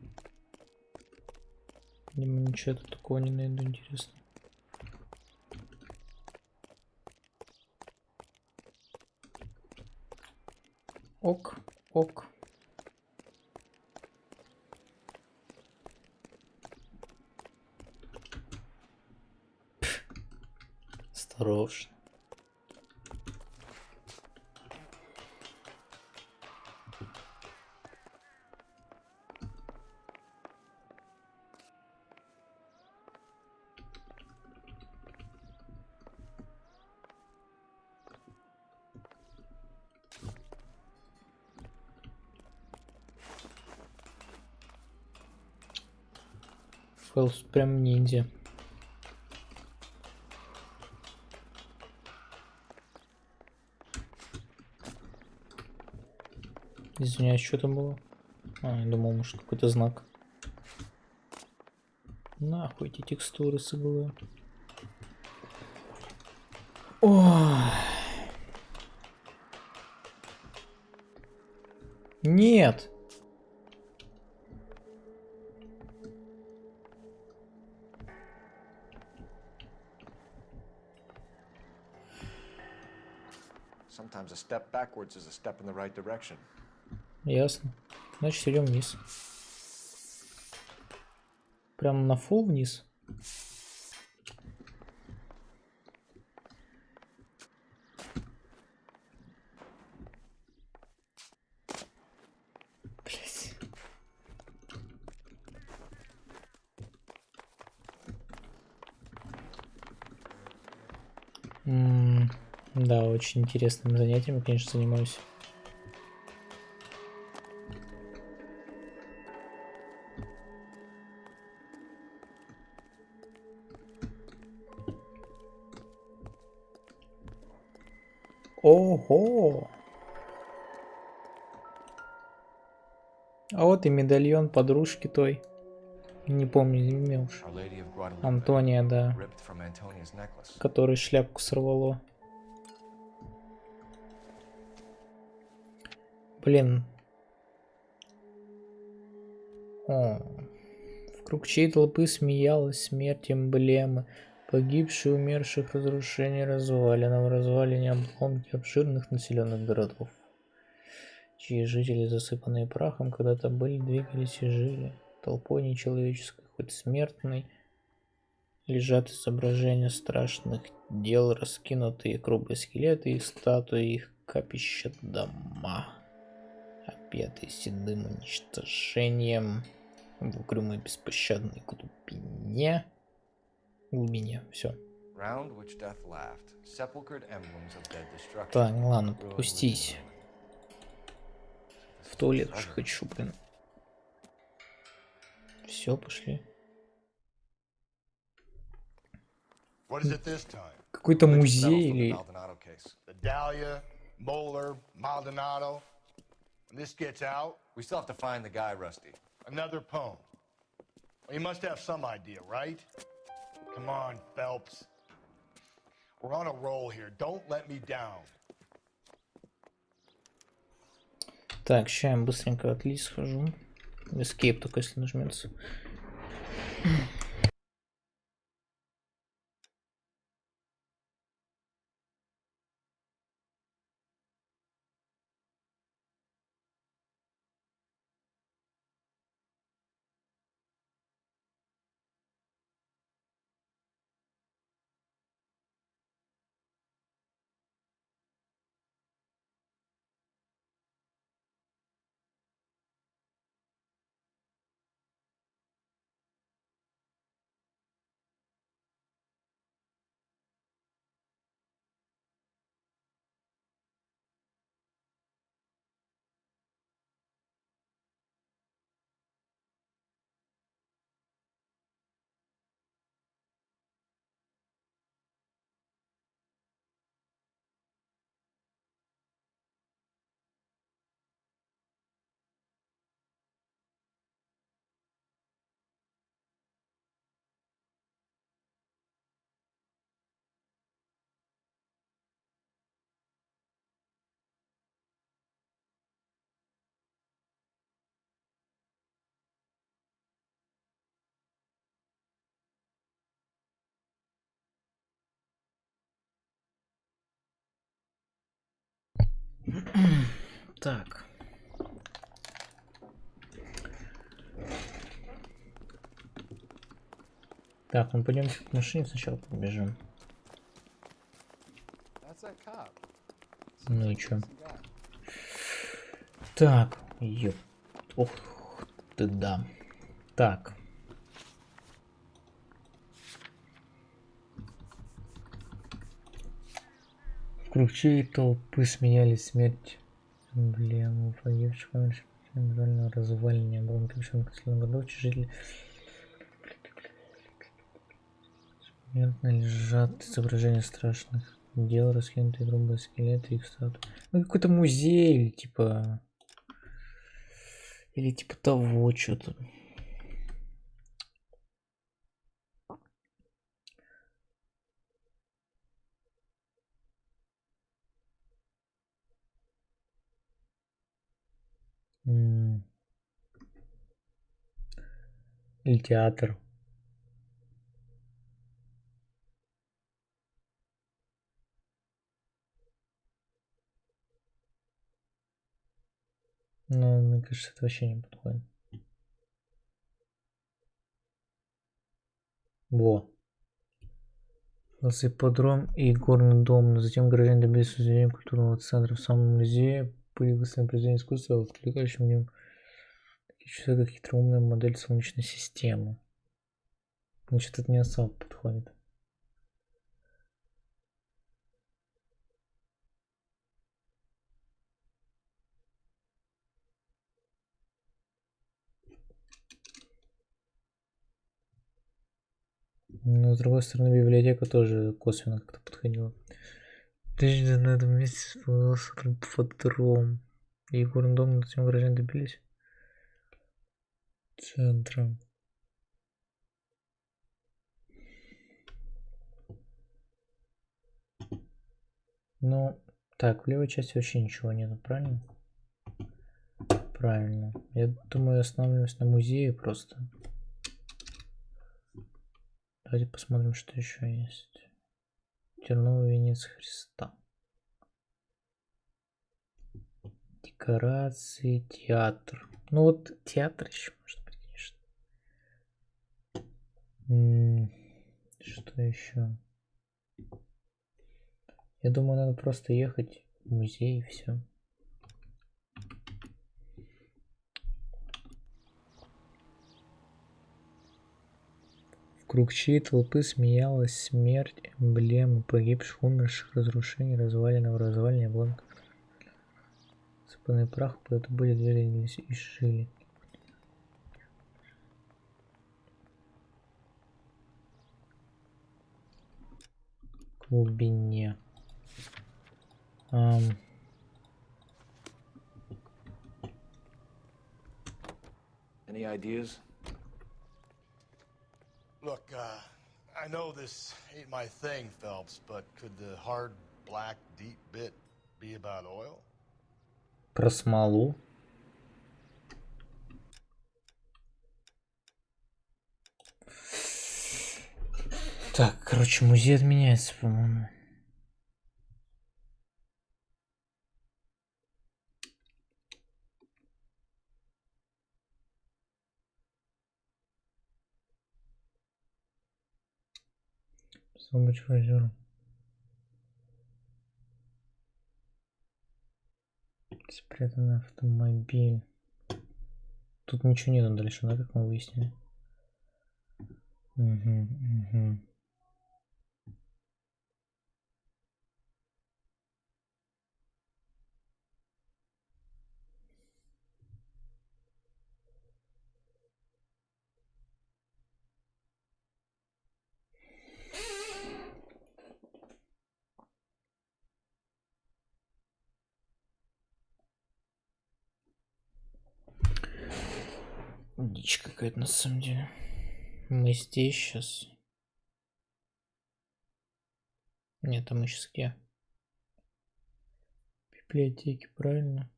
Видимо, ничего тут такого не найду интересно. Ок, ок. Осторожно. Фэлс прям ниндзя. Извиняюсь, что там было? А, я думал, может, какой-то знак. Нахуй эти текстуры с иглы. Ой. Нет. Sometimes a step backwards is a step in the right direction. Ясно. Значит, идем вниз. Прям на фул вниз. Блять. Да, очень интересным занятием, конечно, занимаюсь. Ого! А вот и медальон подружки той. Не помню имя уж. Антония, да. Который шляпку сорвало. Блин. О. Вокруг чьей толпы смеялась смерть эмблемы. Погибшие, умерших, разрушение развалин, в развалине обломки обширных населенных городов, чьи жители, засыпанные прахом, когда-то были, двигались и жили. Толпой нечеловеческой, хоть смертной, лежат изображения страшных дел, раскинутые круглые скелеты, их статуи, их капища, дома, опетые седым уничтожением в угрюмой беспощадной глубине. Все. Так, ладно, попустись. В туалет уже хочу, блин. Все, пошли. Какой-то музей или... Dahlia, Moeller, Maldonado. When this gets out, we still have to find the guy, Rusty. Another poem. Well, you must have some idea, right? Come on, Phelps. We're on a roll here. Don't let me down. Так, сейчас я быстренько от Ли схожу. Escape только если нажмется. Так. Так, мы пойдем к машине сначала побежим. Ну и чё? Так, ёп. Ох ты да. Так. Вокруг чьей толпы сменялись смерть эмблему погибших, эмблемного разваления, обломки обширных населенных городов, чьи жители смертно лежат изображения страшных дел, раскинутые грубые скелеты, их статуи. Ну какой-то музей или типа того что-то. Или театр. Но мне кажется, это вообще не подходит. Во. Ипподром и горный дом, но затем горожане добились создания культурного центра. В самом музее были выставлены произведения искусства, отвлекающие в нем такие часы, как хитроумная модель Солнечной системы. Значит, это не особо подходит. Но с другой стороны, библиотека тоже косвенно как-то подходила. На этом месте располагался ипподром. И горный дом, над этим горожане добились центра. Ну, так, в левой части вообще ничего нету, правильно? Правильно. Я думаю, останавливаюсь на музее просто. Давайте посмотрим, что еще есть. Терновый венец Христа. Декорации, театр. Ну вот театр еще может быть, конечно. Что еще? Я думаю, надо просто ехать в музей и все. Вокруг чьей толпы смеялась смерть, эмблемы погибших, умерших, разрушений, развалин, развалин, обломка. Сыпанный прах, куда-то были двери и шили. В глубине. Any ideas? Look, I know this ain't my thing, Phelps, but could the hard, black, deep bit be about oil? Про смолу. Так, короче, музей отменяется, по-моему. Солнечное озеро. Спрятанный автомобиль. Тут ничего нету дальше, да, как мы выяснили? Угу. Дичь какая-то на самом деле. Мы здесь сейчас. Нет, а мы сейчас где? В библиотеке, правильно?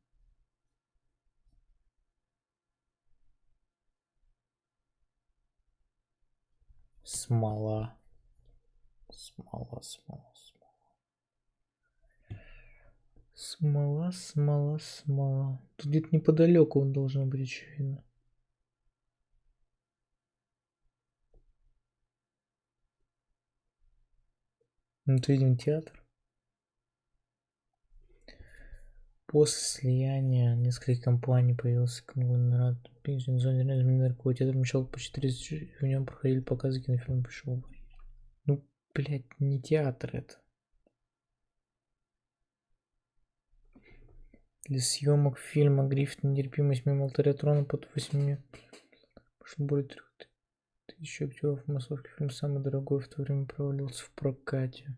Смола. Смола. Тут где-то неподалеку он должен быть, очевидно. Ну, это, видимо, театр. После слияния нескольких компаний появился конгломерат. В зоне наркотиков театр мешал почти 30, в нем проходили показы кинофильма «Пришел». Ну, блядь, не театр это. Для съемок фильма «Гриффит. Нетерпимость мимо алтаря трона» под 8 более 3000 актеров в массовке. Фильм самый дорогой в то время провалился в прокате.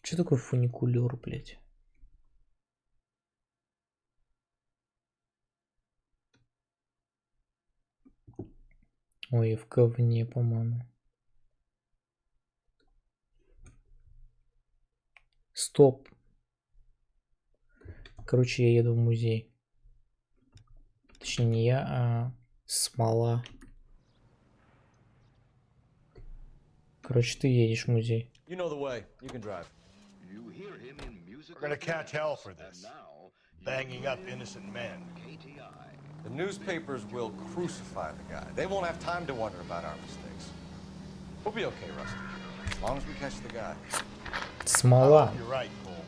Что такое фуникулер, блядь? Ой, в говне, по-моему. Стоп. Короче, я еду в музей. Точнее, не я, а смола. Короче, ты едешь в музей. You know the way. You can drive. We're gonna catch hell for this. Banging up innocent men. The newspapers will crucify the guy. They won't have time to wonder about our mistakes. We'll be okay, Rusty. As long as we catch the guy. Смола. You're right, Cole.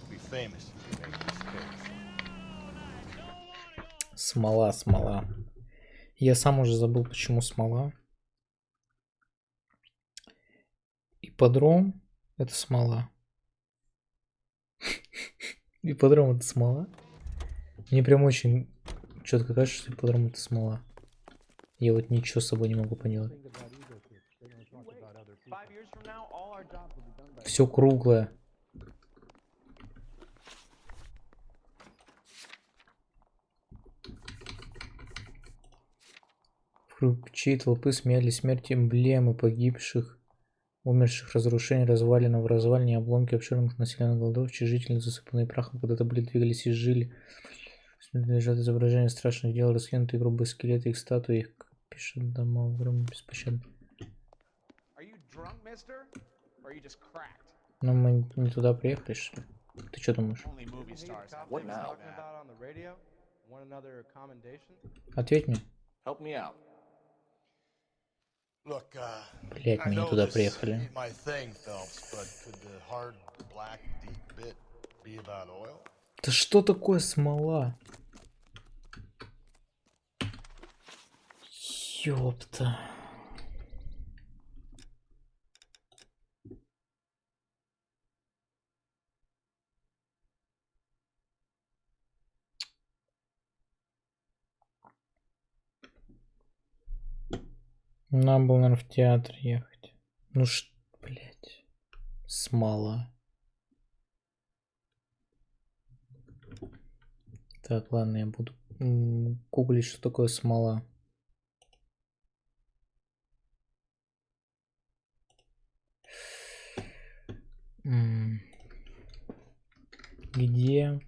We'll be famous if we make this case. Смола. Я сам уже забыл, почему смола. Ипподром — это смола. Ипподром — это смола. Мне прям очень четко кажется, что ипподром — это смола. Я вот ничего с собой не могу поделать. Все круглое. Вокруг чьей толпы смеялись смерти, эмблемы погибших, умерших, разрушений, развалинов, развалин, обломки обширных населенных городов, чьи жители, засыпанные прахом, когда-то были двигались и жили. Лежат изображения страшных дел, раскинутые грубые скелеты, их статуи, их пишут дома в гром беспощадно. Но мы не туда приехали, что ли? Ты что думаешь? Ответь мне. Блять, мы не туда приехали. Да что такое смола? Ёпта. Нам было, наверное, в театр ехать. Ну блять. Смола. Так, ладно, я буду гуглить, что такое смола. Где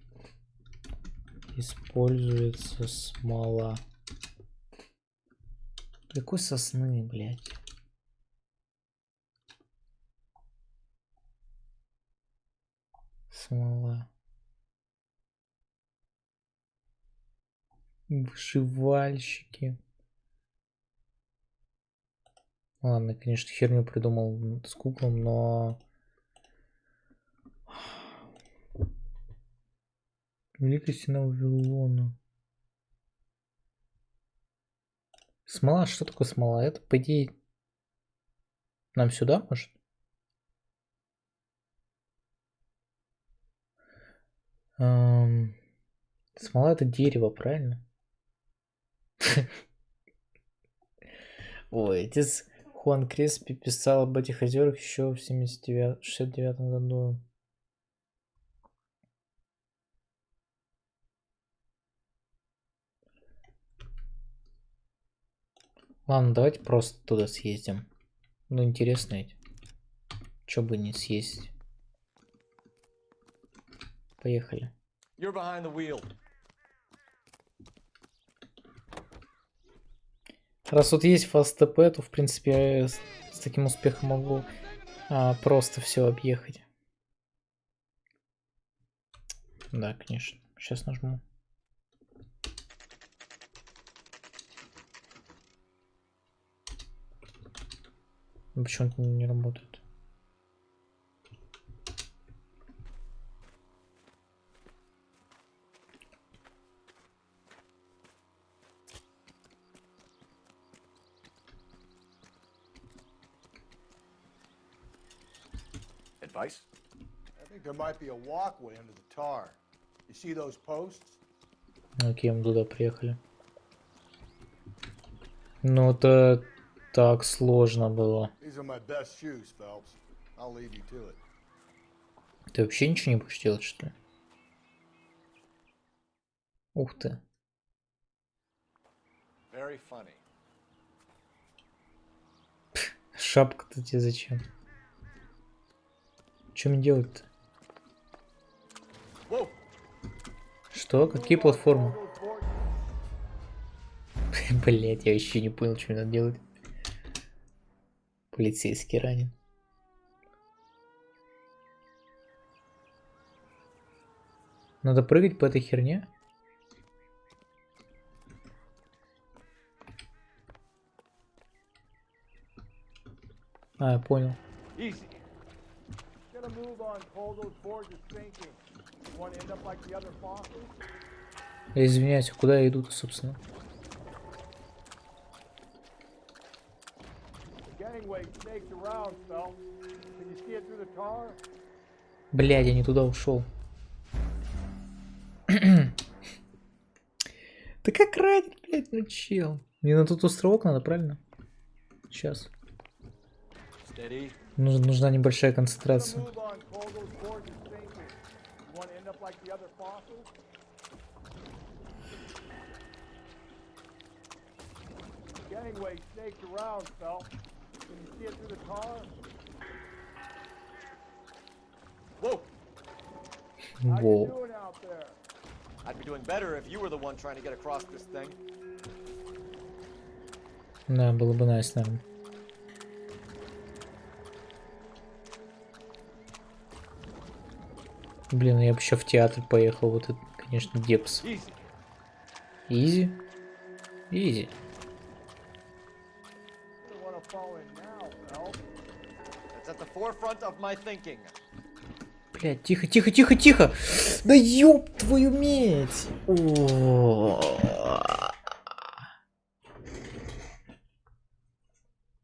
используется смола? Какой сосны, блядь? Смола. Вышивальщики. Ладно, конечно, херню придумал с гуглом, но... Великая стена Вавилона. Смола? Что такое смола? Это, по идее, нам сюда, может? Смола — это дерево, правильно? Ой, отец Хуан Креспи писал об этих озерах еще в 69 году. Ладно, давайте просто туда съездим. Ну, интересно ведь. Чё бы не съездить. Поехали. Раз вот есть фаст-ТП, то, в принципе, я с таким успехом могу просто все объехать. Да, конечно. Сейчас нажму. Почему-то не работает. Advice? I think there might be a walkway under the tar. You see those posts? Окей, мы туда приехали. Ну, это так сложно было. These are my best shoes, Phelps. I'll leave you to it. Ты вообще ничего не будешь делать, что ли? Ух ты. Very funny. Шапка-то тебе зачем? Что мне делать-то? Что? Какие платформы? Блять, я еще не понял, что мне надо делать. Полицейский ранен. Надо прыгать по этой херне? А, я понял. Я извиняюсь, а куда я иду-то, собственно? Блядь, я не туда ушел. Да как ранит, блядь, ну чел. Мне на тот островок надо, правильно? Сейчас. Нужна небольшая концентрация. Whoa! Воу. Doing out there? I'd be doing better if you were the one trying to get across this thing. Да, было бы nice, наверное. Блин, я бы еще в театр поехал. Вот это, конечно, депс. Изи? Изи. It's at the forefront of my thinking. Блядь, тихо, тихо, тихо, тихо! Да ёб твою медь! О.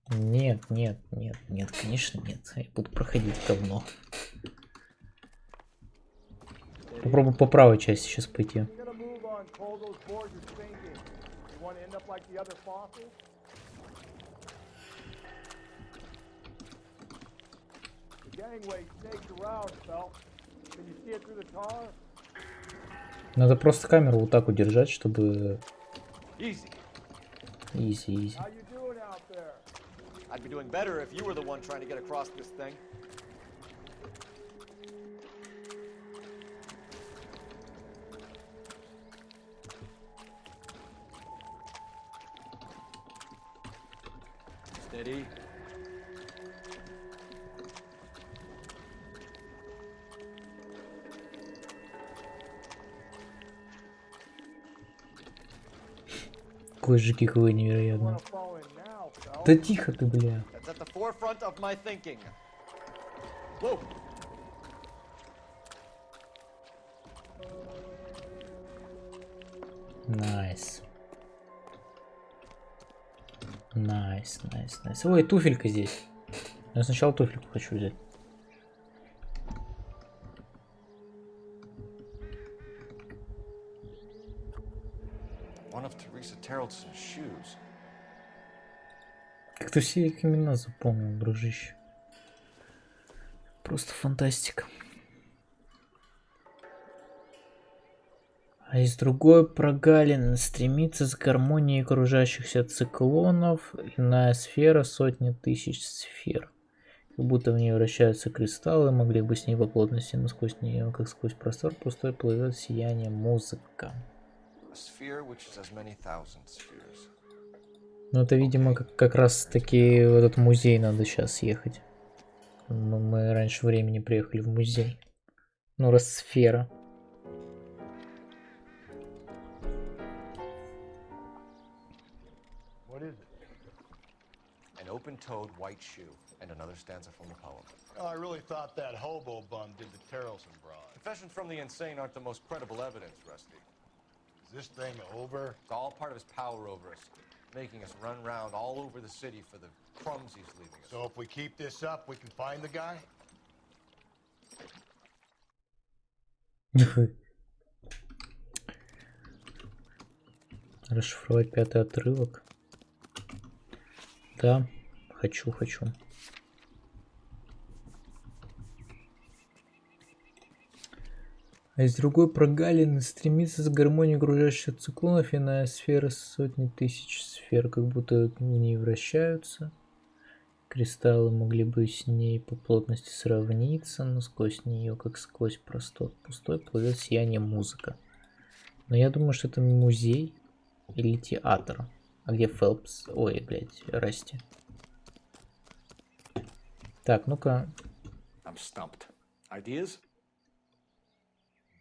Нет, нет, нет, нет, конечно нет. Я буду проходить говно. Попробую по правой части сейчас пойти. Надо просто камеру вот так удержать, чтобы... Изи, изи. I'd be doing better if you were the one trying to get across this thing. Steady. Какой же киковый невероятно. Да тихо ты, бля. That's at the forefront of my thinking. Whoa. Найс. Найс, найс, найс. Ой, туфелька здесь. Я сначала туфельку хочу взять. One of Teresa Terrellson's shoes. Как ты все их имена запомнил, дружище. Просто фантастика. А из другой прогалины стремится с гармонией окружающихся циклонов иная сфера сотни тысяч сфер. Как будто в ней вращаются кристаллы, могли бы с ней по плотности, но сквозь нее, как сквозь простор пустой, плывет сияние музыка. Ну это, видимо, как раз таки в этот музей надо сейчас ехать. Мы раньше времени приехали в музей. Ну раз сфера. Open-toed white shoe, and another stanza from the poem. Oh, I really thought that hobo bum did the Terrelson broad. Confessions from the insane aren't the most credible evidence, Rusty. Is this thing over? It's all part of his power over us, making us run round all over the city for the crumbs he's leaving us. So if we keep this up, we can find the guy? Расшифровать 5-й отрывок. Да, хочу. А из другой прогалины стремится с гармонией окружающих циклонов иная сфера сотни тысяч сфер, как будто в ней вращаются. Кристаллы могли бы с ней по плотности сравниться, но сквозь нее, как сквозь простор пустой, плывет сияние музыка. Но я думаю, что это музей или театр. А где Фелпс? Ой, блядь, Расти. Так, ну-ка. I'm stumped. Ideas?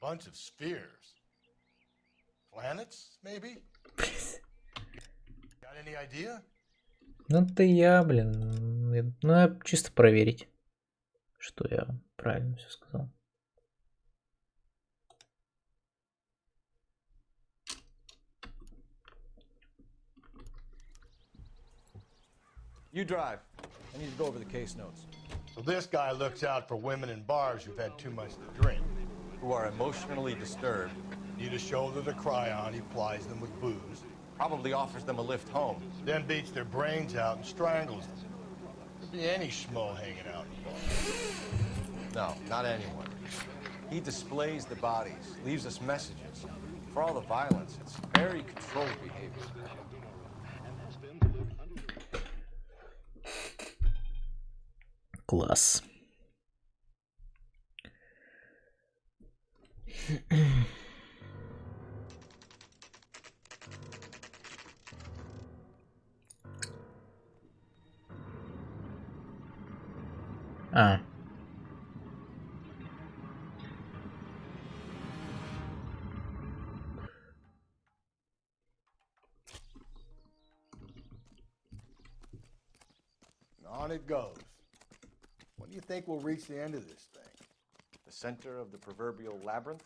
Bunch of spheres. Planets, maybe? Got any idea? Ну это я, блин. Ну я чисто проверить, что я правильно все сказал. You drive. I need to go over the case notes. So this guy looks out for women in bars who've had too much to drink. Who are emotionally disturbed. Need a shoulder to cry on, he plies them with booze. Probably offers them a lift home. Then beats their brains out and strangles them. Could be any schmo hanging out in bars. No, not anyone. He displays the bodies, leaves us messages. For all the violence, it's very controlled behavior. Класс. А. On it goes. When do you think we'll reach the end of this thing? The center of the proverbial labyrinth?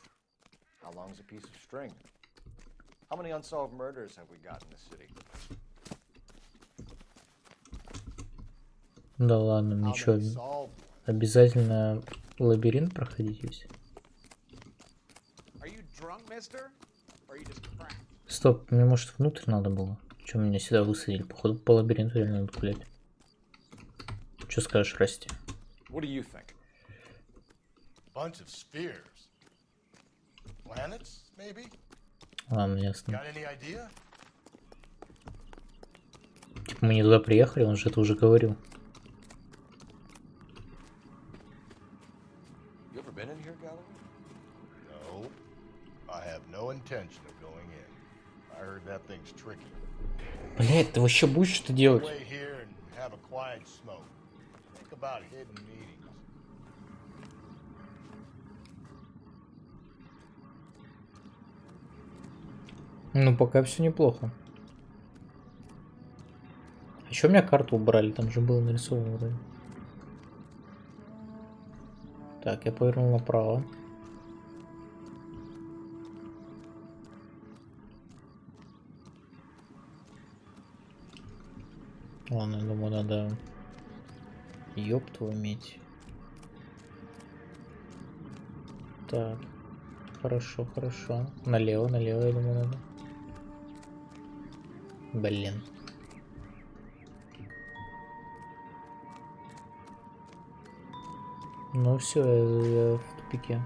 How long's a piece of string? How many unsolved murders have we got in the city? Да ладно, ничего. Обязательно лабиринт проходить весь. Стоп, мне может внутрь надо было? Че меня сюда высадили? Походу по лабиринту реально надо гулять. Что скажешь, Расти? What do you think? Bunch of spheres. Planets, maybe? Ладно, ясно. Got any idea? Типа мы не туда приехали, он же это уже говорил. You ever been in here, Galloway? No. I have no intention of going in. I heard that thing's tricky. Блять, ты вообще будешь что делать? Wait here and have a quiet smoke. Think about hidden meetings. Ну, пока все неплохо. А еще у меня карту убрали, там же было нарисовано вроде. Так, я повернул направо. Ладно, я думаю, надо ёпту иметь. Так, хорошо, хорошо. Налево, налево, я думаю, надо. Блин. Ну все, я в тупике.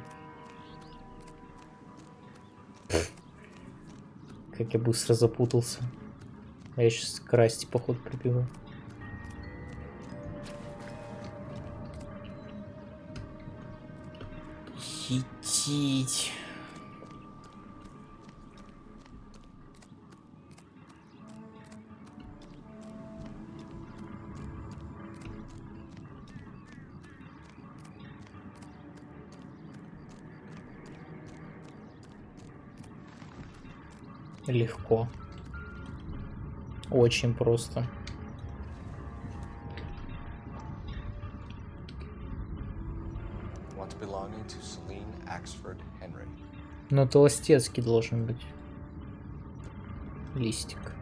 Как я быстро запутался. Я сейчас к Расти, походу, прибегу. Хитить. Легко. Очень просто. Once belonging to Celine Axford Henry. Но толстецкий должен быть. Листик.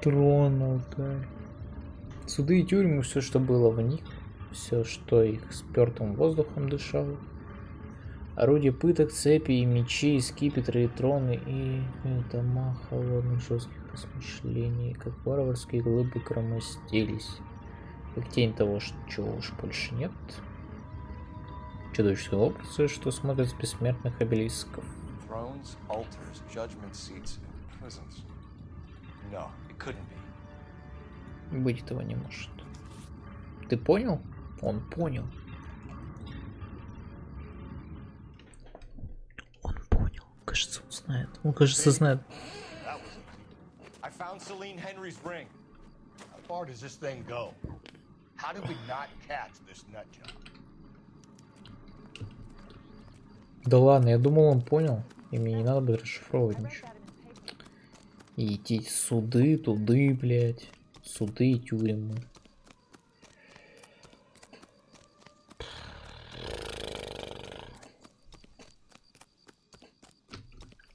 Трон, алтарь. Суды и тюрьмы, все, что было в них. Все, что их спертым воздухом дышало. Орудия пыток, цепи и мечи, скипетры и троны, и дома холодных жестких размышлений, как варварские глыбы громоздились, как тень того, чего уж больше нет. Чудовищные образы, что смотрят с бессмертных обелисков. Thrones, altars, judgment seats, and prisons. No, it couldn't be. Быть этого не может. Ты понял? Он понял. Кажется, он знает. Он, кажется, знает. I found Celine Henry's ring. How far does this thing go? How did we not catch this nut job? Да ладно, я думал, он понял. И мне не надо будет расшифровывать ничего. И идти суды, туды, блядь. Суды и тюрьмы.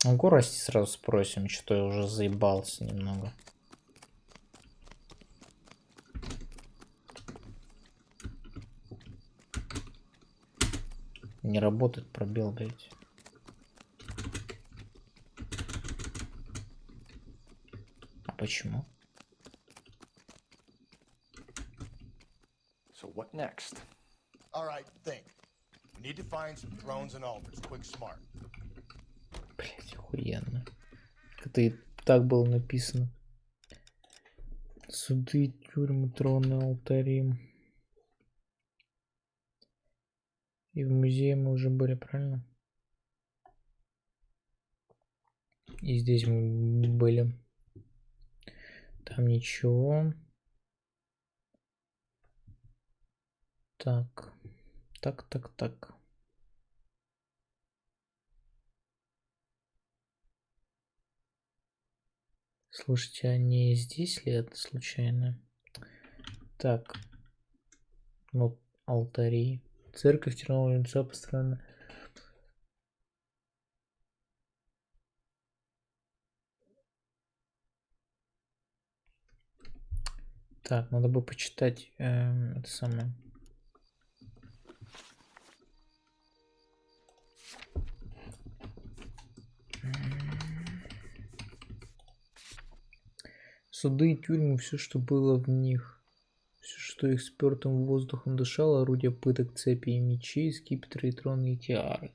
Могу Расти сразу спросим, что я уже заебался немного. Не работает пробел, блядь. А почему? So what next? All right, think. We need to find some thrones and altars. Quick, smart. Блять, охуенно. Это и так было написано. Суды, тюрьмы, троны, алтари. И в музее мы уже были, правильно? И здесь мы были. Там ничего. Так. Так. Слушайте, а не здесь ли это случайно? Так. Ну, алтари. Церковь Тернового Венца построена. Так, надо бы почитать это самое. Суды и тюрьмы, все, что было в них. Все, что их спертым воздухом дышало, орудия пыток, цепи и мечи, скипетры и троны и тиары.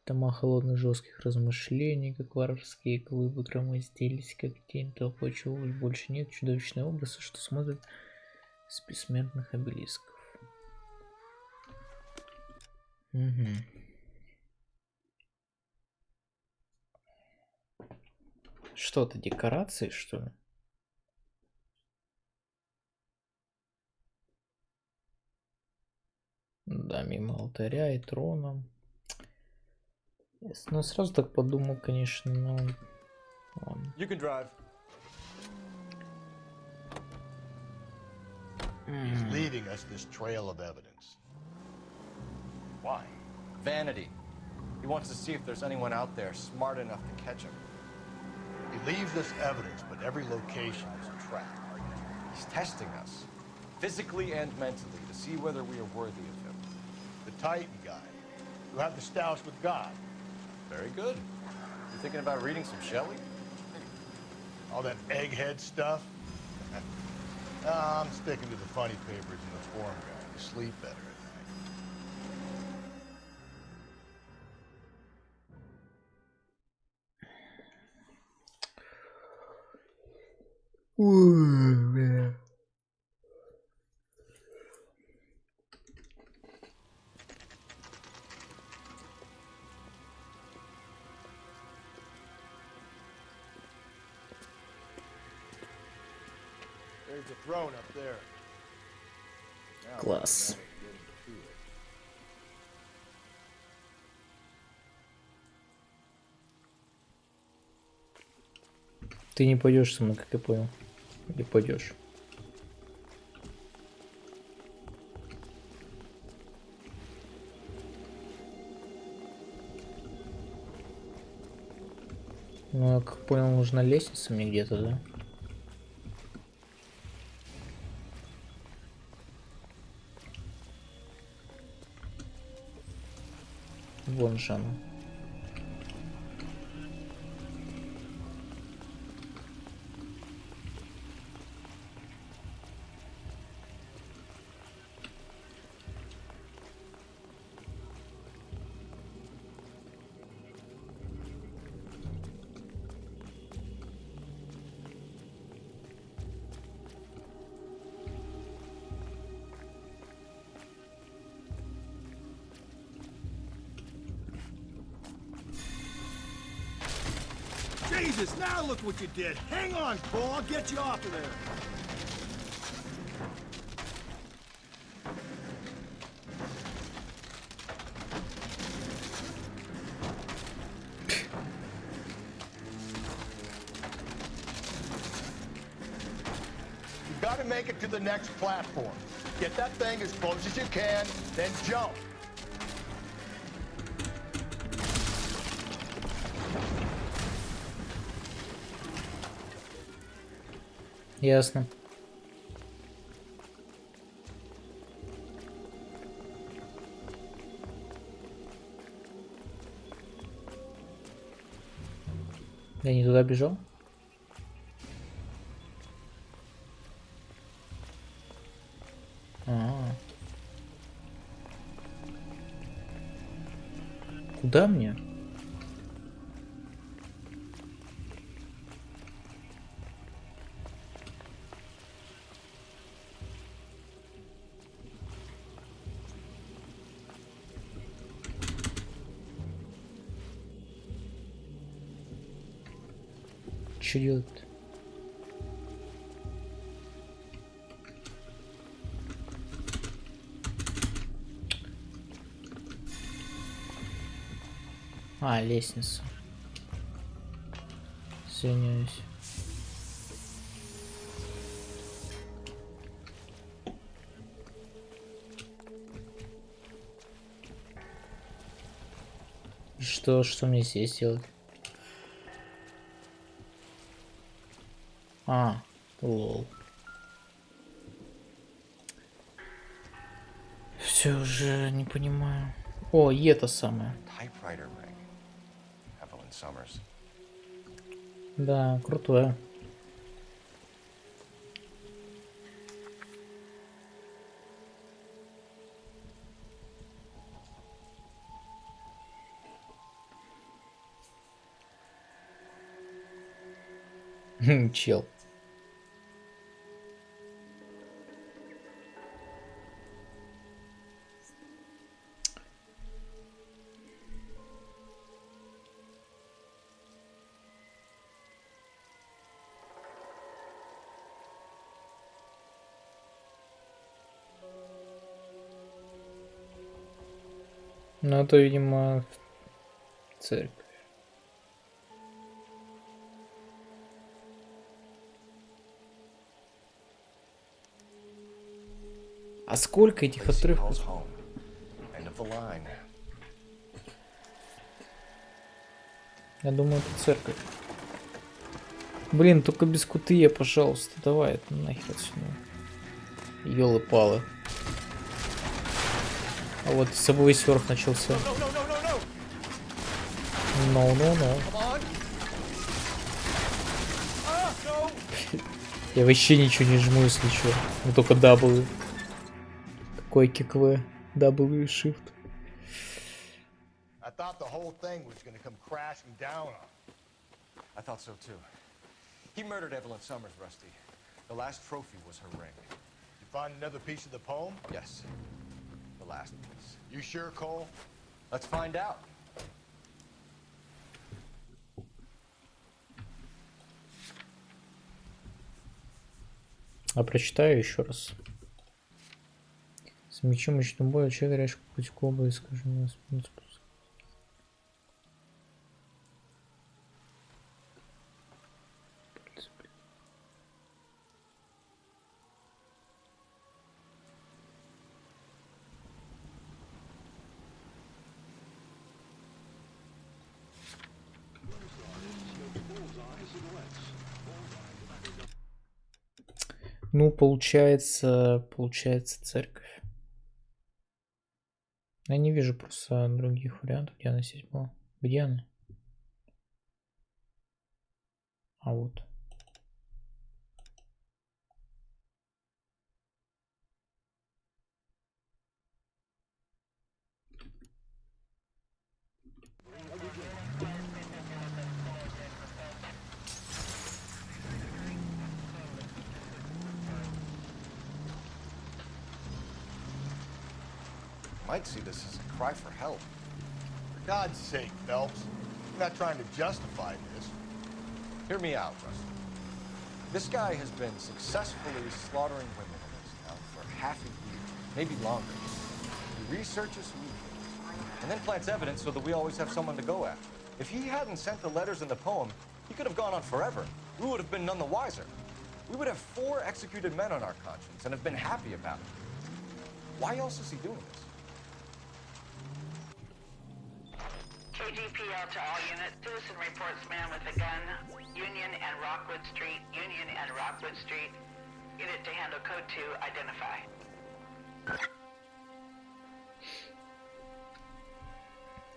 Тома холодных жестких размышлений, как варварские клыбы громоздились, как тень толпой, чего больше нет, чудовищные образы, что смотрят с бессмертных обелисков. Угу. Что-то декорации, что ли? Да, мимо алтаря и трона. Ну, сразу так подумал, конечно, но... Ладно. You can drive. He's leaving us this trail of evidence. Why? Vanity. He wants to see if there's anyone out there smart enough to catch him. He leaves us evidence, but every location is a trap. He's testing us, physically and mentally, to see whether we are worthy of him. The Titan guy, who had the stoush with God. Very good. You thinking about reading some Shelley? All that egghead stuff? I'm sticking to the funny papers and the forum guy. You sleep better at night. Ой, бля. There's a throne up there. Класс. Ты не пойдешь со мной, как я понял. Или пойдешь? Ну, я как понял, нужна лестница мне где-то, да? Вон же она. Jesus, now look what you did. Hang on, Cole, I'll get you off of there. You gotta make it to the next platform. Get that thing as close as you can, then jump. Ясно. Я не туда бежал? Куда мне? что делать-то? А, лестница. Извиняюсь. И что мне здесь делать? А, лол. Все уже не понимаю. О, и это самое. Typewriter ring. Evelyn Summers. Да, крутое. Чел. Ну, это, видимо, церковь. А сколько этих отрывков? Я думаю, это церковь. Блин, только без кутыя, пожалуйста. Давай, это нахер отсюда. Ёлы-палы. А вот собой серф начался. No. Я вообще ничего не жму, если что. Ну только W. Такой кикве. W Shift. I thought the whole thing was gonna come crashing down on him. I thought so too. He murdered Evelyn Summers, Rusty. The last trophy was her ring. You find another piece of the poem? Yes. The last piece. You sure, Cole? Let's find out. А прочитаю еще раз. С мечом мечтом боя, человек горящий путь к обои, скажем, спуск. Ну, получается церковь. Я не вижу просто других вариантов, где она здесь была. Где она? А вот. Might see this as a cry for help. For God's sake, Phelps. I'm not trying to justify this. Hear me out, Rusty. This guy has been successfully slaughtering women in this town for half a year, maybe longer. He researches who he kills, and then plants evidence so that we always have someone to go after. If he hadn't sent the letters in the poem, he could have gone on forever. We would have been none the wiser. We would have 4 executed men on our conscience and have been happy about it. Why else is he doing this? KGPL to all units. Citizen reports man with a gun. Union and Rockwood Street. Union and Rockwood Street. Unit to handle code 2. Identify.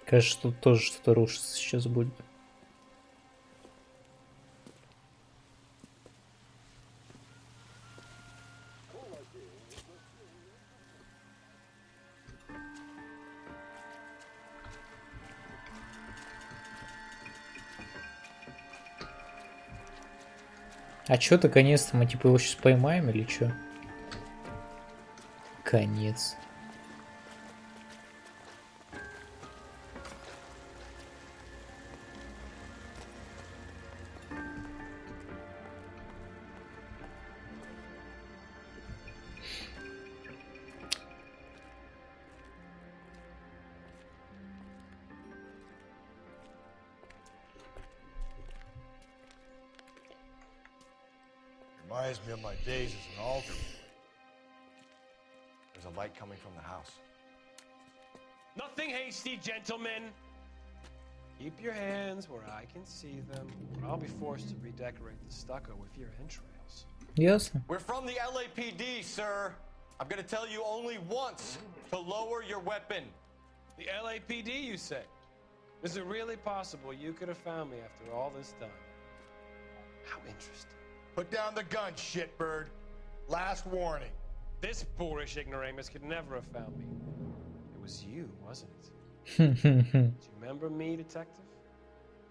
Кажется, тут тоже что-то рушится сейчас будет. А чё-то конец-то мы типа его сейчас поймаем или чё? Конец. Reminds me of my days as an altar boy. There's a light coming from the house. Nothing hasty, gentlemen. Keep your hands where I can see them, or I'll be forced to redecorate the stucco with your entrails. Ясно. We're from the LAPD, sir. I'm gonna tell you only once to lower your weapon. The LAPD, you say? Is it really possible you could have found me after all this time? How interesting. Put down the gun, shitbird. Last warning. This boorish ignoramus could never have found me. It was you, wasn't it? Do you remember me, detective?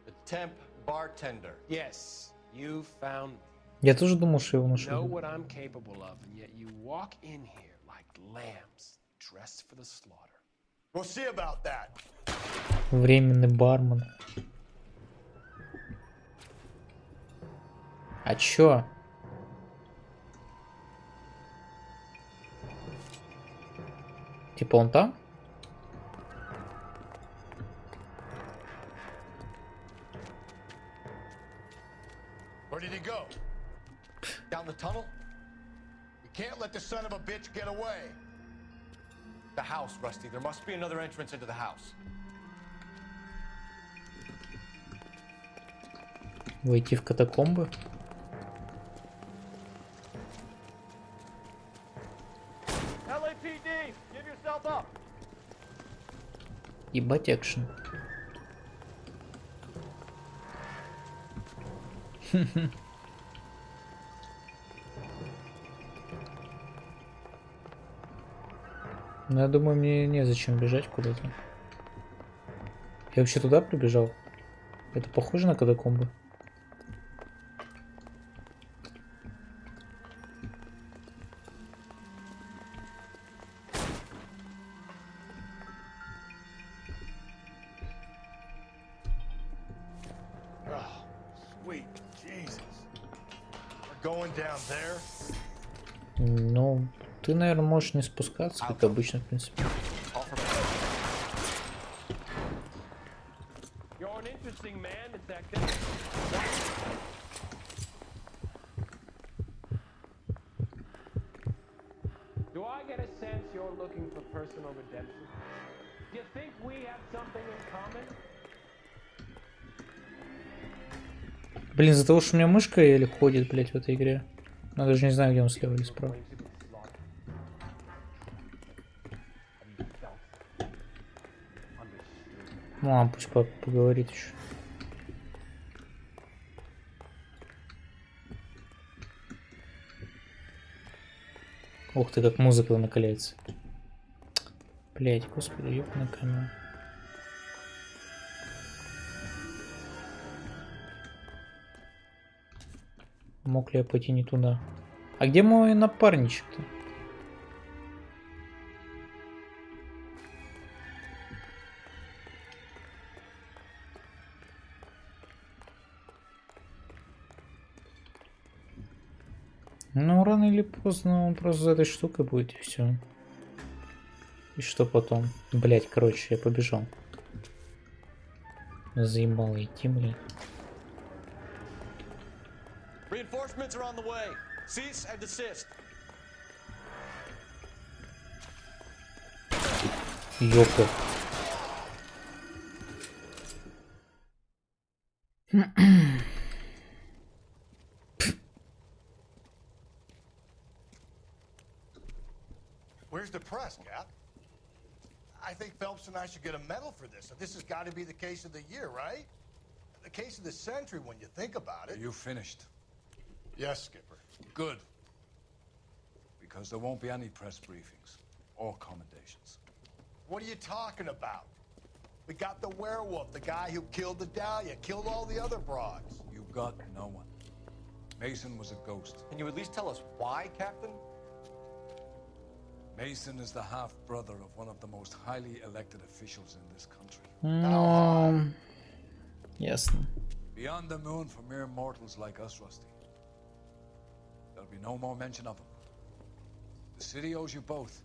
The temp bartender. Yes, you found me. Я тоже думал, что его You know нашел. what I'm capable of, and yet you walk in here like lambs, dressed for the slaughter. We'll see about that. Временный бармен. А чё? Типа он там? Where did he go? Down the tunnel? We can't let the son of a bitch get away. The house, Rusty. There must be another entrance into the house. Войти в катакомбы? LAPD, give yourself up. Ебать экшен. Ну, я думаю, мне незачем бежать куда-то. Я вообще туда прибежал? Это похоже на катакомбы? Oh, sweet Jesus. We're going down there? Ну, ты, наверное, можешь не спускаться, как обычно, в принципе. You're an interesting man, detective. Do I get a sense you're looking for personal redemption? Do you think we have something in common? Блин, из-за того, что у меня мышка еле ходит, блять, в этой игре. Я даже не знаю, где он слева или справа. Ну, а пусть поговорит еще. Ух ты, как музыка накаляется. Блять, господи, ёбаный камера. Мог ли я пойти не туда? А где мой напарничек-то? Ну, рано или поздно он просто за этой штукой будет, и все. И что потом? Блять, короче, я побежал. Заебало идти, блин. Reinforcements are on the way. Cease and desist. Ёпта. Where's the press, Cap? I think Phelps and I should get a medal for this. This has got to be the case of the year, right? The case of the century when you think about it. You finished? Yes, Skipper. Good. Because there won't be any press briefings or commendations. What are you talking about? We got the werewolf, the guy who killed the Dahlia, killed all the other broads. You got no one. Mason was a ghost. Can you at least tell us why, Captain? Mason is the half-brother of one of the most highly elected officials in this country. Ясно. Beyond the moon for mere mortals like us, Rusty. There'll be no more mention of him. The city owes you both,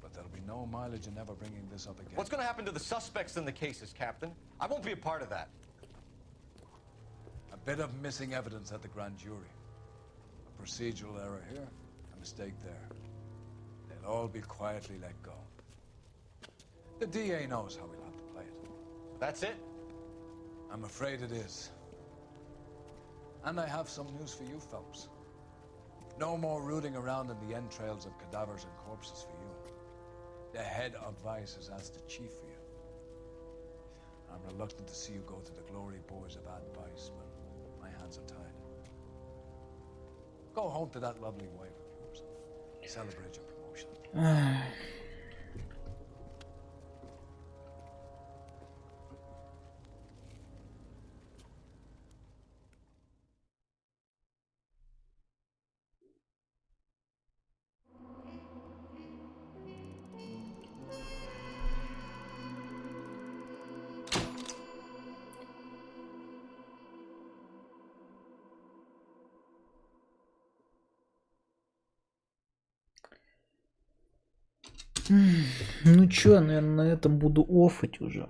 but there'll be no mileage in ever bringing this up again. What's going to happen to the suspects in the cases, Captain? I won't be a part of that. A bit of missing evidence at the grand jury. A procedural error here, a mistake there. They'll all be quietly let go. The DA knows how we'll have to play it. That's it? I'm afraid it is. And I have some news for you, Phelps. No more rooting around in the entrails of cadavers and corpses for you. The head of Vice has asked the chief for you. I'm reluctant to see you go to the glory boys of Vice, but my hands are tied. Go home to that lovely wife of yours and celebrate your promotion. Ну чё, наверное, на этом буду оффать уже.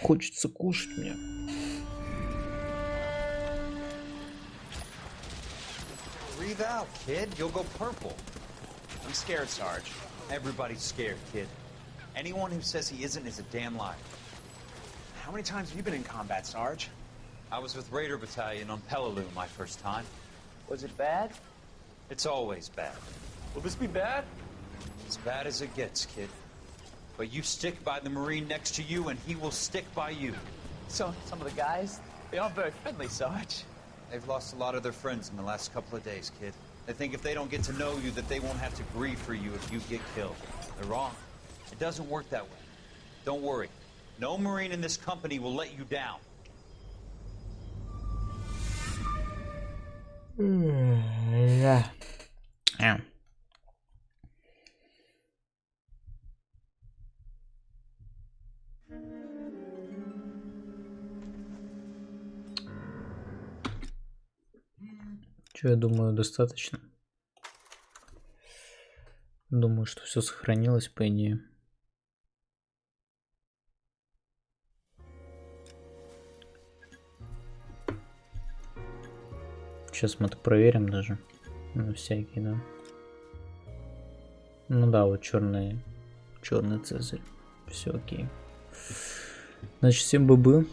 Хочется кушать мне. Breathe out, kid. You'll go purple. I'm scared, Sarge. Everybody's scared, kid. Anyone who says he isn't is a damn liar. How many times have you been in combat, Sarge? I was with Raider Battalion on Peleliu my first time. Was it bad? It's always bad. Will this be bad? As bad as it gets, kid. But you stick by the Marine next to you, and he will stick by you. So, some of the guys, they aren't very friendly, Sarge. They've lost a lot of their friends in the last couple of days, kid. They think if they don't get to know you, that they won't have to grieve for you if you get killed. They're wrong. It doesn't work that way. Don't worry. No Marine in this company will let you down. Yeah. Что, я думаю, достаточно. Думаю, что все сохранилось, по идее. Сейчас мы это проверим даже. На всякий, да. Ну да, вот черный Цезарь. Все окей. Значит, всем быбы.